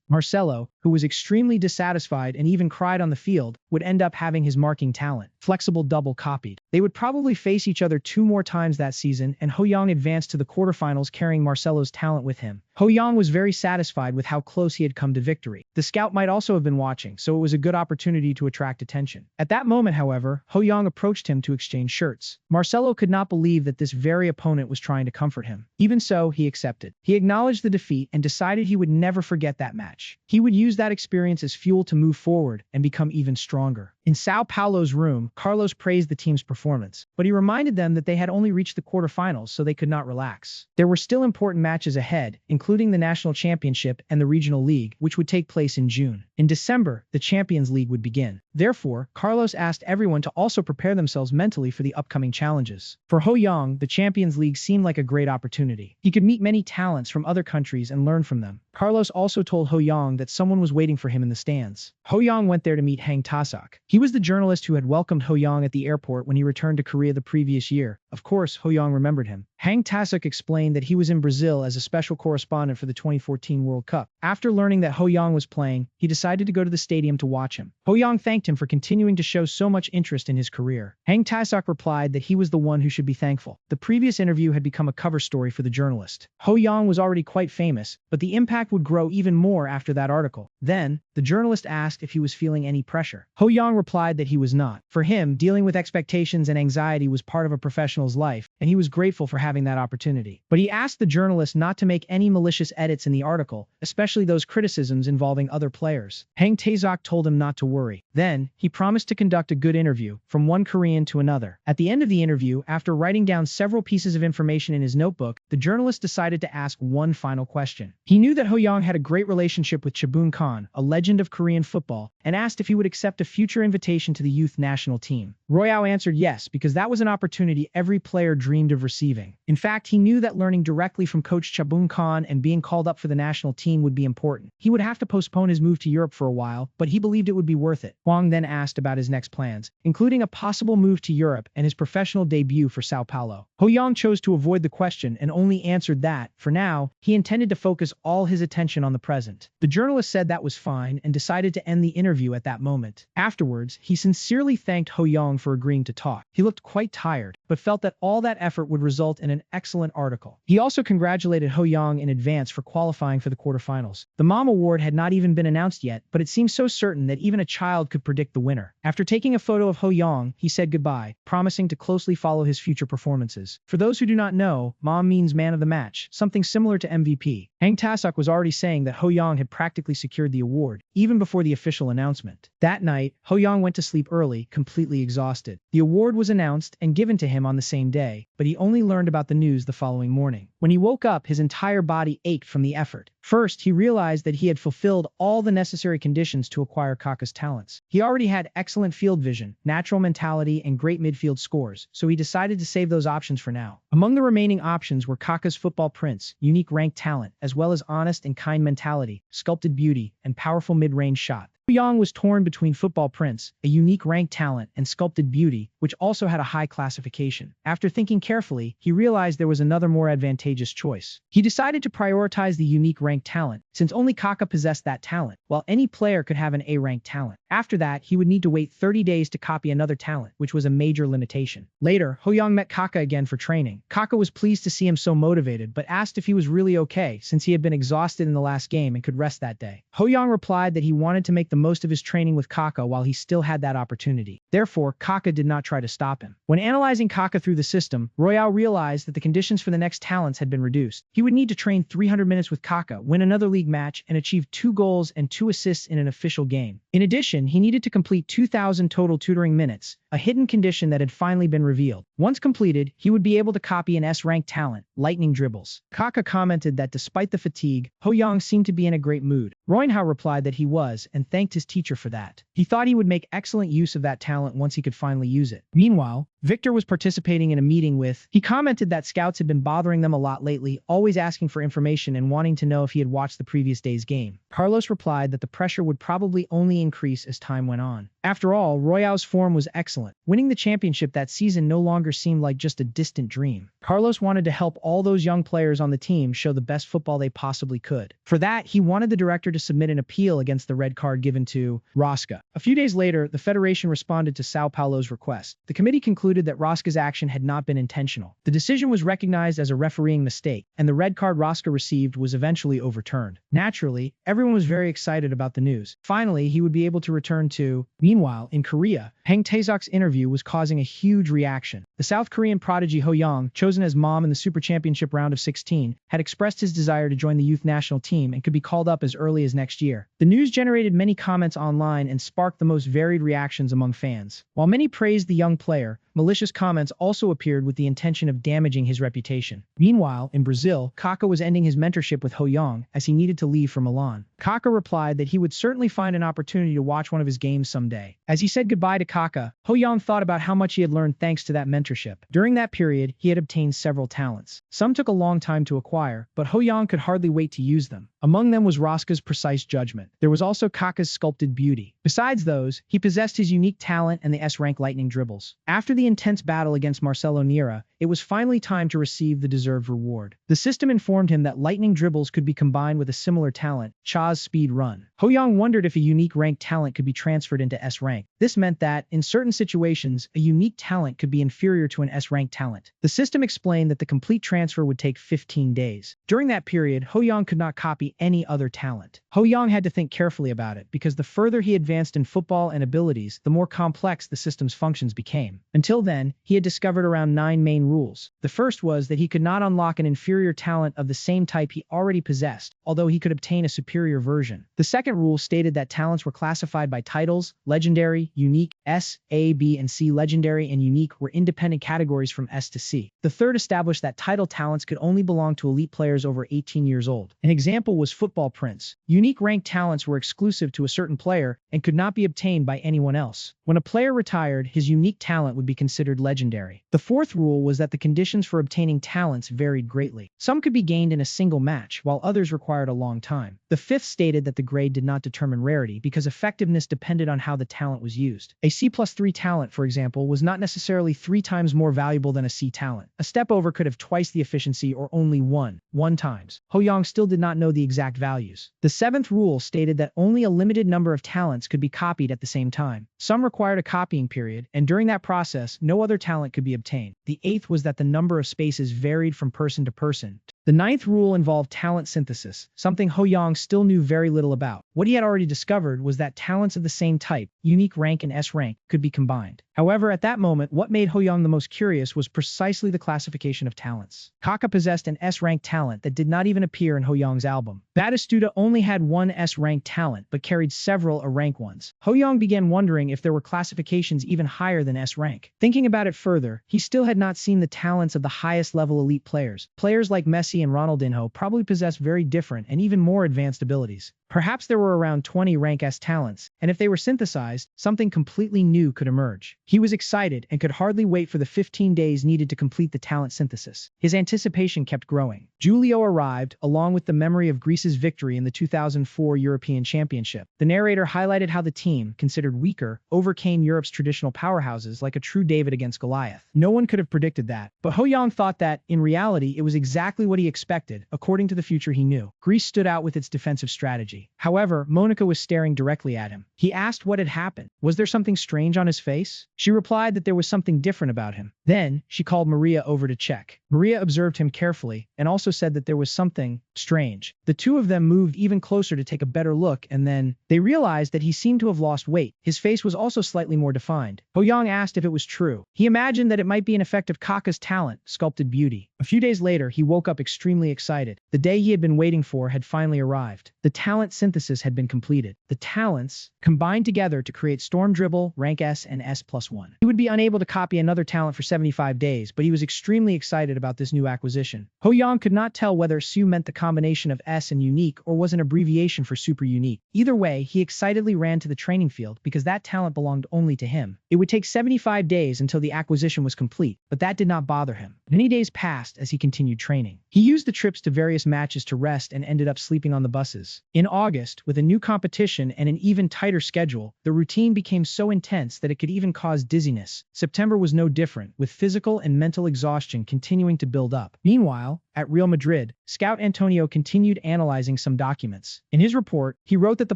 A: Marcelo, who was extremely dissatisfied and even cried on the field, would end up having his marking talent, flexible double, copied. They would probably face each other 2 more times that season, and Hoyong advanced to the quarterfinals carrying Marcelo's talent with him. Hoyong was very satisfied with how close he had come to victory. The scout might also have been watching, so it was a good opportunity to attract attention. At that moment, however, Hoyong approached him to exchange shirts. Marcelo could not believe that this very opponent was trying to comfort him. Even so, he accepted. He acknowledged the defeat and decided he would never forget that match. He would use that experience as fuel to move forward and become even stronger. In Sao Paulo's room, Carlos praised the team's performance, but he reminded them that they had only reached the quarterfinals, so they could not relax. There were still important matches ahead, including the National Championship and the Regional League, which would take place in June. In December, the Champions League would begin. Therefore, Carlos asked everyone to also prepare themselves mentally for the upcoming challenges. For Hoyong, the Champions League seemed like a great opportunity. He could meet many talents from other countries and learn from them. Carlos also told Hoyong that someone was waiting for him in the stands. Hoyong went there to meet Hang Tasak. He was the journalist who had welcomed Hoyong at the airport when he returned to Korea the previous year. Of course, Hoyong remembered him. Hang Tasak explained that he was in Brazil as a special correspondent for the 2014 World Cup. After learning that Hoyong was playing, he decided to go to the stadium to watch him. Hoyong thanked him for continuing to show so much interest in his career. Hang Tasak replied that he was the one who should be thankful. The previous interview had become a cover story for the journalist. Hoyong was already quite famous, but the impact would grow even more after that article. Then, the journalist asked if he was feeling any pressure. Hoyong replied that he was not. For him, dealing with expectations and anxiety was part of a professional's life, and he was grateful for having having that opportunity. But he asked the journalist not to make any malicious edits in the article, especially those criticisms involving other players. Hang Tae-seok told him not to worry. Then, he promised to conduct a good interview, from one Korean to another. At the end of the interview, after writing down several pieces of information in his notebook, the journalist decided to ask one final question. He knew that Ho-young had a great relationship with Chaebol Khan, a legend of Korean football, and asked if he would accept a future invitation to the youth national team. Royale answered yes, because that was an opportunity every player dreamed of receiving. In fact, he knew that learning directly from coach Chaebol Khan and being called up for the national team would be important. He would have to postpone his move to Europe for a while, but he believed it would be worth it. Hwang then asked about his next plans, including a possible move to Europe and his professional debut for Sao Paulo. Ho-young chose to avoid the question and only answered that, for now, he intended to focus all his attention on the present. The journalist said that was fine and decided to end the interview at that moment. Afterwards, he sincerely thanked Ho-young for agreeing to talk. He looked quite tired, but felt that all that effort would result in an excellent article. He also congratulated Ho-young in advance for qualifying for the quarterfinals. The Mom Award had not even been announced yet, but it seemed so certain that even a child could predict the winner. After taking a photo of Ho-young, he said goodbye, promising to closely follow his future performances. For those who do not know, Mom means man of the match, something similar to MVP. Hang Tae-seok was already saying that Ho-young had practically secured the award, even before the official announcement. That night, Ho-young went to sleep early, completely exhausted. The award was announced and given to him on the same day, but he only learned about the news the following morning. When he woke up, his entire body ached from the effort. First, he realized that he had fulfilled all the necessary conditions to acquire Kaka's talents. He already had excellent field vision, natural mentality, and great midfield scores, so he decided to save those options for now. Among the remaining options were Kaka's football prince, unique ranked talent, as well as honest and kind mentality, sculpted beauty, and powerful mid-range shot. Ho-young was torn between Football Prince, a unique ranked talent, and Sculpted Beauty, which also had a high classification. After thinking carefully, he realized there was another more advantageous choice. He decided to prioritize the unique ranked talent, since only Kaka possessed that talent, while any player could have an A-ranked talent. After that, he would need to wait 30 days to copy another talent, which was a major limitation. Later, Ho-young met Kaka again for training. Kaka was pleased to see him so motivated, but asked if he was really okay, since he had been exhausted in the last game and could rest that day. Ho-young replied that he wanted to make the most of his training with Kaka while he still had that opportunity. Therefore, Kaka did not try to stop him. When analyzing Kaka through the system, Royale realized that the conditions for the next talents had been reduced. He would need to train 300 minutes with Kaka, win another league match, and achieve 2 goals and 2 assists in an official game. In addition, he needed to complete 2,000 total tutoring minutes, a hidden condition that had finally been revealed. Once completed, he would be able to copy an S-ranked talent, lightning dribbles. Kaka commented that despite the fatigue, Ho-young seemed to be in a great mood. Roinhao replied that he was, and thanked his teacher for that. He thought he would make excellent use of that talent once he could finally use it. Meanwhile, Victor was participating in a meeting with. He commented that scouts had been bothering them a lot lately, always asking for information and wanting to know if he had watched the previous day's game. Carlos replied that the pressure would probably only increase as time went on. After all, Royale's form was excellent. Winning the championship that season no longer seemed like just a distant dream. Carlos wanted to help all those young players on the team show the best football they possibly could. For that, he wanted the director to submit an appeal against the red card given to Rosca. A few days later, the Federation responded to Sao Paulo's request. The committee concluded that Rosca's action had not been intentional. The decision was recognized as a refereeing mistake, and the red card Rosca received was eventually overturned. Naturally, everyone was very excited about the news. Finally, he would be able to return to. Meanwhile, in Korea, Hang Tae-seok's interview was causing a huge reaction. The South Korean prodigy Ho-young, chosen as mom in the Super Championship round of 16, had expressed his desire to join the youth national team and could be called up as early as next year. The news generated many comments online and sparked the most varied reactions among fans. While many praised the young player, malicious comments also appeared with the intention of damaging his reputation. Meanwhile, in Brazil, Kaka was ending his mentorship with Ho-young as he needed to leave for Milan. Kaka replied that he would certainly find an opportunity to watch one of his games someday. As he said goodbye to Kaka, Ho-young thought about how much he had learned thanks to that mentorship. During that period, he had obtained several talents. Some took a long time to acquire, but Ho-young could hardly wait to use them. Among them was Rosca's precise judgment. There was also Kaka's sculpted beauty. Besides those, he possessed his unique talent and the S-rank lightning dribbles. After the intense battle against Marcelo Neira, it was finally time to receive the deserved reward. The system informed him that lightning dribbles could be combined with a similar talent, Cha's speed run. Ho-young wondered if a unique ranked talent could be transferred into S-rank. This meant that, in certain situations, a unique talent could be inferior to an S-ranked talent. The system explained that the complete transfer would take 15 days. During that period, Ho-young could not copy literally any other talent. Ho Young had to think carefully about it because the further he advanced in football and abilities, the more complex the system's functions became. Until then, he had discovered around 9 main rules. The first was that he could not unlock an inferior talent of the same type he already possessed, although he could obtain a superior version. The second rule stated that talents were classified by titles. Legendary, unique, S, A, B, and C. Legendary and unique were independent categories from S to C. The third established that title talents could only belong to elite players over 18 years old. An example was Football Prince. Unique ranked talents were exclusive to a certain player and could not be obtained by anyone else. When a player retired, his unique talent would be considered legendary. The fourth rule was that the conditions for obtaining talents varied greatly. Some could be gained in a single match, while others required a long time. The fifth stated that the grade did not determine rarity because effectiveness depended on how the talent was used. A C+3 talent, for example, was not necessarily 3 times more valuable than a C talent. A step over could have twice the efficiency or only one times. Ho Young still did not know the exact values. The seventh rule stated that only a limited number of talents could be copied at the same time. Some required a copying period, and during that process, no other talent could be obtained. The eighth was that the number of spaces varied from person to person. The ninth rule involved talent synthesis, something Ho Young still knew very little about. What he had already discovered was that talents of the same type, unique rank and S rank, could be combined. However, at that moment, what made Ho Young the most curious was precisely the classification of talents. Kaka possessed an S-rank talent that did not even appear in Ho Young's album. Batistuta only had one S-rank talent, but carried several A-rank ones. Ho Young began wondering if there were classifications even higher than S-rank. Thinking about it further, he still had not seen the talents of the highest-level elite players. Players like Messi and Ronaldinho probably possessed very different and even more advanced abilities. Perhaps there were around 20 rank S talents, and if they were synthesized, something completely new could emerge. He was excited and could hardly wait for the 15 days needed to complete the talent synthesis. His anticipation kept growing. Giulio arrived, along with the memory of Greece's victory in the 2004 European Championship. The narrator highlighted how the team, considered weaker, overcame Europe's traditional powerhouses like a true David against Goliath. No one could have predicted that, but Ho Young thought that, in reality, it was exactly what he expected, according to the future he knew. Greece stood out with its defensive strategy. However, Monica was staring directly at him. He asked what had happened. Was there something strange on his face? She replied that there was something different about him. Then, she called Maria over to check. Maria observed him carefully and also said that there was something strange. The two of them moved even closer to take a better look, and then they realized that he seemed to have lost weight. His face was also slightly more defined. Ho Young asked if it was true. He imagined that it might be an effect of Kaka's talent, sculpted beauty. A few days later, he woke up extremely excited. The day he had been waiting for had finally arrived. The talent synthesis had been completed. The talents combined together to create Storm Dribble, Rank S, and S+1. He would be unable to copy another talent for 75 days, but he was extremely excited about this new acquisition. Ho Young could not tell whether Su meant the combination of S and unique or was an abbreviation for super unique. Either way, he excitedly ran to the training field because that talent belonged only to him. It would take 75 days until the acquisition was complete, but that did not bother him. Many days passed as he continued training. He used the trips to various matches to rest and ended up sleeping on the buses. In August, with a new competition and an even tighter schedule, the routine became so intense that it could even cause dizziness. September was no different, with physical and mental exhaustion continuing to build up. Meanwhile, at Real Madrid, scout Antonio continued analyzing some documents. In his report, he wrote that the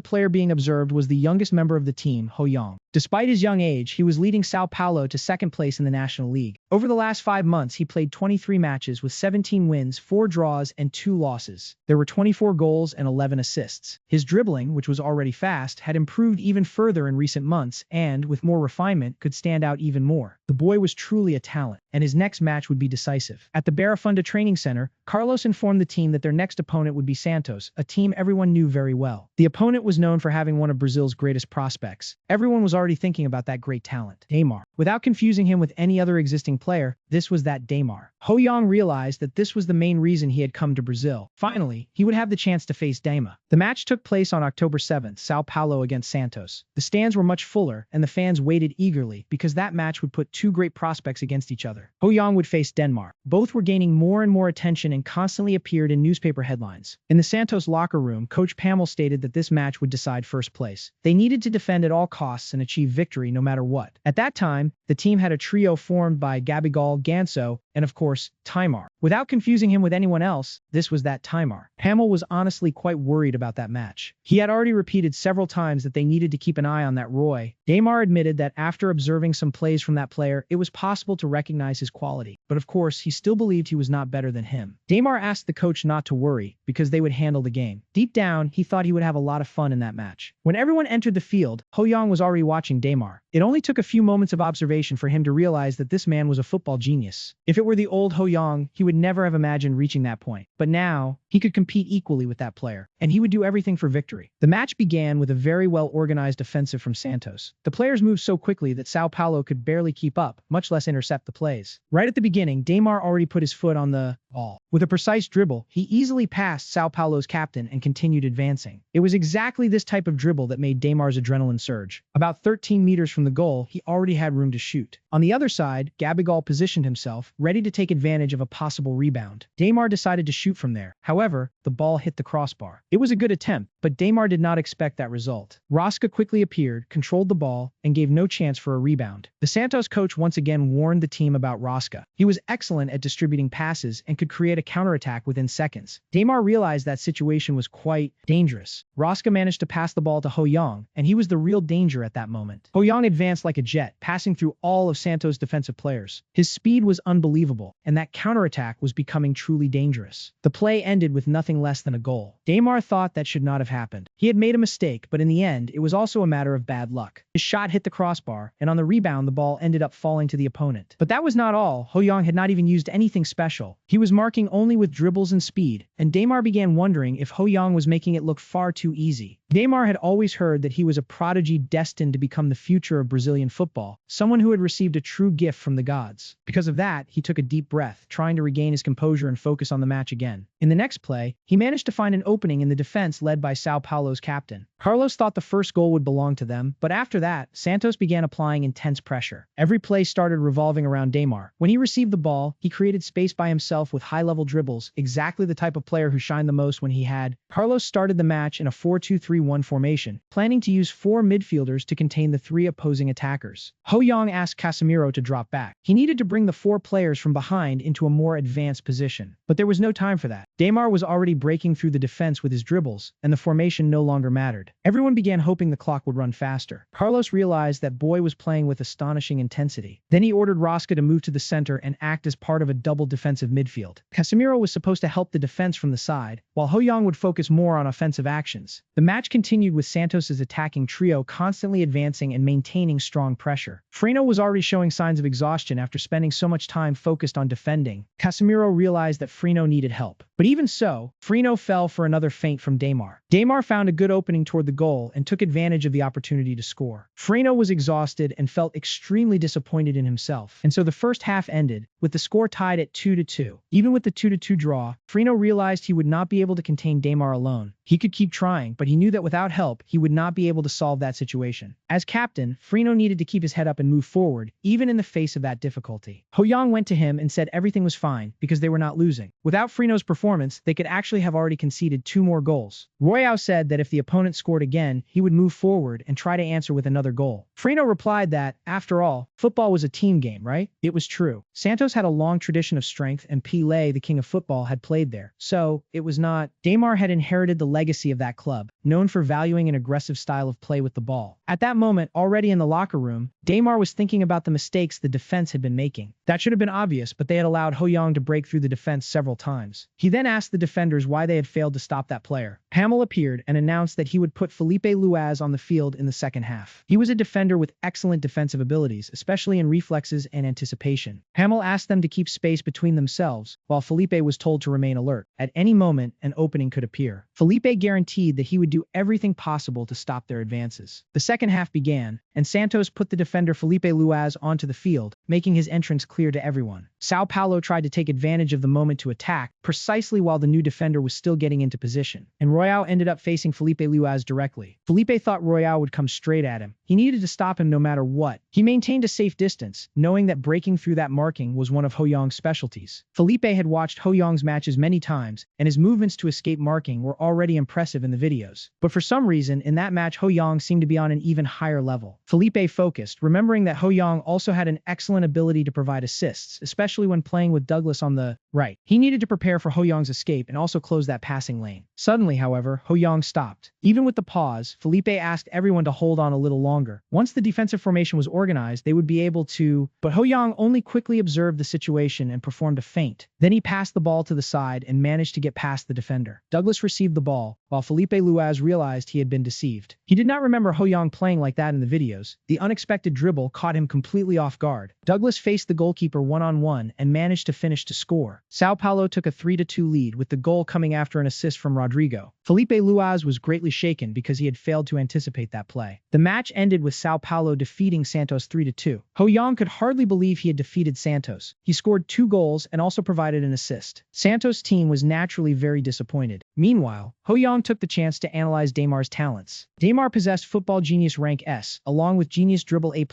A: player being observed was the youngest member of the team, Ho Young. Despite his young age, he was leading Sao Paulo to second place in the National League. Over the last 5 months, he played 23 matches with 17 wins, 4 draws, and 2 losses. There were 24 goals and 11 assists. His dribbling, which was already fast, had improved even further in recent months and, with more refinement, could stand out even more. The boy was truly a talent, and his next match would be decisive. At the Barafunda Training Center, Carlos informed the team that their next opponent would be Santos, a team everyone knew very well. The opponent was known for having one of Brazil's greatest prospects. Everyone was already thinking about that great talent, Neymar. Without confusing him with any other existing player, this was that Neymar. Ho Young realized that this was the main reason he had come to Brazil. Finally, he would have the chance to face Neymar. The match took place on October 7th, Sao Paulo against Santos. The stands were much fuller, and the fans waited eagerly because that match would put 2 great prospects against each other. Ho Young would face Neymar. Both were gaining more and more attention and constantly appeared in newspaper headlines. In the Santos locker room, Coach Pamel stated that this match would decide first place. They needed to defend at all costs and achieve victory no matter what. At that time, the team had a trio formed by Gabigol, Ganso, and of course, Neymar. Without confusing him with anyone else, this was that Neymar. Pamel was honestly quite worried about that match. He had already repeated several times that they needed to keep an eye on that Roy. Neymar admitted that after observing some plays from that player, it was possible to recognize his quality. But of course, he still believed he was not better than him. Damar asked the coach not to worry because they would handle the game. Deep down, he thought he would have a lot of fun in that match. When everyone entered the field, Ho-young was already watching Damar. It only took a few moments of observation for him to realize that this man was a football genius. If it were the old Ho-young, he would never have imagined reaching that point. But now, he could compete equally with that player, and he would do everything for victory. The match began with a very well-organized offensive from Santos. The players moved so quickly that Sao Paulo could barely keep up, much less intercept the plays. Right at the beginning, Damar already put his foot on the ball. With a precise dribble, he easily passed Sao Paulo's captain and continued advancing. It was exactly this type of dribble that made Damar's adrenaline surge. About 13 meters from the goal, he already had room to shoot. On the other side, Gabigol positioned himself, ready to take advantage of a possible rebound. Damar decided to shoot from there. However, the ball hit the crossbar. It was a good attempt, but Damar did not expect that result. Rosca quickly appeared, controlled the ball, and gave no chance for a rebound. The Santos coach once again warned the team about Rosca. He was excellent at distributing passes and could create a counterattack within seconds. Damar realized that situation was quite dangerous. Rosca managed to pass the ball to Ho-young, and he was the real danger at that moment. Ho-young advanced like a jet, passing through all of Santos' defensive players. His speed was unbelievable, and that counterattack was becoming truly dangerous. The play ended with nothing less than a goal. Damar thought that should not have happened. He had made a mistake, but in the end, it was also a matter of bad luck. His shot hit the crossbar, and on the rebound, the ball ended up falling to the opponent. But that was not all. Ho-young had not even used anything special. He was marking only with dribbles and speed, and Damar began wondering if Ho-young was making it look far too easy. Damar had always heard that he was a prodigy destined to become the future of Brazilian football, someone who had received a true gift from the gods. Because of that, he took a deep breath, trying to regain his composure and focus on the match again. In the next play, he managed to find an opening in the defense led by Sao Paulo's captain. Carlos thought the first goal would belong to them, but after that, Santos began applying intense pressure. Every play started revolving around Damar. When he received the ball, he created space by himself with high-level dribbles, exactly the type of player who shined the most when he had. Carlos started the match in a 4-2-3-1 formation, planning to use 4 midfielders to contain the 3 opposing attackers. Ho-young asked Casemiro to drop back. He needed to bring the 4 players from behind into a more advanced position. But there was no time for that. Damar was already breaking through the defense with his dribbles, and the formation no longer mattered. Everyone began hoping the clock would run faster. Carlos realized that Boy was playing with astonishing intensity. Then he ordered Rosca to move to the center and act as part of a double defensive midfield. Casemiro was supposed to help the defense from the side, while Ho-young would focus more on offensive actions. The match continued with Santos' attacking trio constantly advancing and maintaining strong pressure. Freno was already showing signs of exhaustion after spending so much time focused on defending. Casemiro realized that Freno needed help. But even so, Freno fell for another feint from Damar. Damar found a good opening toward the goal and took advantage of the opportunity to score. Freno was exhausted and felt extremely disappointed in himself, and so the first half ended, with the score tied at 2-2. Even with the 2-2 draw, Freno realized he would not be able to contain Damar alone. He could keep trying, but he knew that without help, he would not be able to solve that situation. As captain, Freno needed to keep his head up and move forward, even in the face of that difficulty. Ho-young went to him and said everything was fine, because they were not losing. Without Freno's performance, they could actually have already conceded 2 more goals. Royao said that if the opponent scored again, he would move forward and try to answer with another goal. Freno replied that, after all, football was a team game, right? It was true. Santos had a long tradition of strength, and Pelé, the king of football, had played there. So, it was not. Damar had inherited the legacy of that club, known for valuing an aggressive style of play with the ball. At that moment, already in the locker room, Damar was thinking about the mistakes the defense had been making. That should have been obvious, but they had allowed Ho-young to break through the defense several times. He then asked the defenders why they had failed to stop that player. Hamel appeared and announced that he would put Felipe Luaz on the field in the second half. He was a defender with excellent defensive abilities, especially in reflexes and anticipation. Hamel asked them to keep space between themselves, while Felipe was told to remain alert. At any moment, an opening could appear. Felipe guaranteed that he would do everything possible to stop their advances. The second half began, and Santos put the defender Felipe Luaz onto the field, making his entrance clear to everyone. Sao Paulo tried to take advantage of the moment to attack, precisely while the new defender was still getting into position, and Royao ended up facing Felipe Luaz directly. Felipe thought Royao would come straight at him. He needed to stop him no matter what. He maintained a safe distance, knowing that breaking through that marking was one of Ho-young's specialties. Felipe had watched Ho-young's matches many times, and his movements to escape marking were already impressive in the videos. But for some reason, in that match, Ho-young seemed to be on an even higher level. Felipe focused, remembering that Ho-young also had an excellent ability to provide assists, especially when playing with Douglas on the Right. He needed to prepare for Ho Young's escape and also close that passing lane. Suddenly, however, Ho Young stopped. Even with the pause, Felipe asked everyone to hold on a little longer. Once the defensive formation was organized, they would be able to, but Ho Young only quickly observed the situation and performed a feint. Then he passed the ball to the side and managed to get past the defender. Douglas received the ball, while Felipe Luaz realized he had been deceived. He did not remember Ho Young playing like that in the videos. The unexpected dribble caught him completely off guard. Douglas faced the goalkeeper one-on-one and managed to finish to score. Sao Paulo took a 3-2 lead, with the goal coming after an assist from Rodrigo. Felipe Luaz was greatly shaken because he had failed to anticipate that play. The match ended with Sao Paulo defeating Santos 3-2. Ho Young could hardly believe he had defeated Santos. He scored 2 goals and also provided an assist. Santos' team was naturally very disappointed. Meanwhile, Ho Young took the chance to analyze Daymar's talents. Daymar possessed Football Genius rank S, along with Genius Dribble A+,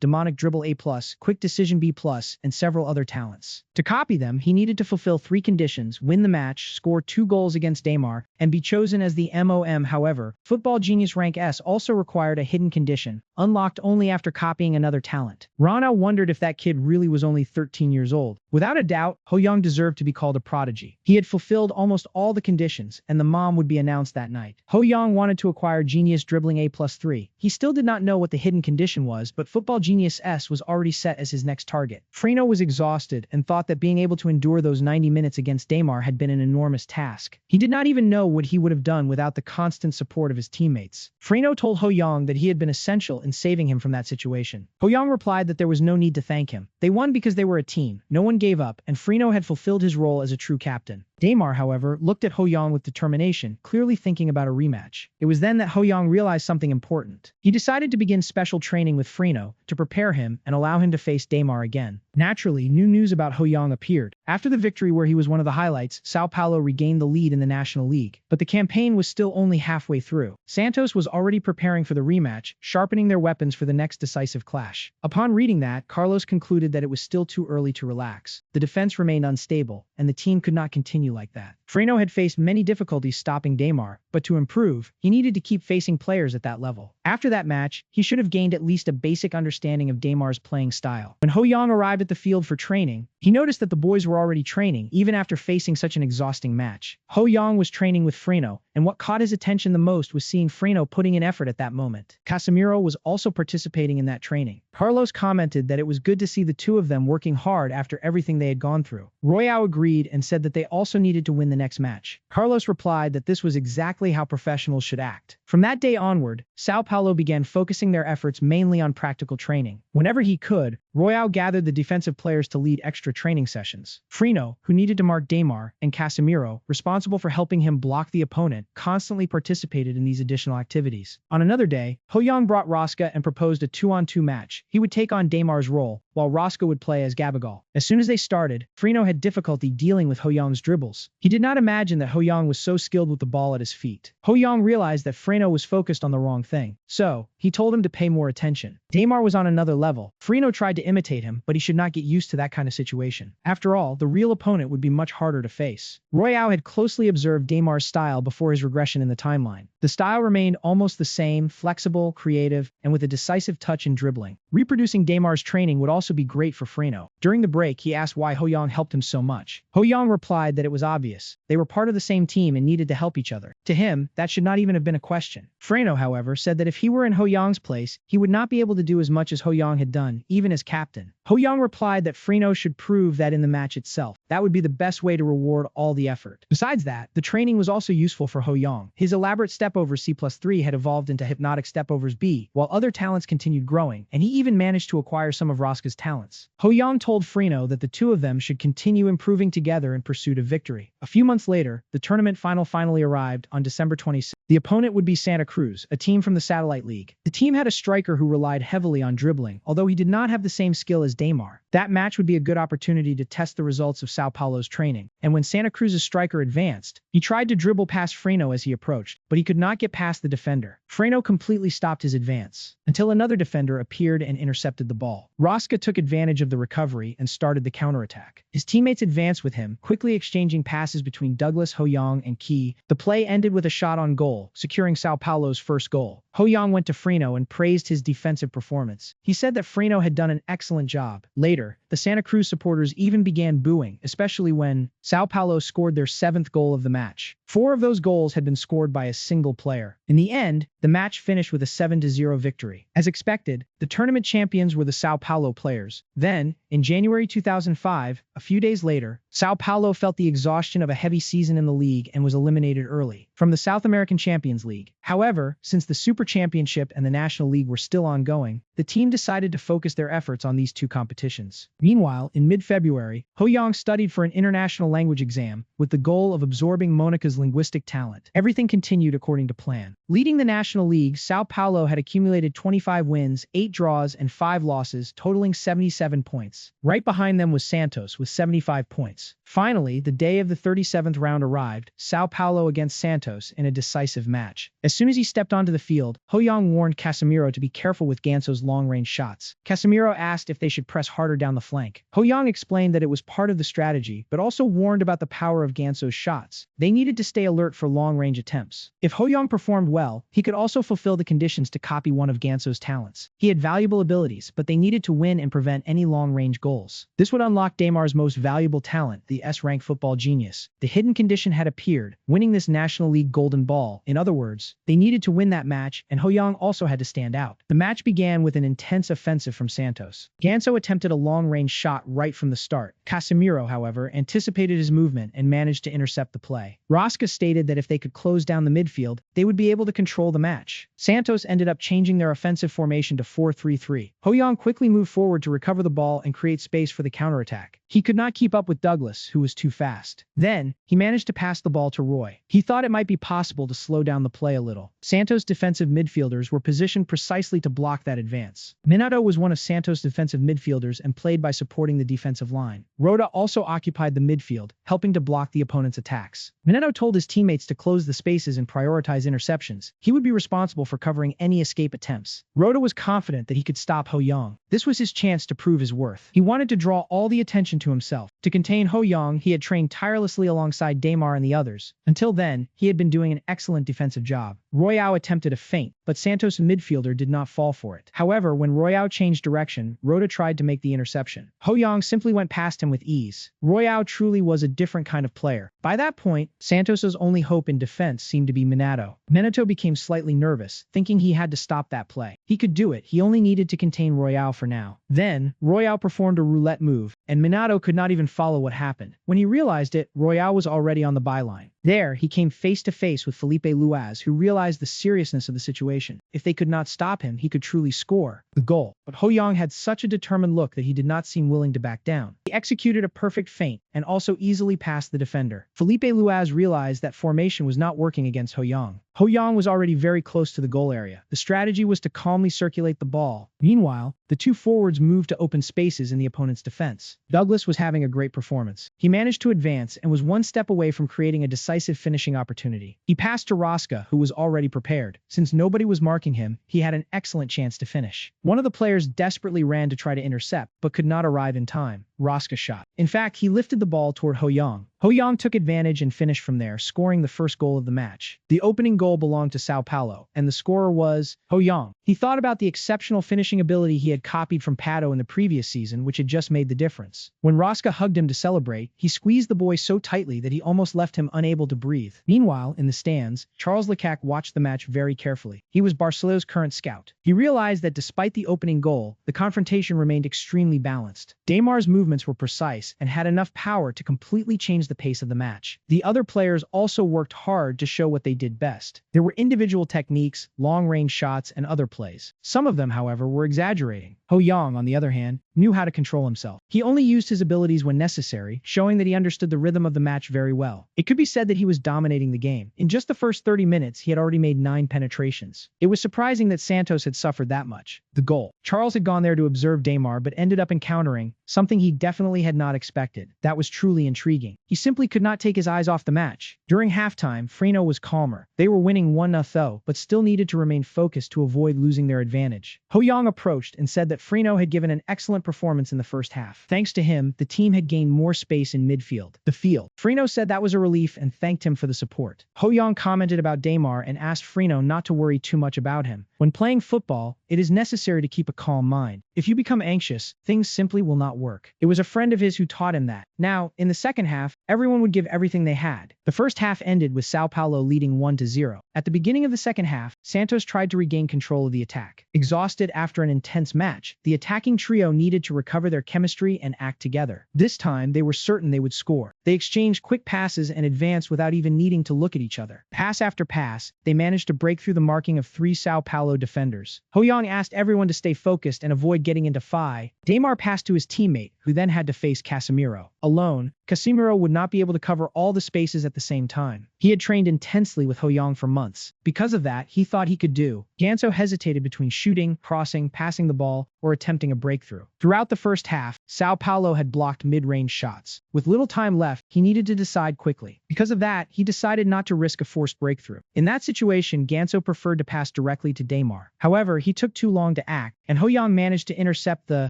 A: Demonic Dribble A+, Quick Decision B+, and several other talents. To copy them, he needed to fulfill 3 conditions: win the match, score 2 goals against Daymar, and be chosen as the MOM. However, Football Genius rank S also required a hidden condition, unlocked only after copying another talent. Rana wondered if that kid really was only 13 years old. Without a doubt, Ho Young deserved to be called a prodigy. He had fulfilled almost all the conditions, and the mom would be announced that night. Ho Young wanted to acquire Genius Dribbling A+3. He still did not know what the hidden condition was, but Football Genius S was already set as his next target. Freno was exhausted and thought that being able to endure those 90 minutes against Daymar had been an enormous task. He did not even know what he would have done without the constant support of his teammates. Freno told Ho Young that he had been essential in saving him from that situation. Ho Young replied that there was no need to thank him. They won because they were a team. No one gave up, and Freno had fulfilled his role as a true captain. Daymar, however, looked at Ho Young with determination, clearly thinking about a rematch. It was then that Ho Young realized something important. He decided to begin special training with Freno to prepare him and allow him to face Daymar again. Naturally, new news about Ho Young appeared. After the victory where he was one of the highlights, Sao Paulo regained the lead in the National League. But the campaign was still only halfway through. Santos was already preparing for the rematch, sharpening their weapons for the next decisive clash. Upon reading that, Carlos concluded that it was still too early to relax. The defense remained unstable, and the team could not continue like that. Freno had faced many difficulties stopping Daymar, but to improve, he needed to keep facing players at that level. After that match, he should have gained at least a basic understanding of Daymar's playing style. When Ho Young arrived at the field for training, he noticed that the boys were already training, even after facing such an exhausting match. Ho Young was training with Freno, and what caught his attention the most was seeing Freno putting in effort at that moment. Casemiro was also participating in that training. Carlos commented that it was good to see the two of them working hard after everything they had gone through. Royao agreed and said that they also needed to win the next match. Carlos replied that this was exactly how professionals should act. From that day onward, Sao Paulo began focusing their efforts mainly on practical training. Whenever he could, Royao gathered the defensive players to lead extra training sessions. Freno, who needed to mark Daymar, and Casemiro, responsible for helping him block the opponent, constantly participated in these additional activities. On another day, Ho Young brought Rosca and proposed a 2-on-2 match. He would take on Daymar's role, while Rosca would play as Gabagal. As soon as they started, Freno had difficulty dealing with Ho Young's dribbles. He did not imagine that Ho Young was so skilled with the ball at his feet. Ho Young realized that Freno was focused on the wrong thing, so he told him to pay more attention. Daymar was on another level. Freno tried to imitate him, but he should not get used to that kind of situation. After all, the real opponent would be much harder to face. Royao had closely observed Daymar's style before his regression in the timeline. The style remained almost the same, flexible, creative, and with a decisive touch in dribbling. Reproducing Daymar's training would also be great for Freno. During the break, he asked why Ho Young helped him so much. Ho Young replied that it was obvious. They were part of the same team and needed to help each other. To him, that should not even have been a question. Freno, however, said that if he were in Ho Young's place, he would not be able to do as much as Ho Young had done, even as captain. Ho Young replied that Freno should prove that in the match itself. That would be the best way to reward all the effort. Besides that, the training was also useful for Ho Young. His elaborate stepover C+3 had evolved into hypnotic stepovers B, while other talents continued growing, and he even managed to acquire some of Rosca's talents. Ho Young told Freno that the two of them should continue improving together in pursuit of victory. A few months later, the tournament finally arrived on December 26th. The opponent would be Santa Cruz, a team from the Satellite League. The team had a striker who relied heavily on dribbling, although he did not have the same skill as Daymar. That match would be a good opportunity to test the results of Sao Paulo's training, and when Santa Cruz's striker advanced, he tried to dribble past Freno as he approached, but he could not get past the defender. Freno completely stopped his advance, until another defender appeared and intercepted the ball. Rosca took advantage of the recovery and started the counterattack. His teammates advanced with him, quickly exchanging passes between Douglas, Ho Young, and Key. The play ended with a shot on goal, securing Sao Paulo's first goal. Ho-young went to Frino and praised his defensive performance. He said that Frino had done an excellent job. Later, the Santa Cruz supporters even began booing, especially when Sao Paulo scored their 7th goal of the match. 4 of those goals had been scored by a single player. In the end, the match finished with a 7-0 victory. As expected, the tournament champions were the Sao Paulo players. Then, in January 2005, a few days later, Sao Paulo felt the exhaustion of a heavy season in the league and was eliminated early from the South American Champions League. However, since the Super Championship and the National League were still ongoing, the team decided to focus their efforts on these 2 competitions. Meanwhile, in mid-February, Ho-young studied for an international language exam with the goal of absorbing Monica's linguistic talent. Everything continued according to plan. Leading the National League, Sao Paulo had accumulated 25 wins, 8 draws, and 5 losses, totaling 77 points. Right behind them was Santos with 75 points. Finally, the day of the 37th round arrived, Sao Paulo against Santos in a decisive match. As soon as he stepped onto the field, Ho-young warned Casemiro to be careful with Ganso's long-range shots. Casemiro asked if they should press harder down the flank. Ho-young explained that it was part of the strategy, but also warned about the power of Ganso's shots. They needed to stay alert for long-range attempts. If Ho-young performed well, he could also fulfill the conditions to copy one of Ganso's talents. He had valuable abilities, but they needed to win and prevent any long-range goals. This would unlock Daymar's most valuable talent, the S-rank football genius. The hidden condition had appeared, winning this National League Golden Ball. In other words, they needed to win that match, and Ho-young also had to stand out. The match began with an intense offensive from Santos. Ganso attempted a long-range shot right from the start. Casemiro, however, anticipated his movement and managed to intercept the play. Rosca stated that if they could close down the midfield, they would be able to control the match. Santos ended up changing their offensive formation to 4-3-3. Ho-young quickly moved forward to recover the ball and create space for the counterattack. He could not keep up with Douglas, who was too fast. Then, he managed to pass the ball to Roy. He thought it might be possible to slow down the play a little. Santos' defensive midfielders were positioned precisely to block that advance. Minato was one of Santos' defensive midfielders and played by supporting the defensive line. Rhoda also occupied the midfield, helping to block the opponent's attacks. Minato told his teammates to close the spaces and prioritize interceptions. He would be responsible for covering any escape attempts. Rhoda was confident that he could stop Ho-young. This was his chance to prove his worth. He wanted to draw all the attention to himself. To contain Ho-young, he had trained tirelessly alongside Daymar and the others. Until then, he had been doing an excellent defensive job. Royao attempted a feint, but Santos' midfielder did not fall for it. However, when Royao changed direction, Rhoda tried to make the interception. Ho-young simply went past him with ease. Royao truly was a different kind of player. By that point, Santos' only hope in defense seemed to be Minato. Minato became slightly nervous, thinking he had to stop that play. He could do it, he only needed to contain Royao for now. Then, Royao performed a roulette move, and Minato could not even follow what happened. When he realized it, Royao was already on the byline. There, he came face to face with Felipe Luaz, who realized the seriousness of the situation. If they could not stop him, he could truly score the goal. But Ho-young had such a determined look that he did not seem willing to back down. He executed a perfect feint and also easily passed the defender. Felipe Luaz realized that formation was not working against Ho-young. Ho-young was already very close to the goal area. The strategy was to calmly circulate the ball. Meanwhile, the two forwards moved to open spaces in the opponent's defense. Douglas was having a great performance. He managed to advance and was one step away from creating a decisive finishing opportunity. He passed to Rosca, who was already prepared. Since nobody was marking him, he had an excellent chance to finish. One of the players desperately ran to try to intercept, but could not arrive in time. Rosca shot. In fact, he lifted the ball toward Ho-young. Ho-young took advantage and finished from there, scoring the first goal of the match. The opening goal belonged to Sao Paulo, and the scorer was Ho-young. He thought about the exceptional finishing ability he had copied from Pato in the previous season, which had just made the difference. When Rosca hugged him to celebrate, he squeezed the boy so tightly that he almost left him unable to breathe. Meanwhile, in the stands, Charles Leclerc watched the match very carefully. He was Barcelona's current scout. He realized that despite the opening goal, the confrontation remained extremely balanced. Daymar's movements were precise and had enough power to completely change the pace of the match. The other players also worked hard to show what they did best. There were individual techniques, long-range shots, and other plays. Some of them, however, were exaggerating. Ho-young, on the other hand, knew how to control himself. He only used his abilities when necessary, showing that he understood the rhythm of the match very well. It could be said that he was dominating the game. In just the first 30 minutes, he had already made 9 penetrations. It was surprising that Santos had suffered that much. The goal. Charles had gone there to observe Daymar, but ended up encountering something he definitely had not expected. That was truly intriguing. He simply could not take his eyes off the match. During halftime, Frino was calmer. They were winning 1-0, but still needed to remain focused to avoid losing their advantage. Ho-young approached and said that that Frino had given an excellent performance in the first half. Thanks to him, the team had gained more space in midfield. The field. Frino said that was a relief and thanked him for the support. Ho-young commented about Daymar and asked Frino not to worry too much about him. When playing football, it is necessary to keep a calm mind. If you become anxious, things simply will not work. It was a friend of his who taught him that. Now, in the second half, everyone would give everything they had. The first half ended with Sao Paulo leading 1-0. At the beginning of the second half, Santos tried to regain control of the attack. Exhausted after an intense match, the attacking trio needed to recover their chemistry and act together. This time, they were certain they would score. They exchanged quick passes and advanced without even needing to look at each other. Pass after pass, they managed to break through the marking of 3 Sao Paulo defenders. Ho-young asked everyone to stay focused and avoid getting into fight. Daymar passed to his teammate, who then had to face Casemiro. Alone, Casemiro would not be able to cover all the spaces at the same time. He had trained intensely with Ho-young for months. Because of that, he thought he could do. Ganso hesitated between shooting, crossing, passing the ball, or attempting a breakthrough. Throughout the first half, Sao Paulo had blocked mid-range shots. With little time left, he needed to decide quickly. Because of that, he decided not to risk a forced breakthrough. In that situation, Ganso preferred to pass directly to Daymar. However, he took too long to act, and Ho-young managed to intercept the...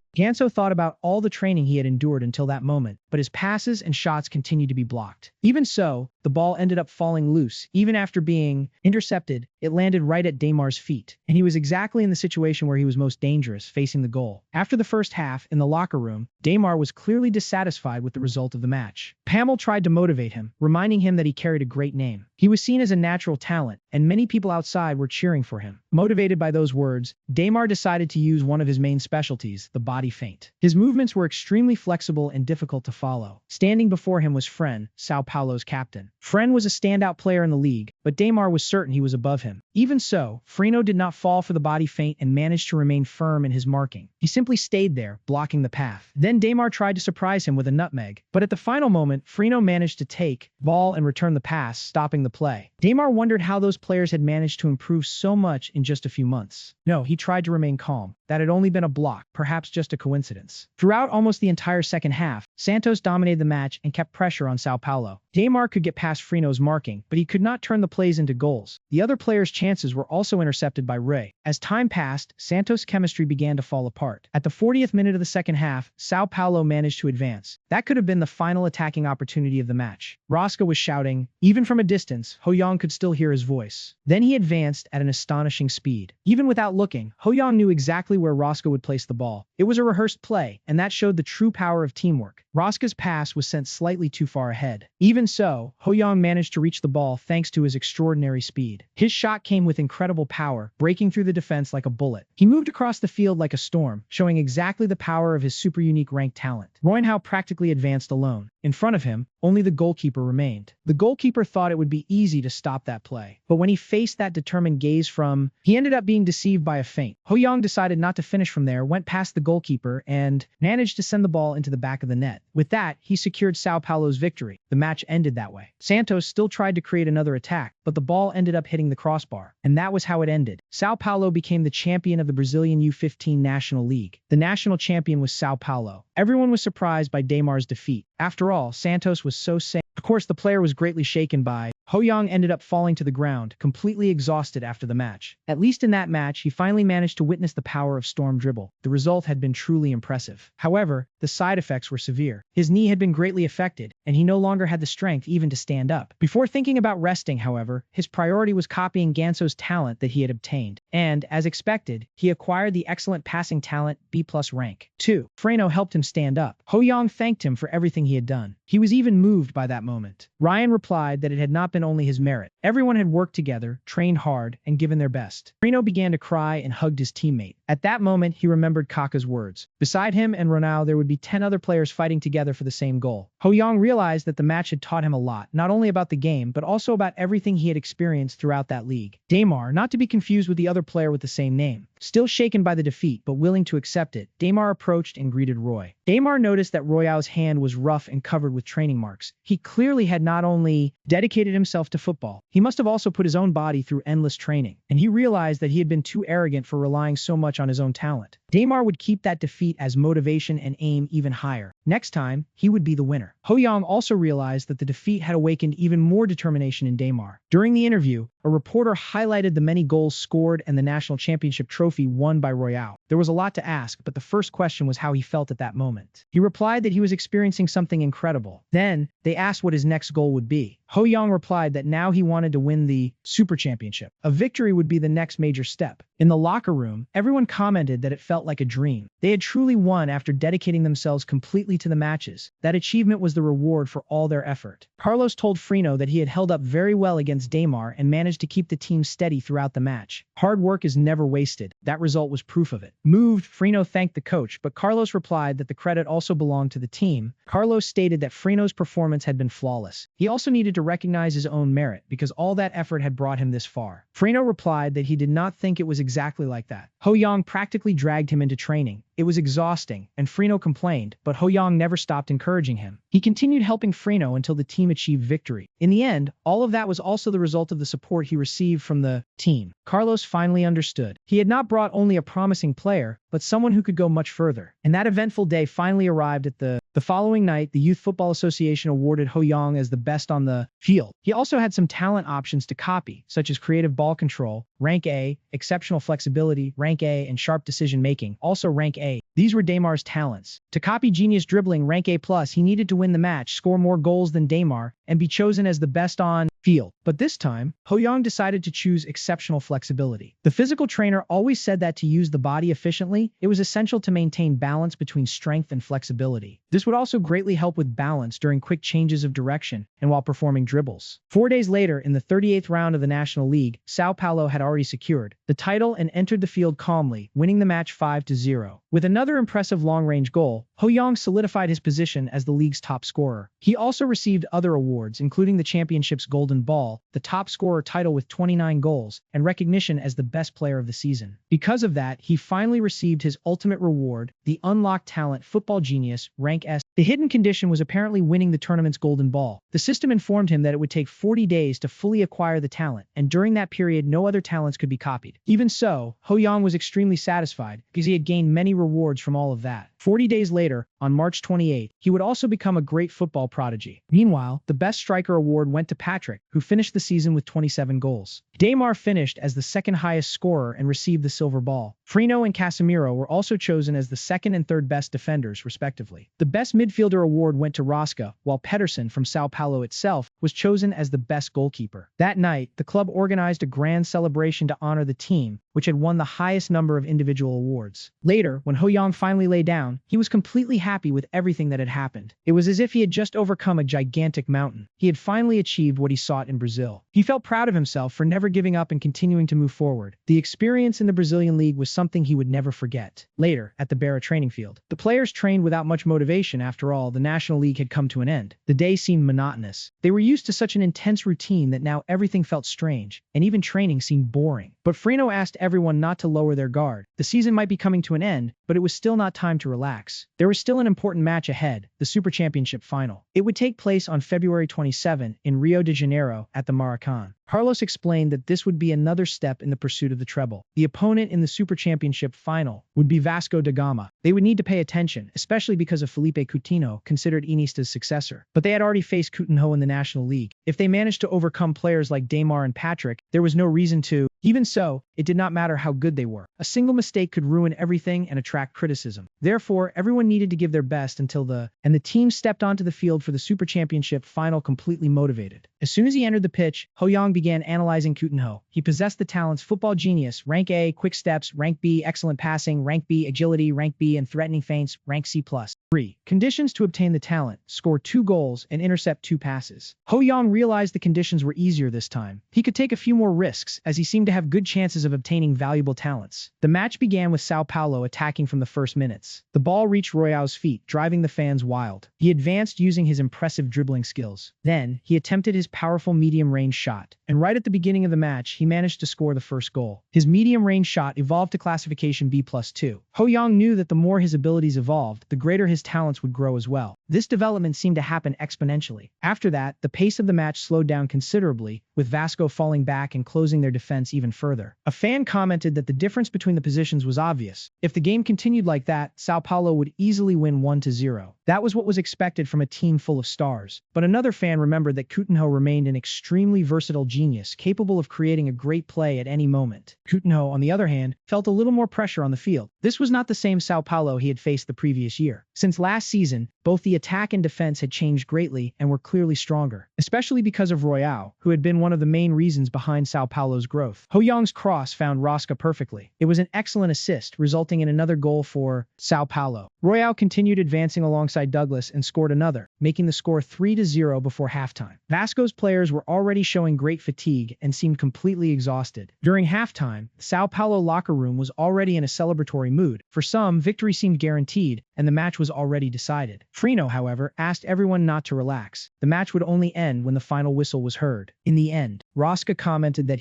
A: Ganso thought about all the training he had endured until that moment, but his passes and shots continued to be blocked. Even so, the ball ended up falling loose. Even after being intercepted, it landed right at Daymar's feet, and he was exactly in the situation where he was most dangerous, facing the goal. After the first half, in the locker room, Daymar was clearly dissatisfied with the result of the match. Pamel tried to motivate him, reminding him that he carried a great name. He was seen as a natural talent, and many people outside were cheering for him. Motivated by those words, Daymar decided to use one of his main specialties, the body feint. His movements were extremely flexible and difficult to follow. Standing before him was Fren, Sao Paulo's captain. Fren was a standout player in the league, but Daymar was certain he was above him. Even so, Frino did not fall for the body feint and managed to remain firm in his marking. He simply stayed there, blocking the path. Then Daymar tried to surprise him with a nutmeg, but at the final moment, Frino managed to take ball and return the pass, stopping the play. Daymar wondered how those players had managed to improve so much in just a few months. No, he tried to remain calm. That had only been a block, perhaps just a coincidence. Throughout almost the entire second half, Santos dominated the match and kept pressure on Sao Paulo. Daymar could get past Frino's marking, but he could not turn the plays into goals. The other players' chances were also intercepted by Ray. As time passed, Santos' chemistry began to fall apart. At the 40th minute of the second half, Sao Paulo managed to advance. That could have been the final attacking opportunity of the match. Rosca was shouting. Even from a distance, Ho-young could still hear his voice. Then he advanced at an astonishing speed. Even without looking, Ho-young knew exactly where Rosca would place the ball. It was a rehearsed play, and that showed the true power of teamwork. Rosca's pass was sent slightly too far ahead. Even so, Ho-young managed to reach the ball thanks to his extraordinary speed. His shot came with incredible power, breaking through the defense like a bullet. He moved across the field like a storm, showing exactly the power of his super unique ranked talent. Roinhow practically advanced alone. In front of him, only the goalkeeper remained. The goalkeeper thought it would be easy to stop that play, but when he faced that determined gaze from, he ended up being deceived by a feint. Ho-young decided not to finish from there, went past the goalkeeper, and managed to send the ball into the back of the net. With that, he secured Sao Paulo's victory. The match ended that way. Santos still tried to create another attack, but the ball ended up hitting the crossbar, and that was how it ended. Sao Paulo became the champion of the Brazilian U15 National League. The national champion was Sao Paulo. Everyone was surprised by Daymar's defeat. After all, Santos was so sane. Of course, the player was greatly shaken by. Ho-young ended up falling to the ground, completely exhausted after the match. At least in that match, he finally managed to witness the power of Storm Dribble. The result had been truly impressive. However, the side effects were severe. His knee had been greatly affected, and he no longer had the strength even to stand up. Before thinking about resting, however, his priority was copying Ganso's talent that he had obtained. And, as expected, he acquired the excellent passing talent B+ rank. 2. Freno helped him stand up. Ho-young thanked him for everything he had done. He was even moved by that moment. Ryan replied that it had not been only his merit. Everyone had worked together, trained hard, and given their best. Freno began to cry and hugged his teammate. At that moment, he remembered Kaka's words. Beside him and Ronaldo, there would be 10 other players fighting together for the same goal. Ho-young realized that the match had taught him a lot, not only about the game, but also about everything he had experienced throughout that league. Daymar, not to be confused with the other player with the same name. Still shaken by the defeat, but willing to accept it, Daymar approached and greeted Roy. Daymar noticed that Royale's hand was rough and covered with training marks. He clearly had not only dedicated himself to football, he must have also put his own body through endless training, and he realized that he had been too arrogant for relying so much on his own talent. Daymar would keep that defeat as motivation and aim even higher. Next time, he would be the winner. Ho-young also realized that the defeat had awakened even more determination in Daymar. During the interview, a reporter highlighted the many goals scored and the national championship trophy won by Royale. There was a lot to ask, but the first question was how he felt at that moment. He replied that he was experiencing something incredible. Then, they asked what his next goal would be. Ho Young replied that now he wanted to win the Super Championship. A victory would be the next major step. In the locker room, everyone commented that it felt like a dream. They had truly won after dedicating themselves completely to the matches. That achievement was the reward for all their effort. Carlos told Frino that he had held up very well against Damar and managed to keep the team steady throughout the match. Hard work is never wasted. That result was proof of it. Moved, Frino thanked the coach, but Carlos replied that the credit also belonged to the team. Carlos stated that Frino's performance had been flawless. He also needed to recognize his own merit because all that effort had brought him this far. Frino replied that he did not think it was exactly like that. Ho Young practically dragged him into training. It was exhausting, and Frino complained, but Ho Young never stopped encouraging him. He continued helping Frino until the team achieved victory. In the end, all of that was also the result of the support he received from the team. Carlos finally understood. He had not brought only a promising player, but someone who could go much further. And that eventful day finally arrived at the following night. The Youth Football Association awarded Ho Young as the best on the field. He also had some talent options to copy, such as creative ball control, rank A, exceptional flexibility, rank A, and sharp decision making, also rank A. These were Damar's talents. To copy genius dribbling rank A+, he needed to win the match, score more goals than Damar, and be chosen as the best on field. But this time, Ho Young decided to choose exceptional flexibility. The physical trainer always said that to use the body efficiently, it was essential to maintain balance between strength and flexibility. This would also greatly help with balance during quick changes of direction and while performing dribbles. 4 days later, in the 38th round of the National League, Sao Paulo had already secured the title and entered the field calmly, winning the match 5-0. With another impressive long-range goal, Ho Young solidified his position as the league's top scorer. He also received other awards, including the championship's Golden Ball, the top scorer title with 29 goals, and recognition as the best player of the season. Because of that, he finally received his ultimate reward, the Unlocked Talent Football Genius, rank S. The hidden condition was apparently winning the tournament's Golden Ball. The system informed him that it would take 40 days to fully acquire the talent, and during that period no other talents could be copied. Even so, Ho Young was extremely satisfied because he had gained many rewards from all of that. 40 days later, on March 28, he would also become a great football prodigy. Meanwhile, the Best Striker award went to Patrick, who finished the season with 27 goals. Damar finished as the second highest scorer and received the silver ball. Frino and Casemiro were also chosen as the second and third best defenders, respectively. The Best Midfielder award went to Rosca, while Pedersen from Sao Paulo itself was chosen as the best goalkeeper. That night, the club organized a grand celebration to honor the team, which had won the highest number of individual awards. Later, when Ho Young finally lay down, he was completely happy with everything that had happened. It was as if he had just overcome a gigantic mountain. He had finally achieved what he sought in Brazil. He felt proud of himself for never giving up and continuing to move forward. The experience in the Brazilian league was something he would never forget. Later, at the Beira training field, the players trained without much motivation. After all, the National League had come to an end. The day seemed monotonous. They were used to such an intense routine that now everything felt strange, and even training seemed boring. But Frino asked everyone not to lower their guard. The season might be coming to an end, but it was still not time to relax. There was still an important match ahead, the Super Championship final. It would take place on February 27 in Rio de Janeiro at the Maracanã. Carlos explained that this would be another step in the pursuit of the treble. The opponent in the Super Championship final would be Vasco da Gama. They would need to pay attention, especially because of Felipe Coutinho, considered Iniesta's successor. But they had already faced Coutinho in the National League. If they managed to overcome players like Damar and Patrick, there was no reason to. Even so, it did not matter how good they were. A single mistake could ruin everything and attract criticism. Therefore, everyone needed to give their best until the team stepped onto the field for the Super Championship final completely motivated. As soon as he entered the pitch, Ho Young began analyzing Coutinho. He possessed the talents Football Genius, rank A, quick steps, rank B, excellent passing, rank B, agility, rank B, and threatening feints, rank C+. 3. Conditions to obtain the talent: score 2 goals and intercept 2 passes. Ho Young realized the conditions were easier this time. He could take a few more risks, as he seemed to have good chances of obtaining valuable talents. The match began with Sao Paulo attacking from the first minutes. The ball reached Royale's feet, driving the fans wild. He advanced using his impressive dribbling skills. Then, he attempted his powerful medium-range shot, and right at the beginning of the match, he managed to score the first goal. His medium-range shot evolved to classification B+2. Ho Young knew that the more his abilities evolved, the greater his talents would grow as well. This development seemed to happen exponentially. After that, the pace of the match slowed down considerably, with Vasco falling back and closing their defense even further. A fan commented that the difference between the positions was obvious. If the game continued like that, Sao Paulo would easily win 1-0. That was what was expected from a team full of stars. But another fan remembered that Coutinho remained an extremely versatile genius, capable of creating a great play at any moment. Coutinho, on the other hand, felt a little more pressure on the field. This was not the same Sao Paulo he had faced the previous year. Since last season, both the attack and defense had changed greatly and were clearly stronger, especially because of Royale, who had been one of the main reasons behind Sao Paulo's growth. Ho Young's cross found Rosca perfectly. It was an excellent assist, resulting in another goal for Sao Paulo. Royale continued advancing alongside Douglas and scored another, making the score 3-0 before halftime. Vasco's players were already showing great fatigue and seemed completely exhausted. During halftime, the Sao Paulo locker room was already in a celebratory mood. For some, victory seemed guaranteed, and the match was already decided. Frino, however, asked everyone not to relax. The match would only end when the final whistle was heard. In the end, Rosca commented that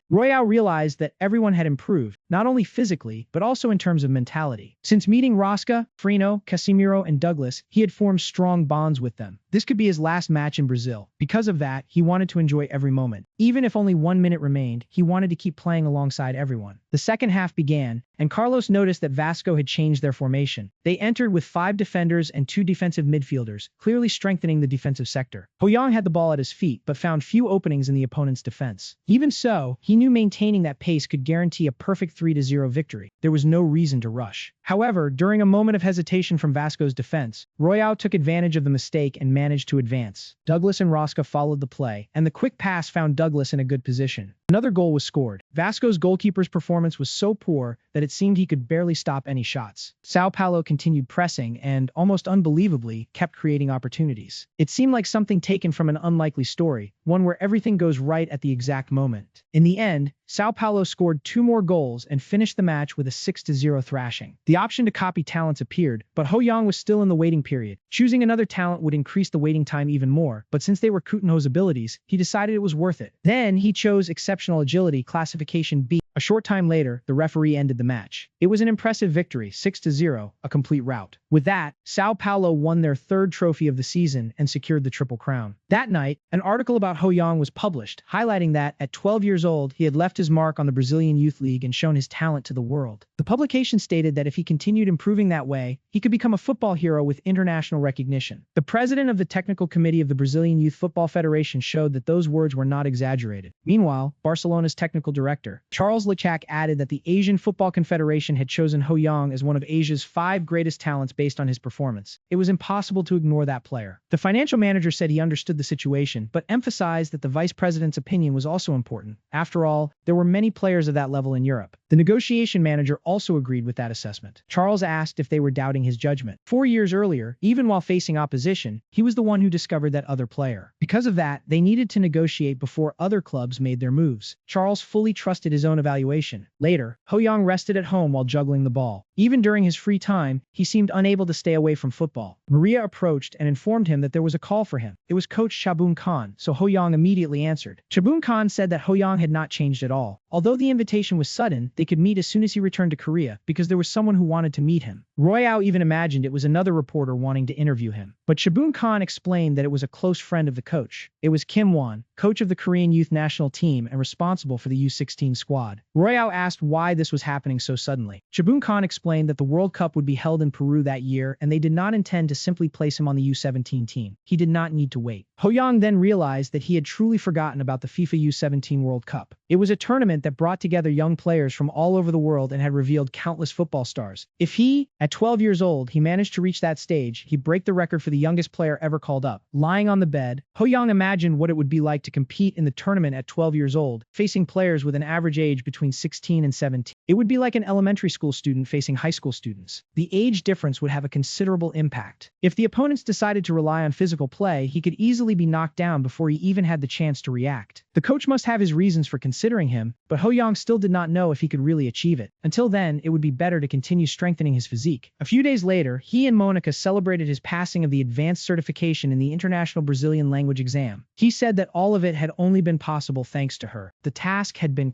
A: Royale realized that everyone had improved, not only physically, but also in terms of mentality. Since meeting Rosca, Frino, Casimiro, and Douglas, he had formed strong bonds with them. This could be his last match in Brazil. Because of that, he wanted to enjoy every moment. Even if only 1 minute remained, he wanted to keep playing alongside everyone. The second half began, and Carlos noticed that Vasco had changed their formation. They entered with 5 defenders and 2 defensive midfielders, clearly strengthening the defensive sector. Ho Young had the ball at his feet, but found few openings in the opponent's defense. Even so, he knew maintaining that pace could guarantee a perfect 3-0 victory. There was no reason to rush. However, during a moment of hesitation from Vasco's defense, Royale took advantage of the mistake and managed to advance. Douglas and Rosca followed the play, and the quick pass found Douglas in a good position. Another goal was scored. Vasco's goalkeeper's performance was so poor that it seemed he could barely stop any shots. Sao Paulo continued pressing and, almost unbelievably, kept creating opportunities. It seemed like something taken from an unlikely story, one where everything goes right at the exact moment. In the end, Sao Paulo scored 2 more goals and finished the match with a 6-0 thrashing. The option to copy talents appeared, but Ho Young was still in the waiting period. Choosing another talent would increase the waiting time even more, but since they were Coutinho's abilities, he decided it was worth it. Then he chose exceptional agility, classification B. A short time later, the referee ended the match. It was an impressive victory, 6-0, a complete rout. With that, Sao Paulo won their 3rd trophy of the season and secured the Triple Crown. That night, an article about Ho Young was published, highlighting that, at 12 years old, he had left his mark on the Brazilian Youth League and shown his talent to the world. The publication stated that if he continued improving that way, he could become a football hero with international recognition. The president of the technical committee of the Brazilian Youth Football Federation showed that those words were not exaggerated. Meanwhile, Barcelona's technical director, Charles Leclerc, added that the Asian Football Confederation had chosen Ho Young as one of Asia's 5 greatest talents based on his performance. It was impossible to ignore that player. The financial manager said he understood the situation, but emphasized that the vice president's opinion was also important. After all, there were many players of that level in Europe. The negotiation manager also agreed with that assessment. Charles asked if they were doubting his judgment. 4 years earlier, even while facing opposition, he was the one who discovered that other player. Because of that, they needed to negotiate before other clubs made their moves. Charles fully trusted his own evaluation. Later, Ho Young rested at home while juggling the ball. Even during his free time, he seemed unable to stay away from football. Maria approached and informed him that there was a call for him. It was coach Chabun Khan, so Ho Young immediately answered. Chabun Khan said that Ho Young had not changed at all. Although the invitation was sudden, they could meet as soon as he returned to Korea because there was someone who wanted to meet him. Royale even imagined it was another reporter wanting to interview him. But Chabun Khan explained that it was a close friend of the coach. It was Kim Won, coach of the Korean youth national team and responsible for the U16 squad. Royale asked why this was happening so suddenly. Chabun Khan explained that the World Cup would be held in Peru that year and they did not intend to simply place him on the U17 team. He did not need to wait. Ho Young then realized that he had truly forgotten about the FIFA U17 World Cup. It was a tournament that brought together young players from all over the world and had revealed countless football stars. If he, at 12 years old, he managed to reach that stage, he'd break the record for the youngest player ever called up. Lying on the bed, Ho Young imagined what it would be like to compete in the tournament at 12 years old, facing players with an average age between 16 and 17. It would be like an elementary school student facing high school students. The age difference would have a considerable impact. If the opponents decided to rely on physical play, he could easily be knocked down before he even had the chance to react. The coach must have his reasons for considering him, but Ho Young still did not know if he could really achieve it. Until then, it would be better to continue strengthening his physique. A few days later, he and Monica celebrated his passing of the advanced certification in the International Brazilian Language Exam. He said that all of it had only been possible thanks to her. The task had been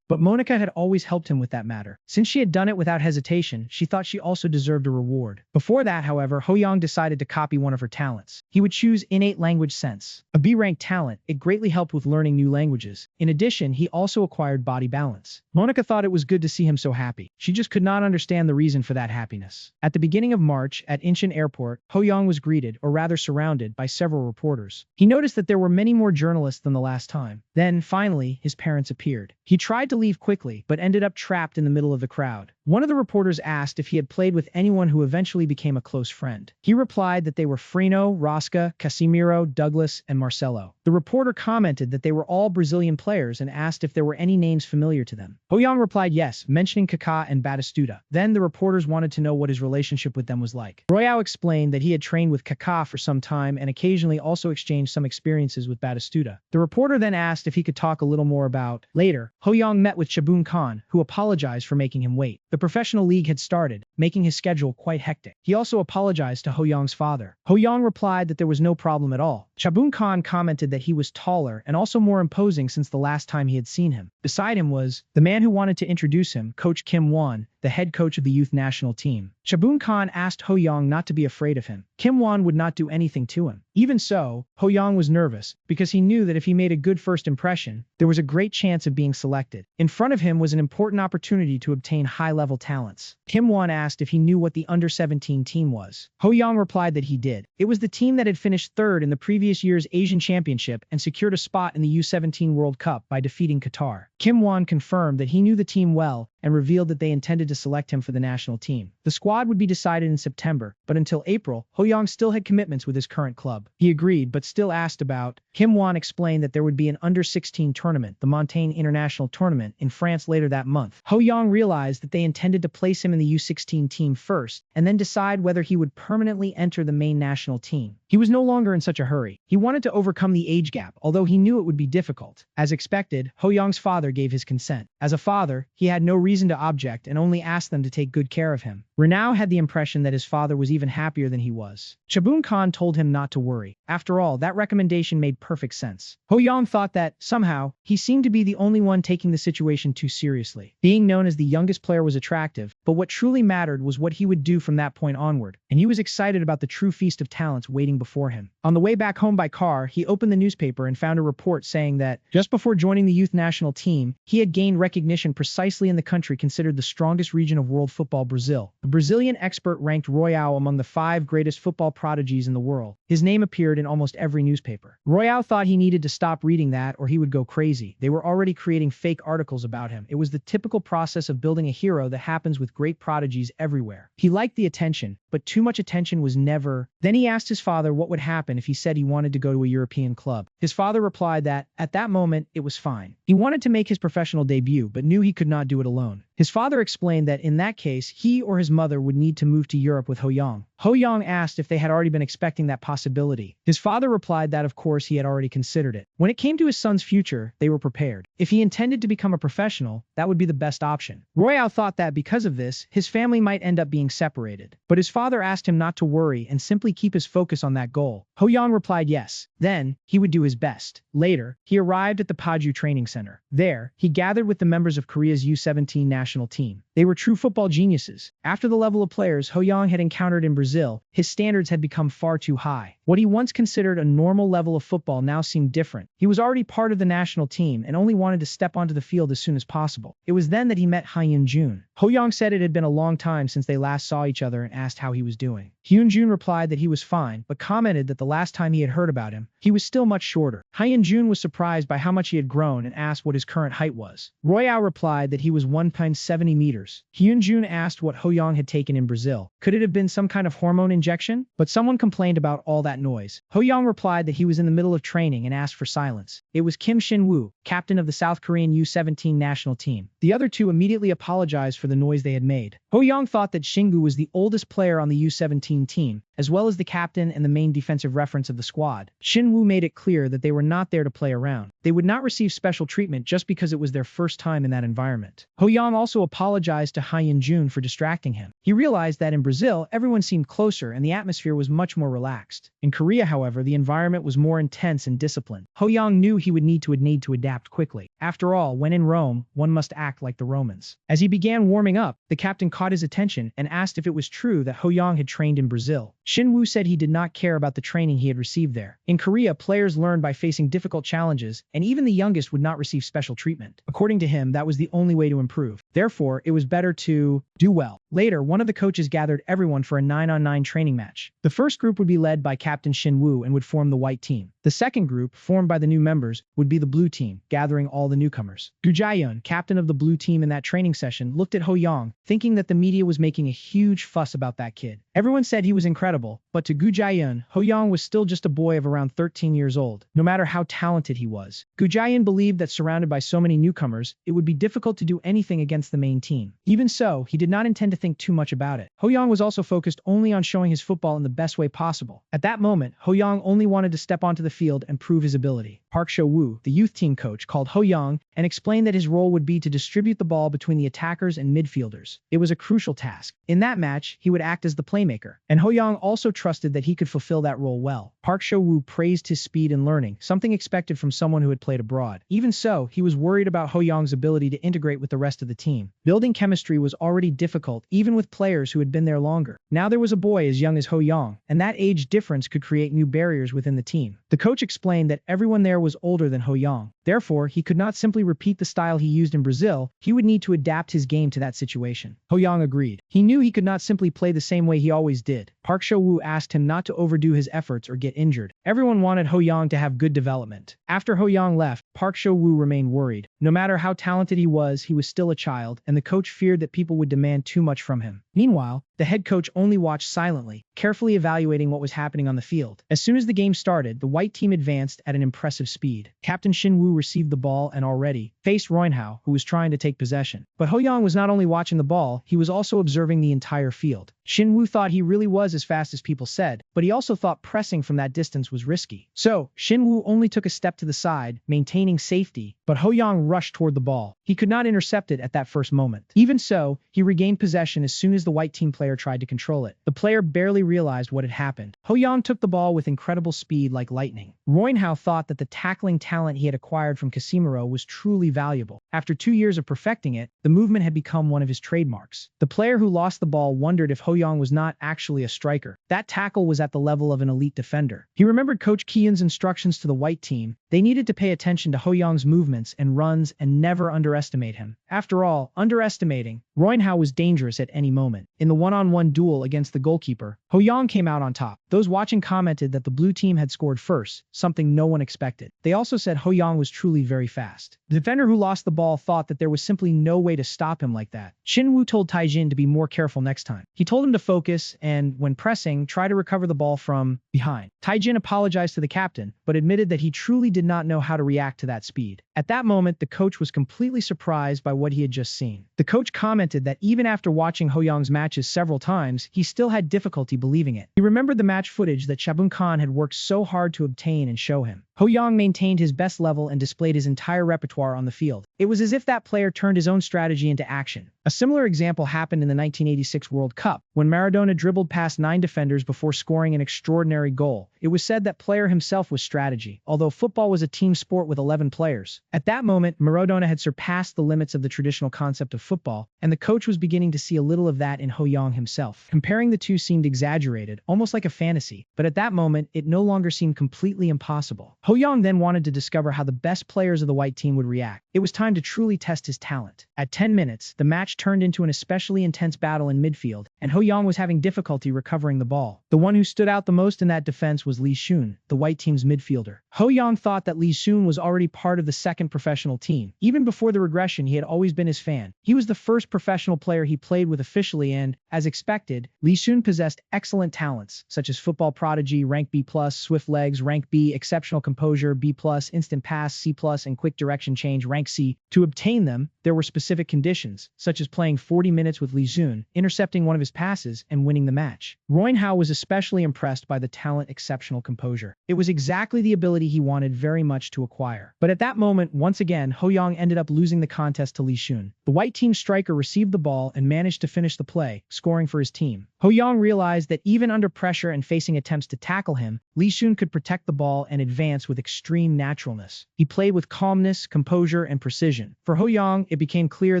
A: but Monica had always helped him with that matter. Since she had done it without hesitation, reputation, she thought she also deserved a reward. Before that, however, Ho-young decided to copy one of her talents. He would choose innate language sense. A B-rank talent, it greatly helped with learning new languages. In addition, he also acquired body balance. Monica thought it was good to see him so happy. She just could not understand the reason for that happiness. At the beginning of March, at Incheon Airport, Ho-young was greeted, or rather surrounded, by several reporters. He noticed that there were many more journalists than the last time. Then, finally, his parents appeared. He tried to leave quickly, but ended up trapped in the middle of the crowd. One of the reporters asked if he had played with anyone who eventually became a close friend. He replied that they were Frino, Rosca, Casimiro, Douglas, and Marcelo. The reporter commented that they were all Brazilian players and asked if there were any names familiar to them. Ho-young replied yes, mentioning Kaká and Batistuta. Then the reporters wanted to know what his relationship with them was like. Royao explained that he had trained with Kaká for some time and occasionally also exchanged some experiences with Batistuta. The reporter then asked if he could talk a little more about. Later, Ho-young met with Chabun Khan, who apologized for making him wait. The professional league had started, making his schedule quite hectic. He also apologized to Ho-young's father. Ho-young replied that there was no problem at all. Chabun Khan commented that he was taller and also more imposing since the last time he had seen him. Beside him was the man who wanted to introduce him, Coach Kim Won, the head coach of the youth national team. Chabun Khan asked Ho-young not to be afraid of him. Kim Won would not do anything to him. Even so, Ho-young was nervous because he knew that if he made a good first impression, there was a great chance of being selected. In front of him was an important opportunity to obtain high-level talents. Kim Won asked if he knew what the under-17 team was. Ho-young replied that he did. It was the team that had finished third in the previous year's Asian Championship and secured a spot in the U-17 World Cup by defeating Qatar. Kim Won confirmed that he knew the team well and revealed that they intended to select him for the national team. The squad would be decided in September, but until April, Ho-young still had commitments with his current club. He agreed, but still asked about. Kim Won explained that there would be an under-16 tournament, the Montaigne International Tournament, in France later that month. Ho-young realized that they intended to place him in the U-16 team first, and then decide whether he would permanently enter the main national team. He was no longer in such a hurry. He wanted to overcome the age gap, although he knew it would be difficult. As expected, Ho-young's father gave his consent. As a father, he had no reason to object and only asked them to take good care of him. Renao had the impression that his father was even happier than he was. Chabun Khan told him not to worry. After all, that recommendation made perfect sense. Ho-young thought that, somehow, he seemed to be the only one taking the situation too seriously. Being known as the youngest player was attractive, but what truly mattered was what he would do from that point onward, and he was excited about the true feast of talents waiting before him. On the way back home by car, he opened the newspaper and found a report saying that, just before joining the youth national team, he had gained recognition precisely in the country considered the strongest region of world football, Brazil. The Brazilian expert ranked Royao among the 5 greatest football prodigies in the world. His name appeared in almost every newspaper. Royao thought he needed to stop reading that or he would go crazy. They were already creating fake articles about him. It was the typical process of building a hero that happens with great prodigies everywhere. He liked the attention, but too much attention was never. Then he asked his father what would happen if he said he wanted to go to a European club. His father replied that, at that moment, it was fine. He wanted to make his professional debut, but knew he could not do it alone. His father explained that in that case, he or his mother would need to move to Europe with Ho-young. Ho-young asked if they had already been expecting that possibility. His father replied that of course he had already considered it. When it came to his son's future, they were prepared. If he intended to become a professional, that would be the best option. Royao thought that because of this, his family might end up being separated. But his father asked him not to worry and simply keep his focus on that goal. Ho-young replied yes. Then, he would do his best. Later, he arrived at the Paju training center. There, he gathered with the members of Korea's U-17 national team. They were true football geniuses. After the level of players Ho-young had encountered in Brazil, his standards had become far too high. What he once considered a normal level of football now seemed different. He was already part of the national team and only wanted to step onto the field as soon as possible. It was then that he met Hyun-jun. Ho-young said it had been a long time since they last saw each other and asked how he was doing. Hyun-jun replied that he was fine, but commented that the last time he had heard about him, he was still much shorter. Hyun-jun was surprised by how much he had grown and asked what his current height was. Royao replied that he was 1.70 meters. Hyun-jun asked what Ho-young had taken in Brazil. Could it have been some kind of hormone injection? But someone complained about all that noise. Ho-young replied that he was in the middle of training and asked for silence. It was Kim Shin-woo, captain of the South Korean U-17 national team. The other two immediately apologized for the noise they had made. Ho-young thought that Shin-woo was the oldest player on the U-17 team, as well as the captain and the main defensive reference of the squad. Shinwoo made it clear that they were not there to play around. They would not receive special treatment just because it was their first time in that environment. Ho-young also apologized to Ha-in-jun for distracting him. He realized that in Brazil, everyone seemed closer and the atmosphere was much more relaxed. In Korea, however, the environment was more intense and disciplined. Ho-young knew he would need to adapt quickly. After all, when in Rome, one must act like the Romans. As he began warming up, the captain caught his attention and asked if it was true that Ho-young had trained in Brazil. Shinwoo said he did not care about the training he had received there. In Korea, players learned by facing difficult challenges, and even the youngest would not receive special treatment. According to him, that was the only way to improve. Therefore, it was better to do well. Later, one of the coaches gathered everyone for a 9-on-9 training match. The first group would be led by Captain Shinwoo and would form the white team. The second group, formed by the new members, would be the blue team, gathering all the newcomers. Gu Jae-yun, captain of the blue team in that training session, looked at Ho-young, thinking that the media was making a huge fuss about that kid. Everyone said he was incredible, but to Gu Jae-yun, Ho-young was still just a boy of around 13 years old, no matter how talented he was. Gu Jae-yun believed that surrounded by so many newcomers, it would be difficult to do anything against the main team. Even so, he did not intend to think too much about it. Ho-young was also focused only on showing his football in the best way possible. At that moment, Ho-young only wanted to step onto the field and prove his ability. Park Sho-woo, the youth team coach, called Ho-young and explained that his role would be to distribute the ball between the attackers and midfielders. It was a crucial task. In that match, he would act as the playmaker, and Ho-young also trusted that he could fulfill that role well. Park Sho-woo praised his speed and learning, something expected from someone who had played abroad. Even so, he was worried about Ho-young's ability to integrate with the rest of the team. Building chemistry was already difficult, even with players who had been there longer. Now there was a boy as young as Ho-young, and that age difference could create new barriers within the team. The coach explained that everyone there was older than Ho-young. Therefore, he could not simply repeat the style he used in Brazil, he would need to adapt his game to that situation. Ho-young agreed. He knew he could not simply play the same way he always did. Park Sho-woo asked him not to overdo his efforts or get injured. Everyone wanted Ho-young to have good development. After Ho-young left, Park Sho-woo remained worried. No matter how talented he was still a child, and the coach feared that people would demand too much from him. Meanwhile, the head coach only watched silently, carefully evaluating what was happening on the field. As soon as the game started, the white team advanced at an impressive speed. Captain Shinwoo received the ball and already faced Roinhao, who was trying to take possession. But Ho-young was not only watching the ball, he was also observing the entire field. Shinwoo thought he really was as fast as people said, but he also thought pressing from that distance was risky. So, Shinwoo only took a step to the side, maintaining safety, but Ho-young rushed toward the ball. He could not intercept it at that first moment. Even so, he regained possession as soon as the white team player tried to control it. The player barely realized what had happened. Ho-young took the ball with incredible speed like lightning. Roinhao thought that the tackling talent he had acquired from Casimiro was truly valuable. After 2 years of perfecting it, the movement had become one of his trademarks. The player who lost the ball wondered if Ho-young was not actually a striker. That tackle was at the level of an elite defender. He remembered Coach Ki-yun's instructions to the white team. They needed to pay attention to Ho-young's movements and runs and never underestimate him. After all, underestimating Roinhao was dangerous at any moment. In the one-on-one duel against the goalkeeper, Ho-young came out on top. Those watching commented that the blue team had scored first, something no one expected. They also said Ho-young was truly very fast. The defender who lost the ball thought that there was simply no way to stop him like that. Shinwoo told Taijin to be more careful next time. He told him to focus and, when pressing, try to recover the ball from behind. Taijin apologized to the captain, but admitted that he truly did not know how to react to that speed. At that moment, the coach was completely surprised by what he had just seen. The coach commented that even after watching Ho-young's matches several times, he still had difficulty believing it. He remembered the match footage that Shabun Khan had worked so hard to obtain and show him. Ho-young maintained his best level and displayed his entire repertoire on the field. It was as if that player turned his own strategy into action. A similar example happened in the 1986 World Cup, when Maradona dribbled past 9 defenders before scoring an extraordinary goal. It was said that player himself was strategy, although football was a team sport with 11 players. At that moment, Maradona had surpassed the limits of the traditional concept of football, and the coach was beginning to see a little of that in Ho-young himself. Comparing the two seemed exaggerated, almost like a fantasy, but at that moment, it no longer seemed completely impossible. Ho-young then wanted to discover how the best players of the white team would react. It was time to truly test his talent. At 10 minutes, the match turned into an especially intense battle in midfield, and Ho-young was having difficulty recovering the ball. The one who stood out the most in that defense was Lee Shun, the white team's midfielder. Ho-young thought that Lee Shun was already part of the second professional team. Even before the regression, he had always been his fan. He was the first professional player he played with officially and, as expected, Lee Shun possessed excellent talents, such as football prodigy, rank B+, swift legs, rank B, exceptional composure, B+, instant pass, C+, and quick direction change, rank C. To obtain them, there were specific conditions, such as as playing 40 minutes with Lee Jun, intercepting one of his passes and winning the match. Roinhao was especially impressed by the talent exceptional composure. It was exactly the ability he wanted very much to acquire. But at that moment, once again, Hoyong ended up losing the contest to Lee Jun. The white team striker received the ball and managed to finish the play, scoring for his team. Hoyong realized that even under pressure and facing attempts to tackle him, Lee Jun could protect the ball and advance with extreme naturalness. He played with calmness, composure, and precision. For Hoyong, it became clear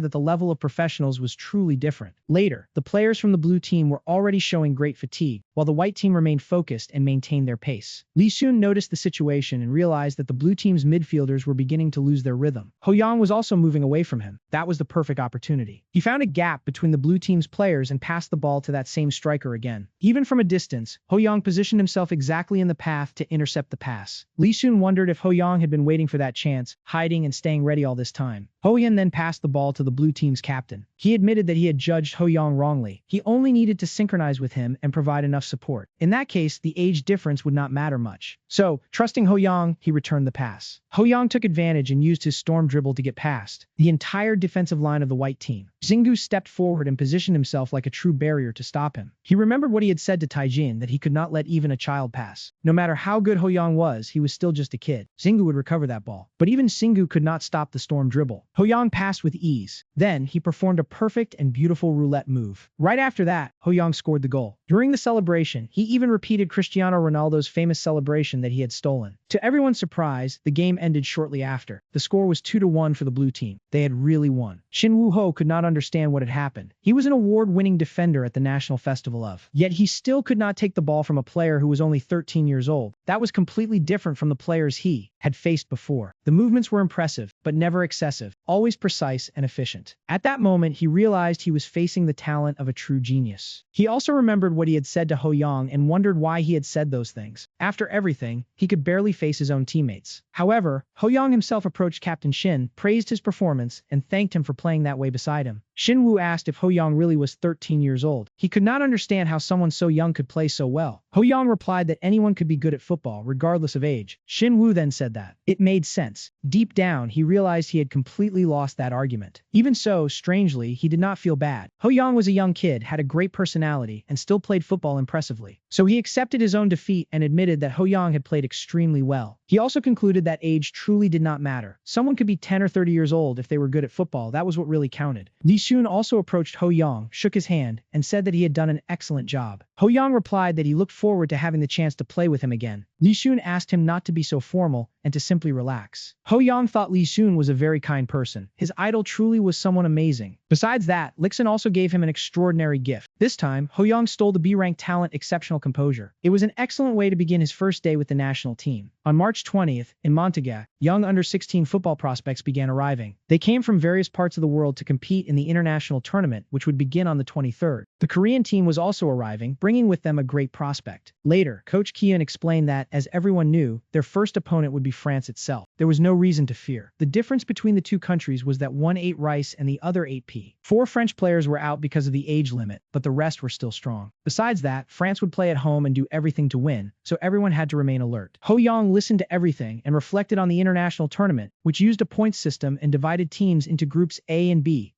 A: that the level of professionals was truly different. Later, the players from the blue team were already showing great fatigue, while the white team remained focused and maintained their pace. Lee Jun noticed the situation and realized that the blue team's midfielders were beginning to lose their rhythm. Hoyong was also moving away from him. That was the perfect opportunity. He found a gap between the blue team's players and passed the ball to that same striker again. Even from a distance, Hoyong positioned himself exactly in the path to intercept the pass. Lee Jun wondered if Hoyong had been waiting for that chance, hiding and staying ready all this time. Hoyong then passed the ball to the blue team's captain. He admitted that he had judged Hoyong wrongly. He only needed to synchronize with him and provide enough support. In that case, the age difference would not matter much. So, trusting Hoyong, he returned the pass. Hoyong took advantage and used his storm dribble to get past the entire defensive line of the white team. Xingu stepped forward and positioned himself like a true barrier to stop him. He remembered what he had said to Taijin, that he could not let even a child pass. No matter how good Hoyong was, he was still just a kid. Xingu would recover that ball. But even Xingu could not stop the storm dribble. Hoyong passed with ease. Then, he performed a perfect and beautiful roulette move. Right after that, Hoyong scored the goal. During the celebration, he even repeated Cristiano Ronaldo's famous celebration that he had stolen. To everyone's surprise, the game ended shortly after. The score was 2-1 for the blue team. They had really won. Shin Woo-ho could not understand what had happened. He was an award-winning defender at the National Festival of. Yet he still could not take the ball from a player who was only 13 years old. That was completely different from the players he had faced before. The movements were impressive, but never excessive, always precise and efficient. At that moment, he realized he was facing the talent of a true genius. He also remembered what he had said to Hoyong and wondered why he had said those things. After everything, he could barely face his own teammates. However, Hoyong himself approached Captain Shin, praised his performance, and thanked him for playing that way beside him. Shin Woo asked if Hoyong really was 13 years old. He could not understand how someone so young could play so well. Hoyong replied that anyone could be good at football, regardless of age. Shin Woo then said that. It made sense. Deep down, he realized he had completely lost that argument. Even so, strangely, he did not feel bad. Hoyong was a young kid, had a great personality, and still played football impressively. So he accepted his own defeat and admitted that Hoyong had played extremely well. He also concluded that age truly did not matter. Someone could be 10 or 30 years old if they were good at football. That was what really counted. Lee Jun also approached Hoyong, shook his hand, and said that he had done an excellent job. Hoyong replied that he looked forward to having the chance to play with him again. Lee Jun asked him not to be so formal and to simply relax. Hoyong thought Lee Jun was a very kind person. His idol truly was someone amazing. Besides that, Lixin also gave him an extraordinary gift. This time, Hoyong stole the B-rank talent exceptional composure. It was an excellent way to begin his first day with the national team. On March 20th, in Manga, young under-16 football prospects began arriving. They came from various parts of the world to compete in the international tournament, which would begin on the 23rd. The Korean team was also arriving, bringing with them a great prospect. Later, Coach Kian explained that, as everyone knew, their first opponent would be France itself. There was no reason to fear. The difference between the two countries was that one ate rice and the other ate pea. 4 French players were out because of the age limit, but the rest were still strong. Besides that, France would play at home and do everything to win, so everyone had to remain alert. Hoyong listened to everything and reflected on the international tournament, which used a points system and divided teams into groups A and B.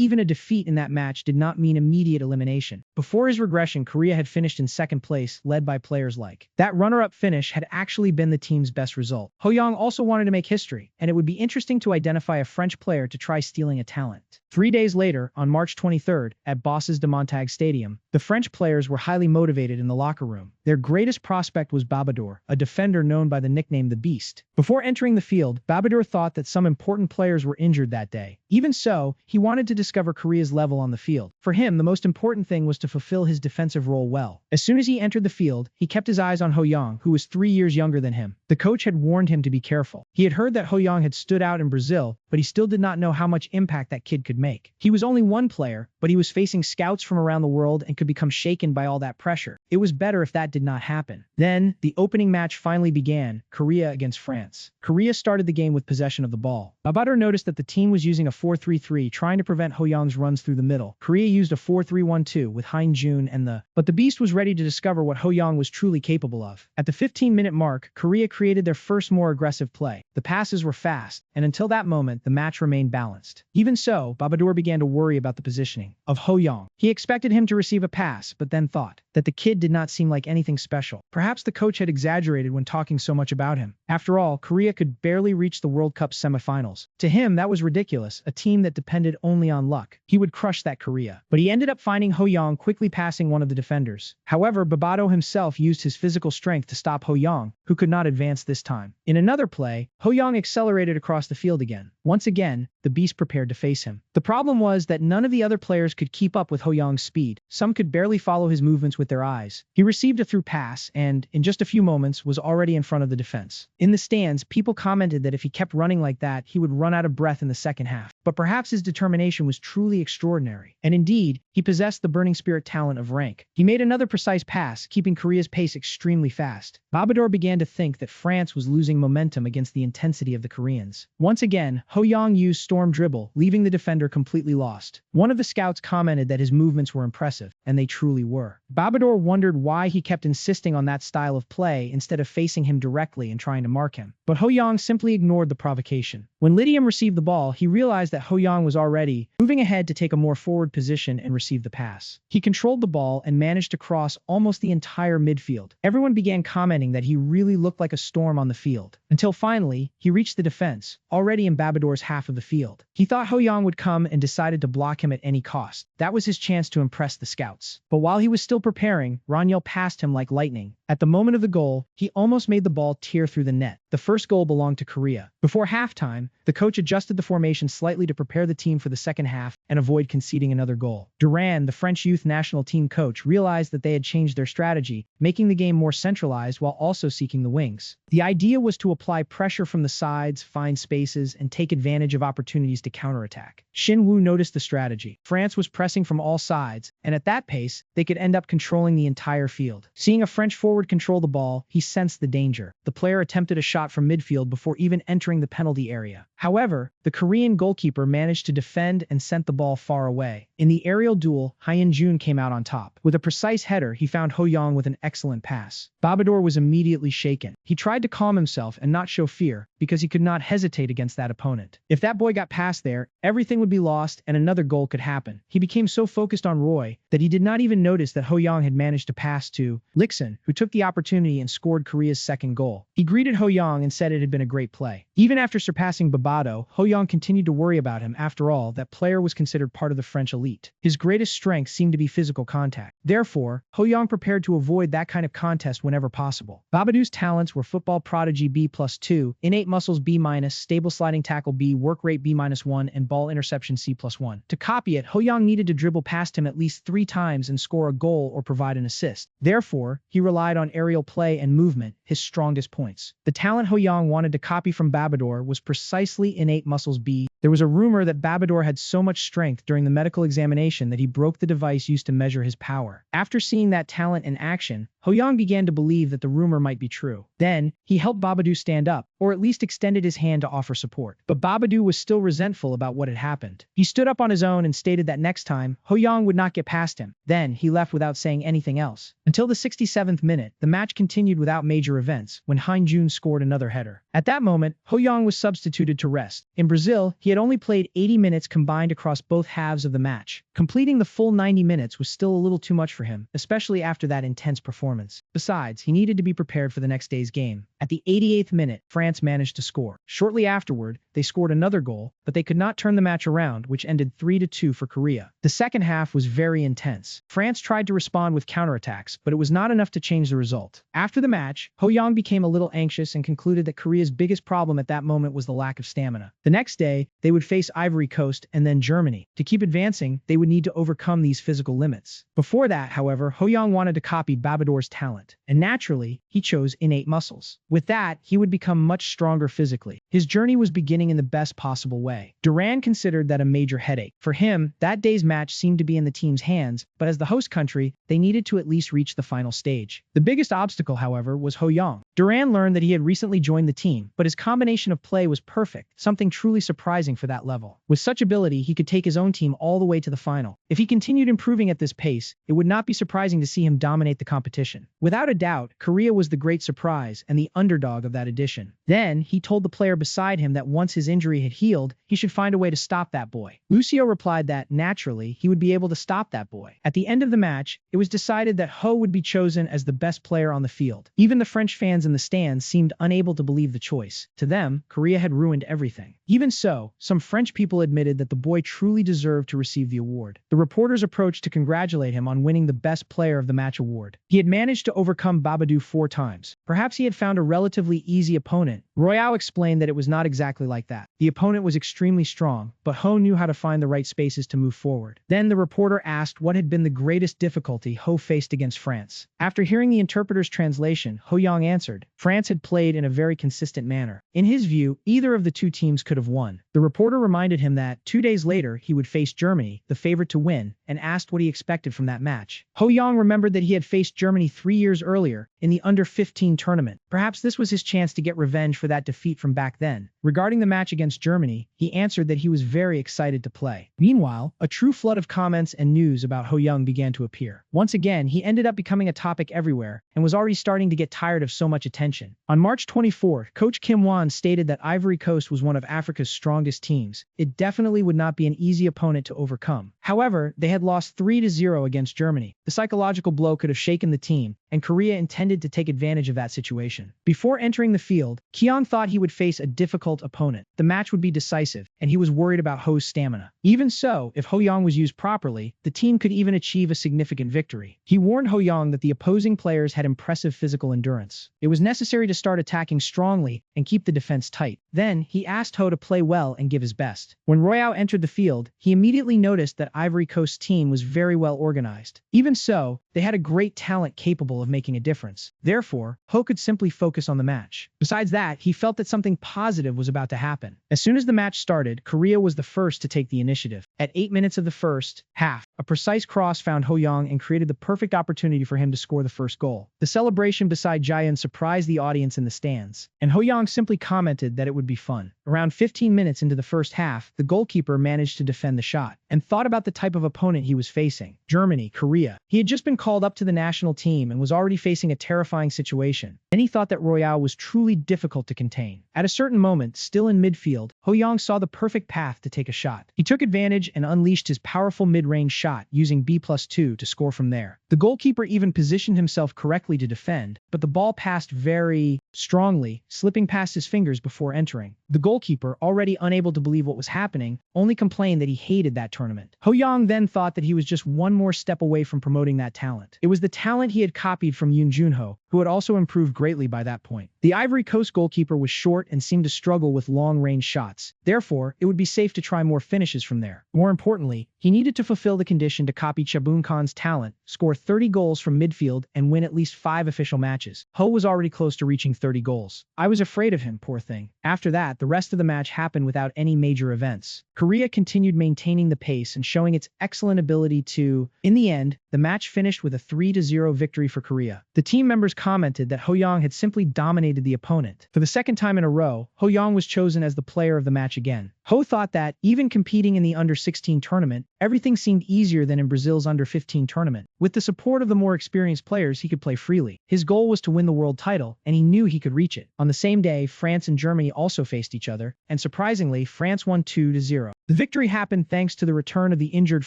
A: Even a defeat in that match did not mean immediate elimination. Before his regression, Korea had finished in second place, led by players like. That runner-up finish had actually been the team's best result. Hoyong also wanted to make history, and it would be interesting to identify a French player to try stealing a talent. 3 days later, on March 23rd, at Bosses de Montague Stadium, the French players were highly motivated in the locker room. Their greatest prospect was Babadour, a defender known by the nickname the Beast. Before entering the field, Babadour thought that some important players were injured that day. Even so, he wanted to discover Korea's level on the field. For him, the most important thing was to fulfill his defensive role well. As soon as he entered the field, he kept his eyes on Hoyong, who was 3 years younger than him. The coach had warned him to be careful. He had heard that Hoyong had stood out in Brazil, but he still did not know how much impact that kid could make. He was only one player, but he was facing scouts from around the world and could become shaken by all that pressure. It was better if that did not happen. Then, the opening match finally began, Korea against France. Korea started the game with possession of the ball. Babadour noticed that the team was using a 4-3-3, trying to prevent Ho-young's runs through the middle. Korea used a 4-3-1-2 with Jun and but the Beast was ready to discover what Ho-young was truly capable of. At the 15-minute mark, Korea created their first more aggressive play. The passes were fast, and until that moment, the match remained balanced. Even so, Babador began to worry about the positioning of Ho-young. He expected him to receive a pass, but then thought that the kid did not seem like anything special. Perhaps the coach had exaggerated when talking so much about him. After all, Korea could barely reach the World Cup semifinals. To him, that was ridiculous, a team that depended only on luck. He would crush that Korea. But he ended up finding Ho-young quickly passing one of the defenders. However, Babado himself used his physical strength to stop Ho-young, who could not advance this time. In another play, Ho-young accelerated across the field again. Once again, the Beast prepared to face him. The problem was that none of the other players could keep up with Ho-young's speed. Some could barely follow his movements with their eyes. He received a through pass and, in just a few moments, was already in front of the defense. In the stands, people commented that if he kept running like that, he would run out of breath in the second half. But perhaps his determination was truly extraordinary. And indeed, he possessed the burning spirit talent of rank. He made another precise pass, keeping Korea's pace extremely fast. Babador began to think that France was losing momentum against the intensity of the Koreans. Once again, Ho-young used storm dribble, leaving the defender completely lost. One of the scouts commented that his movements were impressive, and they truly were. Babador wondered why he kept insisting on that style of play instead of facing him directly and trying to mark him. But Ho-young simply ignored the provocation. When Lydium received the ball, he realized that Ho-young was already moving ahead to take a more forward position and receive the pass. He controlled the ball and managed to cross almost the entire midfield. Everyone began commenting that he really looked like a storm on the field. Until finally, he reached the defense, already in Babador's half of the field. He thought Ho-young would come and decided to block him at any cost. That was his chance to impress the scouts. But while he was still preparing, Ronyel passed him like lightning. At the moment of the goal, he almost made the ball tear through the net. The first goal belonged to Korea. Before halftime, the coach adjusted the formation slightly to prepare the team for the second half and avoid conceding another goal. Duran, the French youth national team coach, realized that they had changed their strategy, making the game more centralized while also seeking the wings. The idea was to apply pressure from the sides, find spaces, and take advantage of opportunities to counterattack. Shin Woo noticed the strategy. France was pressing from all sides, and at that pace, they could end up controlling the entire field. Seeing a French forward control the ball, he sensed the danger. The player attempted a shot from midfield before even entering the penalty area. However, the Korean goalkeeper managed to defend and sent the ball far away. In the aerial duel, Jun came out on top. With a precise header, he found Ho-young with an excellent pass. Babador was immediately shaken. He tried to calm himself and not show fear, because he could not hesitate against that opponent. If that boy got past there, everything would be lost and another goal could happen. He became so focused on Roy that he did not even notice that Ho-young had managed to pass to Likson, who took the opportunity and scored Korea's second goal. He greeted Ho-young and said it had been a great play. Even after surpassing Babado, Ho-young continued to worry about him. After all, that player was considered part of the French elite. His greatest strength seemed to be physical contact. Therefore, Ho-young prepared to avoid that kind of contest whenever possible. Babado's talents were football prodigy B+2, innate muscles B-, stable sliding tackle B, work rate B-1, and ball interception C+1. To copy it, Ho-young needed to dribble past him at least 3 times and score a goal or provide an assist. Therefore, he relied on aerial play and movement, his strongest points. The talent Ho-young wanted to copy from Babador was precisely innate muscles B. There was a rumor that Babador had so much strength during the medical examination that he broke the device used to measure his power. After seeing that talent in action, Ho-young began to believe that the rumor might be true. Then, he helped Babadoo stand up, or at least extended his hand to offer support. But Babadoo was still resentful about what had happened. He stood up on his own and stated that next time, Ho-young would not get past him. Then, he left without saying anything else. Until the 67th minute, the match continued without major events, when Jun scored another header. At that moment, Ho-young was substituted to rest. In Brazil, he had only played 80 minutes combined across both halves of the match. Completing the full 90 minutes was still a little too much for him, especially after that intense performance. Besides, he needed to be prepared for the next day's game. At the 88th minute, France managed to score. Shortly afterward, they scored another goal, but they could not turn the match around, which ended 3-2 for Korea. The second half was very intense. France tried to respond with counterattacks, but it was not enough to change the result. After the match, Ho-young became a little anxious and concluded that Korea's biggest problem at that moment was the lack of stamina. The next day, they would face Ivory Coast and then Germany. To keep advancing, they would need to overcome these physical limits. Before that, however, Ho-young wanted to copy Babador's talent. talent. And naturally, he chose innate muscles. With that, he would become much stronger physically. His journey was beginning in the best possible way. Duran considered that a major headache. For him, that day's match seemed to be in the team's hands, but as the host country, they needed to at least reach the final stage. The biggest obstacle, however, was Ho Young. Duran learned that he had recently joined the team, but his combination of play was perfect, something truly surprising for that level. With such ability, he could take his own team all the way to the final. If he continued improving at this pace, it would not be surprising to see him dominate the competition. Without a doubt, Korea was the great surprise and the underdog of that edition. Then, he told the player beside him that once his injury had healed, he should find a way to stop that boy. Lucio replied that, naturally, he would be able to stop that boy. At the end of the match, it was decided that Ho would be chosen as the best player on the field. Even the French fans in the stands seemed unable to believe the choice. To them, Korea had ruined everything. Even so, some French people admitted that the boy truly deserved to receive the award. The reporters approached to congratulate him on winning the Best Player of the Match award. He had managed to overcome Babadoo 4 times. Perhaps he had found a relatively easy opponent. Royale explained that it was not exactly like that. The opponent was extremely strong, but Ho knew how to find the right spaces to move forward. Then the reporter asked what had been the greatest difficulty Ho faced against France. After hearing the interpreter's translation, Ho Young answered, France had played in a very consistent manner. In his view, either of the two teams could have won. The reporter reminded him that 2 days later he would face Germany, the favorite to win, and asked what he expected from that match. Ho Young remembered that he had faced Germany 3 years earlier in the under-15 tournament. Perhaps this was his chance to get revenge for that defeat from back then. Regarding the match against Germany, he answered that he was very excited to play. Meanwhile, a true flood of comments and news about Ho Young began to appear. Once again, he ended up becoming a topic everywhere and was already starting to get tired of so much attention. On March 24, Coach Kim Won stated that Ivory Coast was one of Africa's strongest teams. It definitely would not be an easy opponent to overcome. However, they had lost 3-0 against Germany. The psychological blow could have shaken the team, and Korea intended to take advantage of that situation. Before entering the field, Kyung thought he would face a difficult opponent. The match would be decisive, and he was worried about Ho's stamina. Even so, if Ho Young was used properly, the team could even achieve a significant victory. He warned Ho Young that the opposing players had impressive physical endurance. It was necessary to start attacking strongly and keep the defense tight. Then, he asked Ho to play well and give his best. When Royale entered the field, he immediately noticed that Ivory Coast's team was very well organized. Even so, they had a great talent capable of making a difference. Therefore, Ho could simply focus on the match. Besides that, he felt that something positive was about to happen. As soon as the match started, Korea was the first to take the initiative. At 8 minutes of the first half, a precise cross found Ho Young and created the perfect opportunity for him to score the first goal. The celebration beside Jaehyun surprised the audience in the stands, and Ho Young simply commented that it would be fun. Around 15 minutes into the first half, the goalkeeper managed to defend the shot, and thought about the type of opponent he was facing. Germany, Korea. He had just been called up to the national team and was already facing a terrifying situation. Then he thought that Royale was truly difficult to contain. At a certain moment, still in midfield, Ho Young saw the perfect path to take a shot. He took advantage and unleashed his powerful mid-range shot using B+2 to score from there. The goalkeeper even positioned himself correctly to defend, but the ball passed very strongly, slipping past his fingers before entering. The goalkeeper, already unable to believe what was happening, only complained that he hated that tournament. Ho Young then thought that he was just one more step away from promoting that talent. It was the talent he had copied from Yoon Junho, who had also improved greatly by that point. The Ivory Coast goalkeeper was short and seemed to struggle with long-range shots. Therefore, it would be safe to try more finishes from there. More importantly, he needed to fulfill the condition to copy Chaboon Khan's talent, score 30 goals from midfield, and win at least 5 official matches. Ho was already close to reaching 30 goals. I was afraid of him, poor thing. After that, the rest of the match happened without any major events. Korea continued maintaining the pace and showing its excellent ability to... In the end, the match finished with a 3-0 victory for Korea. The team members commented that Ho Young had simply dominated the opponent. For the second time in a row, Ho Young was chosen as the player of the match again. Ho thought that, even competing in the under-16 tournament, everything seemed easier than in Brazil's under-15 tournament. With the support of the more experienced players, he could play freely. His goal was to win the world title, and he knew he could reach it. On the same day, France and Germany also faced each other, and surprisingly, France won 2-0. The victory happened thanks to the return of the injured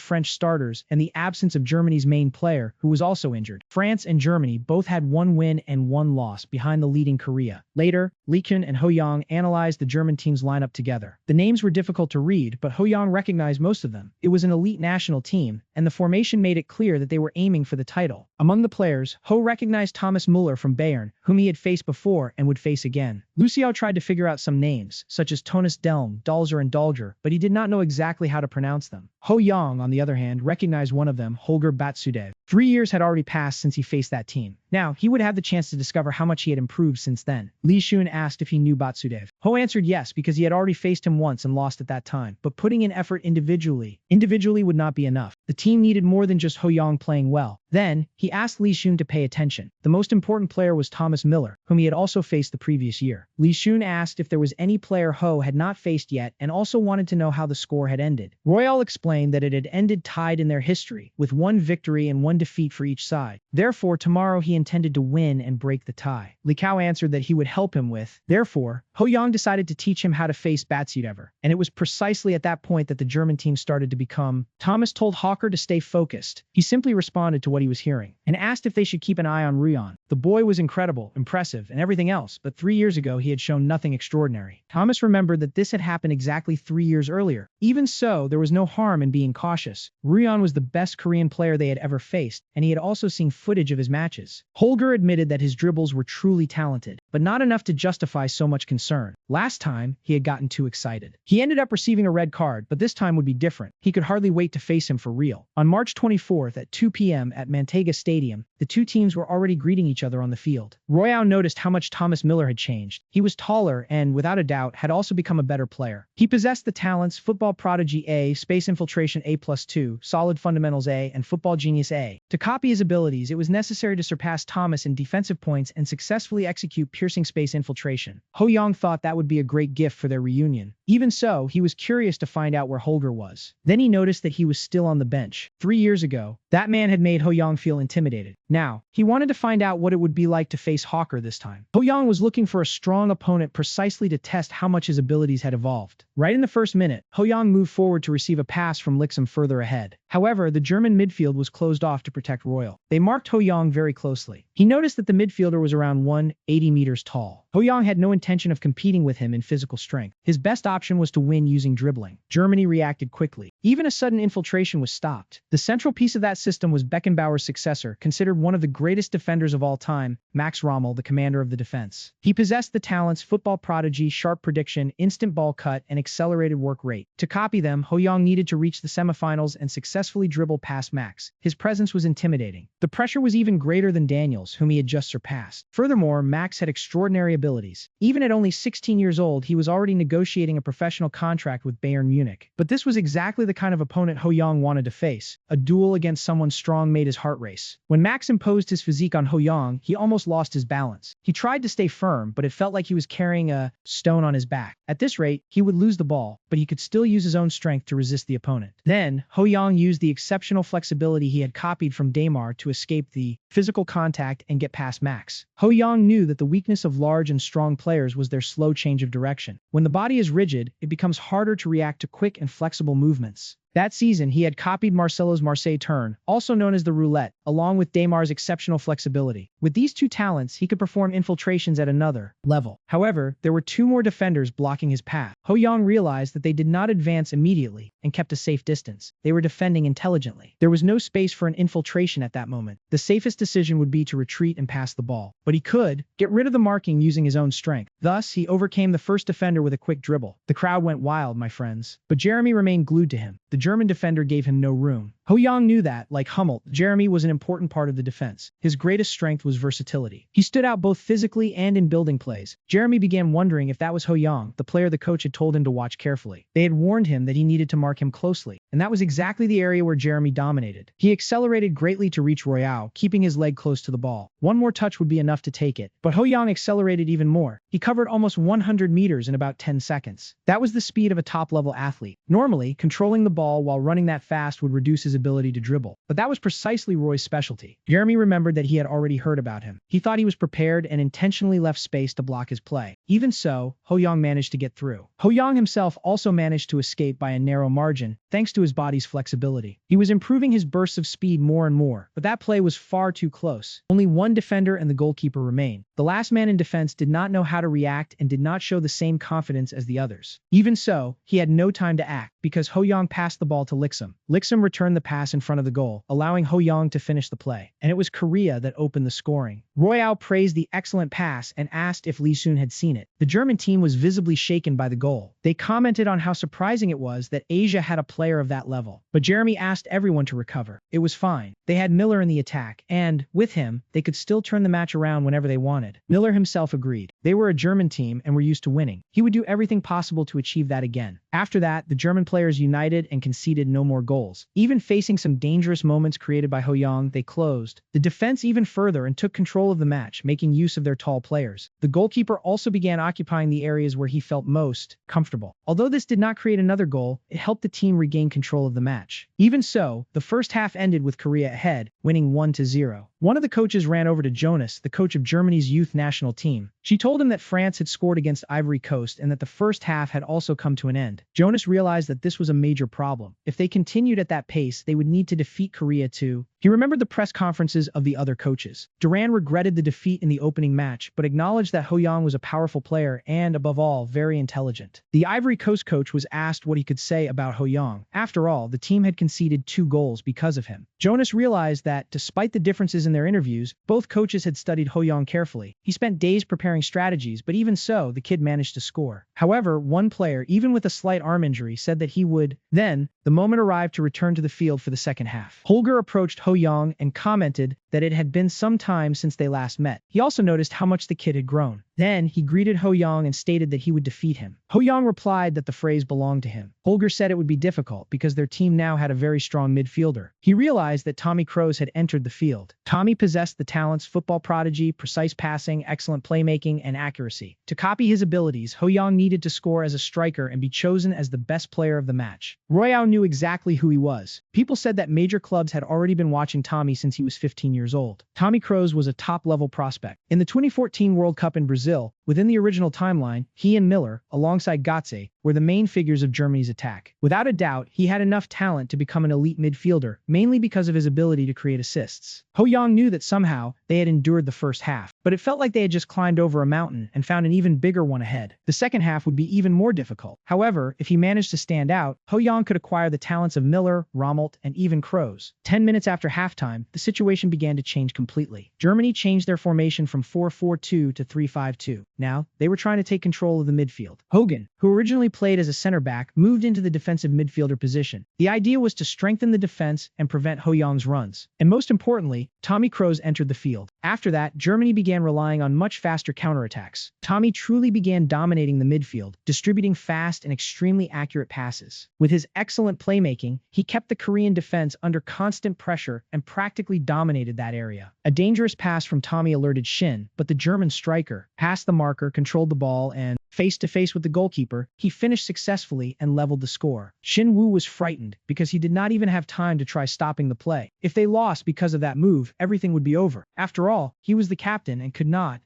A: French starters and the absence of Germany's main player, who was also injured. France and Germany both had 1 win and 1 loss behind the leading Korea. Later, Lee Kyun and Ho Young analyzed the German team's lineup together. The names were difficult to read, but Ho Young recognized most of them. It was an elite national team, and the formation made it clear that they were aiming for the title. Among the players, Ho recognized Thomas Müller from Bayern, whom he had faced before and would face again. Lu Xiao tried to figure out some names, such as Tonus Delm, Dalzer and Dalger, but he did not know exactly how to pronounce them. Ho Yang, on the other hand, recognized one of them, Holger Batsudev. 3 years had already passed since he faced that team. Now, he would have the chance to discover how much he had improved since then. Li Shun asked if he knew Batsudev. Ho answered yes because he had already faced him once and lost at that time, but putting in effort individually would not be enough. The team needed more than just Ho Yang playing well. Then, he asked Li Shun to pay attention. The most important player was Thomas Miller, whom he had also faced the previous year. Li Shun asked if there was any player Ho had not faced yet and also wanted to know how the score had ended. Royale explained that it had ended tied in their history, with 1 victory and 1 defeat for each side. Therefore, tomorrow he intended to win and break the tie. Li Kao answered that he would help him with. Therefore, Ho Yang decided to teach him how to face Batsudev, and it was precisely at that point that the German team started to become. Thomas told Hawker to stay focused. He simply responded to what he was hearing, and asked if they should keep an eye on Ryan. The boy was incredible, impressive, and everything else, but 3 years ago he had shown nothing extraordinary. Thomas remembered that this had happened exactly 3 years earlier. Even so, there was no harm in being cautious. Ryan was the best Korean player they had ever faced, and he had also seen footage of his matches. Holger admitted that his dribbles were truly talented, but not enough to justify so much concern. Last time, he had gotten too excited. He ended up receiving a red card, but this time would be different. He could hardly wait to face him for real. On March 24th at 2 p.m. at Mantega Stadium, the two teams were already greeting each other on the field. Royale noticed how much Thomas Miller had changed. He was taller and, without a doubt, had also become a better player. He possessed the talents Football Prodigy A, Space Infiltration A+2, Solid Fundamentals A, and Football Genius A. To copy his abilities, it was necessary to surpass Thomas in defensive points and successfully execute piercing space infiltration. Ho Yang thought that would be a great gift for their reunion. Even so, he was curious to find out where Holger was. Then he noticed that he was still on the bench. 3 years ago, that man had made Ho Yang feel intimidated. Now, he wanted to find out what it would be like to face Hawker this time. Ho Yang was looking for a strong opponent precisely to test how much his abilities had evolved. Right in the first minute, Ho Yang moved forward to receive a pass from Lixum further ahead. However, the German midfield was closed off to protect Royal. They marked Ho Yang very closely. He noticed that the midfielder was around 180 meters tall. Ho Yang had no intention of competing with him in physical strength. His best option was to win using dribbling. Germany reacted quickly. Even a sudden infiltration was stopped. The central piece of that system was Beckenbauer's successor, considered one of the greatest defenders of all time, Max Rommel, the commander of the defense. He possessed the talents Football Prodigy, Sharp Prediction, Instant Ball Cut, and Accelerated Work Rate. To copy them, Ho Yang needed to reach the semifinals and successfully dribble past Max. His presence was intimidating. The pressure was even greater than Daniel's, whom he had just surpassed. Furthermore, Max had extraordinary abilities. Even at only 16 years old, he was already negotiating a professional contract with Bayern Munich. But this was exactly the kind of opponent Ho Yang wanted to face. A duel against someone strong made his heart race. When Max imposed his physique on Ho Yang, he almost lost his balance. He tried to stay firm, but it felt like he was carrying a stone on his back. At this rate, he would lose the ball, but he could still use his own strength to resist the opponent. Then, Ho Yang used the exceptional flexibility he had copied from Daymar to escape the physical contact and get past Max. Ho Yang knew that the weakness of large and strong players was their slow change of direction. When the body is rigid, it becomes harder to react to quick and flexible movements. That season, he had copied Marcelo's Marseille turn, also known as the roulette, along with Daymar's exceptional flexibility. With these two talents, he could perform infiltrations at another level. However, there were 2 more defenders blocking his path. Ho Yang realized that they did not advance immediately and kept a safe distance. They were defending intelligently. There was no space for an infiltration at that moment. The safest decision would be to retreat and pass the ball. But he could get rid of the marking using his own strength. Thus, he overcame the first defender with a quick dribble. The crowd went wild, my friends. But Jeremy remained glued to him. The German defender gave him no room. Ho Yang knew that, like Hummel, Jeremy was an important part of the defense. His greatest strength was versatility. He stood out both physically and in building plays. Jeremy began wondering if that was Ho Yang, the player the coach had told him to watch carefully. They had warned him that he needed to mark him closely, and that was exactly the area where Jeremy dominated. He accelerated greatly to reach Royale, keeping his leg close to the ball. One more touch would be enough to take it, but Ho Yang accelerated even more. He covered almost 100 meters in about 10 seconds. That was the speed of a top-level athlete. Normally, controlling the ball while running that fast would reduce his ability to dribble, but that was precisely Roy's specialty. Jeremy remembered that he had already heard about him. He thought he was prepared and intentionally left space to block his play. Even so, Ho Yang managed to get through. Ho Yang himself also managed to escape by a narrow margin, thanks to his body's flexibility. He was improving his bursts of speed more and more, but that play was far too close. Only one defender and the goalkeeper remained. The last man in defense did not know how to react and did not show the same confidence as the others. Even so, he had no time to act, because Ho Yang passed the ball to Lixum. Lixum returned the pass in front of the goal, allowing Ho Young to finish the play. And it was Korea that opened the scoring. Royale praised the excellent pass and asked if Lee Soon had seen it. The German team was visibly shaken by the goal. They commented on how surprising it was that Asia had a player of that level. But Jeremy asked everyone to recover. It was fine. They had Miller in the attack, and, with him, they could still turn the match around whenever they wanted. Miller himself agreed. They were a German team and were used to winning. He would do everything possible to achieve that again. After that, the German players united and conceded no more goals. Even facing some dangerous moments created by Ho Young, they closed the defense even further and took control of the match, making use of their tall players. The goalkeeper also began occupying the areas where he felt most comfortable. Although this did not create another goal, it helped the team regain control of the match. Even so, the first half ended with Korea ahead, winning 1-0. One of the coaches ran over to Jonas, the coach of Germany's youth national team. She told him that France had scored against Ivory Coast and that the first half had also come to an end. Jonas realized that this was a major problem. If they continued at that pace, they would need to defeat Korea too. He remembered the press conferences of the other coaches. Duran regretted the defeat in the opening match, but acknowledged that Ho Young was a powerful player and, above all, very intelligent. The Ivory Coast coach was asked what he could say about Ho Young. After all, the team had conceded 2 goals because of him. Jonas realized that, despite the differences in their interviews, both coaches had studied Ho Young carefully. He spent days preparing strategies, but even so, the kid managed to score. However, one player, even with a slight arm injury, said that he would. Then, the moment arrived to return to the field for the second half. Holger approached Ho Young and commented that it had been some time since they last met. He also noticed how much the kid had grown. Then, he greeted Ho Young and stated that he would defeat him. Ho Young replied that the phrase belonged to him. Holger said it would be difficult because their team now had a very strong midfielder. He realized that Tommy Kroos had entered the field. Tommy possessed the talents football prodigy, precise passing, excellent playmaking, and accuracy. To copy his abilities, Ho Young needed to score as a striker and be chosen as the best player of the match. Royale knew exactly who he was. People said that major clubs had already been watching Tommy since he was 15 years old. Tommy Kroos was a top-level prospect. In the 2014 World Cup in Brazil, within the original timeline, he and Miller, alongside Götze, were the main figures of Germany's attack. Without a doubt, he had enough talent to become an elite midfielder, mainly because of his ability to create assists. Ho Young knew that somehow they had endured the first half, but it felt like they had just climbed over a mountain and found an even bigger one ahead. The second half would be even more difficult. However, if he managed to stand out, Ho Young could acquire the talents of Miller, Rommelt, and even Kroos. 10 minutes after halftime, the situation began to change completely. Germany changed their formation from 4-4-2 to 3-5-2. Now, they were trying to take control of the midfield. Hogan, who originally played as a center back, moved into the defensive midfielder position. The idea was to strengthen the defense and prevent Ho Young's runs. And most importantly, Tommy Kroos entered the field. After that, Germany began relying on much faster counterattacks. Tommy truly began dominating the midfield, distributing fast and extremely accurate passes. With his excellent playmaking, he kept the Korean defense under constant pressure and practically dominated that area. A dangerous pass from Tommy alerted Shin, but the German striker passed the marker, controlled the ball, and face-to-face with the goalkeeper, he finished successfully and leveled the score. Shin Woo was frightened because he did not even have time to try stopping the play. If they lost because of that move, everything would be over. After all, he was the captain and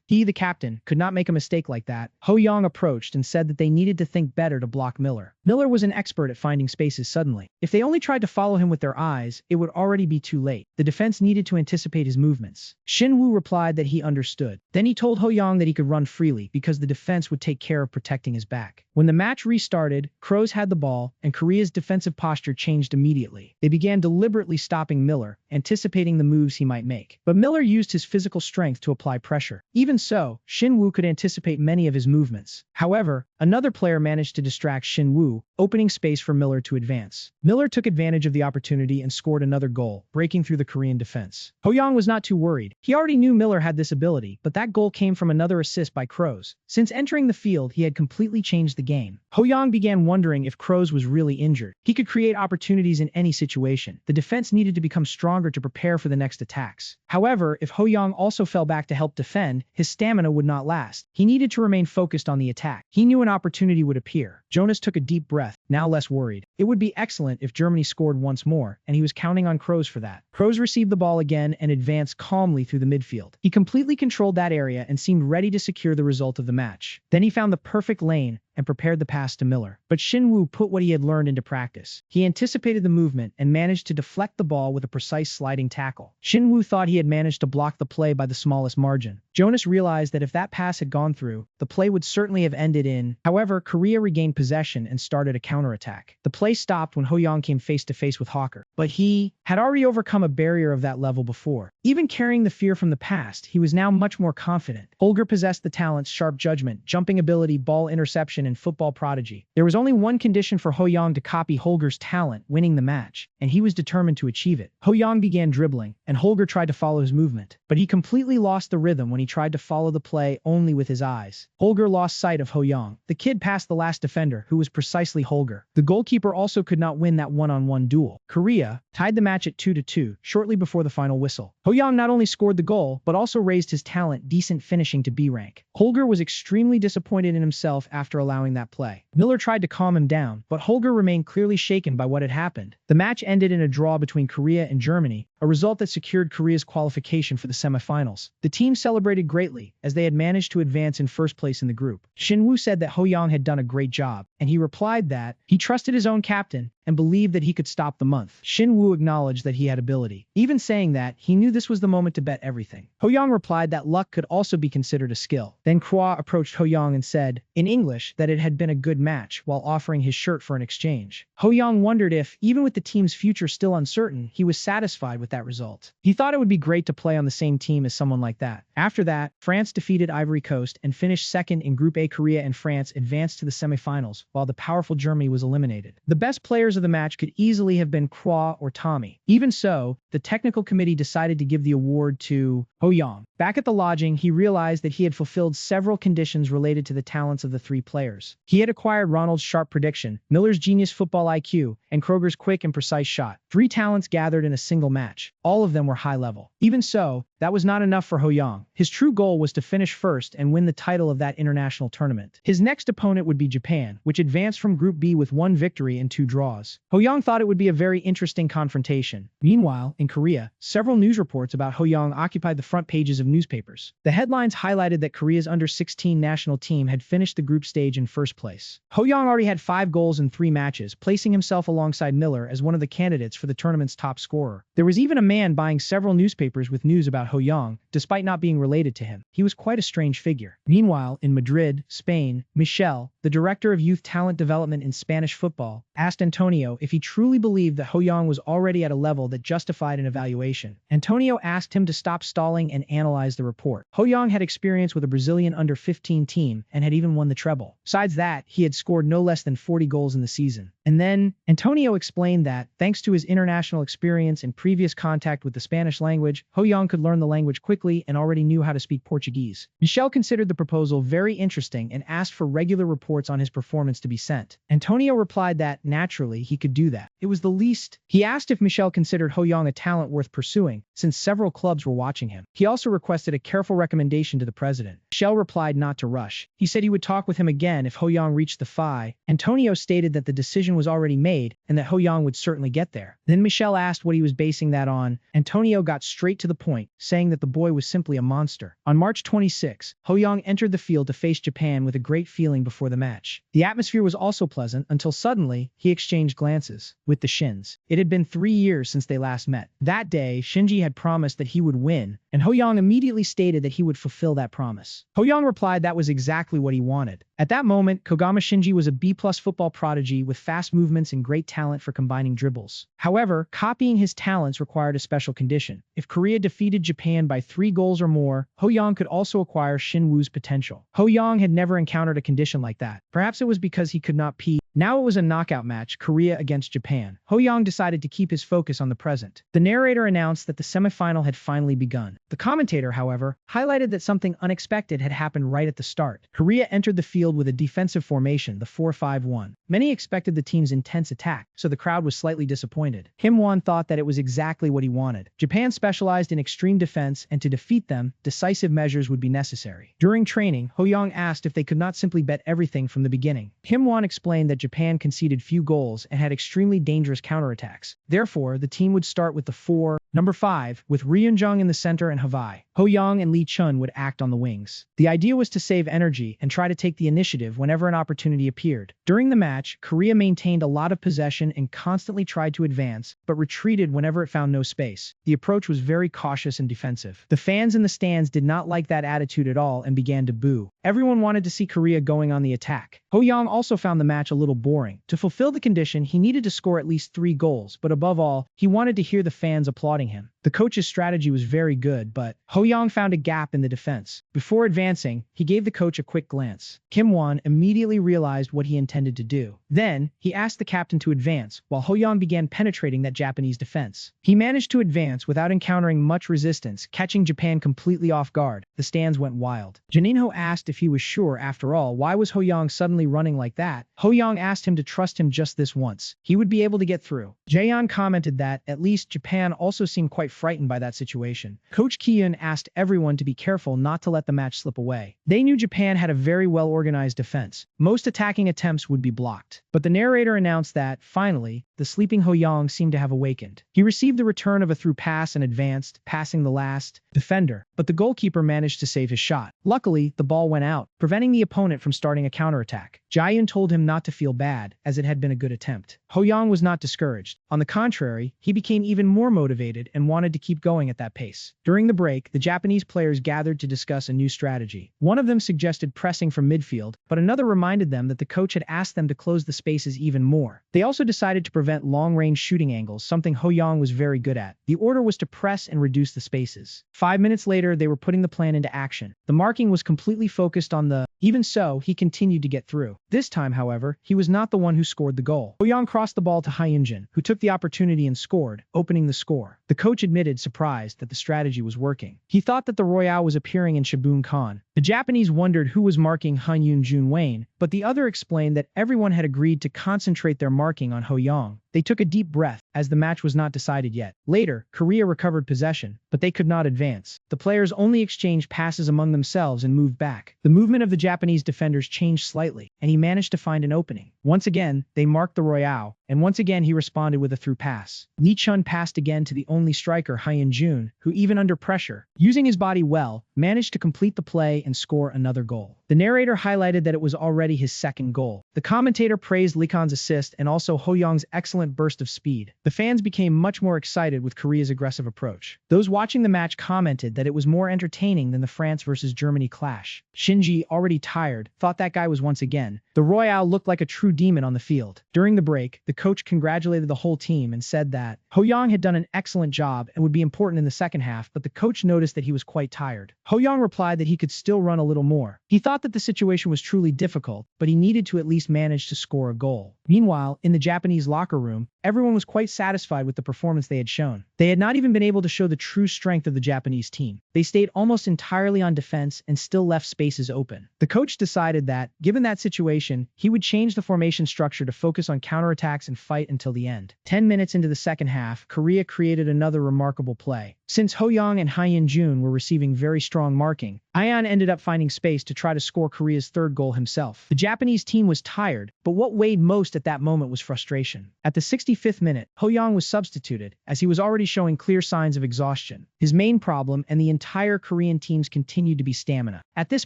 A: the captain, could not make a mistake like that. Ho Young approached and said that they needed to think better to block Miller. Miller was an expert at finding spaces suddenly. If they only tried to follow him with their eyes, it would already be too late. The defense needed to anticipate his movements. Shin Woo replied that he understood. Then he told Ho Young that he could run freely because the defense would take care of protecting his back. When the match restarted, Kroos had the ball, and Korea's defensive posture changed immediately. They began deliberately stopping Miller, anticipating the moves he might make. But Miller used his physical strength to apply pressure. Even so, Shin Woo could anticipate many of his movements. However, another player managed to distract Shin Woo, opening space for Miller to advance. Miller took advantage of the opportunity and scored another goal, breaking through the Korean defense. Ho Young was not too worried. He already knew Miller had this ability, but that goal came from another assist by Kroos. Since entering the field, he had completely changed the game. Ho Young began wondering if Kroos was really injured. He could create opportunities in any situation. The defense needed to become stronger to prepare for the next attacks. However, if Ho Young also fell back to help defend, his stamina would not last. He needed to remain focused on the attack. He knew an opportunity would appear. Jonas took a deep breath, now less worried. It would be excellent if Germany scored once more, and he was counting on Kroos for that. Kroos received the ball again and advanced calmly through the midfield. He completely controlled that area and seemed ready to secure the result of the match. Then he found the perfect lane and prepared the pass to Miller. But Shin Woo put what he had learned into practice. He anticipated the movement and managed to deflect the ball with a precise sliding tackle. Shin Woo thought he had managed to block the play by the smallest margin, Jonas realized that if that pass had gone through, the play would certainly have ended in. However, Korea regained possession and started a counterattack. The play stopped when Ho-young came face to face with Hawker, but he had already overcome a barrier of that level before. Even carrying the fear from the past, he was now much more confident. Holger possessed the talents sharp judgment, jumping ability, ball interception, and football prodigy. There was only one condition for Ho-young to copy Holger's talent, winning the match, and he was determined to achieve it. Ho-young began dribbling, and Holger tried to follow his movement, but he completely lost the rhythm when he tried to follow the play only with his eyes. Holger lost sight of Ho-young. The kid passed the last defender, who was precisely Holger. The goalkeeper also could not win that one-on-one duel. Korea tied the match at 2-2 shortly before the final whistle. Ho-young not only scored the goal, but also raised his talent decent finishing to B rank. Holger was extremely disappointed in himself after allowing that play. Miller tried to calm him down, but Holger remained clearly shaken by what had happened. The match ended in a draw between Korea and Germany, a result that secured Korea's qualification for the semifinals. The team celebrated greatly, as they had managed to advance in first place in the group. Shinwoo said that Ho-young had done a great job, and he replied that he trusted his own captain and believed that he could stop the month. Shinwoo acknowledged that he had ability, even saying that he knew this was the moment to bet everything. Ho-young replied that luck could also be considered a skill. Then Kroa approached Ho-young and said, in English, that it had been a good match while offering his shirt for an exchange. Ho-young wondered if, even with the team's future still uncertain, he was satisfied with that result. He thought it would be great to play on the same team as someone like that. After that, France defeated Ivory Coast and finished second in Group A. Korea and France advanced to the semifinals, while the powerful Germany was eliminated. The best players of the match could easily have been Kroa or Tommy. Even so, the technical committee decided to give the award to Ho-young. Back at the lodging, he realized that he had fulfilled several conditions related to the talents of the three players. He had acquired Ronald's sharp prediction, Miller's genius football IQ, and Kroger's quick and precise shot. 3 talents gathered in a single match. All of them were high level. Even so, that was not enough for Ho-young. His true goal was to finish first and win the title of that international tournament. His next opponent would be Japan, which advanced from Group B with 1 victory and 2 draws. Ho-young thought it would be a very interesting confrontation. Meanwhile, in Korea, several news reports about Ho-young occupied the front pages of newspapers. The headlines highlighted that Korea's under-16 national team had finished the group stage in first place. Ho-young already had 5 goals in 3 matches, placing himself alongside Miller as one of the candidates for the tournament's top scorer. There was even a man buying several newspapers with news about Ho-young, despite not being related to him. He was quite a strange figure. Meanwhile, in Madrid, Spain, Michel, the director of youth talent development in Spanish football, asked Antonio if he truly believed that Ho-young was already at a level that justified an evaluation. Antonio asked him to stop stalling and analyze the report. Ho-young had experience with a Brazilian under-15 team and had even won the treble. Besides that, he had scored no less than 40 goals in the season. And then, Antonio explained that, thanks to his international experience and previous contact with the Spanish language, Ho-young could learn the language quickly and already knew how to speak Portuguese. Michel considered the proposal very interesting and asked for regular reports on his performance to be sent. Antonio replied that, naturally, he could do that. It was the least. He asked if Michel considered Ho-young a talent worth pursuing, since several clubs were watching him. He also requested a careful recommendation to the president. Michel replied not to rush. He said he would talk with him again if Ho-young reached the FI. Antonio stated that the decision was already made and that Ho-young would certainly get there. Then Michel asked what he was basing that on. Antonio got straight to the point, saying that the boy was simply a monster. On March 26, Ho-young entered the field to face Japan with a great feeling before the match. The atmosphere was also pleasant until suddenly he exchanged glances with the Shins. It had been 3 years since they last met. That day, Shinji had promised that he would win, and Ho-young immediately stated that he would fulfill that promise. Ho-young replied that was exactly what he wanted. At that moment, Kogama Shinji was a B+ football prodigy with fast movements and great talent for combining dribbles. However, copying his talents required a special condition. If Korea defeated Japan by 3 goals or more, Ho-young could also acquire Shinwoo's potential. Ho-young had never encountered a condition like that. Perhaps it was because he could not pee. Now it was a knockout match, Korea against Japan. Ho-young decided to keep his focus on the present. The narrator announced that the semifinal had finally begun. The commentator, however, highlighted that something unexpected had happened right at the start. Korea entered the field with a defensive formation, the 4-5-1. Many expected the team's intense attack, so the crowd was slightly disappointed. Kim Won thought that it was exactly what he wanted. Japan specialized in extreme defense, and to defeat them, decisive measures would be necessary. During training, Ho-young asked if they could not simply bet everything from the beginning. Kim Won explained that Japan conceded few goals and had extremely dangerous counterattacks. Therefore, the team would start with the number 5, with Ryunjung in the center and Hawaii. Ho Young and Lee Chun would act on the wings. The idea was to save energy and try to take the initiative whenever an opportunity appeared. During the match, Korea maintained a lot of possession and constantly tried to advance, but retreated whenever it found no space. The approach was very cautious and defensive. The fans in the stands did not like that attitude at all and began to boo. Everyone wanted to see Korea going on the attack. Ho Young also found the match a little boring. To fulfill the condition, he needed to score at least 3 goals, but above all, he wanted to hear the fans applauding him. The coach's strategy was very good, but Ho Young found a gap in the defense. Before advancing, he gave the coach a quick glance. Kim Won immediately realized what he intended to do. Then, he asked the captain to advance, while Ho Young began penetrating that Japanese defense. He managed to advance without encountering much resistance, catching Japan completely off guard. The stands went wild. Janinho asked if he was sure. After all, why was Ho Young suddenly running like that? Ho Young asked him to trust him just this once. He would be able to get through. Jaeon commented that, at least Japan also seemed quite frightened by that situation. Coach Ki-eun asked everyone to be careful not to let the match slip away. They knew Japan had a very well-organized defense. Most attacking attempts would be blocked. But the narrator announced that, finally, the sleeping Ho Young seemed to have awakened. He received the return of a through pass and advanced, passing the last defender, but the goalkeeper managed to save his shot. Luckily, the ball went out, preventing the opponent from starting a counterattack. Jaeon told him not to feel bad, as it had been a good attempt. Ho Young was not discouraged. On the contrary, he became even more motivated and wanted to keep going at that pace. During the break, the Japanese players gathered to discuss a new strategy. One of them suggested pressing from midfield, but another reminded them that the coach had asked them to close the spaces even more. They also decided to prevent long-range shooting angles, something Ho Young was very good at. The order was to press and reduce the spaces. 5 minutes later, they were putting the plan into action. The marking was completely focused on the... Even so, he continued to get through. This time, however, he was not the one who scored the goal. Ho Young crossed the ball to Hyunjin, who took the opportunity and scored, opening the score. The coach admitted, surprised, that the strategy was working. He thought that the Royale was appearing in Shabun Khan. The Japanese wondered who was marking Hyun Jun Wayne, but the other explained that everyone had agreed to concentrate their marking on Ho Young. They took a deep breath, as the match was not decided yet. Later, Korea recovered possession, but they could not advance. The players only exchanged passes among themselves and moved back. The movement of the Japanese defenders changed slightly, and he managed to find an opening. Once again, they marked the Royale, and once again he responded with a through pass. Lee Chun passed again to the only striker, Hyun Jun, who even under pressure, using his body well, managed to complete the play and score another goal. The narrator highlighted that it was already his second goal. The commentator praised Lee Khan's assist and also Ho Young's excellent burst of speed. The fans became much more excited with Korea's aggressive approach. Those watching the match commented that it was more entertaining than the France versus Germany clash. Shinji, already tired, thought that guy was once again. The Royale looked like a true demon on the field. During the break, the coach congratulated the whole team and said that Ho Young had done an excellent job and would be important in the second half, but the coach noticed that he was quite tired. Ho Young replied that he could still run a little more. He thought that the situation was truly difficult, but he needed to at least manage to score a goal. Meanwhile, in the Japanese locker room, everyone was quite satisfied with the performance they had shown. They had not even been able to show the true strength of the Japanese team. They stayed almost entirely on defense and still left spaces open. The coach decided that, given that situation, he would change the formation structure to focus on counterattacks and fight until the end. 10 minutes into the second half, Korea created another remarkable play. Since Ho Young and Hyun Jun were receiving very strong marking, Ion ended up finding space to try to score Korea's third goal himself. The Japanese team was tired, but what weighed most at that moment was frustration. At the 65th minute, Ho Young was substituted, as he was already showing clear signs of exhaustion. His main problem and the entire Korean teams continued to be stamina. At this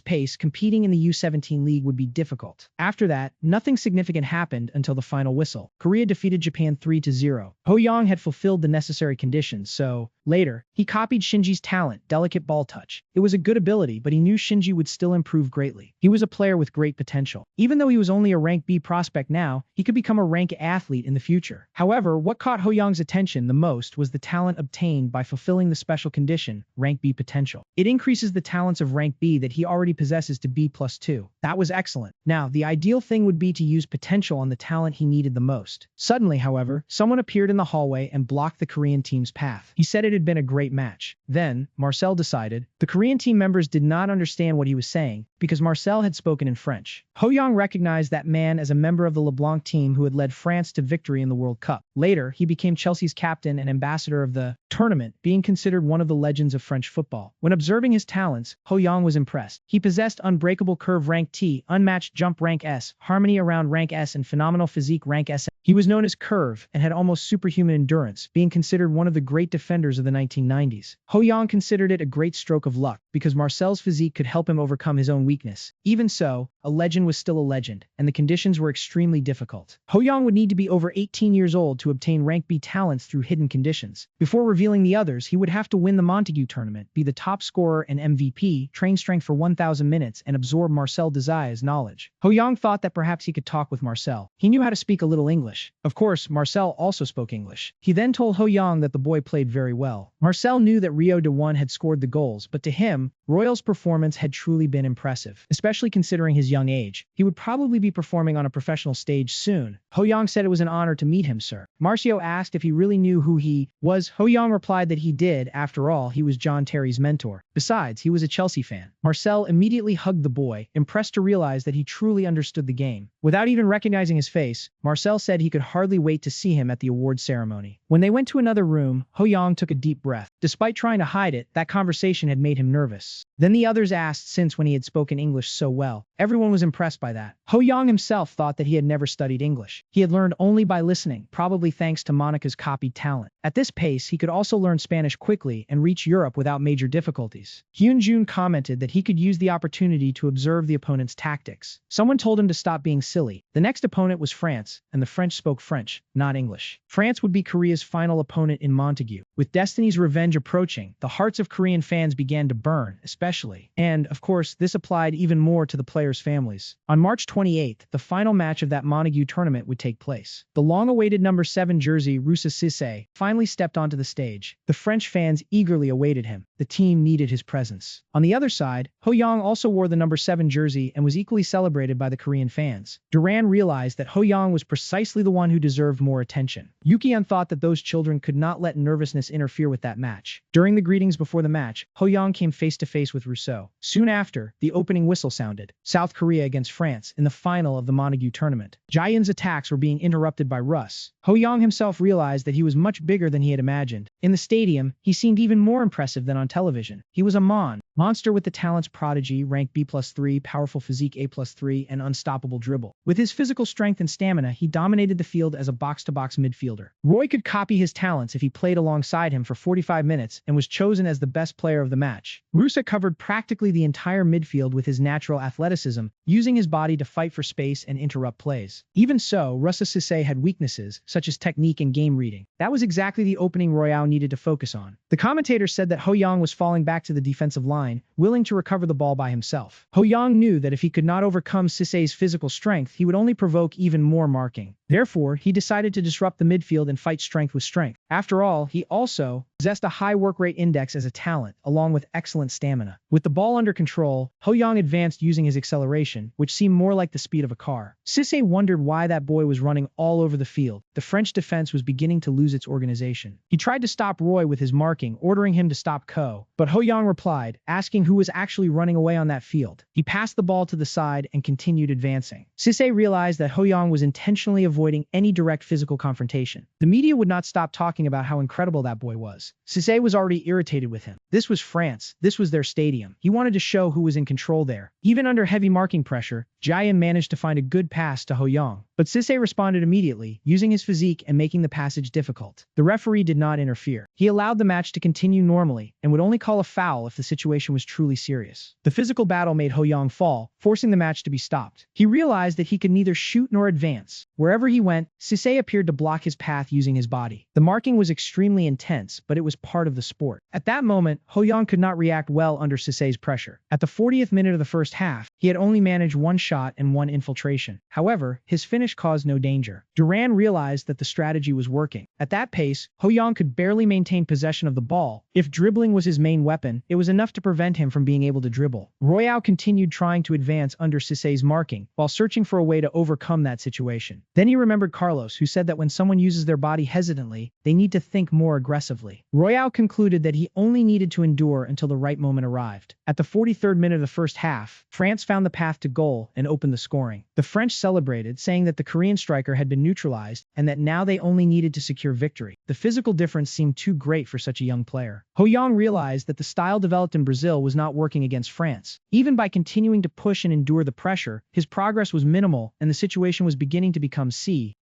A: pace, competing in the U-17 league would be difficult. After that, nothing significant happened until the final whistle. Korea defeated Japan 3-0. Ho Young had fulfilled the necessary conditions, so, later, he copied Shinji's talent, delicate ball touch. It was a good ability, but he knew Shinji would still improve greatly. He was a player with great potential. Even though he was only a rank B prospect now, he could become a rank A athlete in the future. However, what caught Ho Young's attention the most was the talent obtained by fulfilling the special condition, rank B potential. It increases the talents of rank B that he already possesses to B+2. That was excellent. Now, the ideal thing would be to use potential on the talent he needed the most. Suddenly, however, someone appeared in the hallway and blocked the Korean team's path. He said it had been a great match. Then, Marcel decided. The Korean team members did not understand what he was saying, because Marcel had spoken in French. Ho Yang recognized that man as a member of the LeBlanc team who had led France to victory in the World Cup. Later, he became Chelsea's captain and ambassador of the tournament, being considered one of the legends of French football. When observing his talents, Ho Yang was impressed. He possessed unbreakable curve rank T, unmatched jump rank S, harmony around rank S, and phenomenal physique rank S. He was known as Curve and had almost superhuman endurance, being considered one of the great defenders of the 1990s. Ho Yang considered it a great stroke of luck because Marcel's physique could help him overcome his own weakness. Even so, a legend was still a legend, and the conditions were extremely difficult. Ho Yang would need to be over 18 years old to obtain rank B talents through hidden conditions. Before revealing the others, he would have to win the Montague tournament, be the top scorer and MVP, train strength for 1,000 minutes, and absorb Marcel Desailly's knowledge. Ho Yang thought that perhaps he could talk with Marcel. He knew how to speak a little English. Of course, Marcel also spoke English. He then told Ho Yang that the boy played very well. Marcel knew that Rio de One had scored the goals, but to him, Royal's performance had truly been impressive, especially considering his young age. He would probably be performing on a professional stage soon. Ho Yang said it was an honor to meet him, sir. Marcio asked if he really knew who he was. Ho Yang replied that he did. After all, he was John Terry's mentor. Besides, he was a Chelsea fan. Marcel immediately hugged the boy, impressed to realize that he truly understood the game. Without even recognizing his face, Marcel said he could hardly wait to see him at the award ceremony. When they went to another room, Ho Yang took a deep breath. Despite trying to hide it, that conversation had made him nervous. Then the others asked since when he had spoken English so well. Everyone was impressed by that. Ho Yang himself thought that he had never studied English. He had learned only by listening, probably thanks to Monica's copied talent. At this pace, he could also learn Spanish quickly and reach Europe without major difficulties. Hyun-jun commented that he could use the opportunity to observe the opponent's tactics. Someone told him to stop being silly. The next opponent was France, and the French spoke French, not English. France would be Korea's final opponent in Montague. With Destiny's revenge approaching, the hearts of Korean fans began to burn, especially. And, of course, this applied even more to the players' families. On March 28th, the final match of that Montague tournament would take place. The long-awaited number 7 jersey, Rusa Sisse, finally stepped onto the stage. The French fans eagerly awaited him. The team needed his presence. On the other side, Ho Yang also wore the number 7 jersey and was equally celebrated by the Korean fans. Duran realized that Ho Yang was precisely the one who deserved more attention. Yuki-an thought that those children could not let nervousness interfere with that match. During the greetings before the match, Ho Yang came face-to-face with Rousseau. Soon after, the opening whistle sounded. South Korea against France in the final of the Montague tournament. Jaehyun's attacks were being interrupted by Russ. Ho Yang himself realized that he was much bigger than he had imagined. In the stadium, he seemed even more impressive than on television. He was a monster with the talents prodigy, rank B+3, powerful physique A+3, and unstoppable dribble. With his physical strength and stamina, he dominated the field as a box-to-box midfielder. Roy could copy his talents if he played alongside him for 45 minutes and was chosen as the best player of the match. Rusa covered practically the entire midfield with his natural athleticism, using his body to fight for space and interrupt plays. Even so, Rusa Sisse had weaknesses, such as technique and game reading. That was exactly the opening Royale needed to focus on. The commentator said that Ho Yang was falling back to the defensive line, willing to recover the ball by himself. Ho Yang knew that if he could not overcome Sisse's physical strength, he would only provoke even more marking. Therefore, he decided to disrupt the midfield and fight strength with strength. After all, he also possessed a high work rate index as a talent, along with excellent stamina. With the ball under control, Ho Yang advanced using his acceleration, which seemed more like the speed of a car. Sisse wondered why that boy was running all over the field. The French defense was beginning to lose its organization. He tried to stop Roy with his marking, ordering him to stop Ko, but Ho Yang replied, asking who was actually running away on that field. He passed the ball to the side and continued advancing. Sisse realized that Ho Yang was intentionally avoiding any direct physical confrontation. The media would not stop talking about how incredible that boy was. Sisse was already irritated with him. This was France. This was their stadium. He wanted to show who was in control there. Even under heavy marking pressure, Jaehyun managed to find a good pass to Ho Yang, but Sisse responded immediately, using his physique and making the passage difficult. The referee did not interfere. He allowed the match to continue normally and would only call a foul if the situation was truly serious. The physical battle made Ho Yang fall, forcing the match to be stopped. He realized that he could neither shoot nor advance. Wherever he went, Sisse appeared to block his path using his body. The marking was extremely intense, but it was part of the sport. At that moment, Ho Yang could not react well under Sisse's pressure. At the 40th minute of the first half, he had only managed one shot and 1 infiltration. However, his finish caused no danger. Duran realized that the strategy was working. At that pace, Ho-Yang could barely maintain possession of the ball. If dribbling was his main weapon, it was enough to prevent him from being able to dribble. Royale continued trying to advance under Sisei's marking, while searching for a way to overcome that situation. Then he remembered Carlos, who said that when someone uses their body hesitantly, they need to think more aggressively. Royale concluded that he only needed to endure until the right moment arrived. At the 43rd minute of the first half, France found the path to goal and opened the scoring. The French celebrated, saying that the Korean striker had been neutralized and that now they only needed to secure victory. The physical difference seemed too great for such a young player. Ho-Yang realized that the style developed in Brazil was not working against France. Even by continuing to push and endure the pressure, his progress was minimal and the situation was beginning to become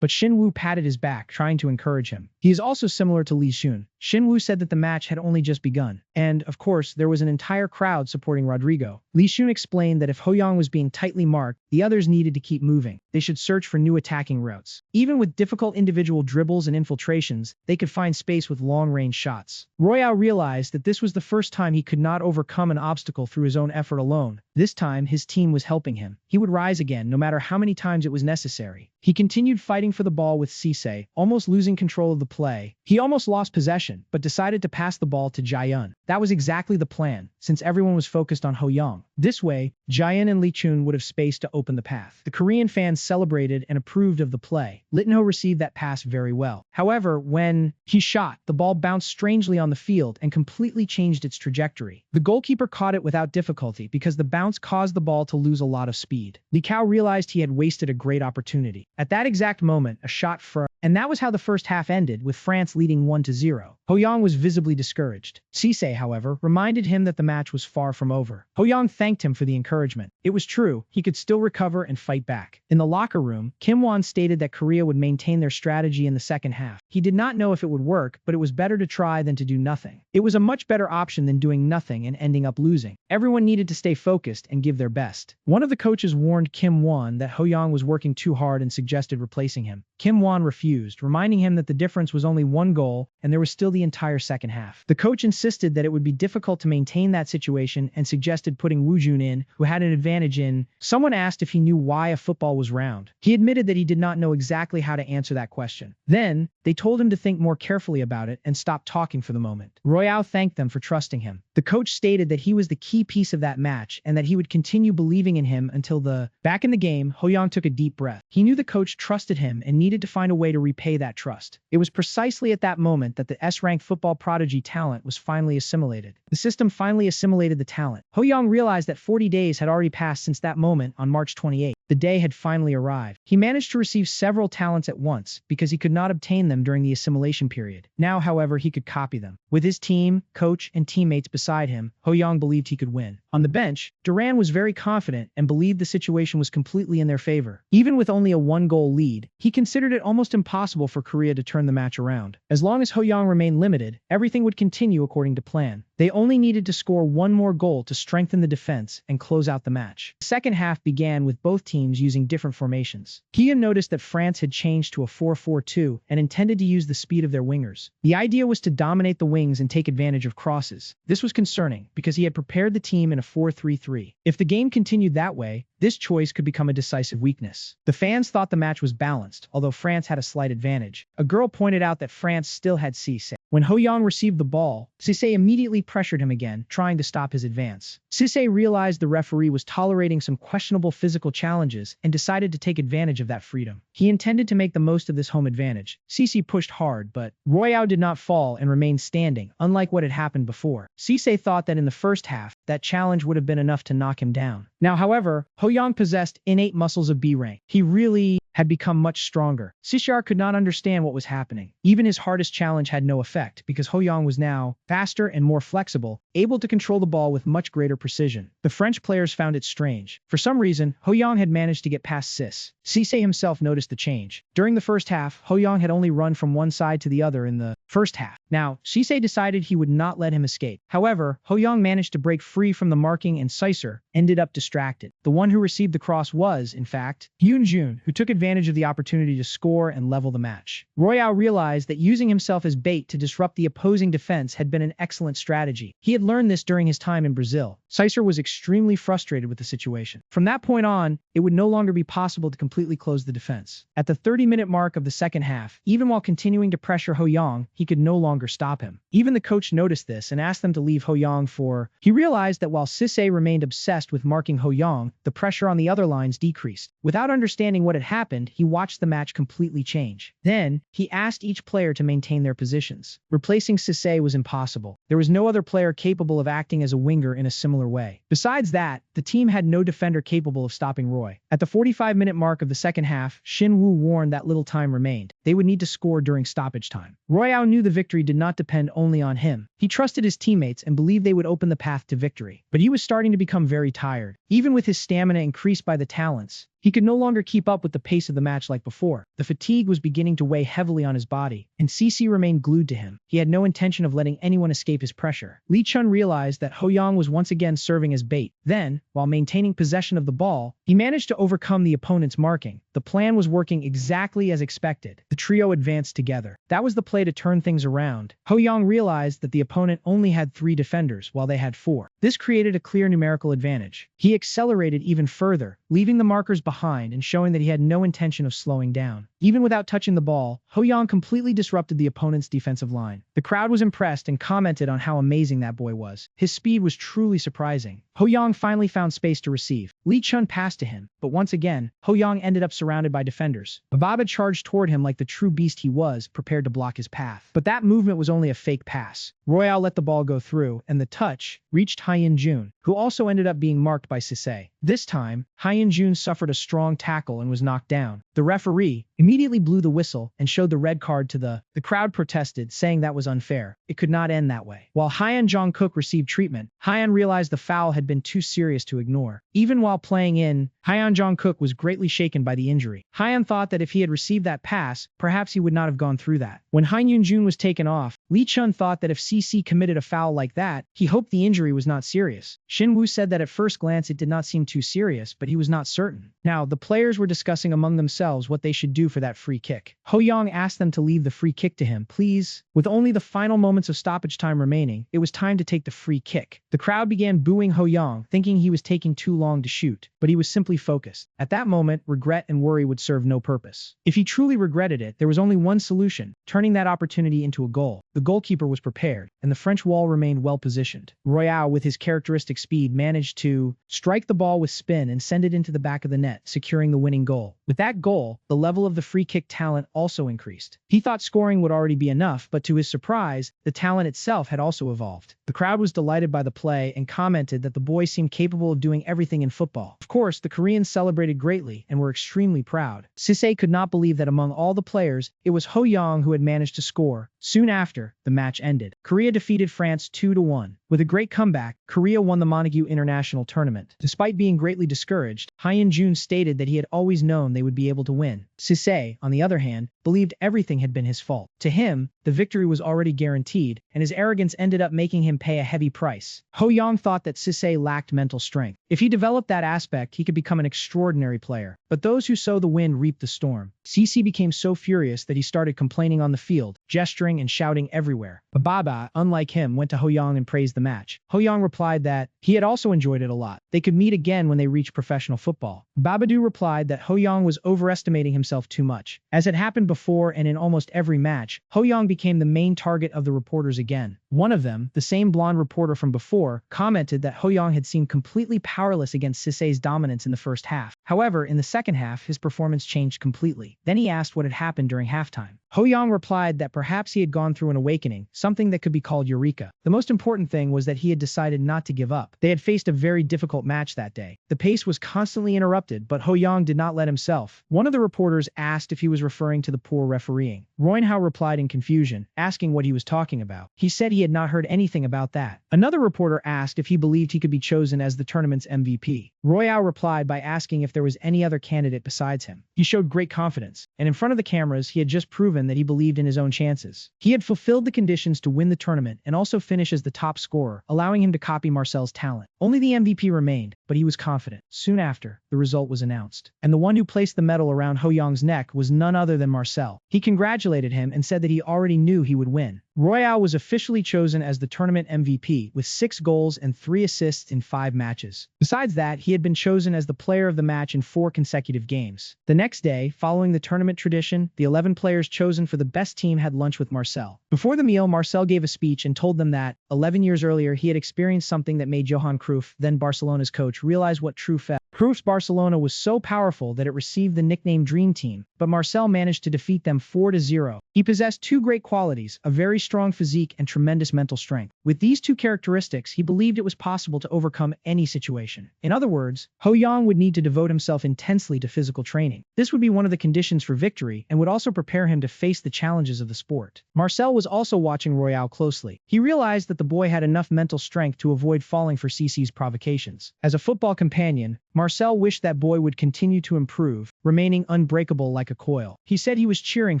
A: but Xinwu patted his back, trying to encourage him. He is also similar to Li Xun. Xinwu said that the match had only just begun. And, of course, there was an entire crowd supporting Rodrigo. Li Xun explained that if Ho-Yang was being tightly marked, the others needed to keep moving. They should search for new attacking routes. Even with difficult individual dribbles and infiltrations, they could find space with long-range shots. Royale realized that this was the first time he could not overcome an obstacle through his own effort alone. This time, his team was helping him. He would rise again, no matter how many times it was necessary. He continued fighting for the ball with Sisei, almost losing control of the play. He almost lost possession, but decided to pass the ball to Jaehyun. That was exactly the plan, since everyone was focused on Ho-Yang. This way, Jaehyun and Li Chun would have space to open the path. The Korean fans celebrated and approved of the play. Litnho received that pass very well. However, when he shot, the ball bounced strangely on the field and completely changed its trajectory. The goalkeeper caught it without difficulty because the bounce caused the ball to lose a lot of speed. Li Kao realized he had wasted a great opportunity. At that exact moment, a shot for and that was how the first half ended, with France leading 1-0. Ho-Yang was visibly discouraged. Sisei, however, reminded him that the match was far from over. Ho-Yang thanked him for the encouragement. It was true, he could still recover and fight back. In the locker room, Kim Won stated that Korea would maintain their strategy in the second half. He did not know if it would work, but it was better to try than to do nothing. It was a much better option than doing nothing and ending up losing. Everyone needed to stay focused and give their best. One of the coaches warned Kim Won that Ho-Yang was working too hard and suggested replacing him. Kim Won refused, reminding him that the difference was only 1 goal and there was still the entire second half. The coach insisted that it would be difficult to maintain that situation and suggested putting Wu Jun in, who had an advantage in. Someone asked if he knew why a football was round. He admitted that he did not know exactly how to answer that question. Then, they told him to think more carefully about it and stop talking for the moment. Royale thanked them for trusting him. The coach stated that he was the key piece of that match and that he would continue believing in him until back in the game, Ho-Yang took a deep breath. He knew the coach trusted him and needed to find a way to repay that trust. It was precisely at that moment that the S-ranked football prodigy talent was finally assimilated. The system finally assimilated the talent. Ho-Yang realized that 40 days had already passed since that moment on March 28. The day had finally arrived. He managed to receive several talents at once because he could not obtain them during the assimilation period. Now, however, he could copy them. With his team, coach, and teammates beside him, Ho-Yang believed he could win. On the bench, Duran was very confident and believed the situation was completely in their favor. Even with only a 1-goal lead, he considered it almost impossible for Korea to turn the match around. As long as Ho-Yang remained limited, everything would continue according to plan. They only needed to score 1 more goal to strengthen the defense and close out the match. The second half began with both teams using different formations. Kia noticed that France had changed to a 4-4-2 and intended to use the speed of their wingers. The idea was to dominate the wings and take advantage of crosses. This was concerning because he had prepared the team in a 4-3-3. If the game continued that way, this choice could become a decisive weakness. The fans thought the match was balanced, although France had a slight advantage. A girl pointed out that France still had Sisei. When Ho-Yang received the ball, Sisei immediately pressured him again, trying to stop his advance. Sisei realized the referee was tolerating some questionable physical challenges and decided to take advantage of that freedom. He intended to make the most of this home advantage. Sisei pushed hard, but Royale did not fall and remained standing, unlike what had happened before. Sisei thought that in the first half, that challenge would have been enough to knock him down. Now, however, Ho-Yang possessed innate muscles of B rank. He really had become much stronger. Sisei could not understand what was happening. Even his hardest challenge had no effect because Ho-Yang was now faster and more flexible, able to control the ball with much greater precision. The French players found it strange. For some reason, Ho-Yang had managed to get past Sisei himself noticed the change. During the first half, Ho-Yang had only run from one side to the other in the first half. Now, Sisei decided he would not let him escape. However, Ho-Yang managed to break free from the marking and Sisei, ended up distracted. The one who received the cross was, in fact, Yoonjun, who took advantage of the opportunity to score and level the match. Royale realized that using himself as bait to disrupt the opposing defense had been an excellent strategy. He had learned this during his time in Brazil. Caesar was extremely frustrated with the situation. From that point on, it would no longer be possible to completely close the defense. At the 30-minute mark of the second half, even while continuing to pressure Ho Yang, he could no longer stop him. Even the coach noticed this and asked them to leave Ho Yang for... He realized that while Sisay remained obsessed with marking Ho Yang, the pressure on the other lines decreased. Without understanding what had happened, he watched the match completely change. Then, he asked each player to maintain their positions. Replacing Sisay was impossible. There was no other player capable of acting as a winger in a similar way. Besides that, the team had no defender capable of stopping Roy. At the 45-minute mark of the second half, Shin Woo warned that little time remained. They would need to score during stoppage time. Royale knew the victory did not depend only on him. He trusted his teammates and believed they would open the path to victory. But he was starting to become very tired. Even with his stamina increased by the talents, he could no longer keep up with the pace of the match like before. The fatigue was beginning to weigh heavily on his body, and CC remained glued to him. He had no intention of letting anyone escape his pressure. Lee Chun realized that Ho Yang was once again serving as bait. Then, while maintaining possession of the ball, he managed to overcome the opponent's marking. The plan was working exactly as expected. The trio advanced together. That was the play to turn things around. Ho Yang realized that the opponent only had 3 defenders, while they had 4. This created a clear numerical advantage. He accelerated even further, leaving the markers behind and showing that he had no intention of slowing down. Even without touching the ball, Ho Yang completely disrupted the opponent's defensive line. The crowd was impressed and commented on how amazing that boy was. His speed was truly surprising. Ho Yang finally found space to receive. Lee Chun passed to him, but once again, Ho Yang ended up surrounded by defenders. Bababa charged toward him like the true beast he was, prepared to block his path. But that movement was only a fake pass. Royale let the ball go through, and the touch reached Hyein Jun, who also ended up being marked by Sisay. This time, Hyein Jun suffered a strong tackle and was knocked down. The referee immediately blew the whistle and showed the red card to the crowd protested, saying that was unfair. It could not end that way. While Hyeon Jong-kook received treatment, Hyeon realized the foul had been too serious to ignore. Even while playing in, Hyeon Jong-kook was greatly shaken by the injury. Hyeon thought that if he had received that pass, perhaps he would not have gone through that. When Hyeon Jun was taken off, Lee Chun thought that if CC committed a foul like that, he hoped the injury was not serious. Shin Woo said that at first glance it did not seem too serious, but he was not certain. Now, the players were discussing among themselves what they should do for that free kick. Ho Yang asked them to leave the free kick to him, please. With only the final moments of stoppage time remaining, it was time to take the free kick. The crowd began booing Ho Yang, thinking he was taking too long to shoot, but he was simply focused. At that moment, regret and worry would serve no purpose. If he truly regretted it, there was only one solution, turning that opportunity into a goal. The goalkeeper was prepared, and the French wall remained well positioned. Royale, with his characteristic speed, managed to strike the ball with spin and send it into the back of the net, securing the winning goal. With that goal, the level of the free kick talent also increased. He thought scoring would already be enough, but to his surprise, the talent itself had also evolved. The crowd was delighted by the play and commented that the boy seemed capable of doing everything in football. Of course, the Koreans celebrated greatly and were extremely proud. Sisay could not believe that among all the players, it was Ho Yang who had managed to score. Soon after, the match ended. Korea defeated France 2-1. With a great comeback, Korea won the Manhwa International Tournament. Despite being greatly discouraged, Hyeon Jun stated that he had always known they would be able to win. Sisay, on the other hand, believed everything had been his fault. To him, the victory was already guaranteed, and his arrogance ended up making him pay a heavy price. Ho Yang thought that Sisay lacked mental strength. If he developed that aspect, he could become an extraordinary player. But those who sow the wind reap the storm. CC became so furious that he started complaining on the field, gesturing and shouting everywhere. Bababa, unlike him, went to Ho Yang and praised the match. Ho Yang replied that he had also enjoyed it a lot. They could meet again when they reached professional football. Babadu replied that Ho Yang was overestimating himself too much. As had happened before and in almost every match, Ho Yang became the main target of the reporters again. One of them, the same blonde reporter from before, commented that Ho Yang had seemed completely powerless against Sisay's dominance in the first half. However, in the second half, his performance changed completely. Then he asked what had happened during halftime. Ho Yang replied that perhaps he had gone through an awakening, something that could be called eureka. The most important thing was that he had decided not to give up. They had faced a very difficult match that day. The pace was constantly interrupted, but Ho Yang did not let himself. One of the reporters asked if he was referring to the poor refereeing. Roinhow replied in confusion, asking what he was talking about. He said he had not heard anything about that. Another reporter asked if he believed he could be chosen as the tournament's MVP. Royale replied by asking if there was any other candidate besides him. He showed great confidence, and in front of the cameras, he had just proven that he believed in his own chances. He had fulfilled the conditions to win the tournament and also finish as the top scorer, allowing him to copy Marcel's talent. Only the MVP remained, but he was confident. Soon after, the result was announced, and the one who placed the medal around Ho Young's neck was none other than Marcel. He congratulated him and said that he already knew he would win. Royale was officially chosen as the tournament MVP with 6 goals and 3 assists in 5 matches. Besides that, he had been chosen as the player of the match in 4 consecutive games. The next day, following the tournament tradition, the 11 players chosen for the best team had lunch with Marcel. Before the meal, Marcel gave a speech and told them that, 11 years earlier, he had experienced something that made Johan Cruyff, then Barcelona's coach, realize what true felt. Cruyff's Barcelona was so powerful that it received the nickname Dream Team, but Marcel managed to defeat them 4-0. He possessed 2 great qualities, a very strong physique and tremendous mental strength. With these 2 characteristics, he believed it was possible to overcome any situation. In other words, Ho Young would need to devote himself intensely to physical training. This would be one of the conditions for victory and would also prepare him to face the challenges of the sport. Marcel was also watching Royale closely. He realized that the boy had enough mental strength to avoid falling for CC's provocations. As a football companion, Marcel wished that boy would continue to improve, remaining unbreakable like a coil. He said he was cheering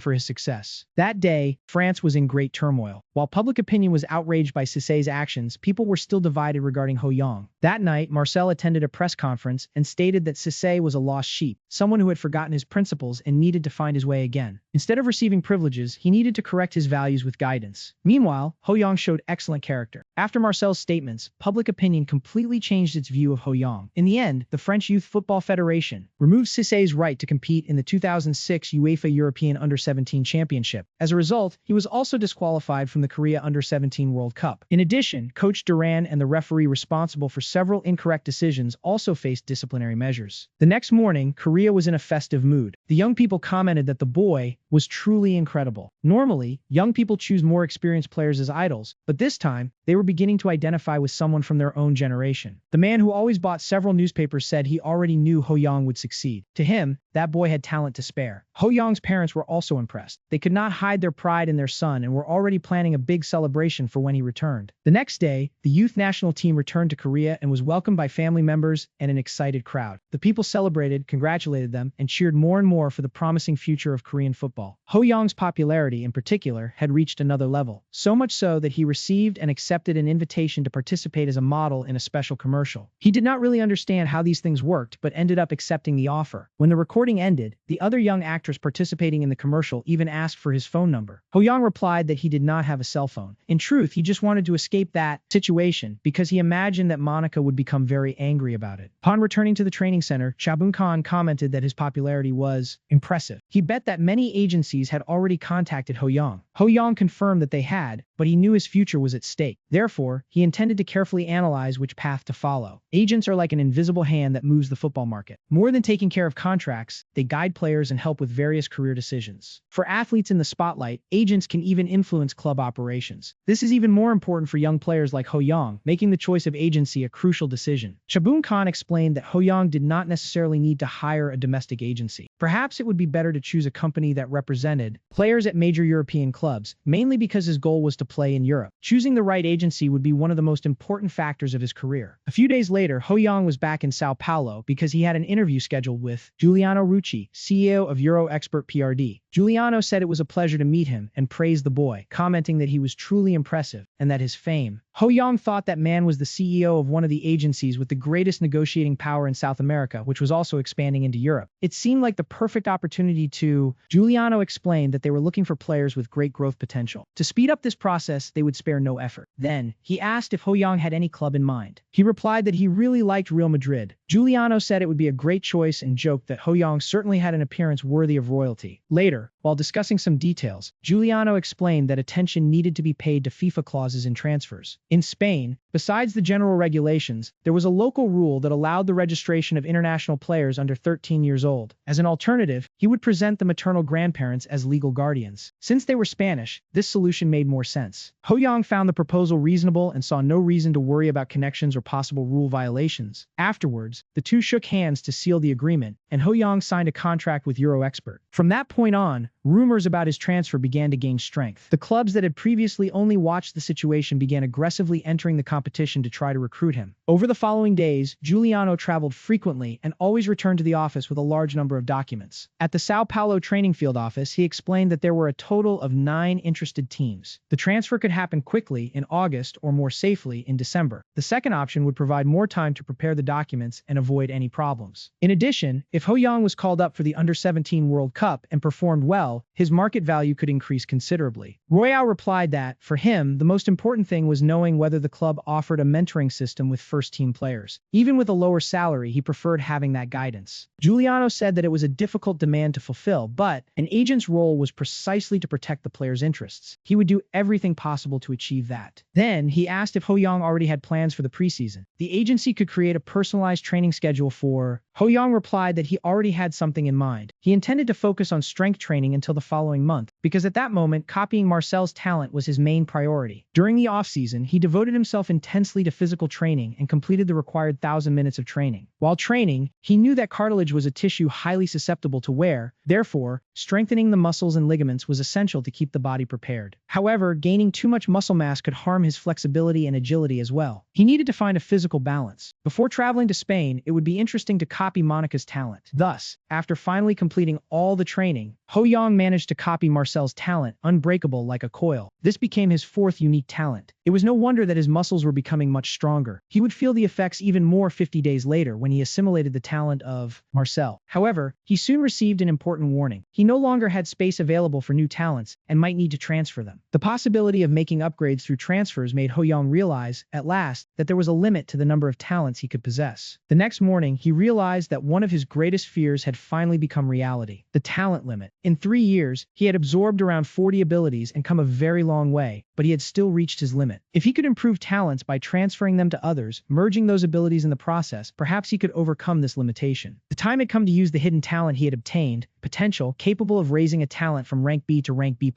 A: for his success. That day, France was in great turmoil. While public opinion was outraged by Cissé's actions, people were still divided regarding Ho Young. That night, Marcel attended a press conference and stated that Cissé was a lost sheep, someone who had forgotten his principles and needed to find his way again. Instead of receiving privileges, he needed to correct his values with guidance. Meanwhile, Ho Young showed excellent character. After Marcel's statements, public opinion completely changed its view of Ho Young. In the end, the French Youth Football Federation removed Cissé's right to compete in the 2006 UEFA European Under-17 Championship. As a result, he was also disqualified from the Korea Under-17 World Cup. In addition, Coach Duran and the referee responsible for several incorrect decisions also faced disciplinary measures. The next morning, Korea was in a festive mood. The young people commented that the boy was truly incredible. Normally, young people choose more experienced players as idols, but this time, they were beginning to identify with someone from their own generation. The man who always bought several newspapers said he already knew Ho Young would succeed. To him, that boy had talent to spare. Ho Young's parents were also impressed. They could not hide their pride in their son and were already planning a big celebration for when he returned. The next day, the youth national team returned to Korea and was welcomed by family members and an excited crowd. The people celebrated, congratulated them, and cheered more and more for the promising future of Korean football. Ho Young's popularity, in particular, had reached another level, so much so that he received and accepted an invitation to participate as a model in a special commercial. He did not really understand how these things worked, but ended up accepting the offer. When the recording ended, the other young actress participating in the commercial even asked for his phone number. Ho Young replied that he did not have a cell phone. In truth, he just wanted to escape that situation because he imagined that Monica would become very angry about it. Upon returning to the training center, Chabun Khan commented that his popularity was impressive. He bet that many agencies had already contacted Ho Young. Ho Young confirmed that they had, but he knew his future was at stake. Therefore, he intended to carefully analyze which path to follow. Agents are like an invisible hand that moves the football market. More than taking care of contracts, they guide players and help with various career decisions. For athletes in the spotlight, agents can even influence club operations. This is even more important for young players like Ho Young, making the choice of agency a crucial decision. Chabun Khan explained that Ho Young did not necessarily need to hire a domestic agency. Perhaps it would be better to choose a company that represented players at major European clubs, mainly because his goal was to play in Europe. Choosing the right agency would be one of the most important factors of his career. A few days later, Ho Young was back in Sao Paulo because he had an interview scheduled with Giuliano Rucci, CEO of Euro Expert PRD. Giuliano said it was a pleasure to meet him and praised the boy, commenting that he was truly impressive and that his fame. Ho Young thought that man was the CEO of one of the agencies with the greatest negotiating power in South America, which was also expanding into Europe. It seemed like the perfect opportunity to. Giuliano explained that they were looking for players with great growth potential. To speed up this process, they would spare no effort. Then, he asked if Ho Young had any club in mind. He replied that he really liked Real Madrid. Giuliano said it would be a great choice and joked that Ho Young certainly had an appearance worthy of royalty. Later, while discussing some details, Giuliano explained that attention needed to be paid to FIFA clauses in transfers. In Spain, besides the general regulations, there was a local rule that allowed the registration of international players under 13 years old. As an alternative, he would present the maternal grandparents as legal guardians. Since they were Spanish, this solution made more sense. Ho Young found the proposal reasonable and saw no reason to worry about connections or possible rule violations. Afterwards, the two shook hands to seal the agreement, and Ho Young signed a contract with Euro Expert. From that point on, rumors about his transfer began to gain strength. The clubs that had previously only watched the situation began aggressively entering the competition to try to recruit him. Over the following days, Giuliano traveled frequently and always returned to the office with a large number of documents. At the Sao Paulo training field office, he explained that there were a total of 9 interested teams. The transfer could happen quickly in August or more safely in December. The second option would provide more time to prepare the documents and avoid any problems. In addition, if Ho-Young was called up for the Under-17 World Cup and performed well, his market value could increase considerably. Royale replied that, for him, the most important thing was knowing whether the club offered a mentoring system with first-team players. Even with a lower salary, he preferred having that guidance. Giuliano said that it was a difficult demand to fulfill, but an agent's role was precisely to protect the player's interests. He would do everything possible to achieve that. Then, he asked if Ho-Young already had plans for the preseason. The agency could create a personalized training schedule for... Ho-Young replied that he already had something in mind. He intended to focus on strength training until the following month, because at that moment, copying Marcel's talent was his main priority. During the off-season, he devoted himself intensely to physical training and completed the required 1,000 minutes of training. While training, he knew that cartilage was a tissue highly susceptible to wear. Therefore, strengthening the muscles and ligaments was essential to keep the body prepared. However, gaining too much muscle mass could harm his flexibility and agility as well. He needed to find a physical balance. Before traveling to Spain, it would be interesting to copy Monica's talent. Thus, after finally completing all the training, Ho-Young managed to copy Marcel's talent, unbreakable like a coil. This became his 4th unique talent. It was no wonder that his muscles were becoming much stronger. He would feel the effects even more 50 days later when he assimilated the talent of Marcel. However, he soon received an important warning. He no longer had space available for new talents and might need to transfer them. The possibility of making upgrades through transfers made Ho-Young realize, at last, that there was a limit to the number of talents he could possess. The next morning, he realized that one of his greatest fears had finally become reality: the talent limit. In 3 years, he had absorbed around 40 abilities and come a very long way, but he had still reached his limit. If he could improve talents by transferring them to others, merging those abilities in the process, perhaps he could overcome this limitation. The time had come to use the hidden talent he had obtained, potential, capable of raising a talent from rank B to rank B+.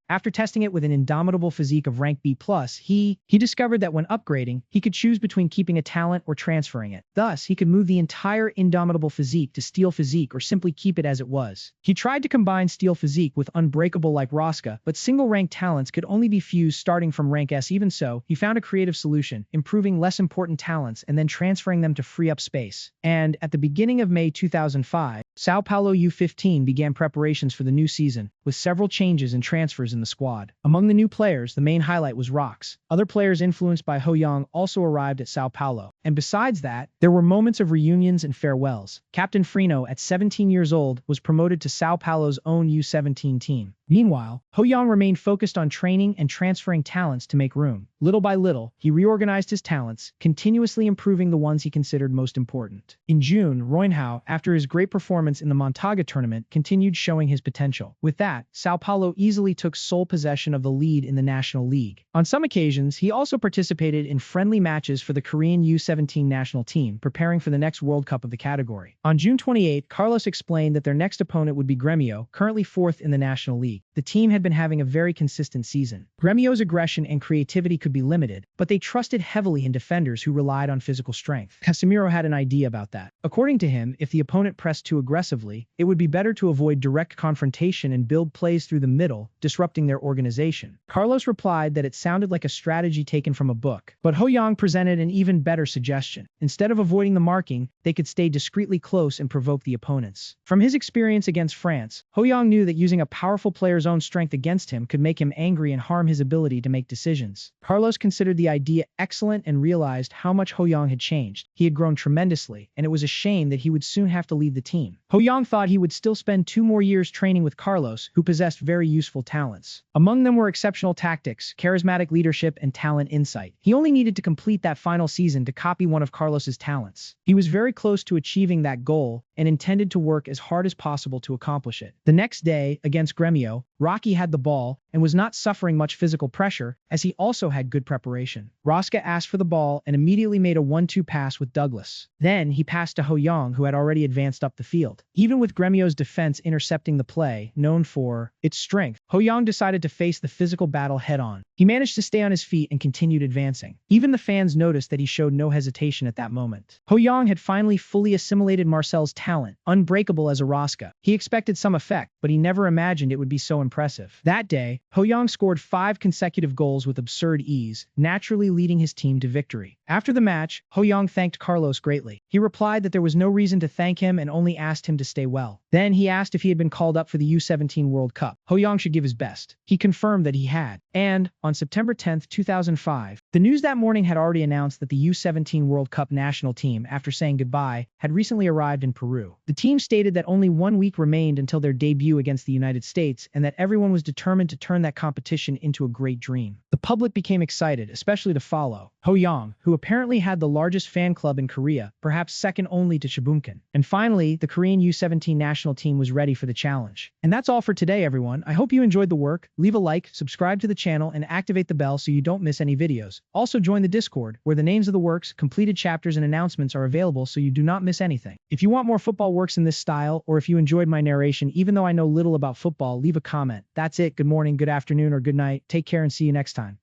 A: After testing it with an indomitable physique of rank B+, he discovered that when upgrading, he could choose between keeping a talent or transferring it. Thus, he could move the entire indomitable physique to steel physique or simply keep it as it was. He tried to combine steel physique with unbreakable like Rosca, but single-rank talents could only be fused starting from rank S. Even so, he found a creative solution, improving less important talents and then transferring them to free up space. And, at the beginning of May 2005, Sao Paulo U15 began preparations for the new season, with several changes and transfers in the squad. Among the new players, the main highlight was Rox. Other players influenced by Ho-Young also arrived at Sao Paulo. And besides that, there were moments of reunions and farewells. Captain Frino, at 17 years old, was promoted to Sao Paulo's own U17 team. Meanwhile, Ho-Young remained focused on training and transferring talents to make room. Little by little, he reorganized his talents, continuously improving the ones he considered most important. In June, Roinhao, after his great performance in the Montaga tournament, continued showing his potential. With that, Sao Paulo easily took sole possession of the lead in the National League. On some occasions, he also participated in friendly matches for the Korean U17 national team, preparing for the next World Cup of the category. On June 28, Carlos explained that their next opponent would be Gremio, currently 4th in the National League. The team had been having a very consistent season. Gremio's aggression and creativity could be limited, but they trusted heavily in defenders who relied on physical strength. Casemiro had an idea about that. According to him, if the opponent pressed too aggressively, it would be better to avoid direct confrontation and build plays through the middle, disrupting their organization. Carlos replied that it sounded like a strategy taken from a book, but Ho-Young presented an even better suggestion. Instead of avoiding the marking, they could stay discreetly close and provoke the opponents. From his experience against France, Ho-Young knew that using a powerful player's own strength against him could make him angry and harm his ability to make decisions. Carlos considered the idea excellent and realized how much Ho-Young had changed. He had grown tremendously, and it was a shame that he would soon have to leave the team. Ho-Young thought he would still spend 2 more years training with Carlos, who possessed very useful talents. Among them were exceptional tactics, charismatic leadership, and talent insight. He only needed to complete that final season to copy one of Carlos's talents. He was very close to achieving that goal and intended to work as hard as possible to accomplish it. The next day, against Gremio, Rocky had the ball and was not suffering much physical pressure, as he also had good preparation. Rosca asked for the ball and immediately made a 1-2 pass with Douglas. Then he passed to Ho-Young, who had already advanced up the field. Even with Gremio's defense intercepting the play, known for its strength, Ho-Young decided to face the physical battle head-on. He managed to stay on his feet and continued advancing. Even the fans noticed that he showed no hesitation at that moment. Ho-Young had finally fully assimilated Marcel's talent, unbreakable as a Rosca. He expected some effect, but he never imagined it would be so impressive. That day, Ho-young scored 5 consecutive goals with absurd ease, naturally leading his team to victory. After the match, Ho-young thanked Carlos greatly. He replied that there was no reason to thank him and only asked him to stay well. Then he asked if he had been called up for the U17 World Cup. Ho-young should give his best. He confirmed that he had. And, on September 10, 2005, the news that morning had already announced that the U17 World Cup national team, after saying goodbye, had recently arrived in Peru. The team stated that only 1 week remained until their debut against the United States and that everyone was determined to turn that competition into a great dream. The public became excited, especially to follow Ho-young, who apparently had the largest fan club in Korea, perhaps second only to Shabunkan. And finally, the Korean U17 national team was ready for the challenge. And that's all for today, everyone. I hope you enjoyed the work. Leave a like, subscribe to the channel, and activate the bell so you don't miss any videos. Also join the Discord, where the names of the works, completed chapters, and announcements are available so you do not miss anything. If you want more football works in this style, or if you enjoyed my narration even though I know little about football, leave a comment. That's it. Good morning, good afternoon, or good night. Take care and see you next time.